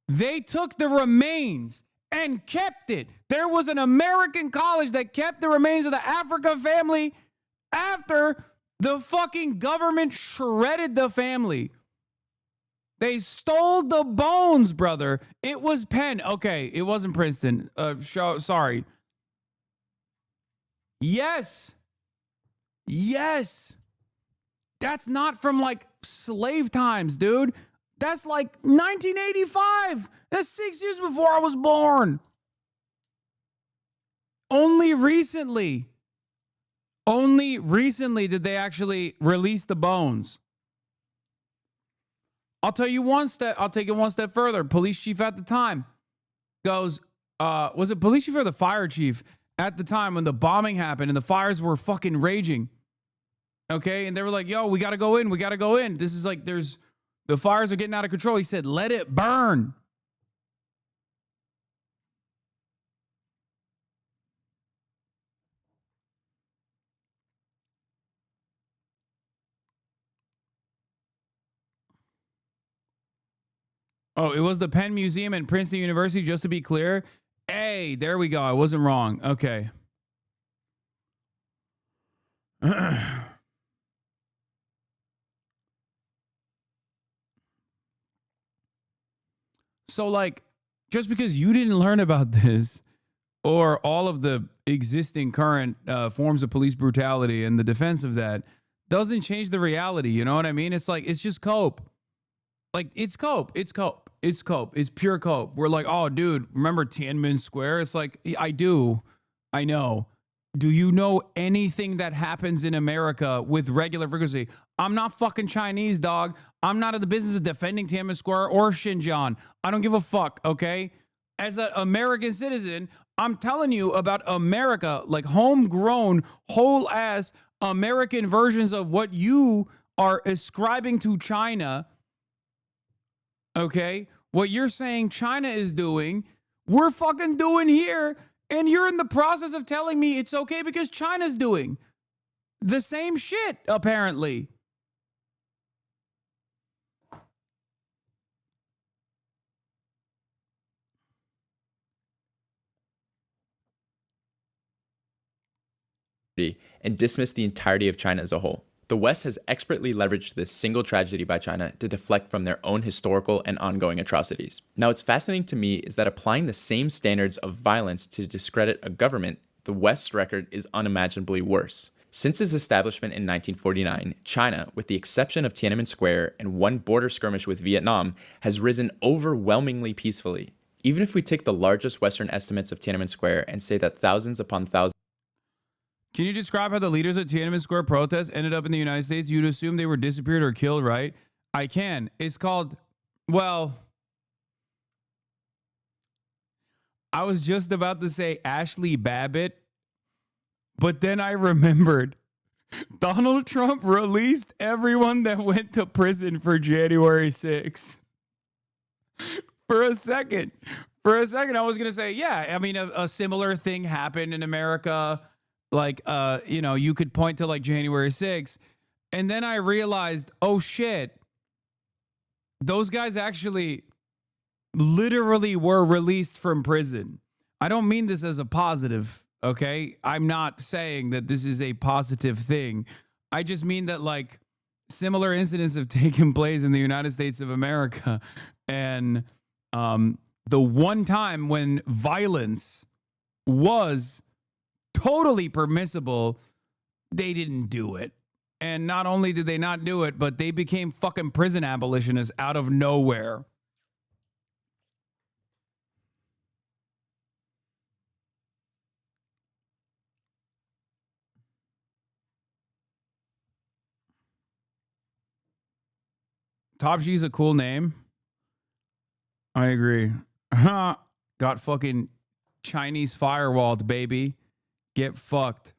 They took the remains and kept it. There was an American college that kept the remains of the Africa family after the fucking government shredded the family. They stole the bones, brother. It was Penn. Okay, it wasn't Princeton. Sorry. Yes. Yes. That's not from like slave times, dude. That's like 1985. That's 6 years before I was born. Only recently did they actually release the bones. I'll tell you one step. I'll take it one step further. Police chief at the time goes, was it police chief or the fire chief at the time when the bombing happened and the fires were fucking raging? Okay. And they were like, yo, we got to go in. We got to go in. This is like, the fires are getting out of control. He said, let it burn. Oh, it was the Penn Museum and Princeton University, just to be clear. Hey, there we go. I wasn't wrong. Okay. So, like, just because you didn't learn about this or all of the existing current forms of police brutality and the defense of that doesn't change the reality. You know what I mean? It's like, it's just cope. Like, it's cope. It's cope. It's cope. It's pure cope. We're like, oh, dude, remember Tiananmen Square? It's like, I do. I know. Do you know anything that happens in America with regular frequency? I'm not fucking Chinese, dog. I'm not in the business of defending Tiananmen Square or Xinjiang. I don't give a fuck, okay? As an American citizen, I'm telling you about America, like homegrown, whole-ass American versions of what you are ascribing to China. Okay, what you're saying China is doing, we're fucking doing here, and you're in the process of telling me it's okay because China's doing the same shit, apparently.
And dismiss the entirety of China as a whole. The West has expertly leveraged this single tragedy by China to deflect from their own historical and ongoing atrocities. Now, what's fascinating to me is that applying the same standards of violence to discredit a government, the West's record is unimaginably worse. Since its establishment in 1949, China, with the exception of Tiananmen Square and one border skirmish with Vietnam, has risen overwhelmingly peacefully. Even if we take the largest Western estimates of Tiananmen Square and say that thousands upon thousands.
Can you describe how the leaders at Tiananmen Square protests ended up in the United States? You'd assume they were disappeared or killed, right? I can. It's called, well, I was just about to say Ashley Babbitt, but then I remembered Donald Trump released everyone that went to prison for January 6th. For a second, I was going to say, yeah, I mean, a similar thing happened in America. Like, you know, you could point to like January 6th. And then I realized, oh shit, those guys actually literally were released from prison. I don't mean this as a positive, okay? I'm not saying that this is a positive thing. I just mean that like similar incidents have taken place in the United States of America. And the one time when violence was totally permissible, they didn't do it. And not only did they not do it, but they became fucking prison abolitionists out of nowhere. Top G's a cool name. I agree. Got fucking Chinese firewalled, baby. Get fucked.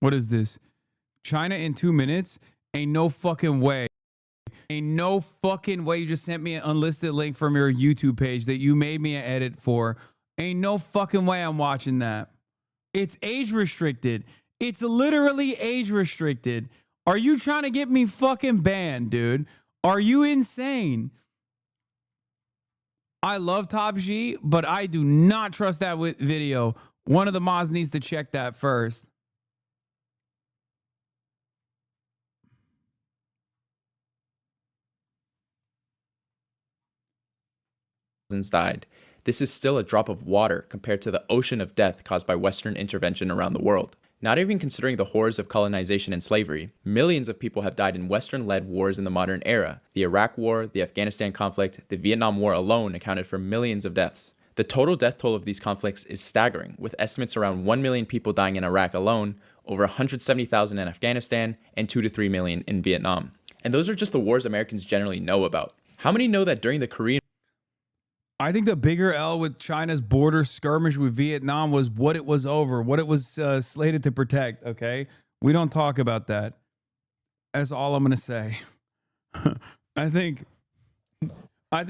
What is this? China in 2 minutes? Ain't no fucking way. Ain't no fucking way you just sent me an unlisted link from your YouTube page that you made me an edit for. Ain't no fucking way I'm watching that. It's age restricted. It's literally age restricted. Are you trying to get me fucking banned, dude? Are you insane? I love Top G, but I do not trust that video. One of the mods needs to check that first.
Died. This is still a drop of water compared to the ocean of death caused by Western intervention around the world. Not even considering the horrors of colonization and slavery, millions of people have died in Western-led wars in the modern era. The Iraq War, the Afghanistan conflict, the Vietnam War alone accounted for millions of deaths. The total death toll of these conflicts is staggering, with estimates around 1 million people dying in Iraq alone, over 170,000 in Afghanistan, and 2 to 3 million in Vietnam. And those are just the wars Americans generally know about. How many know that during the Korean
I think the bigger L with China's border skirmish with Vietnam was what it was over, what it was slated to protect, okay? We don't talk about that. That's all I'm going to say. I think I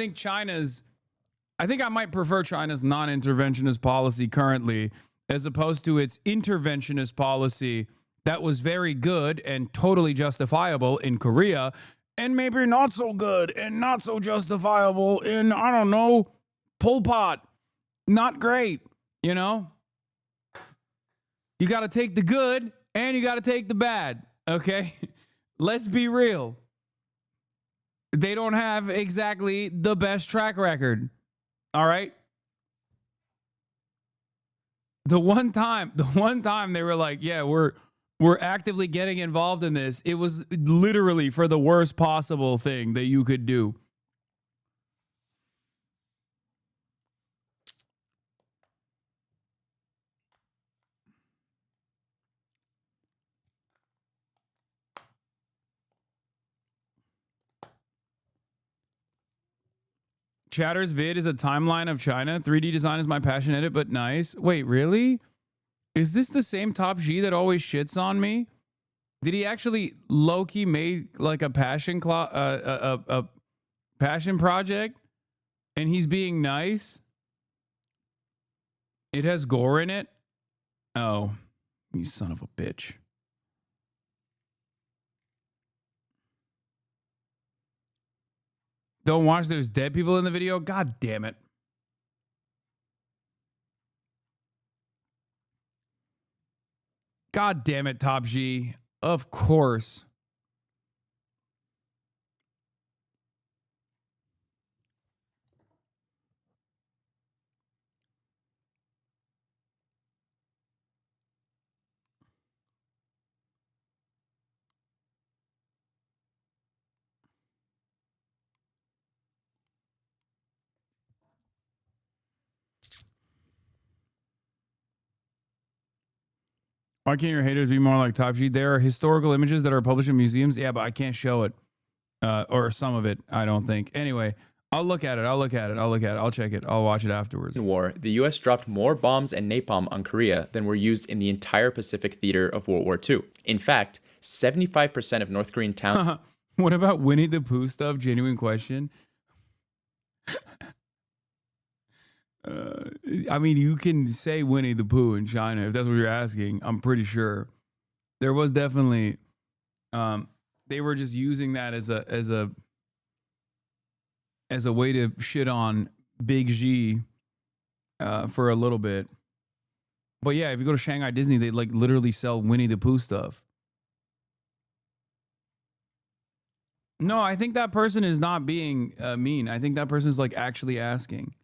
might prefer China's non-interventionist policy currently as opposed to its interventionist policy that was very good and totally justifiable in Korea and maybe not so good and not so justifiable in, I don't know, Pol Pot. Not great, you know? You got to take the good and you got to take the bad, okay? Let's be real. They don't have exactly the best track record, all right? The one time they were like, yeah, we're actively getting involved in this, it was literally for the worst possible thing that you could do. Chatter's vid is a timeline of China. 3D design is my passion edit, but nice. Wait, really? Is this the same Top G that always shits on me? Did he actually low-key made like a passion passion project and he's being nice? It has gore in it? Oh, you son of a bitch. Don't watch, there's dead people in the video? God damn it. God damn it, Top G. Of course. Why can't your haters be more like Top G? There are historical images that are published in museums. Yeah, but I can't show it. Or some of it, I don't think. Anyway, I'll look at it. I'll check it. I'll watch it afterwards.
War, the US dropped more bombs and napalm on Korea than were used in the entire Pacific theater of World War II. In fact, 75% of North Korean towns...
What about Winnie the Pooh stuff? Genuine question. I mean, you can say Winnie the Pooh in China if that's what you're asking. I'm pretty sure there was definitely they were just using that as a way to shit on Big G for a little bit. But yeah, if you go to Shanghai Disney, they like literally sell Winnie the Pooh stuff. No, I think that person is not being mean. I think that person is like actually asking.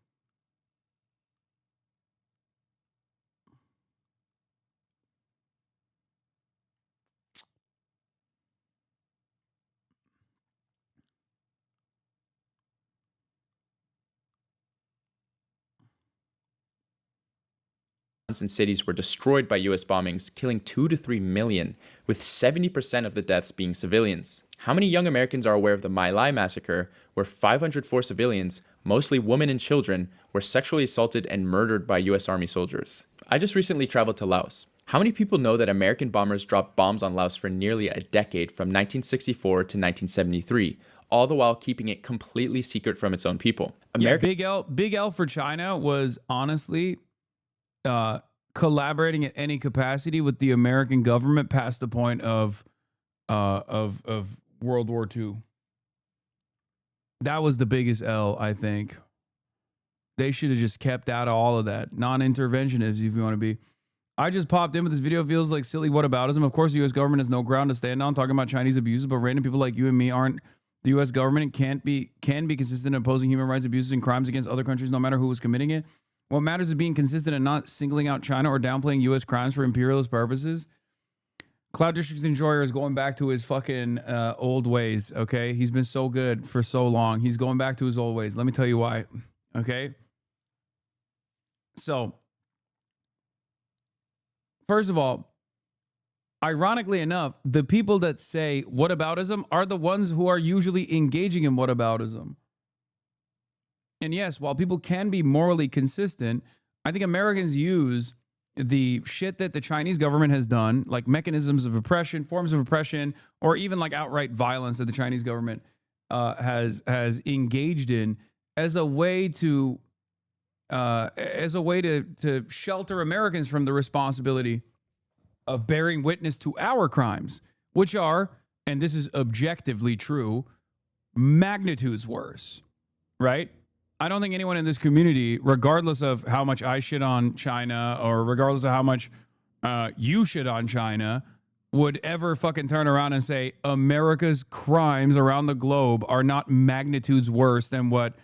and cities were destroyed by US bombings, killing 2 to 3 million, with 70% of the deaths being civilians. How many young Americans are aware of the My Lai massacre, where 504 civilians, mostly women and children, were sexually assaulted and murdered by US Army soldiers? I just recently traveled to Laos. How many people know that American bombers dropped bombs on Laos for nearly a decade from 1964 to 1973, all the while keeping it completely secret from its own people?
Big L for China was honestly collaborating at any capacity with the American government past the point of World War II. That was the biggest L, I think. They should have just kept out of all of that. Non-interventionists, if you want to be. I just popped in with this video. Feels like silly whataboutism. Of course, the U.S. government has no ground to stand on talking about Chinese abuses, but random people like you and me aren't. The U.S. government can be consistent in opposing human rights abuses and crimes against other countries, no matter who was committing it. What matters is being consistent and not singling out China or downplaying U.S. crimes for imperialist purposes. Cloud District Enjoyer is going back to his fucking old ways, okay? He's been so good for so long. He's going back to his old ways. Let me tell you why, okay? So, first of all, ironically enough, the people that say whataboutism are the ones who are usually engaging in whataboutism. And yes, while people can be morally consistent, I think Americans use the shit that the Chinese government has done, like mechanisms of oppression, forms of oppression, or even like outright violence that the Chinese government has engaged in, as a way to shelter Americans from the responsibility of bearing witness to our crimes, which are, and this is objectively true, magnitudes worse, right? I don't think anyone in this community, regardless of how much I shit on China or regardless of how much you shit on China, would ever fucking turn around and say America's crimes around the globe are not magnitudes worse than what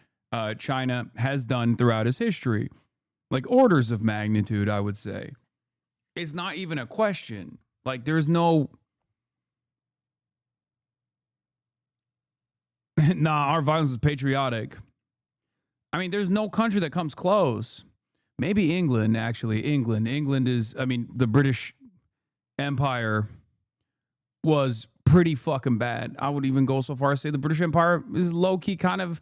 China has done throughout its history. Like orders of magnitude, I would say. It's not even a question. Like there's no... Nah, our violence is patriotic. I mean, there's no country that comes close. Maybe England, actually. England is, I mean, the British Empire was pretty fucking bad. I would even go so far as to say the British Empire is low-key kind of,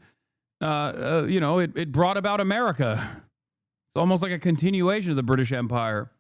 it brought about America. It's almost like a continuation of the British Empire.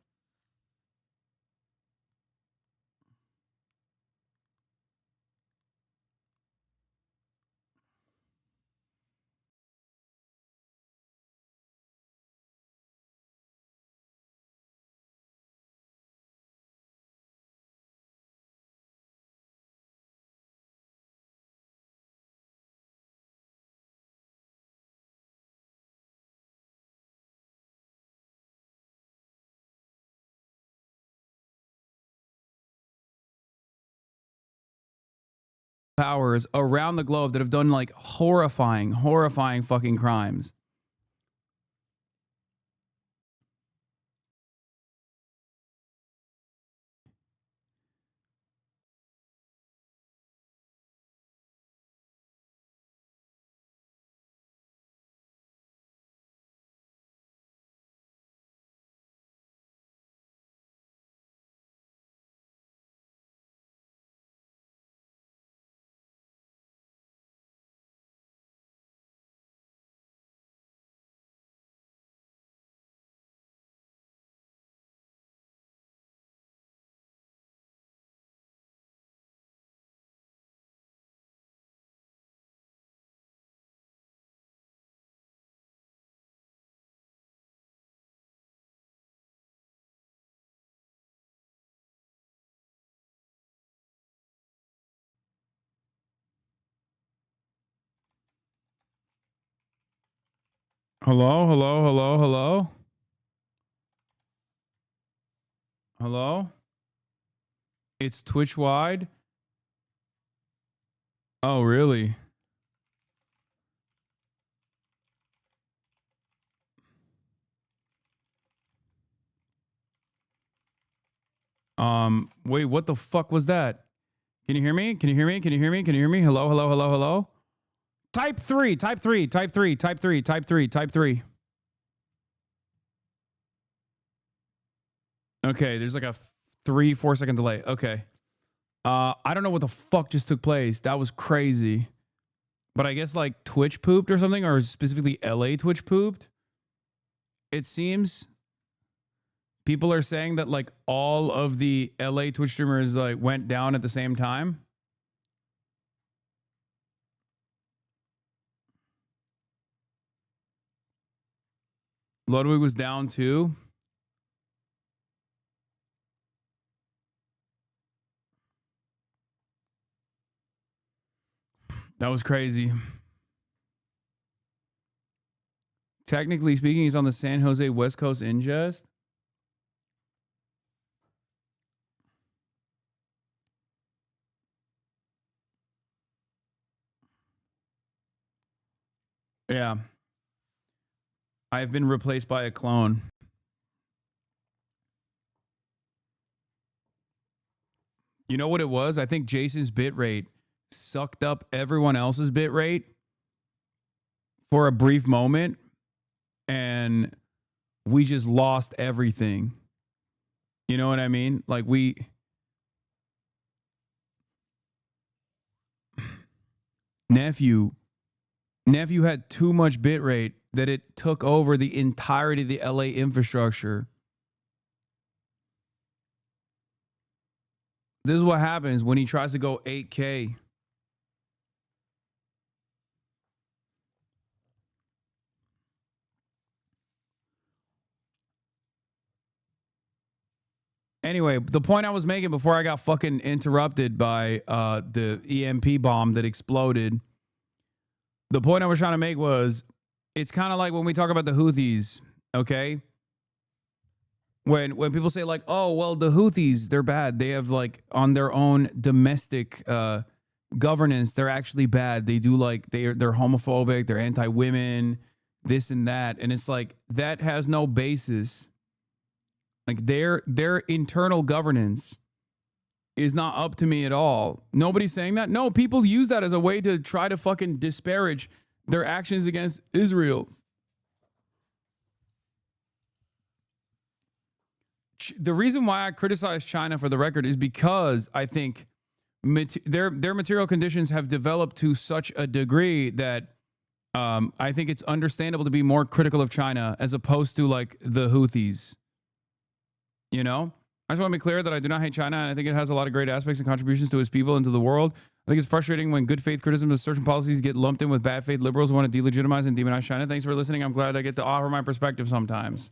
Powers around the globe that have done like horrifying fucking crimes. Hello? Hello? It's Twitch wide? Oh, really? Wait, what the fuck was that? Can you hear me? Hello? Type 3. Okay, there's like a 3-4 second delay. Okay. I don't know what the fuck just took place. That was crazy. But I guess like Twitch pooped or something, or specifically LA Twitch pooped. It seems people are saying that like all of the LA Twitch streamers like went down at the same time. Ludwig was down too. That was crazy. Technically speaking, he's on the San Jose West Coast ingest. Yeah. I've been replaced by a clone. You know what it was? I think Jason's bitrate sucked up everyone else's bitrate for a brief moment, and we just lost everything. You know what I mean? Like Nephew had too much bitrate that it took over the entirety of the LA infrastructure. This is what happens when he tries to go 8K. Anyway, the point I was making before I got fucking interrupted by the EMP bomb that exploded, the point I was trying to make was, it's kind of like when we talk about the Houthis, okay? When people say like, oh, well, the Houthis, they're bad. They have like on their own domestic governance, they're actually bad. They do like, they're homophobic, they're anti-women, this and that. And it's like, that has no basis. Like their internal governance is not up to me at all. Nobody's saying that. No, people use that as a way to try to fucking disparage their actions against Israel. The reason why I criticize China, for the record, is because I think their material conditions have developed to such a degree that I think it's understandable to be more critical of China as opposed to like the Houthis. You know? I just want to be clear that I do not hate China, and I think it has a lot of great aspects and contributions to its people and to the world. I think it's frustrating when good faith criticism of certain policies get lumped in with bad faith liberals who want to delegitimize and demonize China. Thanks for listening. I'm glad I get to offer my perspective sometimes.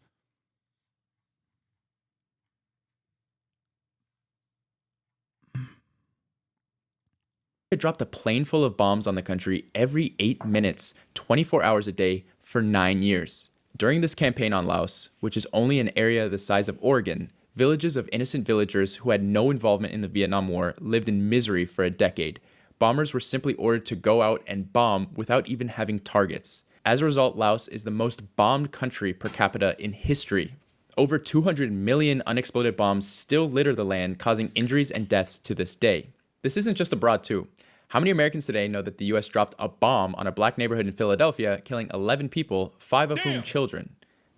It dropped a plane full of bombs on the country every 8 minutes, 24 hours a day for 9 years. During this campaign on Laos, which is only an area the size of Oregon, villages of innocent villagers who had no involvement in the Vietnam War lived in misery for a decade. Bombers were simply ordered to go out and bomb without even having targets. As a result, Laos is the most bombed country per capita in history. Over 200 million unexploded bombs still litter the land, causing injuries and deaths to this day. This isn't just abroad too. How many Americans today know that the US dropped a bomb on a black neighborhood in Philadelphia, killing 11 people, 5 of whom children?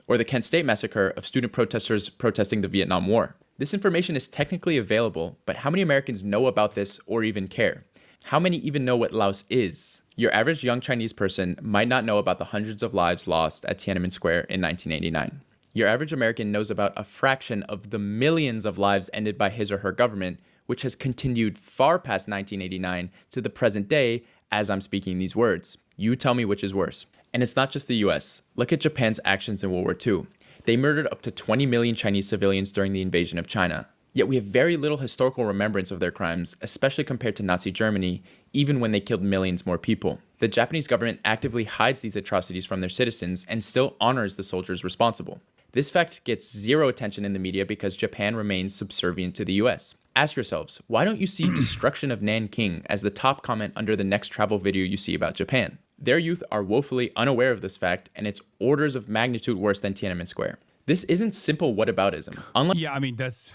Or the Kent State massacre of student protesters protesting the Vietnam War. This information is technically available, but how many Americans know about this or even care? How many even know what Laos is? Your average young Chinese person might not know about the hundreds of lives lost at Tiananmen Square in 1989. Your average American knows about a fraction of the millions of lives ended by his or her government, which has continued far past 1989 to the present day as I'm speaking these words. You tell me which is worse. And it's not just the US. Look at Japan's actions in World War II. They murdered up to 20 million Chinese civilians during the invasion of China. Yet we have very little historical remembrance of their crimes, especially compared to Nazi Germany, even when they killed millions more people. The Japanese government actively hides these atrocities from their citizens and still honors the soldiers responsible. This fact gets zero attention in the media because Japan remains subservient to the US. Ask yourselves, why don't you see destruction of Nanking as the top comment under the next travel video you see about Japan? Their youth are woefully unaware of this fact, and it's orders of magnitude worse than Tiananmen Square. This isn't simple whataboutism.
Yeah, I mean, that's...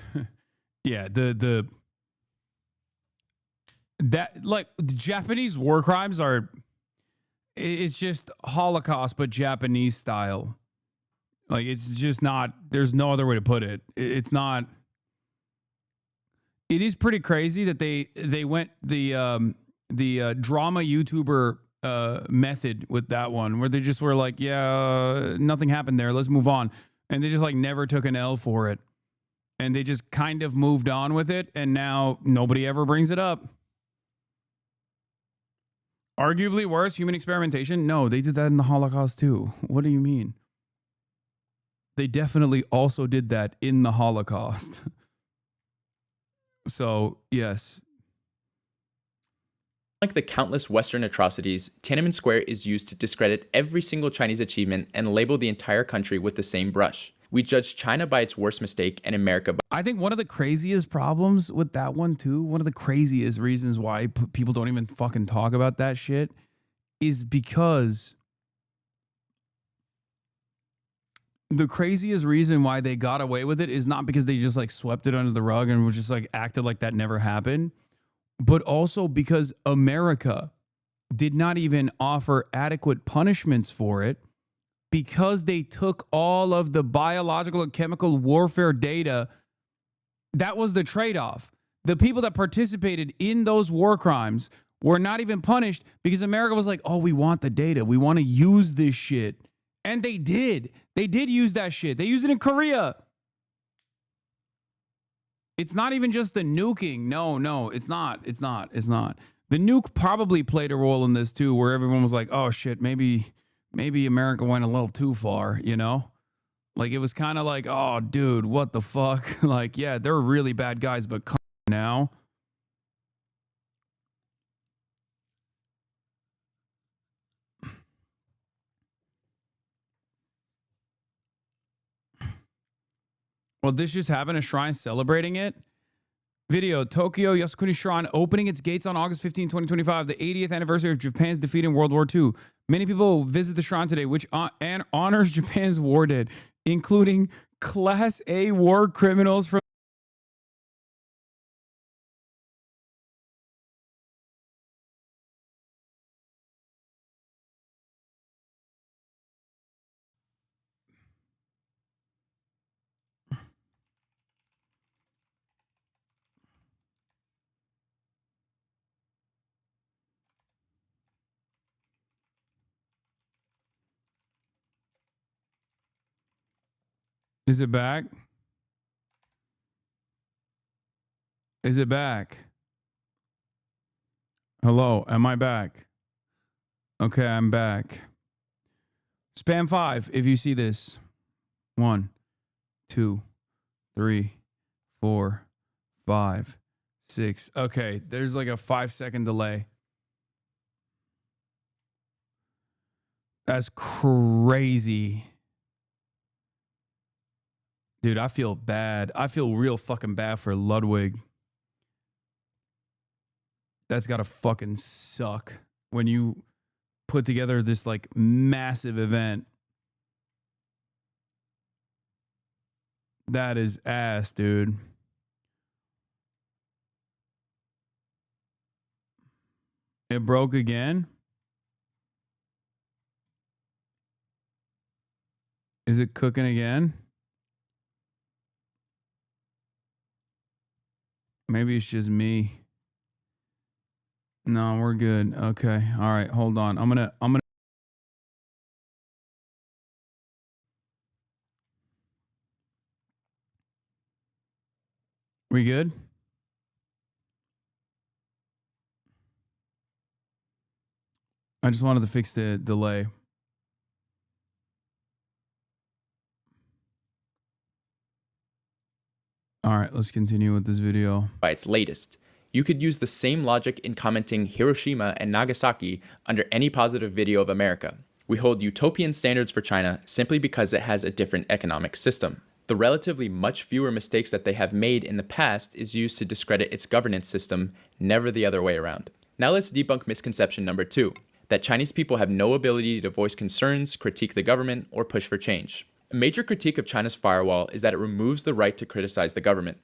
Yeah, that, like, the Japanese war crimes are... It's just Holocaust, but Japanese style. Like, it's just not, there's no other way to put it. It's not, it is pretty crazy that they went the drama YouTuber method with that one, where they just were like, yeah, nothing happened there, let's move on. And they just like never took an L for it. And they just kind of moved on with it, and now nobody ever brings it up. Arguably worse, human experimentation? No, they did that in the Holocaust too. What do you mean? They definitely also did that in the Holocaust. So, yes.
Like the countless Western atrocities, Tiananmen Square is used to discredit every single Chinese achievement and label the entire country with the same brush. We judge China by its worst mistake and America by...
I think one of the craziest problems with that one too, one of the craziest reasons why people don't even fucking talk about that shit, is because the craziest reason why they got away with it is not because they just like swept it under the rug and was just like acted like that never happened, but also because America did not even offer adequate punishments for it, because they took all of the biological and chemical warfare data. That was the trade-off. The people that participated in those war crimes were not even punished because America was like, oh, we want the data. We want to use this shit. And they did. They did use that shit. They used it in Korea. It's not even just the nuking. No, it's not. It's not. The nuke probably played a role in this too, where everyone was like, oh shit, maybe America went a little too far, you know? Like, it was kind of like, oh, dude, what the fuck? Like, yeah, they're really bad guys, but come on now. Well, this just happened, a shrine celebrating it. Video, Tokyo Yasukuni Shrine opening its gates on August 15, 2025, the 80th anniversary of Japan's defeat in World War II. Many people visit the shrine today, which honors Japan's war dead, including Class A war criminals from... Is it back? Is it back? Hello, am I back? Okay, I'm back. Spam 5 if you see this. 1, 2, 3, 4, 5, 6. Okay, there's like a 5-second delay. That's crazy. Dude, I feel bad. I feel real fucking bad for Ludwig. That's gotta fucking suck when you put together this like massive event. That is ass, dude. It broke again? Is it cooking again? Maybe it's just me. No, we're good. Okay. All right. Hold on. I'm gonna. We good? I just wanted to fix the delay. All right, let's continue with this video.
By its latest. You could use the same logic in commenting Hiroshima and Nagasaki under any positive video of America. We hold utopian standards for China simply because it has a different economic system. The relatively much fewer mistakes that they have made in the past is used to discredit its governance system, never the other way around. Now let's debunk misconception number 2, that Chinese people have no ability to voice concerns, critique the government, or push for change. A major critique of China's firewall is that it removes the right to criticize the government.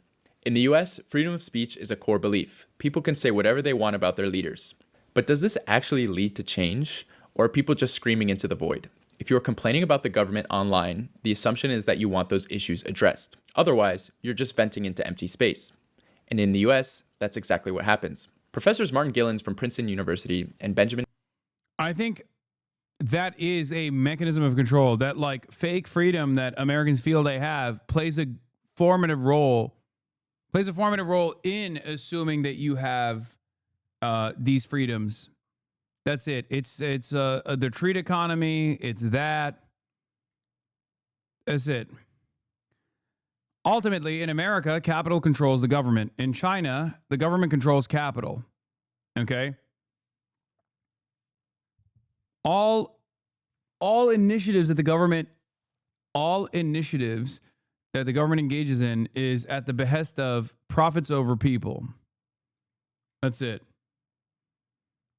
In the US, freedom of speech is a core belief. People can say whatever they want about their leaders. But does this actually lead to change? Or are people just screaming into the void? If you're complaining about the government online, the assumption is that you want those issues addressed. Otherwise, you're just venting into empty space. And in the US, that's exactly what happens. Professors Martin Gillens from Princeton University and Benjamin...
I think that is a mechanism of control. That like fake freedom that Americans feel they have plays a formative role in assuming that you have these freedoms. That's it. It's the treat economy. It's that. That's it. Ultimately, in America, capital controls the government. In China, the government controls capital. Okay? All initiatives that the government engages in is at the behest of profits over people. That's it.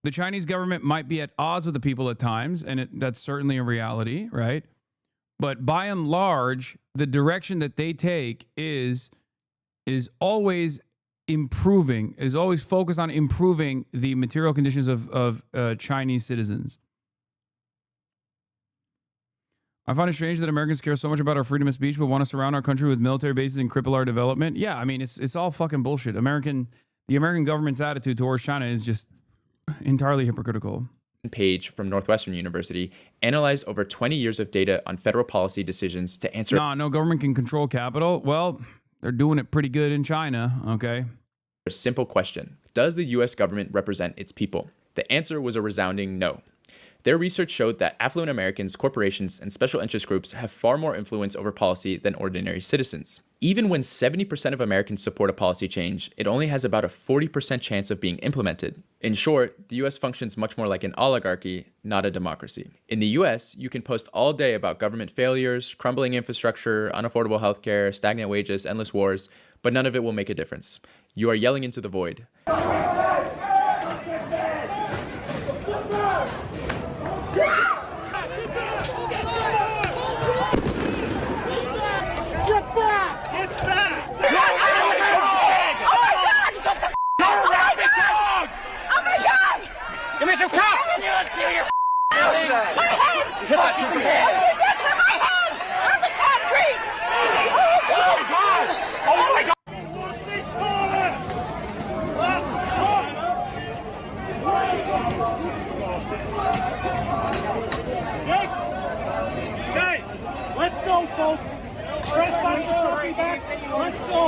The Chinese government might be at odds with the people at times, and that's certainly a reality, right? But by and large, the direction that they take is always improving, is always focused on improving the material conditions of Chinese citizens. I find it strange that Americans care so much about our freedom of speech, but want to surround our country with military bases and cripple our development. Yeah, I mean, it's all fucking bullshit. The American government's attitude towards China is just entirely hypocritical.
Page from Northwestern University analyzed over 20 years of data on federal policy decisions to answer...
No government can control capital. Well, they're doing it pretty good in China, okay?
A simple question. Does the U.S. government represent its people? The answer was a resounding no. Their research showed that affluent Americans, corporations, and special interest groups have far more influence over policy than ordinary citizens. Even when 70% of Americans support a policy change, it only has about a 40% chance of being implemented. In short, the US functions much more like an oligarchy, not a democracy. In the US, you can post all day about government failures, crumbling infrastructure, unaffordable healthcare, stagnant wages, endless wars, but none of it will make a difference. You are yelling into the void.
Give me some cops! My head! You touched my head! On the concrete! Oh my God! Oh my God!
Okay, let's go, folks. Press back. Let's go.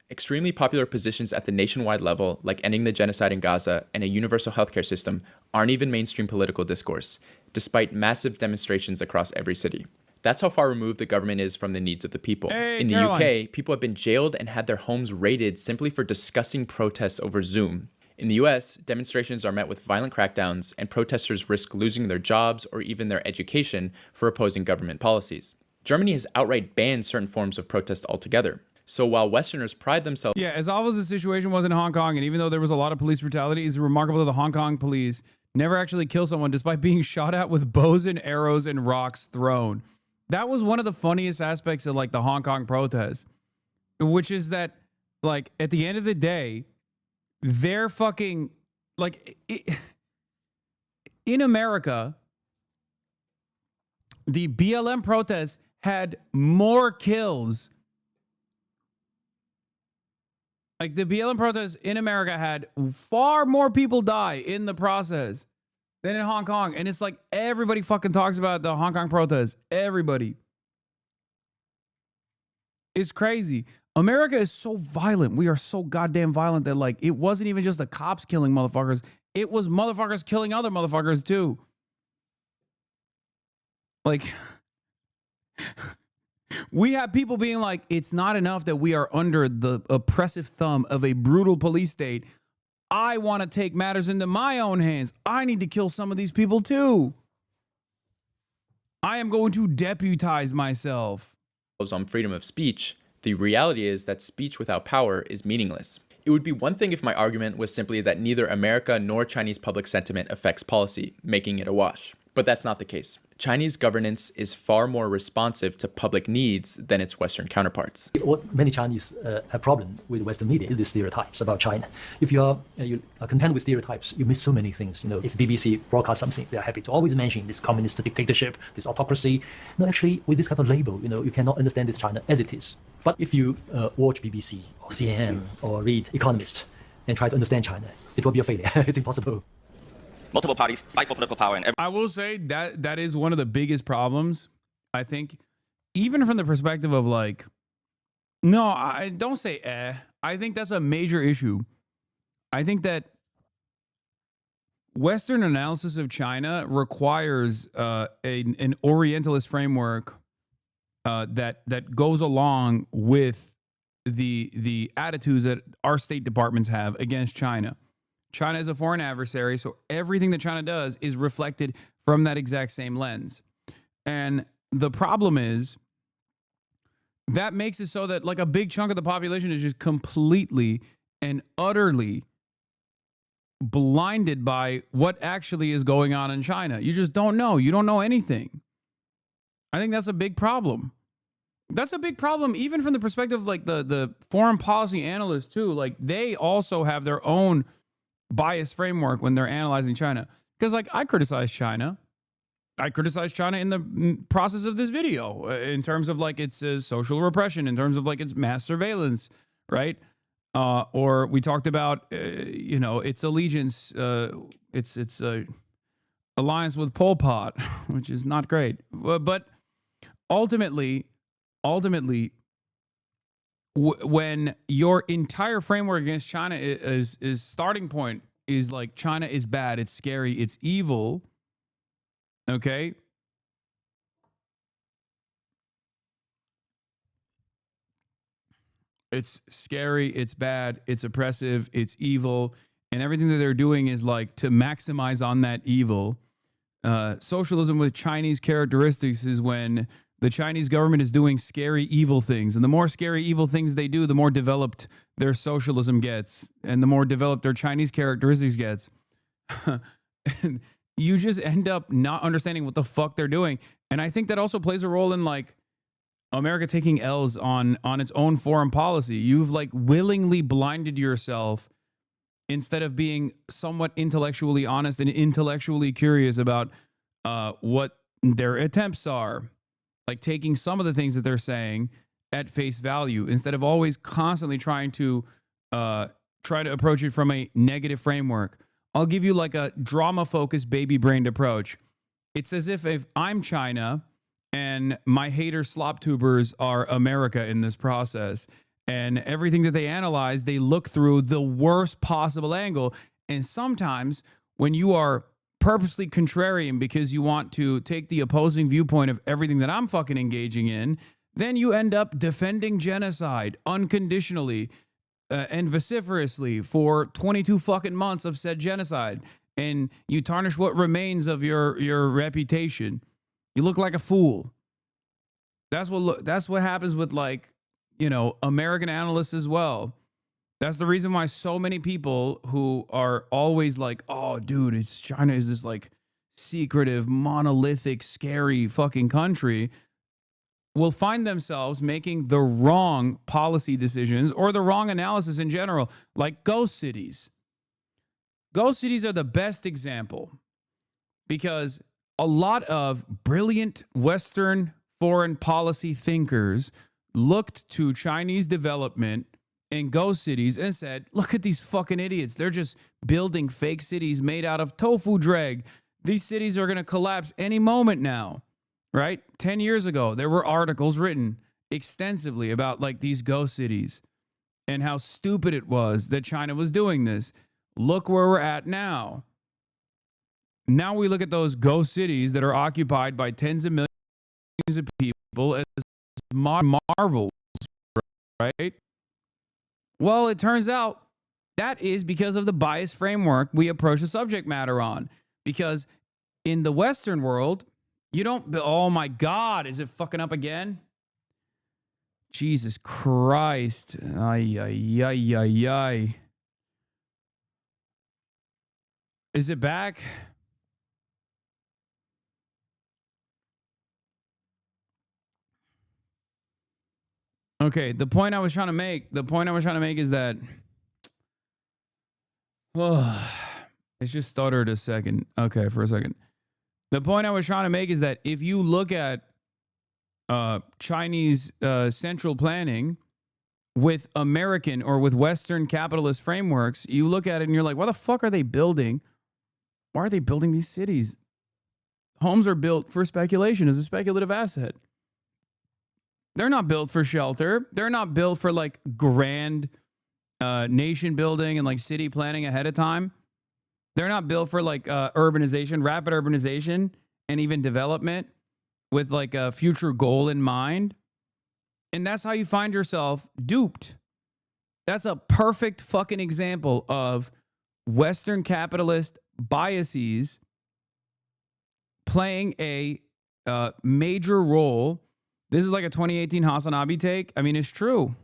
Extremely popular positions at the nationwide level, like ending the genocide in Gaza and a universal healthcare system, aren't even mainstream political discourse, despite massive demonstrations across every city. That's how far removed the government is from the needs of the people. In the UK, people have been jailed and had their homes raided simply for discussing protests over Zoom. In the US, demonstrations are met with violent crackdowns, and protesters risk losing their jobs or even their education for opposing government policies. Germany has outright banned certain forms of protest altogether. So while Westerners pride themselves...
Yeah, as awful as the situation was in Hong Kong, and even though there was a lot of police brutality, it's remarkable that the Hong Kong police never actually kill someone despite being shot at with bows and arrows and rocks thrown. That was one of the funniest aspects of like the Hong Kong protests, which is that like at the end of the day, they're fucking like in America, the BLM protests had more kills. Like the BLM protests in America had far more people die in the process than in Hong Kong. And it's like everybody fucking talks about the Hong Kong protests. Everybody. It's crazy. America is so violent. We are so goddamn violent that like it wasn't even just the cops killing motherfuckers. It was motherfuckers killing other motherfuckers too. Like... We have people being like, it's not enough that we are under the oppressive thumb of a brutal police state. I want to take matters into my own hands. I need to kill some of these people too. I am going to deputize myself.
On freedom of speech, the reality is that speech without power is meaningless. It would be one thing if my argument was simply that neither America nor Chinese public sentiment affects policy, making it a wash. But that's not the case. Chinese governance is far more responsive to public needs than its Western counterparts.
What many Chinese have problem with Western media is the stereotypes about China. If you are content with stereotypes, you miss so many things. If BBC broadcasts something, they are happy to always mention this communist dictatorship, this autocracy. No, actually, with this kind of label, you cannot understand this China as it is. But if you watch BBC or CNN or read Economist and try to understand China, it will be a failure. It's impossible.
Multiple parties fight for political power. And
I will say that is one of the biggest problems, I think, even from the perspective of no, I don't say I think that's a major issue. I think that Western analysis of China requires an Orientalist framework that goes along with the attitudes that our State Departments have against China. China is a foreign adversary, so everything that China does is reflected from that exact same lens. And the problem is that makes it so that a big chunk of the population is just completely and utterly blinded by what actually is going on in China. You just don't know. You don't know anything. I think that's a big problem. That's a big problem, even from the perspective of the foreign policy analysts too. They also have their own bias framework when they're analyzing China. Because I criticize China. I criticize China in the process of this video in terms of its social repression, in terms of its mass surveillance, right? Or we talked about its allegiance, its alliance with Pol Pot, which is not great. But ultimately, when your entire framework against China is starting point is China is bad, it's scary, it's evil, okay? It's scary, it's bad, it's oppressive, it's evil, and everything that they're doing is to maximize on that evil. Socialism with Chinese characteristics is when the Chinese government is doing scary, evil things. And the more scary, evil things they do, the more developed their socialism gets. And the more developed their Chinese characteristics gets. And you just end up not understanding what the fuck they're doing. And I think that also plays a role in America taking L's on its own foreign policy. You've willingly blinded yourself instead of being somewhat intellectually honest and intellectually curious about what their attempts are. Taking some of the things that they're saying at face value instead of always constantly trying to approach it from a negative framework. I'll give you a drama-focused, baby-brained approach. It's as if I'm China and my hater slop tubers are America in this process, and everything that they analyze, they look through the worst possible angle. And sometimes when you are purposely contrarian because you want to take the opposing viewpoint of everything that I'm fucking engaging in, then you end up defending genocide unconditionally and vociferously for 22 fucking months of said genocide. And you tarnish what remains of your reputation. You look like a fool. That's what happens with American analysts as well. That's the reason why so many people who are always oh, dude, China is this secretive, monolithic, scary fucking country, will find themselves making the wrong policy decisions or the wrong analysis in general, ghost cities. Ghost cities are the best example because a lot of brilliant Western foreign policy thinkers looked to Chinese development in ghost cities and said, look at these fucking idiots. They're just building fake cities made out of tofu dreg. These cities are going to collapse any moment now, right? 10 years ago, there were articles written extensively about these ghost cities and how stupid it was that China was doing this. Look where we're at now. Now we look at those ghost cities that are occupied by tens of millions of people as marvels, right? Well, it turns out that is because of the bias framework we approach the subject matter on. Because in the Western world, you don't... Oh my God, is it fucking up again? Jesus Christ. Ay, ay, ay, ay, ay. Is it back? Okay, the point I was trying to make is that it's just stuttered a second. Okay, for a second. The point I was trying to make is that if you look at Chinese central planning with American or with Western capitalist frameworks, you look at it and you're like, why the fuck are they building? Why are they building these cities? Homes are built for speculation as a speculative asset. They're not built for shelter. They're not built for like grand nation building and like city planning ahead of time. They're not built for like urbanization, rapid urbanization, and even development with like a future goal in mind. And that's how you find yourself duped. That's a perfect fucking example of Western capitalist biases playing a major role. This is like a 2018 HasanAbi take. I mean, it's true.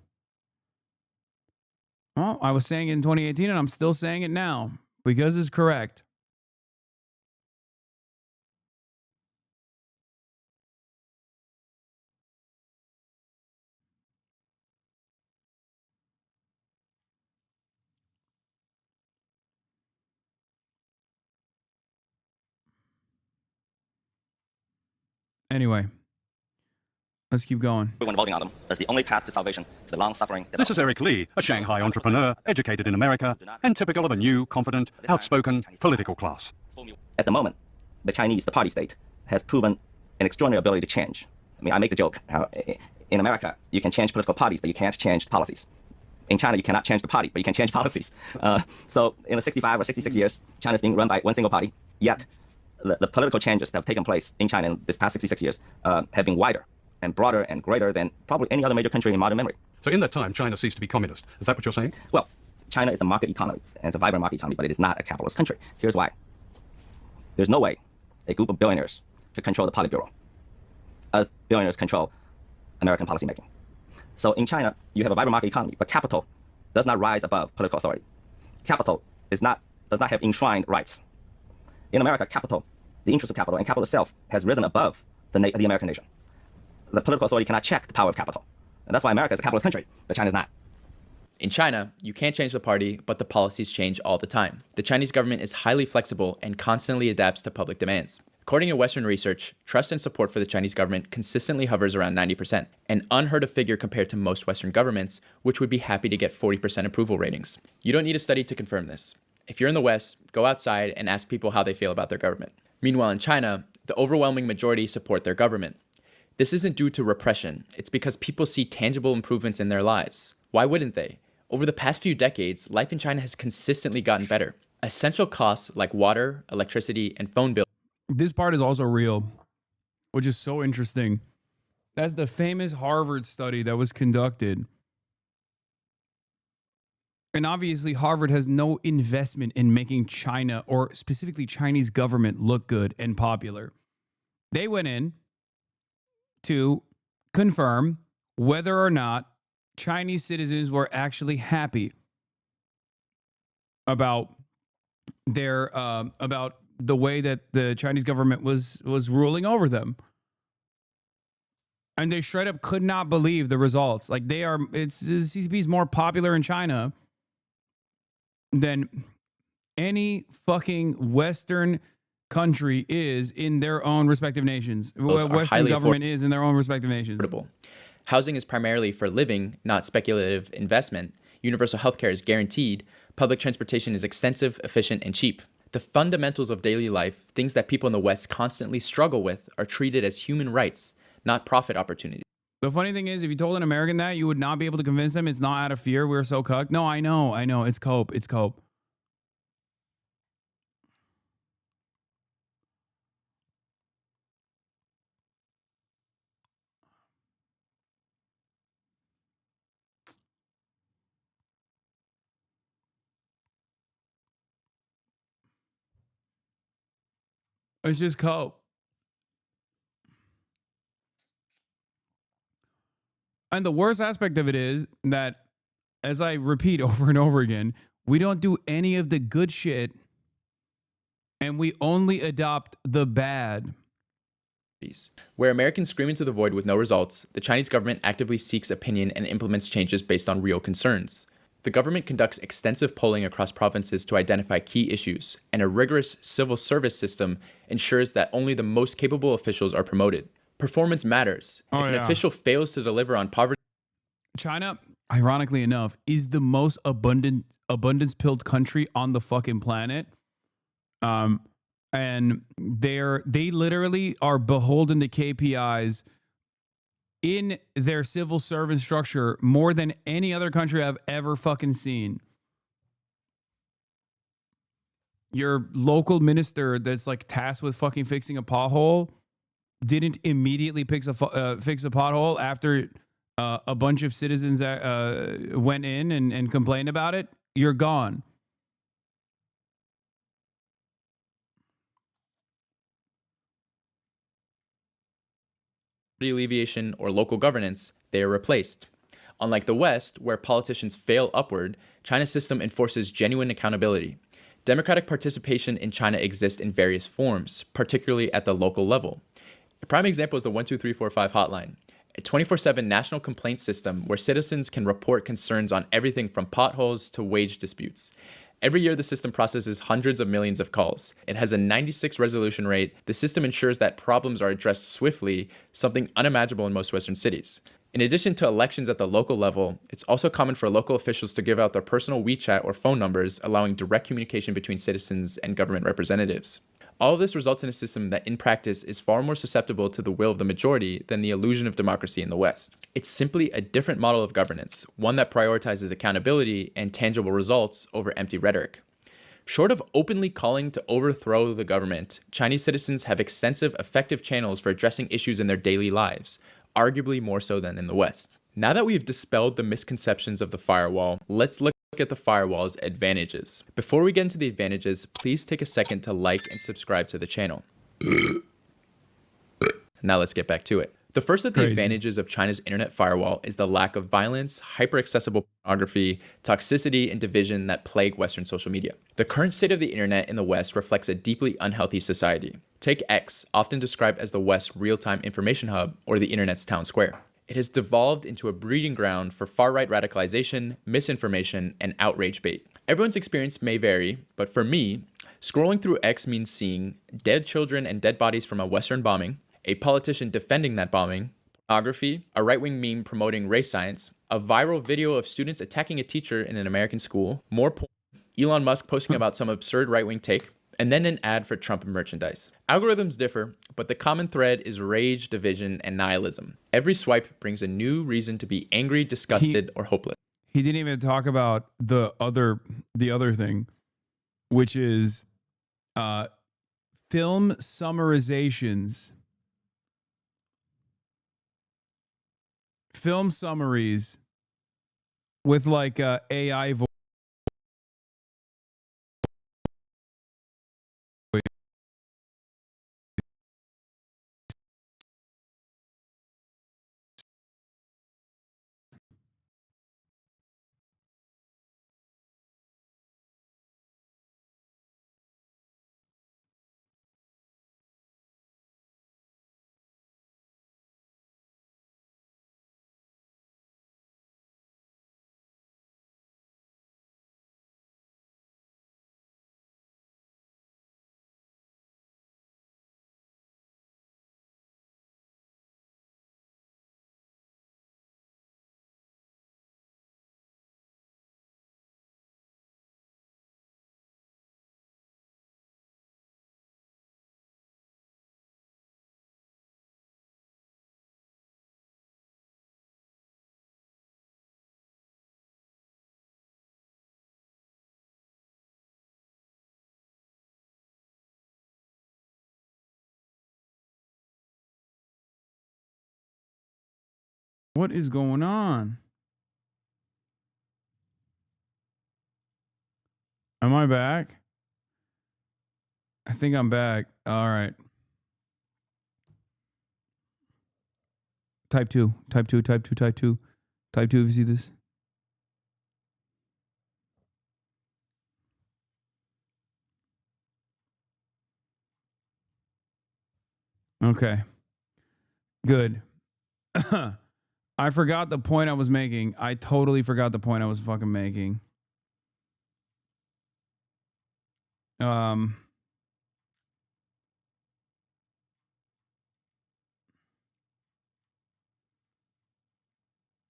Well, I was saying it in 2018 and I'm still saying it now because it's correct. Anyway, let's keep going.
Everyone voting on them as the only path to salvation to the long-suffering.
This is Eric Lee, a Shanghai entrepreneur, educated in America, and typical of a new, confident, outspoken political class.
At the moment, the Chinese, the party state, has proven an extraordinary ability to change. I mean, I make the joke, in America, you can change political parties, but you can't change policies. In China, you cannot change the party, but you can change policies. So in the 65 or 66 years, China is being run by one single party, yet the political changes that have taken place in China in this past 66 years have been wider and broader and greater than probably any other major country in modern memory.
So in that time, China ceased to be communist. Is that what you're saying?
Well, China is a market economy, and it's a vibrant market economy, but it is not a capitalist country. Here's why. There's no way a group of billionaires could control the Politburo as billionaires control American policymaking. So in China, you have a vibrant market economy, but capital does not rise above political authority. Capital does not have enshrined rights. In America, capital, the interest of capital and capital itself has risen above the American nation. The political authority cannot check the power of capital. And that's why America is a capitalist country, but China is not.
In China, you can't change the party, but the policies change all the time. The Chinese government is highly flexible and constantly adapts to public demands. According to Western research, trust and support for the Chinese government consistently hovers around 90%, an unheard of figure compared to most Western governments, which would be happy to get 40% approval ratings. You don't need a study to confirm this. If you're in the West, go outside and ask people how they feel about their government. Meanwhile, in China, the overwhelming majority support their government. This isn't due to repression. It's because people see tangible improvements in their lives. Why wouldn't they? Over the past few decades, life in China has consistently gotten better. Essential costs like water, electricity, and phone bills.
This part is also real, which is so interesting. That's the famous Harvard study that was conducted. And obviously, Harvard has no investment in making China or specifically Chinese government look good and popular. They went in to confirm whether or not Chinese citizens were actually happy about their about the way that the Chinese government was ruling over them. And they straight up could not believe the results. Like CCP is more popular in China than any fucking Western country is in their own respective nations. Western government is in their own respective nations.
Housing is primarily for living, not speculative investment. Universal healthcare is guaranteed. Public transportation is extensive, efficient, and cheap. The fundamentals of daily life, things that people in the West constantly struggle with, are treated as human rights, not profit opportunities.
The funny thing is, if you told an American that, you would not be able to convince them it's not out of fear. We're so cucked. No, I know. It's cope. It's cope. It's just cope. And the worst aspect of it is that, as I repeat over and over again, we don't do any of the good shit and we only adopt the bad.
Where Americans scream into the void with no results, the Chinese government actively seeks opinion and implements changes based on real concerns. The government conducts extensive polling across provinces to identify key issues, and a rigorous civil service system ensures that only the most capable officials are promoted. Performance matters. If an official fails to deliver on poverty...
China, ironically enough, is the most abundance-pilled country on the fucking planet. And they literally are beholden to KPIs in their civil service structure more than any other country I've ever fucking seen. Your local minister that's like tasked with fucking fixing a pothole didn't immediately fix a pothole after a bunch of citizens went in and complained about it. You're gone.
alleviation, or local governance, they are replaced. Unlike the West, where politicians fail upward, China's system enforces genuine accountability. Democratic participation in China exists in various forms, particularly at the local level. A prime example is the 12345 hotline, a 24/7 national complaint system where citizens can report concerns on everything from potholes to wage disputes. Every year, the system processes hundreds of millions of calls. It has a 96 resolution rate. The system ensures that problems are addressed swiftly, something unimaginable in most Western cities. In addition to elections at the local level, it's also common for local officials to give out their personal WeChat or phone numbers, allowing direct communication between citizens and government representatives. All of this results in a system that in practice is far more susceptible to the will of the majority than the illusion of democracy in the West. It's simply a different model of governance, one that prioritizes accountability and tangible results over empty rhetoric. Short of openly calling to overthrow the government, Chinese citizens have extensive, effective channels for addressing issues in their daily lives, arguably more so than in the West. Now that we've dispelled the misconceptions of the firewall, let's look at the firewall's advantages. Before we get into the advantages, please take a second to like and subscribe to the channel. Now let's get back to it. The first of the advantages of China's internet firewall is the lack of violence, hyper-accessible pornography, toxicity, and division that plague Western social media. The current state of the internet in the West reflects a deeply unhealthy society. Take X, often described as the West's real-time information hub or the internet's town square. It has devolved into a breeding ground for far-right radicalization, misinformation, and outrage bait. Everyone's experience may vary, but for me, scrolling through X means seeing dead children and dead bodies from a Western bombing, a politician defending that bombing, pornography, a right-wing meme promoting race science, a viral video of students attacking a teacher in an American school, more porn, Elon Musk posting about some absurd right-wing take, and then an ad for Trump merchandise. Algorithms differ, but the common thread is rage, division, and nihilism. Every swipe brings a new reason to be angry, disgusted, or hopeless.
He didn't even talk about the other thing, which is film summarizations. Film summaries with like AI voice. What is going on? Am I back? I think I'm back. All right. Type 2. Type 2. Type 2. Type 2. Type 2 if you see this. Okay. Good. I forgot the point I was making. I totally forgot the point I was fucking making.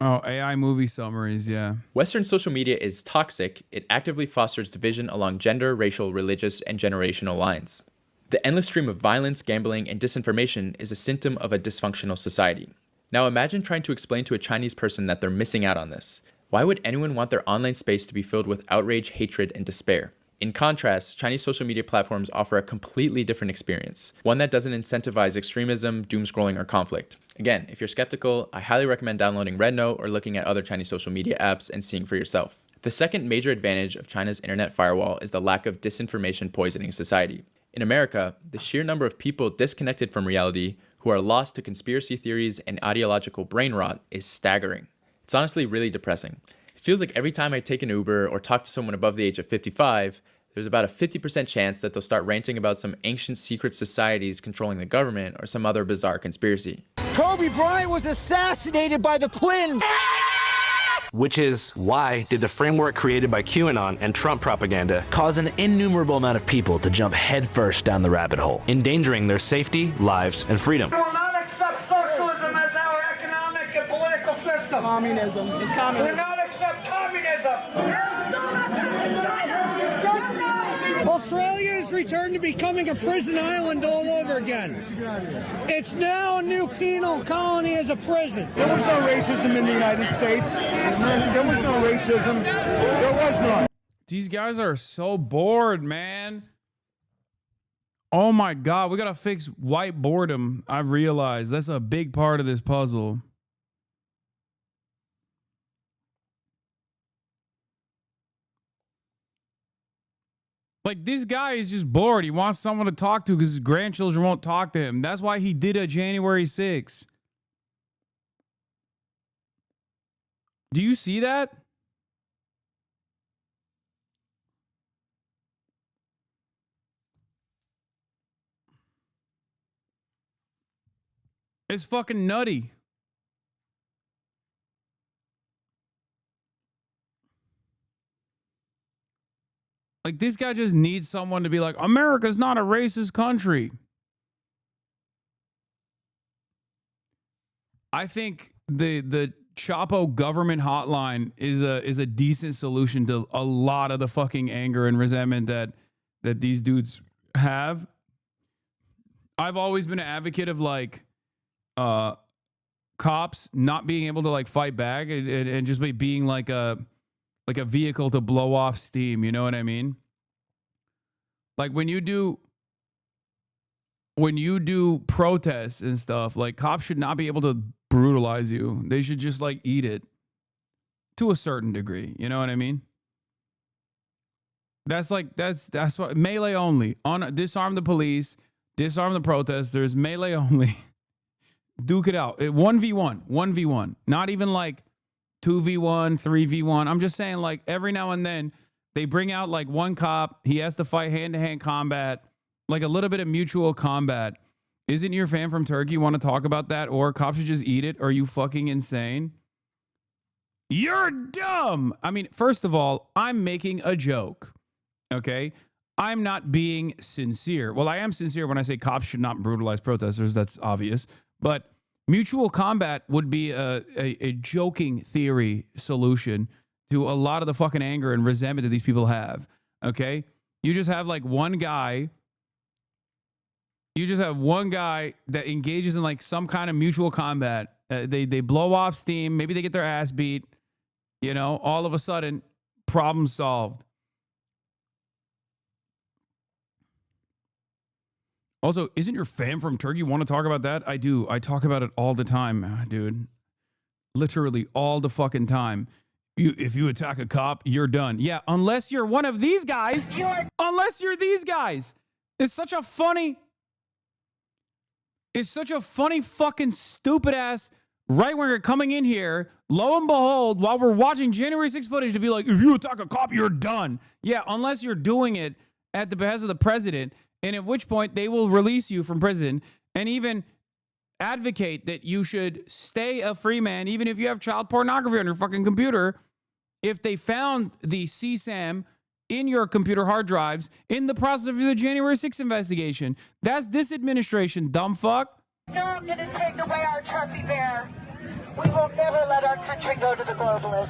Oh, AI movie summaries, yeah.
Western social media is toxic. It actively fosters division along gender, racial, religious, and generational lines. The endless stream of violence, gambling, and disinformation is a symptom of a dysfunctional society. Now imagine trying to explain to a Chinese person that they're missing out on this. Why would anyone want their online space to be filled with outrage, hatred, and despair? In contrast, Chinese social media platforms offer a completely different experience, one that doesn't incentivize extremism, doom scrolling, or conflict. Again, if you're skeptical, I highly recommend downloading RedNote or looking at other Chinese social media apps and seeing for yourself. The second major advantage of China's internet firewall is the lack of disinformation poisoning society. In America, the sheer number of people disconnected from reality who are lost to conspiracy theories and ideological brain rot is staggering. It's honestly really depressing. It feels like every time I take an Uber or talk to someone above the age of 55, there's about a 50% chance that they'll start ranting about some ancient secret societies controlling the government or some other bizarre conspiracy.
Kobe Bryant was assassinated by the Clintons.
Which is why did the framework created by QAnon and Trump propaganda cause an innumerable amount of people to jump headfirst down the rabbit hole, endangering their safety, lives, and freedom.
We will not accept socialism as our economic and political system. Communism is communism. We will not accept communism. Australia has returned to becoming a prison island all over again. It's now a new penal colony as a prison. There was no racism in the United States. There was no racism. There was none.
These guys are so bored, man. Oh my God, we gotta fix white boredom. I've realized that's a big part of this puzzle. Like, this guy is just bored. He wants someone to talk to because his grandchildren won't talk to him. That's why he did a January 6th. Do you see that? It's fucking nutty. Like, this guy just needs someone to be like, America's not a racist country. I think the Chapo government hotline is a decent solution to a lot of the fucking anger and resentment that these dudes have. I've always been an advocate of like cops not being able to like fight back and just being like a vehicle to blow off steam, you know what I mean? Like when you do protests and stuff, like cops should not be able to brutalize you. They should just like eat it to a certain degree, you know what I mean? That's what melee only. Disarm the police, disarm the protesters, melee only. Duke it out. 1v1. Not even like 2v1, 3v1. I'm just saying, like, every now and then they bring out like one cop. He has to fight hand-to-hand combat, like a little bit of mutual combat. Isn't your fan from Turkey want to talk about that? Or cops should just eat it? Are you fucking insane? You're dumb. I mean, first of all, I'm making a joke. Okay? I'm not being sincere. Well, I am sincere when I say cops should not brutalize protesters. That's obvious. But mutual combat would be a joking theory solution to a lot of the fucking anger and resentment that these people have. Okay? You just have like one guy. You just have one guy that engages in like some kind of mutual combat. They blow off steam. Maybe they get their ass beat. You know, all of a sudden, problem solved. Also, isn't your fam from Turkey want to talk about that? I do. I talk about it all the time, dude. Literally all the fucking time. If you attack a cop, you're done. Yeah, unless you're one of these guys. Unless you're these guys. It's such a funny fucking stupid ass right when you're coming in here. Lo and behold, while we're watching January 6th footage to be like, if you attack a cop, you're done. Yeah, unless you're doing it at the behest of the president. And at which point they will release you from prison. And even advocate that you should stay a free man, even if you have child pornography on your fucking computer, if they found the CSAM in your computer hard drives in the process of the January 6th investigation. That's this administration, dumb fuck.
Not going to take away our trophy bear. We will never let our country go to the globalists.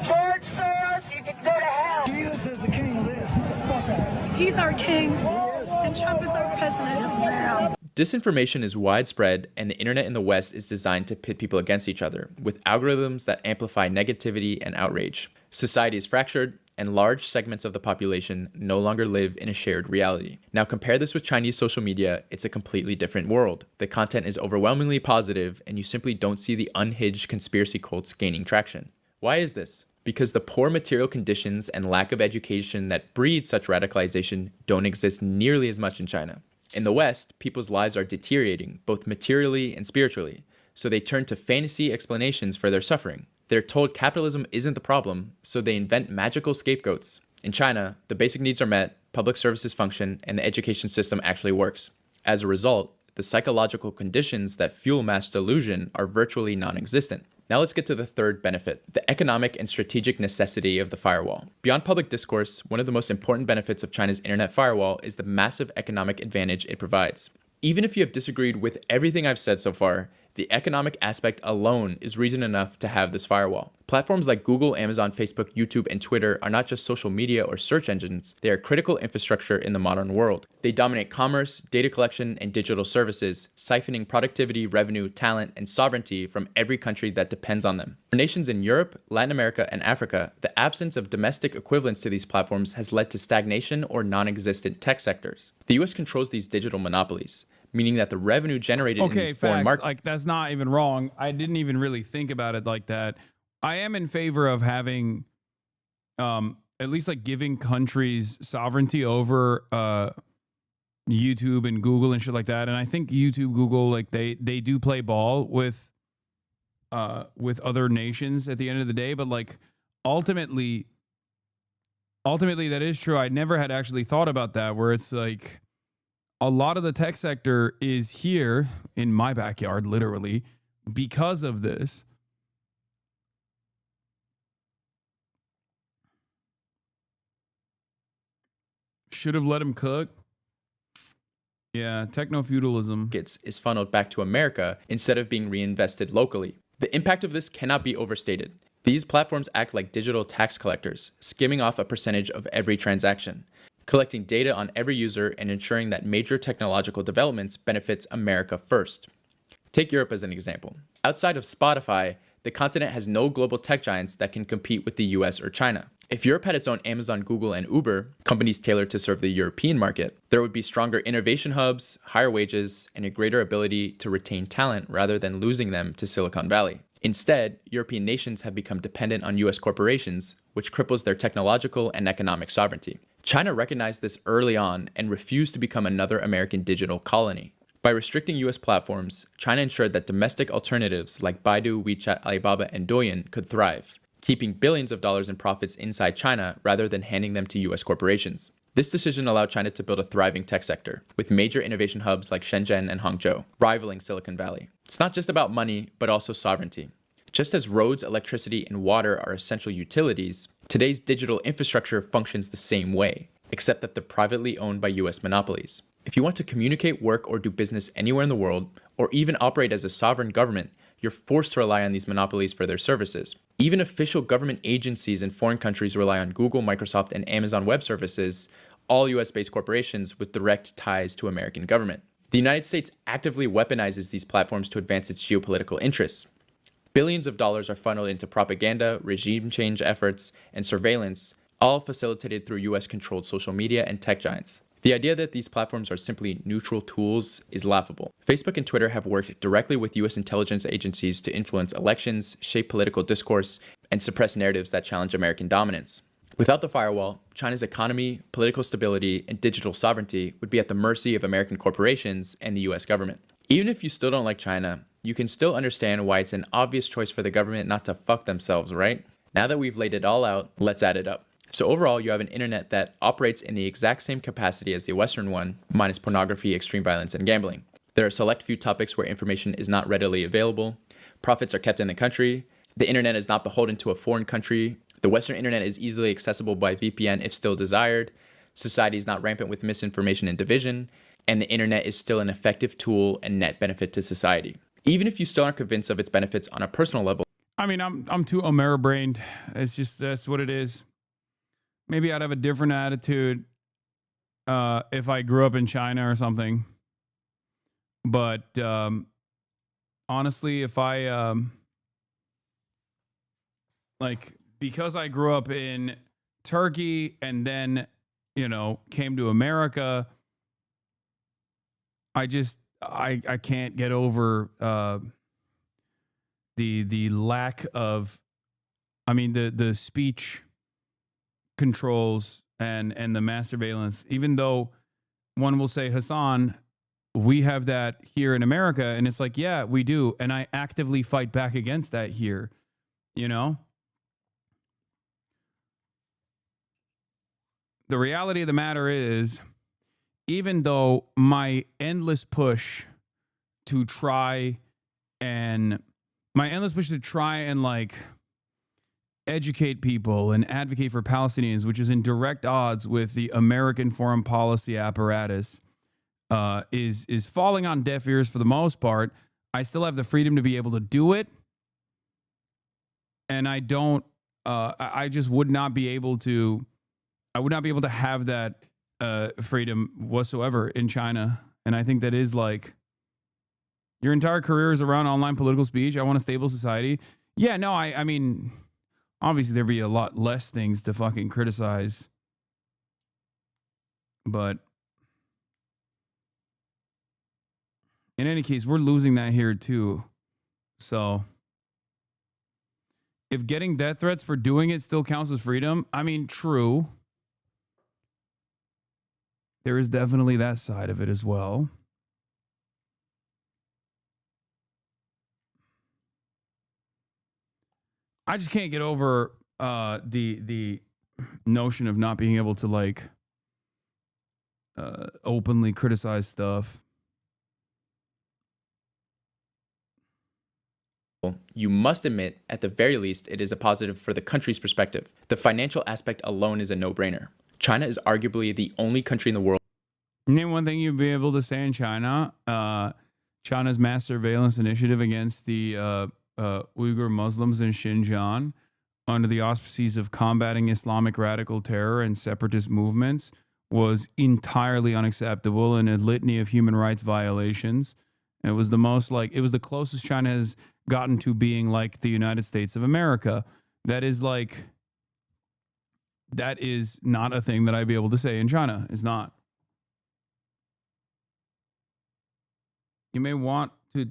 George Soros, you can go to hell.
Jesus is the king of this. He's our king, and Trump is our president. Yes, ma'am.
Disinformation is widespread, and the internet in the West is designed to pit people against each other, with algorithms that amplify negativity and outrage. Society is fractured, and large segments of the population no longer live in a shared reality. Now compare this with Chinese social media, it's a completely different world. The content is overwhelmingly positive, and you simply don't see the unhinged conspiracy cults gaining traction. Why is this? Because the poor material conditions and lack of education that breed such radicalization don't exist nearly as much in China. In the West, people's lives are deteriorating, both materially and spiritually, so they turn to fantasy explanations for their suffering. They're told capitalism isn't the problem, so they invent magical scapegoats. In China, the basic needs are met, public services function, and the education system actually works. As a result, the psychological conditions that fuel mass delusion are virtually non-existent. Now let's get to the third benefit, the economic and strategic necessity of the firewall. Beyond public discourse, one of the most important benefits of China's internet firewall is the massive economic advantage it provides. Even if you have disagreed with everything I've said so far, the economic aspect alone is reason enough to have this firewall. Platforms like Google, Amazon, Facebook, YouTube, and Twitter are not just social media or search engines, they are critical infrastructure in the modern world. They dominate commerce, data collection, and digital services, siphoning productivity, revenue, talent, and sovereignty from every country that depends on them. For nations in Europe, Latin America, and Africa, the absence of domestic equivalents to these platforms has led to stagnation or non-existent tech sectors. The US controls these digital monopolies, meaning that the revenue generated in these foreign markets...
Like, that's not even wrong. I didn't even really think about it like that. I am in favor of having, at least like giving countries sovereignty over YouTube and Google and shit like that. And I think YouTube, Google, like they do play ball with other nations at the end of the day. But like ultimately that is true. I never had actually thought about that, where it's like, a lot of the tech sector is here in my backyard, literally, because of this. Should have let him cook. Yeah, techno-feudalism
is funneled back to America instead of being reinvested locally. The impact of this cannot be overstated. These platforms act like digital tax collectors, skimming off a percentage of every transaction, collecting data on every user and ensuring that major technological developments benefits America first. Take Europe as an example. Outside of Spotify, the continent has no global tech giants that can compete with the US or China. If Europe had its own Amazon, Google, and Uber, companies tailored to serve the European market, there would be stronger innovation hubs, higher wages, and a greater ability to retain talent rather than losing them to Silicon Valley. Instead, European nations have become dependent on US corporations, which cripples their technological and economic sovereignty. China recognized this early on and refused to become another American digital colony. By restricting US platforms, China ensured that domestic alternatives like Baidu, WeChat, Alibaba, and Douyin could thrive, keeping billions of dollars in profits inside China rather than handing them to US corporations. This decision allowed China to build a thriving tech sector, with major innovation hubs like Shenzhen and Hangzhou, rivaling Silicon Valley. It's not just about money, but also sovereignty. Just as roads, electricity, and water are essential utilities, today's digital infrastructure functions the same way, except that they're privately owned by US monopolies. If you want to communicate, work, or do business anywhere in the world, or even operate as a sovereign government, you're forced to rely on these monopolies for their services. Even official government agencies in foreign countries rely on Google, Microsoft, and Amazon Web Services, all US-based corporations with direct ties to American government. The United States actively weaponizes these platforms to advance its geopolitical interests. Billions of dollars are funneled into propaganda, regime change efforts, and surveillance, all facilitated through US-controlled social media and tech giants. The idea that these platforms are simply neutral tools is laughable. Facebook and Twitter have worked directly with US intelligence agencies to influence elections, shape political discourse, and suppress narratives that challenge American dominance. Without the firewall, China's economy, political stability, and digital sovereignty would be at the mercy of American corporations and the US government. Even if you still don't like China, you can still understand why it's an obvious choice for the government not to fuck themselves, right? Now that we've laid it all out, let's add it up. So overall, you have an internet that operates in the exact same capacity as the Western one, minus pornography, extreme violence, and gambling. There are select few topics where information is not readily available. Profits are kept in the country. The internet is not beholden to a foreign country. The Western internet is easily accessible by VPN if still desired. Society is not rampant with misinformation and division. And the internet is still an effective tool and net benefit to society. Even if you still aren't convinced of its benefits on a personal level.
I mean, I'm too Ameri-brained. It's just, that's what it is. Maybe I'd have a different attitude if I grew up in China or something. But honestly, if I, because I grew up in Turkey and then, came to America, I can't get over the lack of, the speech controls and the mass surveillance. Even though one will say, Hasan, we have that here in America, and it's like, yeah, we do, and I actively fight back against that here. The reality of the matter is, even though my endless push to try and educate people and advocate for Palestinians, which is in direct odds with the American foreign policy apparatus, is falling on deaf ears for the most part. I still have the freedom to be able to do it. And I just would not be able to, have that freedom whatsoever in China. And I think that is your entire career is around online political speech. I want a stable society. Yeah, no, I mean, obviously there'd be a lot less things to fucking criticize. But in any case, we're losing that here too. So if getting death threats for doing it still counts as freedom, I mean, true. There is definitely that side of it as well. I just can't get over the notion of not being able to openly criticize stuff.
You must admit, at the very least, it is a positive for the country's perspective. The financial aspect alone is a no-brainer. China is arguably the only country in the world.
Name one thing you'd be able to say in China. China's mass surveillance initiative against the Uyghur Muslims in Xinjiang under the auspices of combating Islamic radical terror and separatist movements was entirely unacceptable and a litany of human rights violations. It was the most it was the closest China has gotten to being like the United States of America. That is not a thing that I'd be able to say in China. It's not. You may want to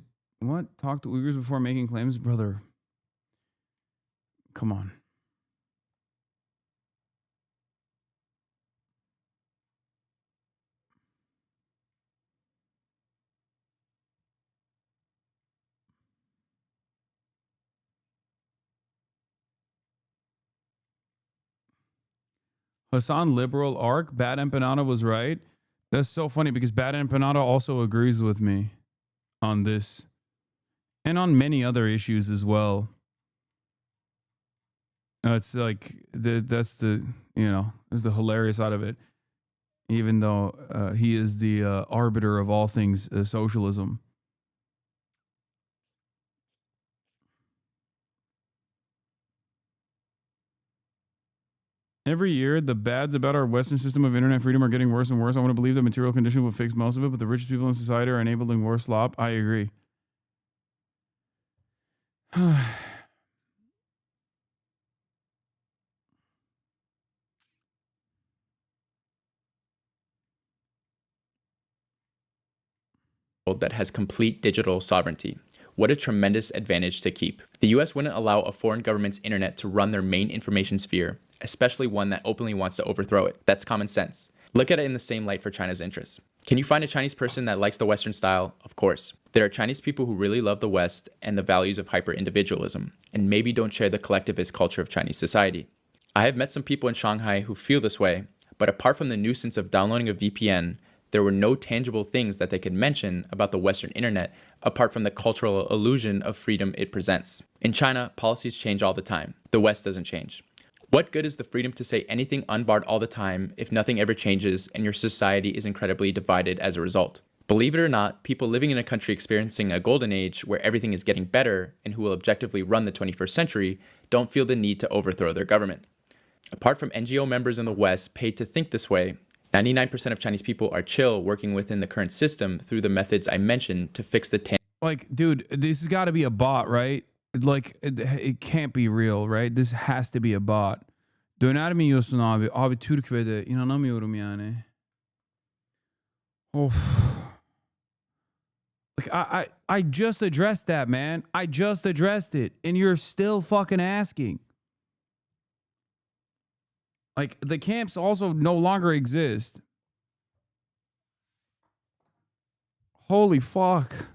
talk to Uyghurs before making claims, brother. Come on. Hasan liberal arc, Bad Empanada was right. That's so funny because Bad Empanada also agrees with me on this and on many other issues as well. It's that's the hilarious side of it, even though he is the arbiter of all things socialism. Every year, the bads about our Western system of internet freedom are getting worse and worse. I want to believe that material conditions will fix most of it, but the richest people in society are enabling more slop. I agree.
That has complete digital sovereignty. What a tremendous advantage to keep. The US wouldn't allow a foreign government's internet to run their main information sphere, especially one that openly wants to overthrow it. That's common sense. Look at it in the same light for China's interests. Can you find a Chinese person that likes the Western style? Of course. There are Chinese people who really love the West and the values of hyper-individualism, and maybe don't share the collectivist culture of Chinese society. I have met some people in Shanghai who feel this way, but apart from the nuisance of downloading a VPN, there were no tangible things that they could mention about the Western internet apart from the cultural illusion of freedom it presents. In China, policies change all the time. The West doesn't change. What good is the freedom to say anything unbarred all the time if nothing ever changes and your society is incredibly divided as a result? Believe it or not, people living in a country experiencing a golden age where everything is getting better and who will objectively run the 21st century don't feel the need to overthrow their government. Apart from NGO members in the West paid to think this way, 99% of Chinese people are chill working within the current system through the methods I mentioned to fix the
Like, dude, this has got to be a bot, right? Like, it can't be real, right? This has to be a bot. Döner mi yiyorsun abi? Abi Türkiye'de inanamıyorum yani. Of. Like, I just addressed that, man. I just addressed it, and you're still fucking asking. Like, the camps also no longer exist. Holy fuck.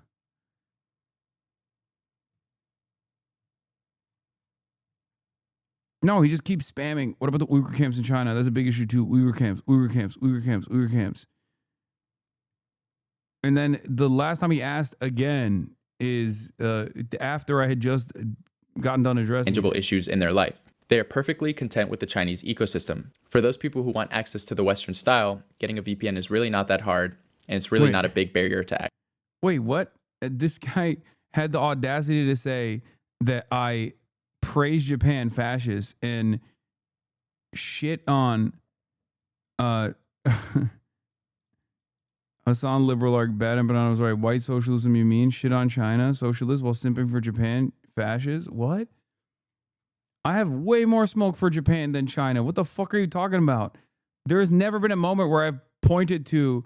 No, he just keeps spamming. What about the Uyghur camps in China? That's a big issue too. Uyghur camps, Uyghur camps, Uyghur camps, Uyghur camps. And then the last time he asked again is after I had just gotten done addressing
tangible issues in their life. They are perfectly content with the Chinese ecosystem. For those people who want access to the Western style, getting a VPN is really not that hard, and it's really not a big barrier to access.
Wait, what? This guy had the audacity to say that I praise Japan fascists and shit on Hasan liberal arc bad and banana was right. White socialism, you mean? Shit on China socialists while simping for Japan fascists? What? I have way more smoke for Japan than China. What the fuck are you talking about? There has never been a moment where I've pointed to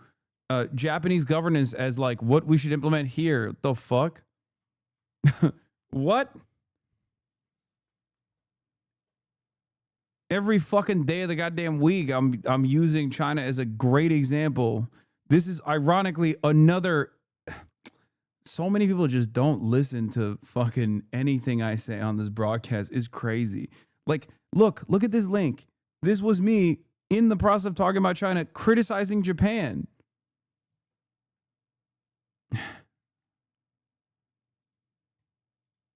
Japanese governance as like what we should implement here. The fuck? What? Every fucking day of the goddamn week, I'm using China as a great example. This is ironically another. So many people just don't listen to fucking anything I say on this broadcast. It's crazy. Like, look at this link. This was me in the process of talking about China, criticizing Japan.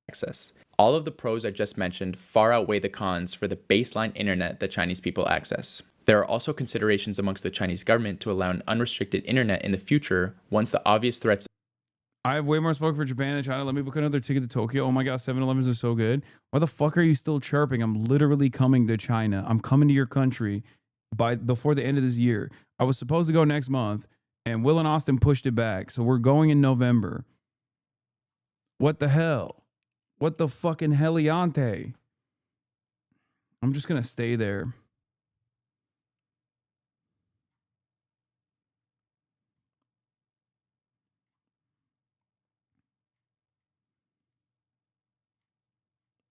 Access. All of the pros I just mentioned far outweigh the cons for the baseline internet that Chinese people access. There are also considerations amongst the Chinese government to allow an unrestricted internet in the future once the obvious threats.
I have way more smoke for Japan than China. Let me book another ticket to Tokyo. Oh my God, 7-Elevens are so good. Why the fuck are you still chirping? I'm literally coming to China. I'm coming to your country before the end of this year. I was supposed to go next month, and Will and Austin pushed it back. So we're going in November. What the hell? What the fucking heliante? I'm just going to stay there.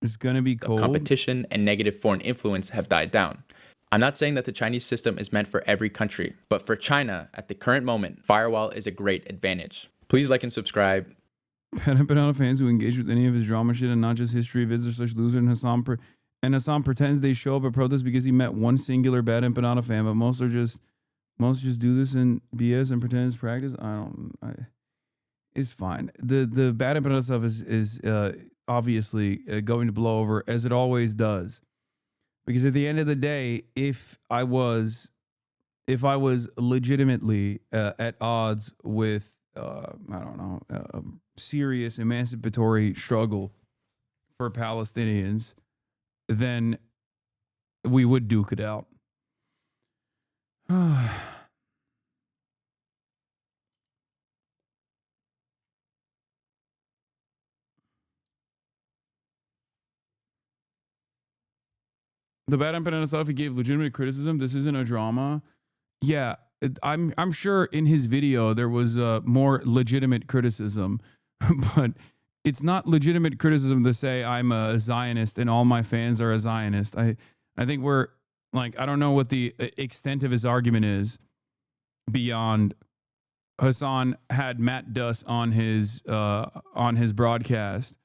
It's going to be cold.
Competition and negative foreign influence have died down. I'm not saying that the Chinese system is meant for every country, but for China, at the current moment, firewall is a great advantage. Please like and subscribe.
Bad and banana fans who engage with any of his drama shit and not just history vids are such loser, and Hasan pretends they show up at protests because he met one singular Bad and banana fan, but most just do this in BS and pretend it's practice. It's fine. The Bad and banana stuff is obviously going to blow over, as it always does, because at the end of the day, if I was legitimately at odds with a serious emancipatory struggle for Palestinians, then we would duke it out. The Bad Emperor himself, he gave legitimate criticism. This isn't a drama. Yeah, I'm sure in his video there was more legitimate criticism, but it's not legitimate criticism to say I'm a Zionist and all my fans are a Zionist. I think we're like, I don't know what the extent of his argument is beyond Hasan had Matt Duss on his broadcast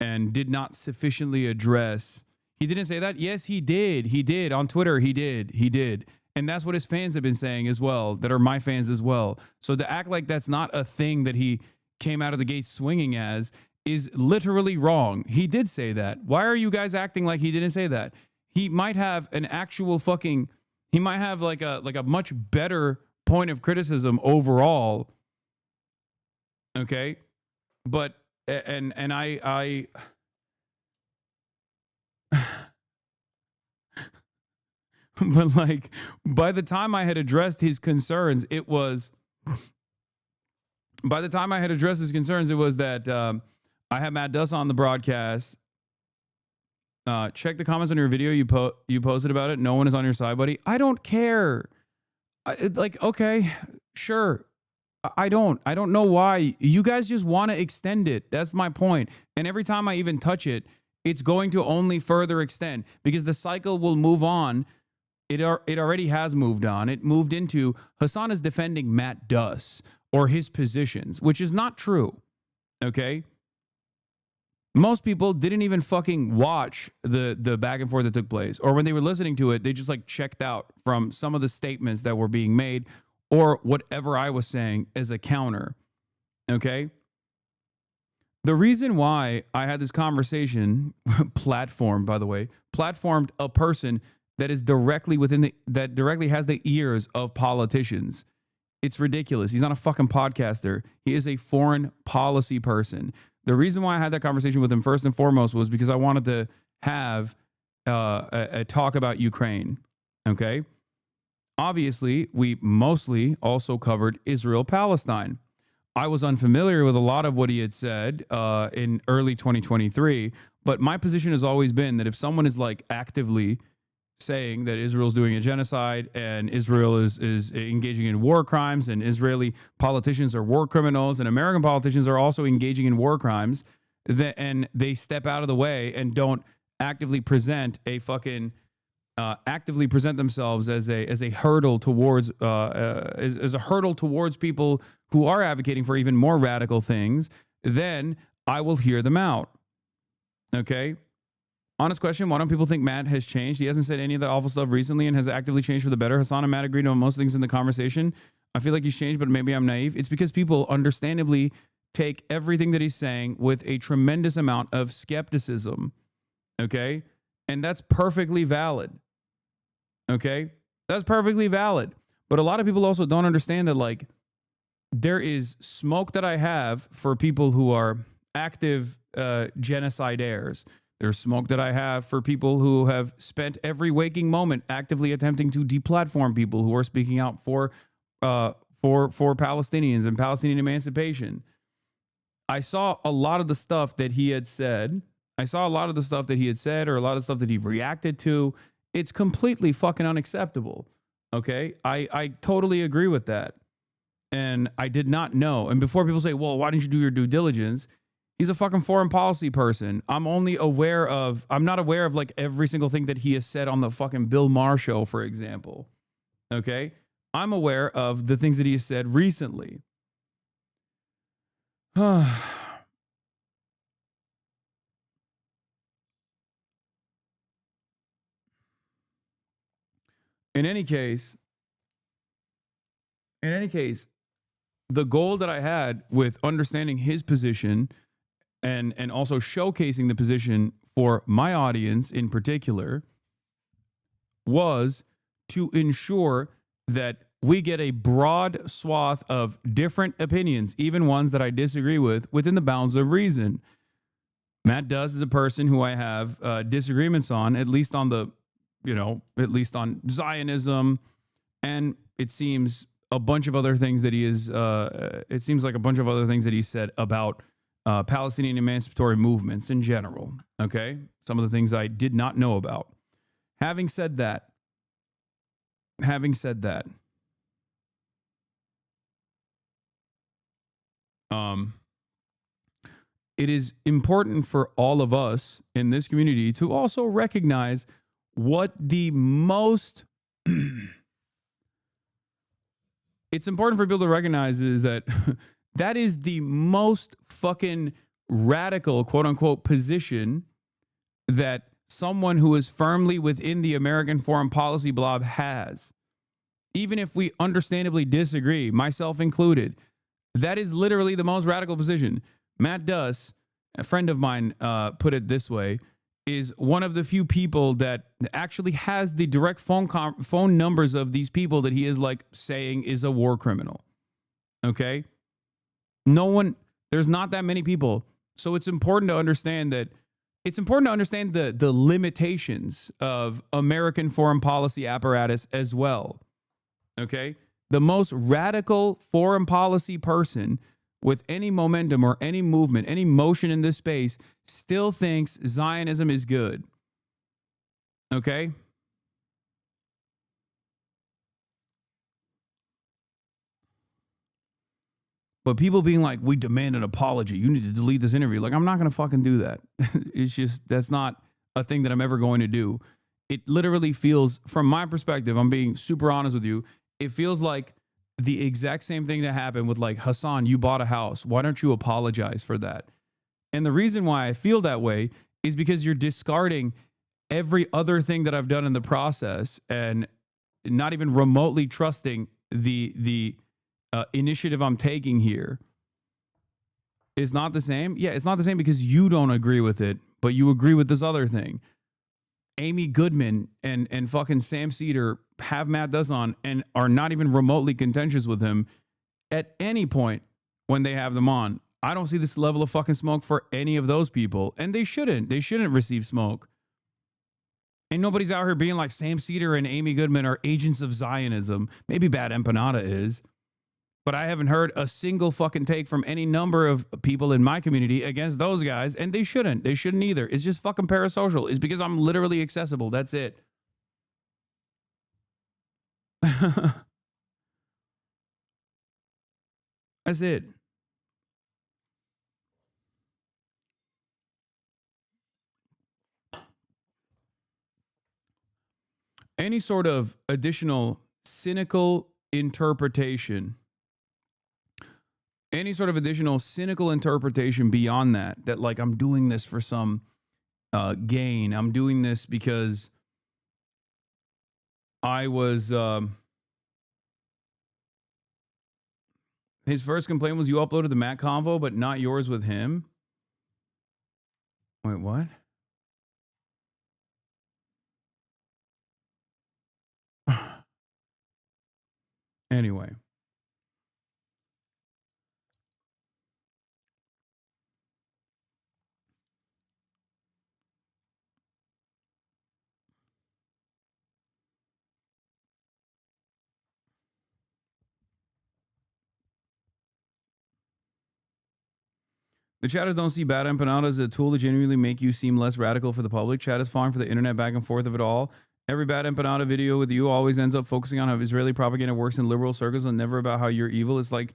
and did not sufficiently address. He didn't say that. Yes, he did. He did on Twitter. He did. And that's what his fans have been saying as well, that are my fans as well. So to act like that's not a thing that he came out of the gate swinging as is literally wrong. He did say that. Why are you guys acting like he didn't say that? He might have an actual fucking, he might have like a much better point of criticism overall. Okay? But, and I but like, by the time I had addressed his concerns, it was that I had Matt Duss on the broadcast. Check the comments on your video you posted about it. No one is on your side, buddy. I don't care. Okay, sure. I don't know why. You guys just want to extend it. That's my point. And every time I even touch it, it's going to only further extend because the cycle will move on. It already has moved on. It moved into Hasan is defending Matt Duss or his positions, which is not true. Okay? Most people didn't even fucking watch the back and forth that took place. Or when they were listening to it, they just like checked out from some of the statements that were being made or whatever I was saying as a counter. Okay? The reason why I had this conversation, platformed, by the way, platformed a person that is directly that directly has the ears of politicians. It's ridiculous. He's not a fucking podcaster. He is a foreign policy person. The reason why I had that conversation with him first and foremost was because I wanted to have a talk about Ukraine. Okay. Obviously, we mostly also covered Israel-Palestine. I was unfamiliar with a lot of what he had said in early 2023, but my position has always been that if someone is like actively saying that Israel's doing a genocide and Israel is engaging in war crimes and Israeli politicians are war criminals and American politicians are also engaging in war crimes, and they step out of the way and don't actively present a fucking themselves as a hurdle towards as a hurdle towards people who are advocating for even more radical things, then I will hear them out. Okay. Honest question, why don't people think Matt has changed? He hasn't said any of that awful stuff recently and has actively changed for the better. Hasan and Matt agreed on most things in the conversation. I feel like he's changed, but maybe I'm naive. It's because people understandably take everything that he's saying with a tremendous amount of skepticism. Okay? And that's perfectly valid. Okay? That's perfectly valid. But a lot of people also don't understand that, like, there is smoke that I have for people who are active genocidaires. There's smoke that I have for people who have spent every waking moment actively attempting to deplatform people who are speaking out for Palestinians and Palestinian emancipation. I saw a lot of the stuff that he had said. Or a lot of the stuff that he reacted to. It's completely fucking unacceptable. Okay? I totally agree with that. And I did not know. And before people say, well, why didn't you do your due diligence? He's a fucking foreign policy person. I'm not aware of like every single thing that he has said on the fucking Bill Maher show, for example. Okay? I'm aware of the things that he has said recently. In any case, the goal that I had with understanding his position and also showcasing the position for my audience in particular was to ensure that we get a broad swath of different opinions, even ones that I disagree with, within the bounds of reason. Matt Duss is a person who I have disagreements on, at least on Zionism, and it seems a bunch of other things that he is. It seems like a bunch of other things that he said about Palestinian emancipatory movements in general. Okay, some of the things I did not know about. Having said that, it is important for all of us in this community to also recognize what the most it's important for people to recognize is that that is the most fucking radical, quote unquote, position that someone who is firmly within the American foreign policy blob has. even if we understandably disagree, myself included. That is literally the most radical position. Matt Duss, a friend of mine, put it this way, is one of the few people that actually has the direct phone numbers of these people that he is like saying is a war criminal. Okay? There's not that many people. So it's important to understand that the limitations of American foreign policy apparatus as well. Okay? The most radical foreign policy person with any momentum or any movement, any motion in this space, still thinks Zionism is good. Okay? But people being like, we demand an apology. You need to delete this interview. Like, I'm not going to fucking do that. It's just, that's not a thing that I'm ever going to do. It literally feels, from my perspective, I'm being super honest with you, it feels like the exact same thing that happened with like, Hasan, you bought a house. Why don't you apologize for that? And the reason why I feel that way is because you're discarding every other thing that I've done in the process and not even remotely trusting the initiative I'm taking here. Is not the same. Yeah, it's not the same because you don't agree with it, but you agree with this other thing. Amy Goodman and fucking Sam Cedar have Matt Duss on and are not even remotely contentious with him at any point when they have them on. I don't see this level of fucking smoke for any of those people, and they shouldn't. They shouldn't receive smoke. And nobody's out here being like Sam Cedar and Amy Goodman are agents of Zionism. Maybe Bad Empanada is. But I haven't heard a single fucking take from any number of people in my community against those guys, and they shouldn't. They shouldn't either. It's just fucking parasocial. It's because I'm literally accessible. That's it. That's it. Any sort of additional cynical interpretation, beyond that like I'm doing this for some gain. I'm doing this because I was, his first complaint was you uploaded the Matt Convo, but not yours with him. Wait, what? Anyway. The chatters don't see Bad Empanada as a tool to genuinely make you seem less radical for the public. Chat is fine for the internet back and forth of it all. Every Bad Empanada video with you always ends up focusing on how Israeli propaganda works in liberal circles and never about how you're evil. It's like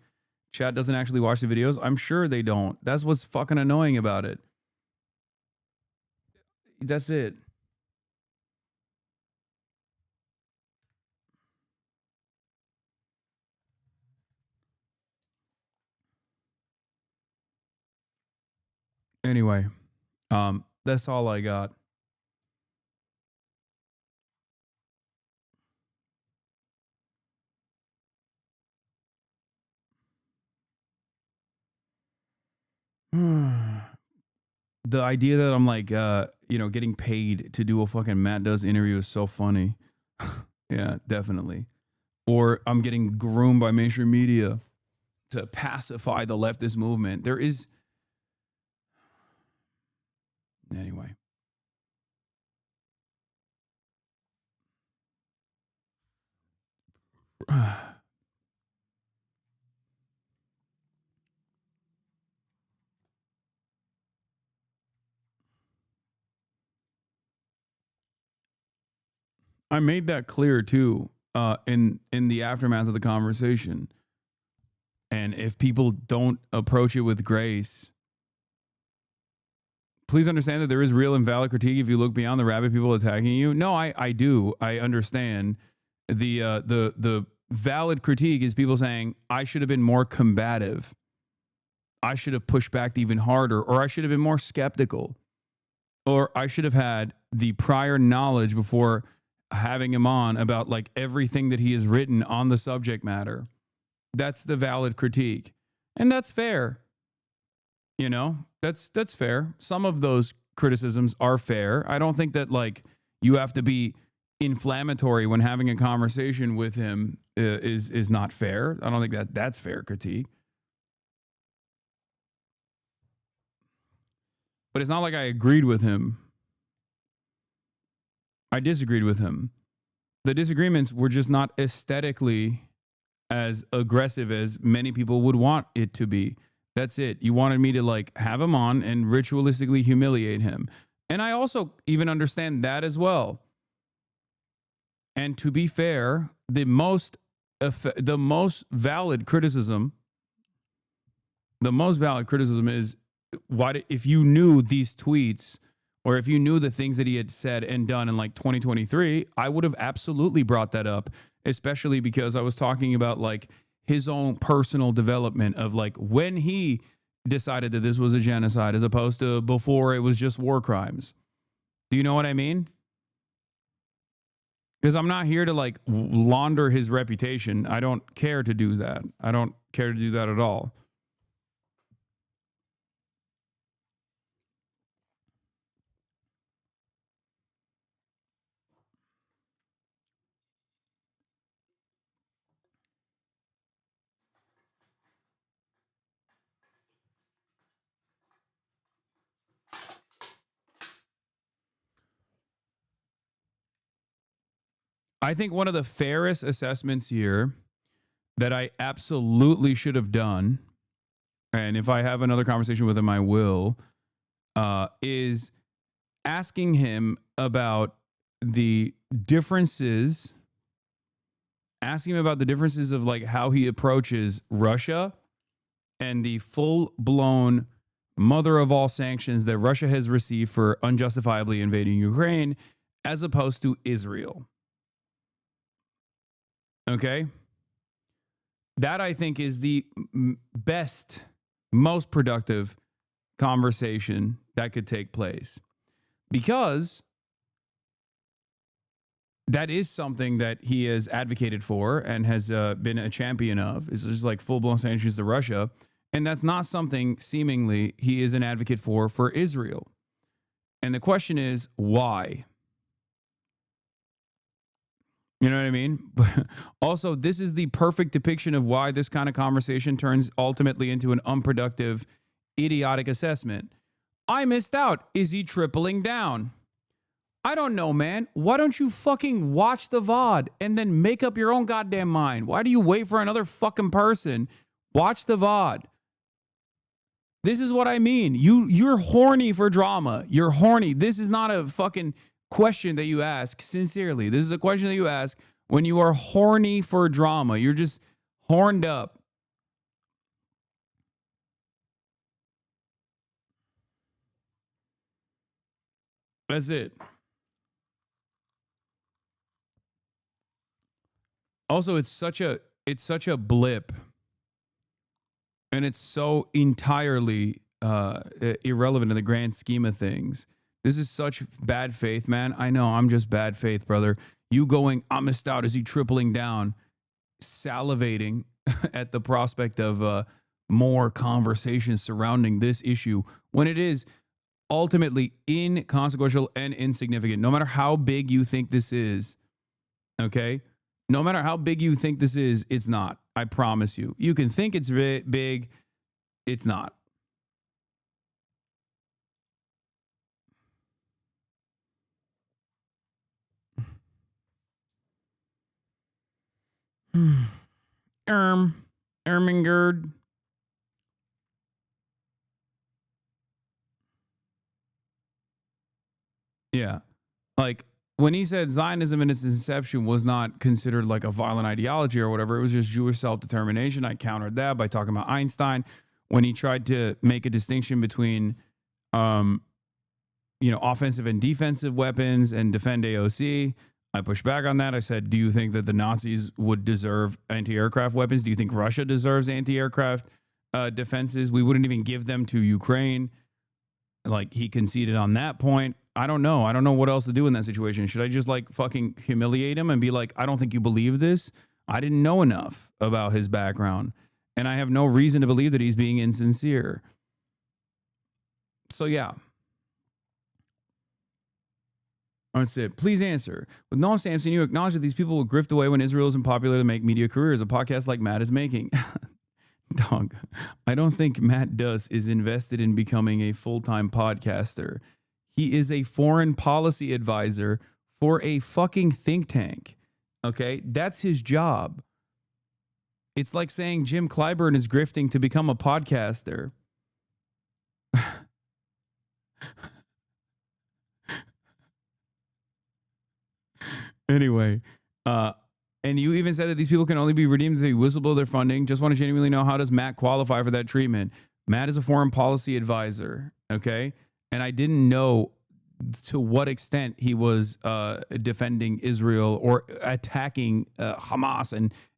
chat doesn't actually watch the videos. I'm sure they don't. That's what's fucking annoying about it. That's it. Anyway, that's all I got. The idea that I'm like, getting paid to do a fucking Matt Duss interview is so funny. Yeah, definitely. Or I'm getting groomed by mainstream media to pacify the leftist movement. There is... Anyway. I made that clear too in the aftermath of the conversation. And if people don't approach it with grace, please understand that there is real and valid critique if you look beyond the rabid people attacking you. No, I do. I understand. The valid critique is people saying, I should have been more combative. I should have pushed back even harder, or I should have been more skeptical, or I should have had the prior knowledge before having him on about like everything that he has written on the subject matter. That's the valid critique. And that's fair. You know, that's fair. Some of those criticisms are fair. I don't think that like you have to be inflammatory when having a conversation with him is not fair. I don't think that that's fair critique. But it's not like I agreed with him. I disagreed with him. The disagreements were just not aesthetically as aggressive as many people would want it to be. That's it. You wanted me to like have him on and ritualistically humiliate him. And I also even understand that as well. And to be fair, the most valid criticism is if you knew these tweets or if you knew the things that he had said and done in like 2023, I would have absolutely brought that up, especially because I was talking about like his own personal development of like when he decided that this was a genocide as opposed to before it was just war crimes. Do you know what I mean? Because I'm not here to like launder his reputation. I don't care to do that. I don't care to do that at all. I think one of the fairest assessments here that I absolutely should have done, and if I have another conversation with him, I will, is asking him about the differences, of like how he approaches Russia and the full-blown mother of all sanctions that Russia has received for unjustifiably invading Ukraine, as opposed to Israel. Okay? That, I think, is the best, most productive conversation that could take place. Because that is something that he has advocated for and has been a champion of. It's just like full-blown sanctions to Russia. And that's not something, seemingly, he is an advocate for Israel. And the question is, why? You know what I mean? But also, this is the perfect depiction of why this kind of conversation turns ultimately into an unproductive, idiotic assessment. I missed out. Is he tripling down? I don't know, man. Why don't you fucking watch the VOD and then make up your own goddamn mind? Why do you wait for another fucking person? Watch the VOD. This is what I mean. You're horny for drama. You're horny. This is not a fucking question that you ask sincerely. This is a question that you ask when you are horny for drama. You're just horned up. That's it. Also, it's such a blip. And it's so entirely irrelevant in the grand scheme of things. This is such bad faith, man. I know, I'm just bad faith, brother. You going, I missed out. Is he tripling down? Salivating at the prospect of more conversations surrounding this issue when it is ultimately inconsequential and insignificant. No matter how big you think this is, okay? No matter how big you think this is, it's not. I promise you. You can think it's big. It's not. Ermingerd. Yeah. Like, when he said Zionism in its inception was not considered like a violent ideology or whatever, it was just Jewish self-determination. I countered that by talking about Einstein when he tried to make a distinction between, offensive and defensive weapons and defend AOC. I pushed back on that. I said, do you think that the Nazis would deserve anti-aircraft weapons? Do you think Russia deserves anti-aircraft defenses? We wouldn't even give them to Ukraine. Like, he conceded on that point. I don't know. I don't know what else to do in that situation. Should I just like fucking humiliate him and be like, I don't think you believe this? I didn't know enough about his background, and I have no reason to believe that he's being insincere. So yeah. That's it. Please answer. With Noam Sampson, you acknowledge that these people will grift away when Israel isn't popular to make media careers. A podcast like Matt is making. Dog, I don't think Matt Duss is invested in becoming a full-time podcaster. He is a foreign policy advisor for a fucking think tank. Okay? That's his job. It's like saying Jim Clyburn is grifting to become a podcaster. Anyway, and you even said that these people can only be redeemed if they whistleblow their funding. Just want to genuinely know, how does Matt qualify for that treatment? Matt is a foreign policy advisor, okay? And I didn't know to what extent he was defending Israel or attacking Hamas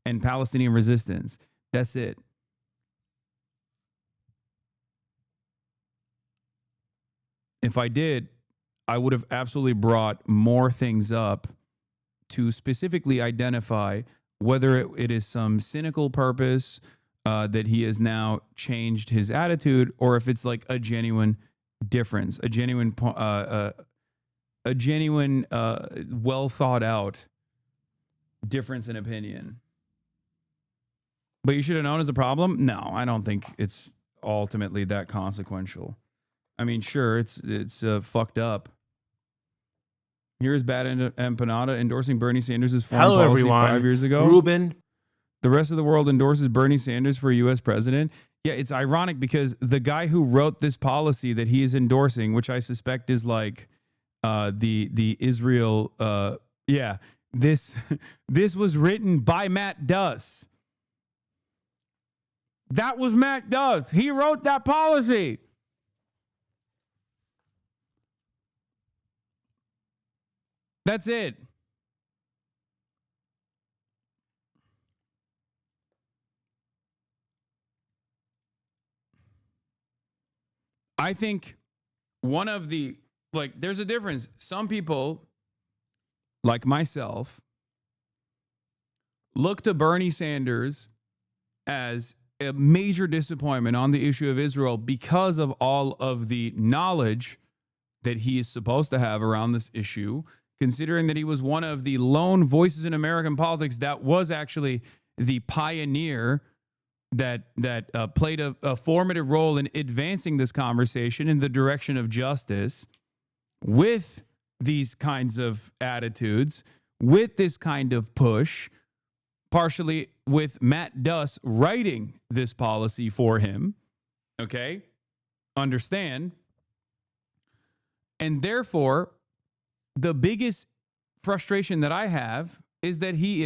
and Palestinian resistance. That's it. If I did, I would have absolutely brought more things up to specifically identify whether it is some cynical purpose that he has now changed his attitude, or if it's like a genuine difference, a genuine well thought out difference in opinion. But you should have known as a problem? No, I don't think it's ultimately that consequential. I mean, sure, it's fucked up. Here's Bad Empanada endorsing Bernie Sanders' foreign policy
everyone.
5 years ago.
Ruben.
The rest of the world endorses Bernie Sanders for U.S. president. Yeah, it's ironic because the guy who wrote this policy that he is endorsing, which I suspect is like the Israel, this was written by Matt Duss. That was Matt Duss. He wrote that policy. That's it. I think one of the, like, there's a difference. Some people, like myself, look to Bernie Sanders as a major disappointment on the issue of Israel because of all of the knowledge that he is supposed to have around this issue, considering that he was one of the lone voices in American politics that was actually the pioneer that played a formative role in advancing this conversation in the direction of justice with these kinds of attitudes, with this kind of push, partially with Matt Duss writing this policy for him. Okay? Understand? And therefore, the biggest frustration that I have is that he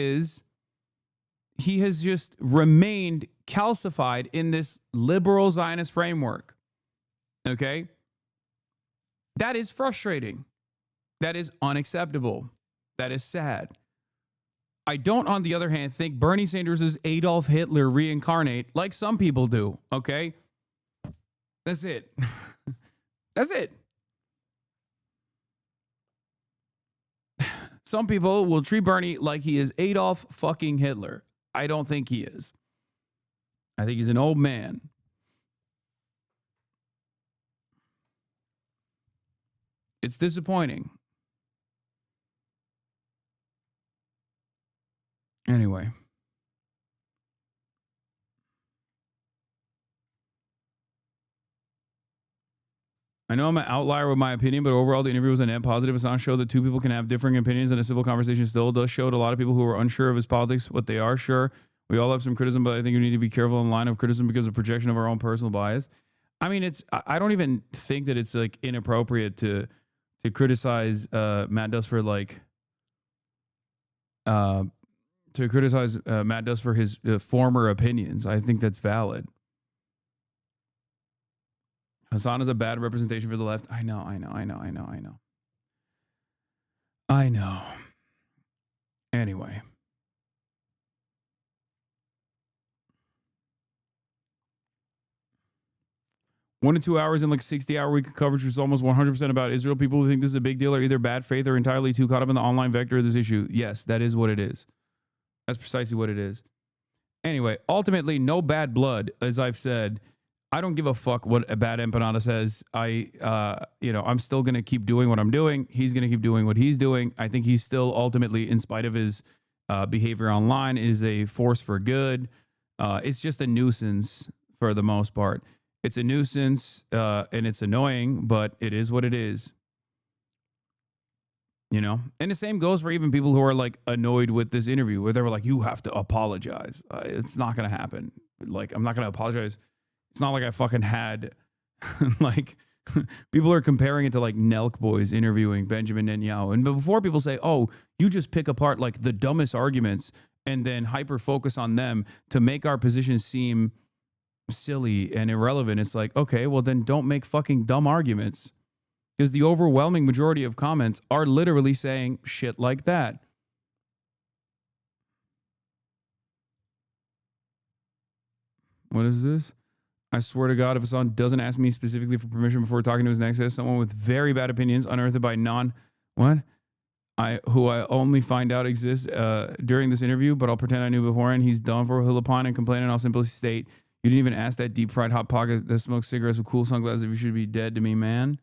has just remained calcified in this liberal Zionist framework. Okay? That is frustrating. That is unacceptable. That is sad. I don't, on the other hand, think Bernie Sanders is Adolf Hitler reincarnate like some people do. Okay? That's it. That's it. Some people will treat Bernie like he is Adolf fucking Hitler. I don't think he is. I think he's an old man. It's disappointing. Anyway. I know I'm an outlier with my opinion, but overall the interview was a net positive. Hasan showed that two people can have differing opinions and a civil conversation still does show to a lot of people who are unsure of his politics what they are. Sure, we all have some criticism, but I think we need to be careful in the line of criticism because of projection of our own personal bias. I mean, I don't even think that it's like inappropriate to criticize Matt Duss for like Matt Duss for his former opinions. I think that's valid. Hasan is a bad representation for the left. I know. Anyway. 1 to 2 hours in like 60-hour week of coverage was almost 100% about Israel. People who think this is a big deal are either bad faith or entirely too caught up in the online vector of this issue. Yes, that is what it is. That's precisely what it is. Anyway, ultimately, no bad blood, as I've said. I don't give a fuck what a bad empanada says. I'm still going to keep doing what I'm doing. He's going to keep doing what he's doing. I think he's still ultimately, in spite of his behavior online, is a force for good. It's just a nuisance for the most part. It's a nuisance and it's annoying, but it is what it is. You know? And the same goes for even people who are like annoyed with this interview, where they were like, you have to apologize. It's not going to happen. Like, I'm not going to apologize. It's not like I fucking had, like, people are comparing it to like Nelk Boys interviewing Benjamin Netanyahu. And before people say, oh, you just pick apart like the dumbest arguments and then hyper focus on them to make our positions seem silly and irrelevant. It's like, okay, well then don't make fucking dumb arguments, because the overwhelming majority of comments are literally saying shit like that. What is this? I swear to God, if Hasan doesn't ask me specifically for permission before talking to his next guest, someone with very bad opinions unearthed by who I only find out exists during this interview, but I'll pretend I knew beforehand. He's done for. He'll opine and complain, and I'll simply state, you didn't even ask that deep fried hot pocket that smokes cigarettes with cool sunglasses if you should be dead to me, man.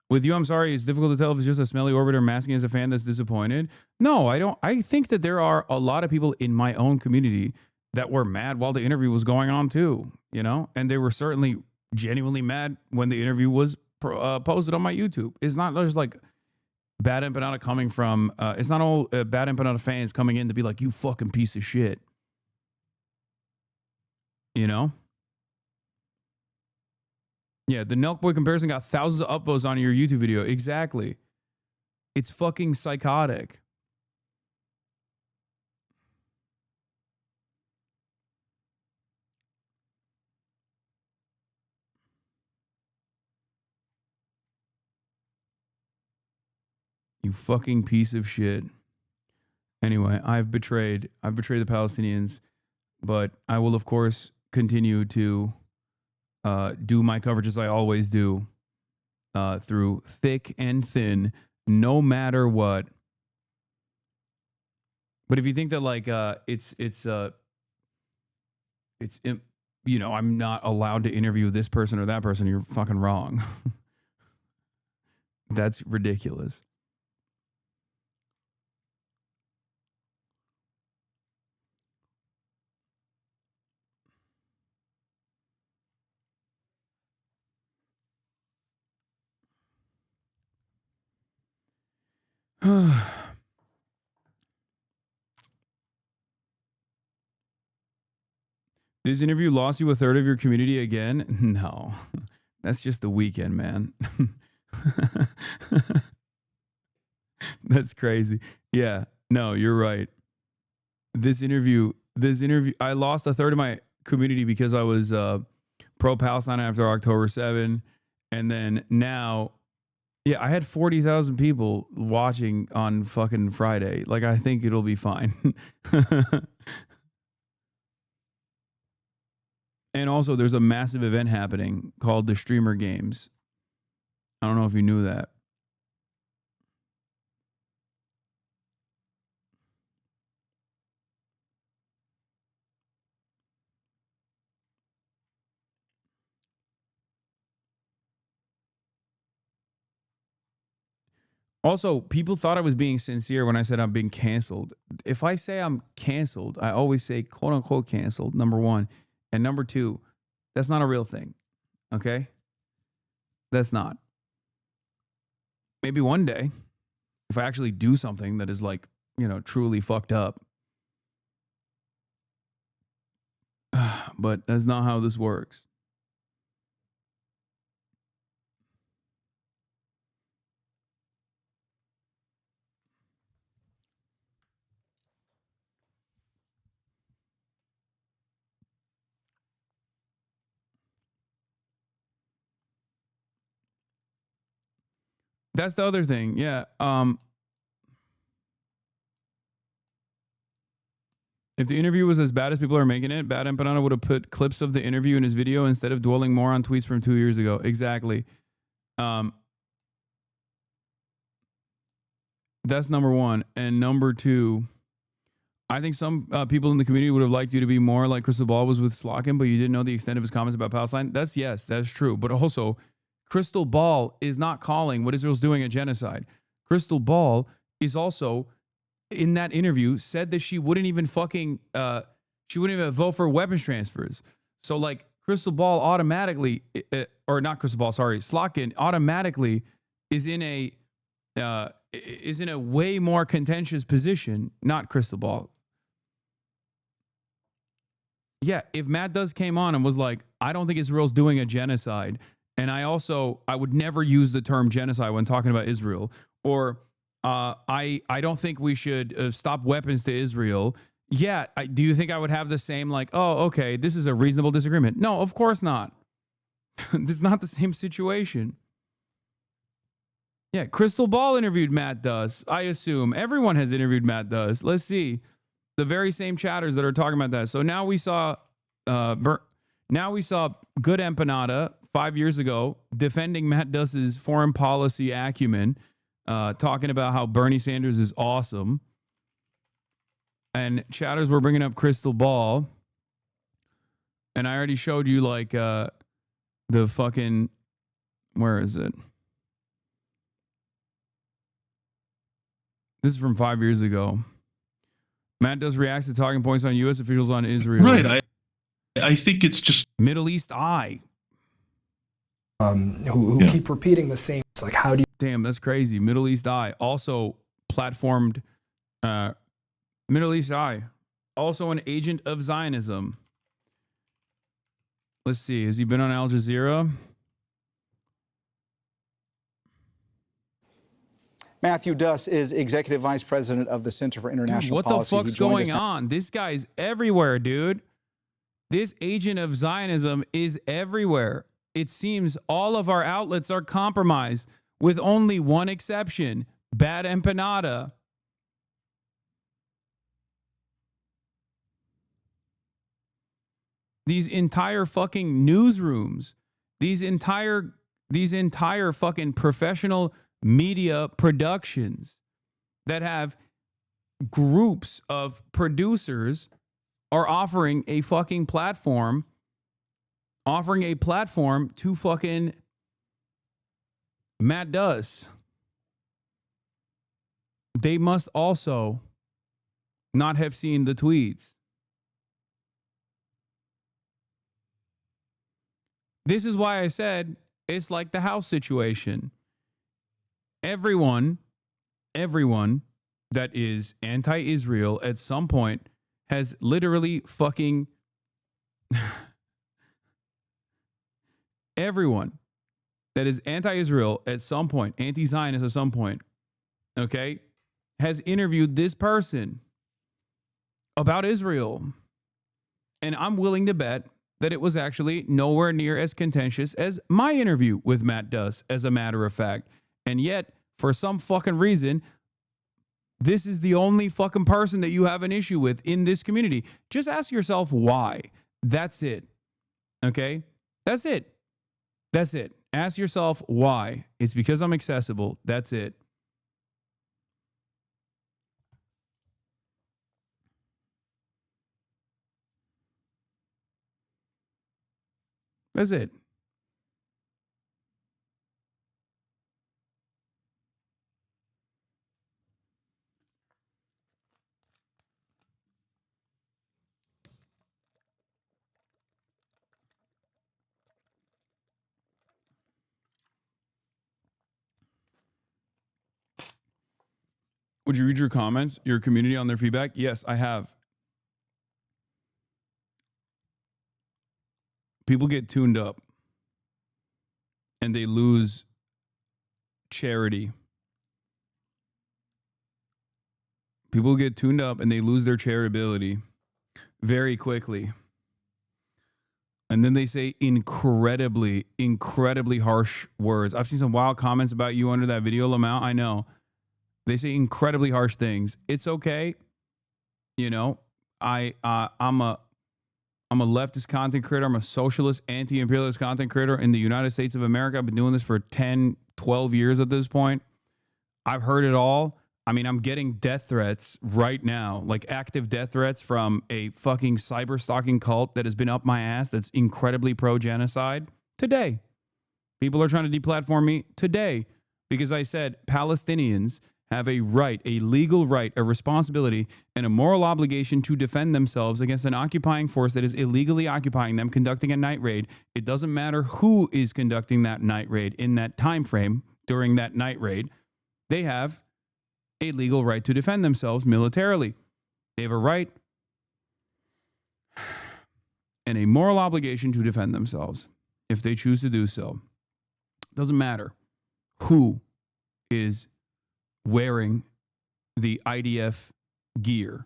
With you, I'm sorry, it's difficult to tell if it's just a smelly orbiter masking as a fan that's disappointed. No, I don't. I think that there are a lot of people in my own community that were mad while the interview was going on too, you know? And they were certainly genuinely mad when the interview was posted on my YouTube. It's not just like bad empanada coming from, it's not all bad empanada fans coming in to be like, you fucking piece of shit. You know? Yeah, the Nelk Boy comparison got thousands of upvotes on your YouTube video. Exactly. It's fucking psychotic. You fucking piece of shit. Anyway, I've betrayed the Palestinians, but I will of course continue to do my coverage as I always do, through thick and thin, no matter what. But if you think that like you know, I'm not allowed to interview this person or that person, you're fucking wrong. That's ridiculous. This interview lost you a third of your community again? No, that's just the weekend, man. That's crazy. Yeah, no, you're right. This interview, I lost a third of my community because I was pro-Palestine after October 7. And then now, yeah, I had 40,000 people watching on fucking Friday. Like, I think it'll be fine. And also, there's a massive event happening called the Streamer Games. I don't know if you knew that. Also, people thought I was being sincere when I said I'm being canceled. If I say I'm canceled, I always say quote unquote canceled, number one. And number two, that's not a real thing. Okay? That's not. Maybe one day, if I actually do something that is like, you know, truly fucked up. But that's not how this works. That's the other thing. Yeah. If the interview was as bad as people are making it, Bad Empanada would have put clips of the interview in his video instead of dwelling more on tweets from 2 years ago. Exactly. That's number one. And number two, I think some people in the community would have liked you to be more like Crystal Ball was with Slotkin, but you didn't know the extent of his comments about Palestine. That's true. But also, Crystal Ball is not calling what Israel's doing a genocide. Crystal Ball is also, in that interview, said that she wouldn't even she wouldn't even vote for weapons transfers. So like Crystal Ball automatically, or not Crystal Ball, sorry, Slotkin automatically is in a way more contentious position, not Crystal Ball. Yeah, if Matt Does came on and was like, I don't think Israel's doing a genocide, and I would never use the term genocide when talking about Israel, or I don't think we should stop weapons to Israel. Yeah, do you think I would have the same like, oh, okay, this is a reasonable disagreement? No, of course not. This is not the same situation. Yeah, Crystal Ball interviewed Matt Does. I assume everyone has interviewed Matt Does. Let's see. The very same chatters that are talking about that. So now we saw Good Empanada 5 years ago defending Matt Does's foreign policy acumen, talking about how Bernie Sanders is awesome. And chatters were bringing up Crystal Ball. And I already showed you like the fucking, where is it? This is from 5 years ago. Matt Does reacts to talking points on U.S. officials on Israel.
Right. I think it's just
Middle East Eye.
Who keep repeating the same. It's like, how do you?
Damn, that's crazy. Middle East Eye also platformed. Middle East Eye, also an agent of Zionism. Let's see. Has he been on Al Jazeera?
Matthew Duss is Executive Vice President of the Center for International Policy.
What the fuck's going on? This guy's everywhere, dude. This agent of Zionism is everywhere. It seems all of our outlets are compromised, with only one exception: Bad Empanada. These entire fucking newsrooms, these entire fucking professional media productions that have groups of producers are offering a fucking platform, to fucking Matt Does. They must also not have seen the tweets. This is why I said it's like the House situation. Everyone that is anti-Israel at some point has literally fucking everyone that is anti-Israel at some point, anti-Zionist at some point, okay, has interviewed this person about Israel. And I'm willing to bet that it was actually nowhere near as contentious as my interview with Matt Does, as a matter of fact. And yet, for some fucking reason, this is the only fucking person that you have an issue with in this community. Just ask yourself why. That's it. Okay? That's it. Ask yourself why. It's because I'm accessible. That's it. That's it. Would you read your comments, your community on their feedback? Yes, I have. People get tuned up and they lose charity. People get tuned up and they lose their charitability very quickly. And then they say incredibly, incredibly harsh words. I've seen some wild comments about you under that video, Lamau. I know. They say incredibly harsh things. It's okay. You know, I'm a leftist content creator. I'm a socialist, anti-imperialist content creator in the United States of America. I've been doing this for 10, 12 years at this point. I've heard it all. I mean, I'm getting death threats right now, like active death threats from a fucking cyber stalking cult that has been up my ass that's incredibly pro-genocide today. People are trying to deplatform me today because I said Palestinians have a right, a legal right, a responsibility, and a moral obligation to defend themselves against an occupying force that is illegally occupying them, conducting a night raid. It doesn't matter who is conducting that night raid in that time frame during that night raid. They have a legal right to defend themselves militarily. They have a right and a moral obligation to defend themselves if they choose to do so. Doesn't matter who is wearing the IDF gear.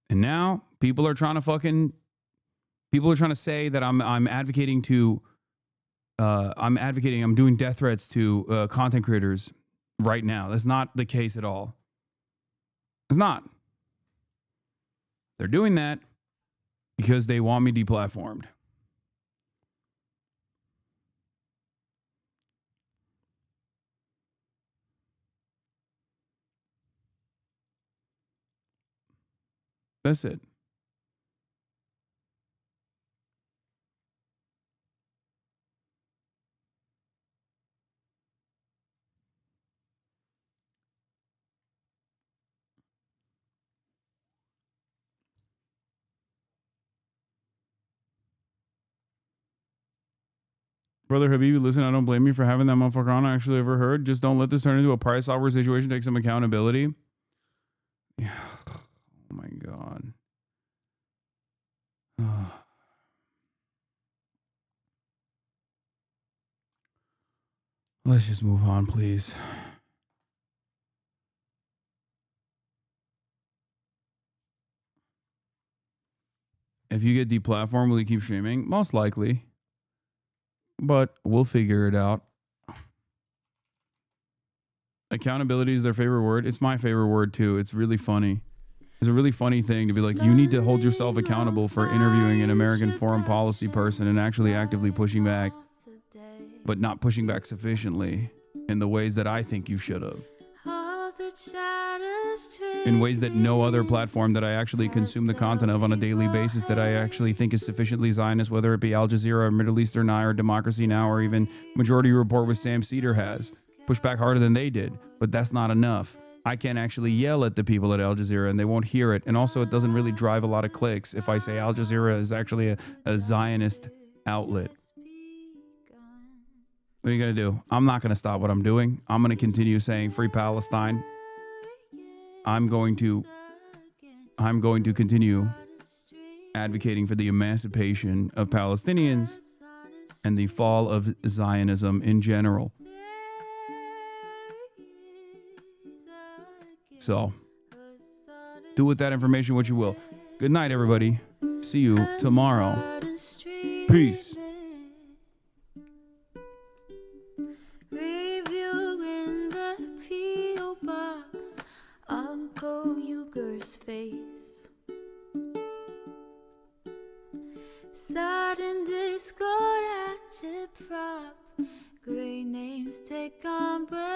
And now people are trying to say that I'm advocating to I'm doing death threats to content creators right now. That's not the case at all. It's not. They're doing that because they want me deplatformed. That's it. Brother Habibi, listen, I don't blame you for having that motherfucker on. I actually ever heard. Just don't let this turn into a price offer situation. Take some accountability. Yeah. Oh my God. Let's just move on, please. If you get deplatformed, will you keep streaming? Most likely. But we'll figure it out. Accountability is their favorite word. It's my favorite word too. It's really funny. It's a really funny thing to be like, you need to hold yourself accountable for interviewing an American foreign policy person and actually actively pushing back, but not pushing back sufficiently in the ways that I think you should have. In ways that no other platform that I actually consume the content of on a daily basis that I actually think is sufficiently Zionist, whether it be Al Jazeera or Middle Eastern Eye or Democracy Now! Or even Majority Report with Sam Cedar has. Push back harder than they did, but that's not enough. I can't actually yell at the people at Al Jazeera and they won't hear it. And also it doesn't really drive a lot of clicks if I say Al Jazeera is actually a Zionist outlet. What are you going to do? I'm not going to stop what I'm doing. I'm going to continue saying free Palestine. I'm going to continue advocating for the emancipation of Palestinians and the fall of Zionism in general. So, do with that information what you will. Good night, everybody. See you tomorrow. Peace.
Uncle Uger's face. Sudden discord at your prop. Great names take embrace.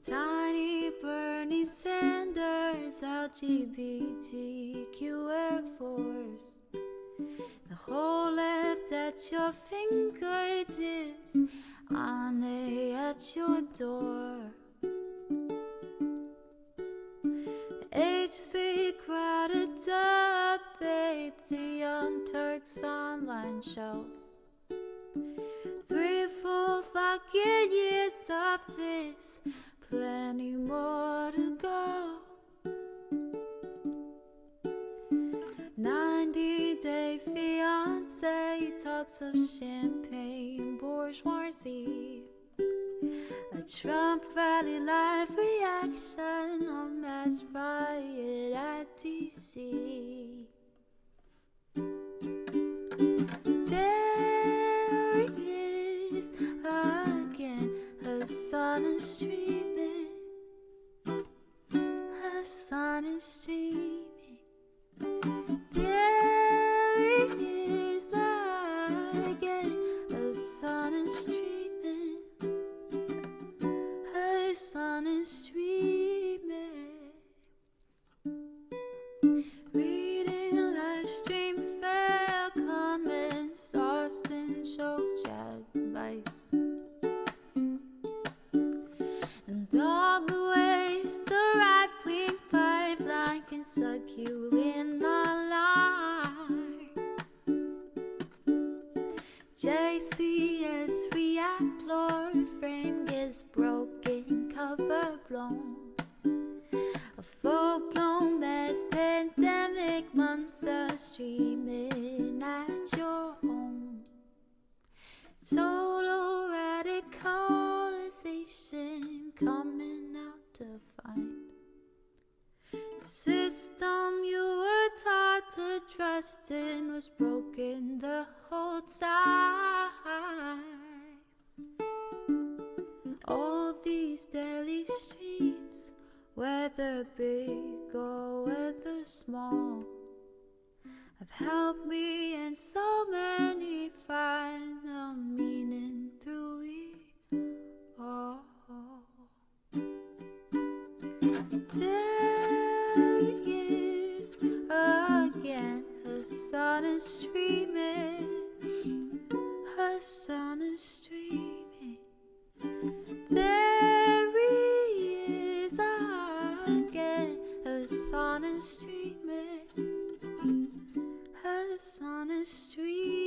Tiny Bernie Sanders, LGBTQ Air Force. The whole left at your fingertips. Ane at your door. H3 crowded debate, the Young Turks online show. 3 full fucking years of this, plenty more to go. 90-day fiance talks of champagne bourgeoisie. A Trump rally live reaction on mass riot at DC. There he is again, Hasan is streaming. JCS react, Lord, frame gets broken, cover blown. A full-blown mass pandemic, monster streaming at your home. Total radicalization coming out to find. The system you were taught to trust in was broken the whole time. All these daily streams, whether big or whether small, have helped me and so many find the meaning through it all. There is again, Hasan is streaming, Hasan is streaming. There he is again, Hasan is streaming, Hasan is streaming.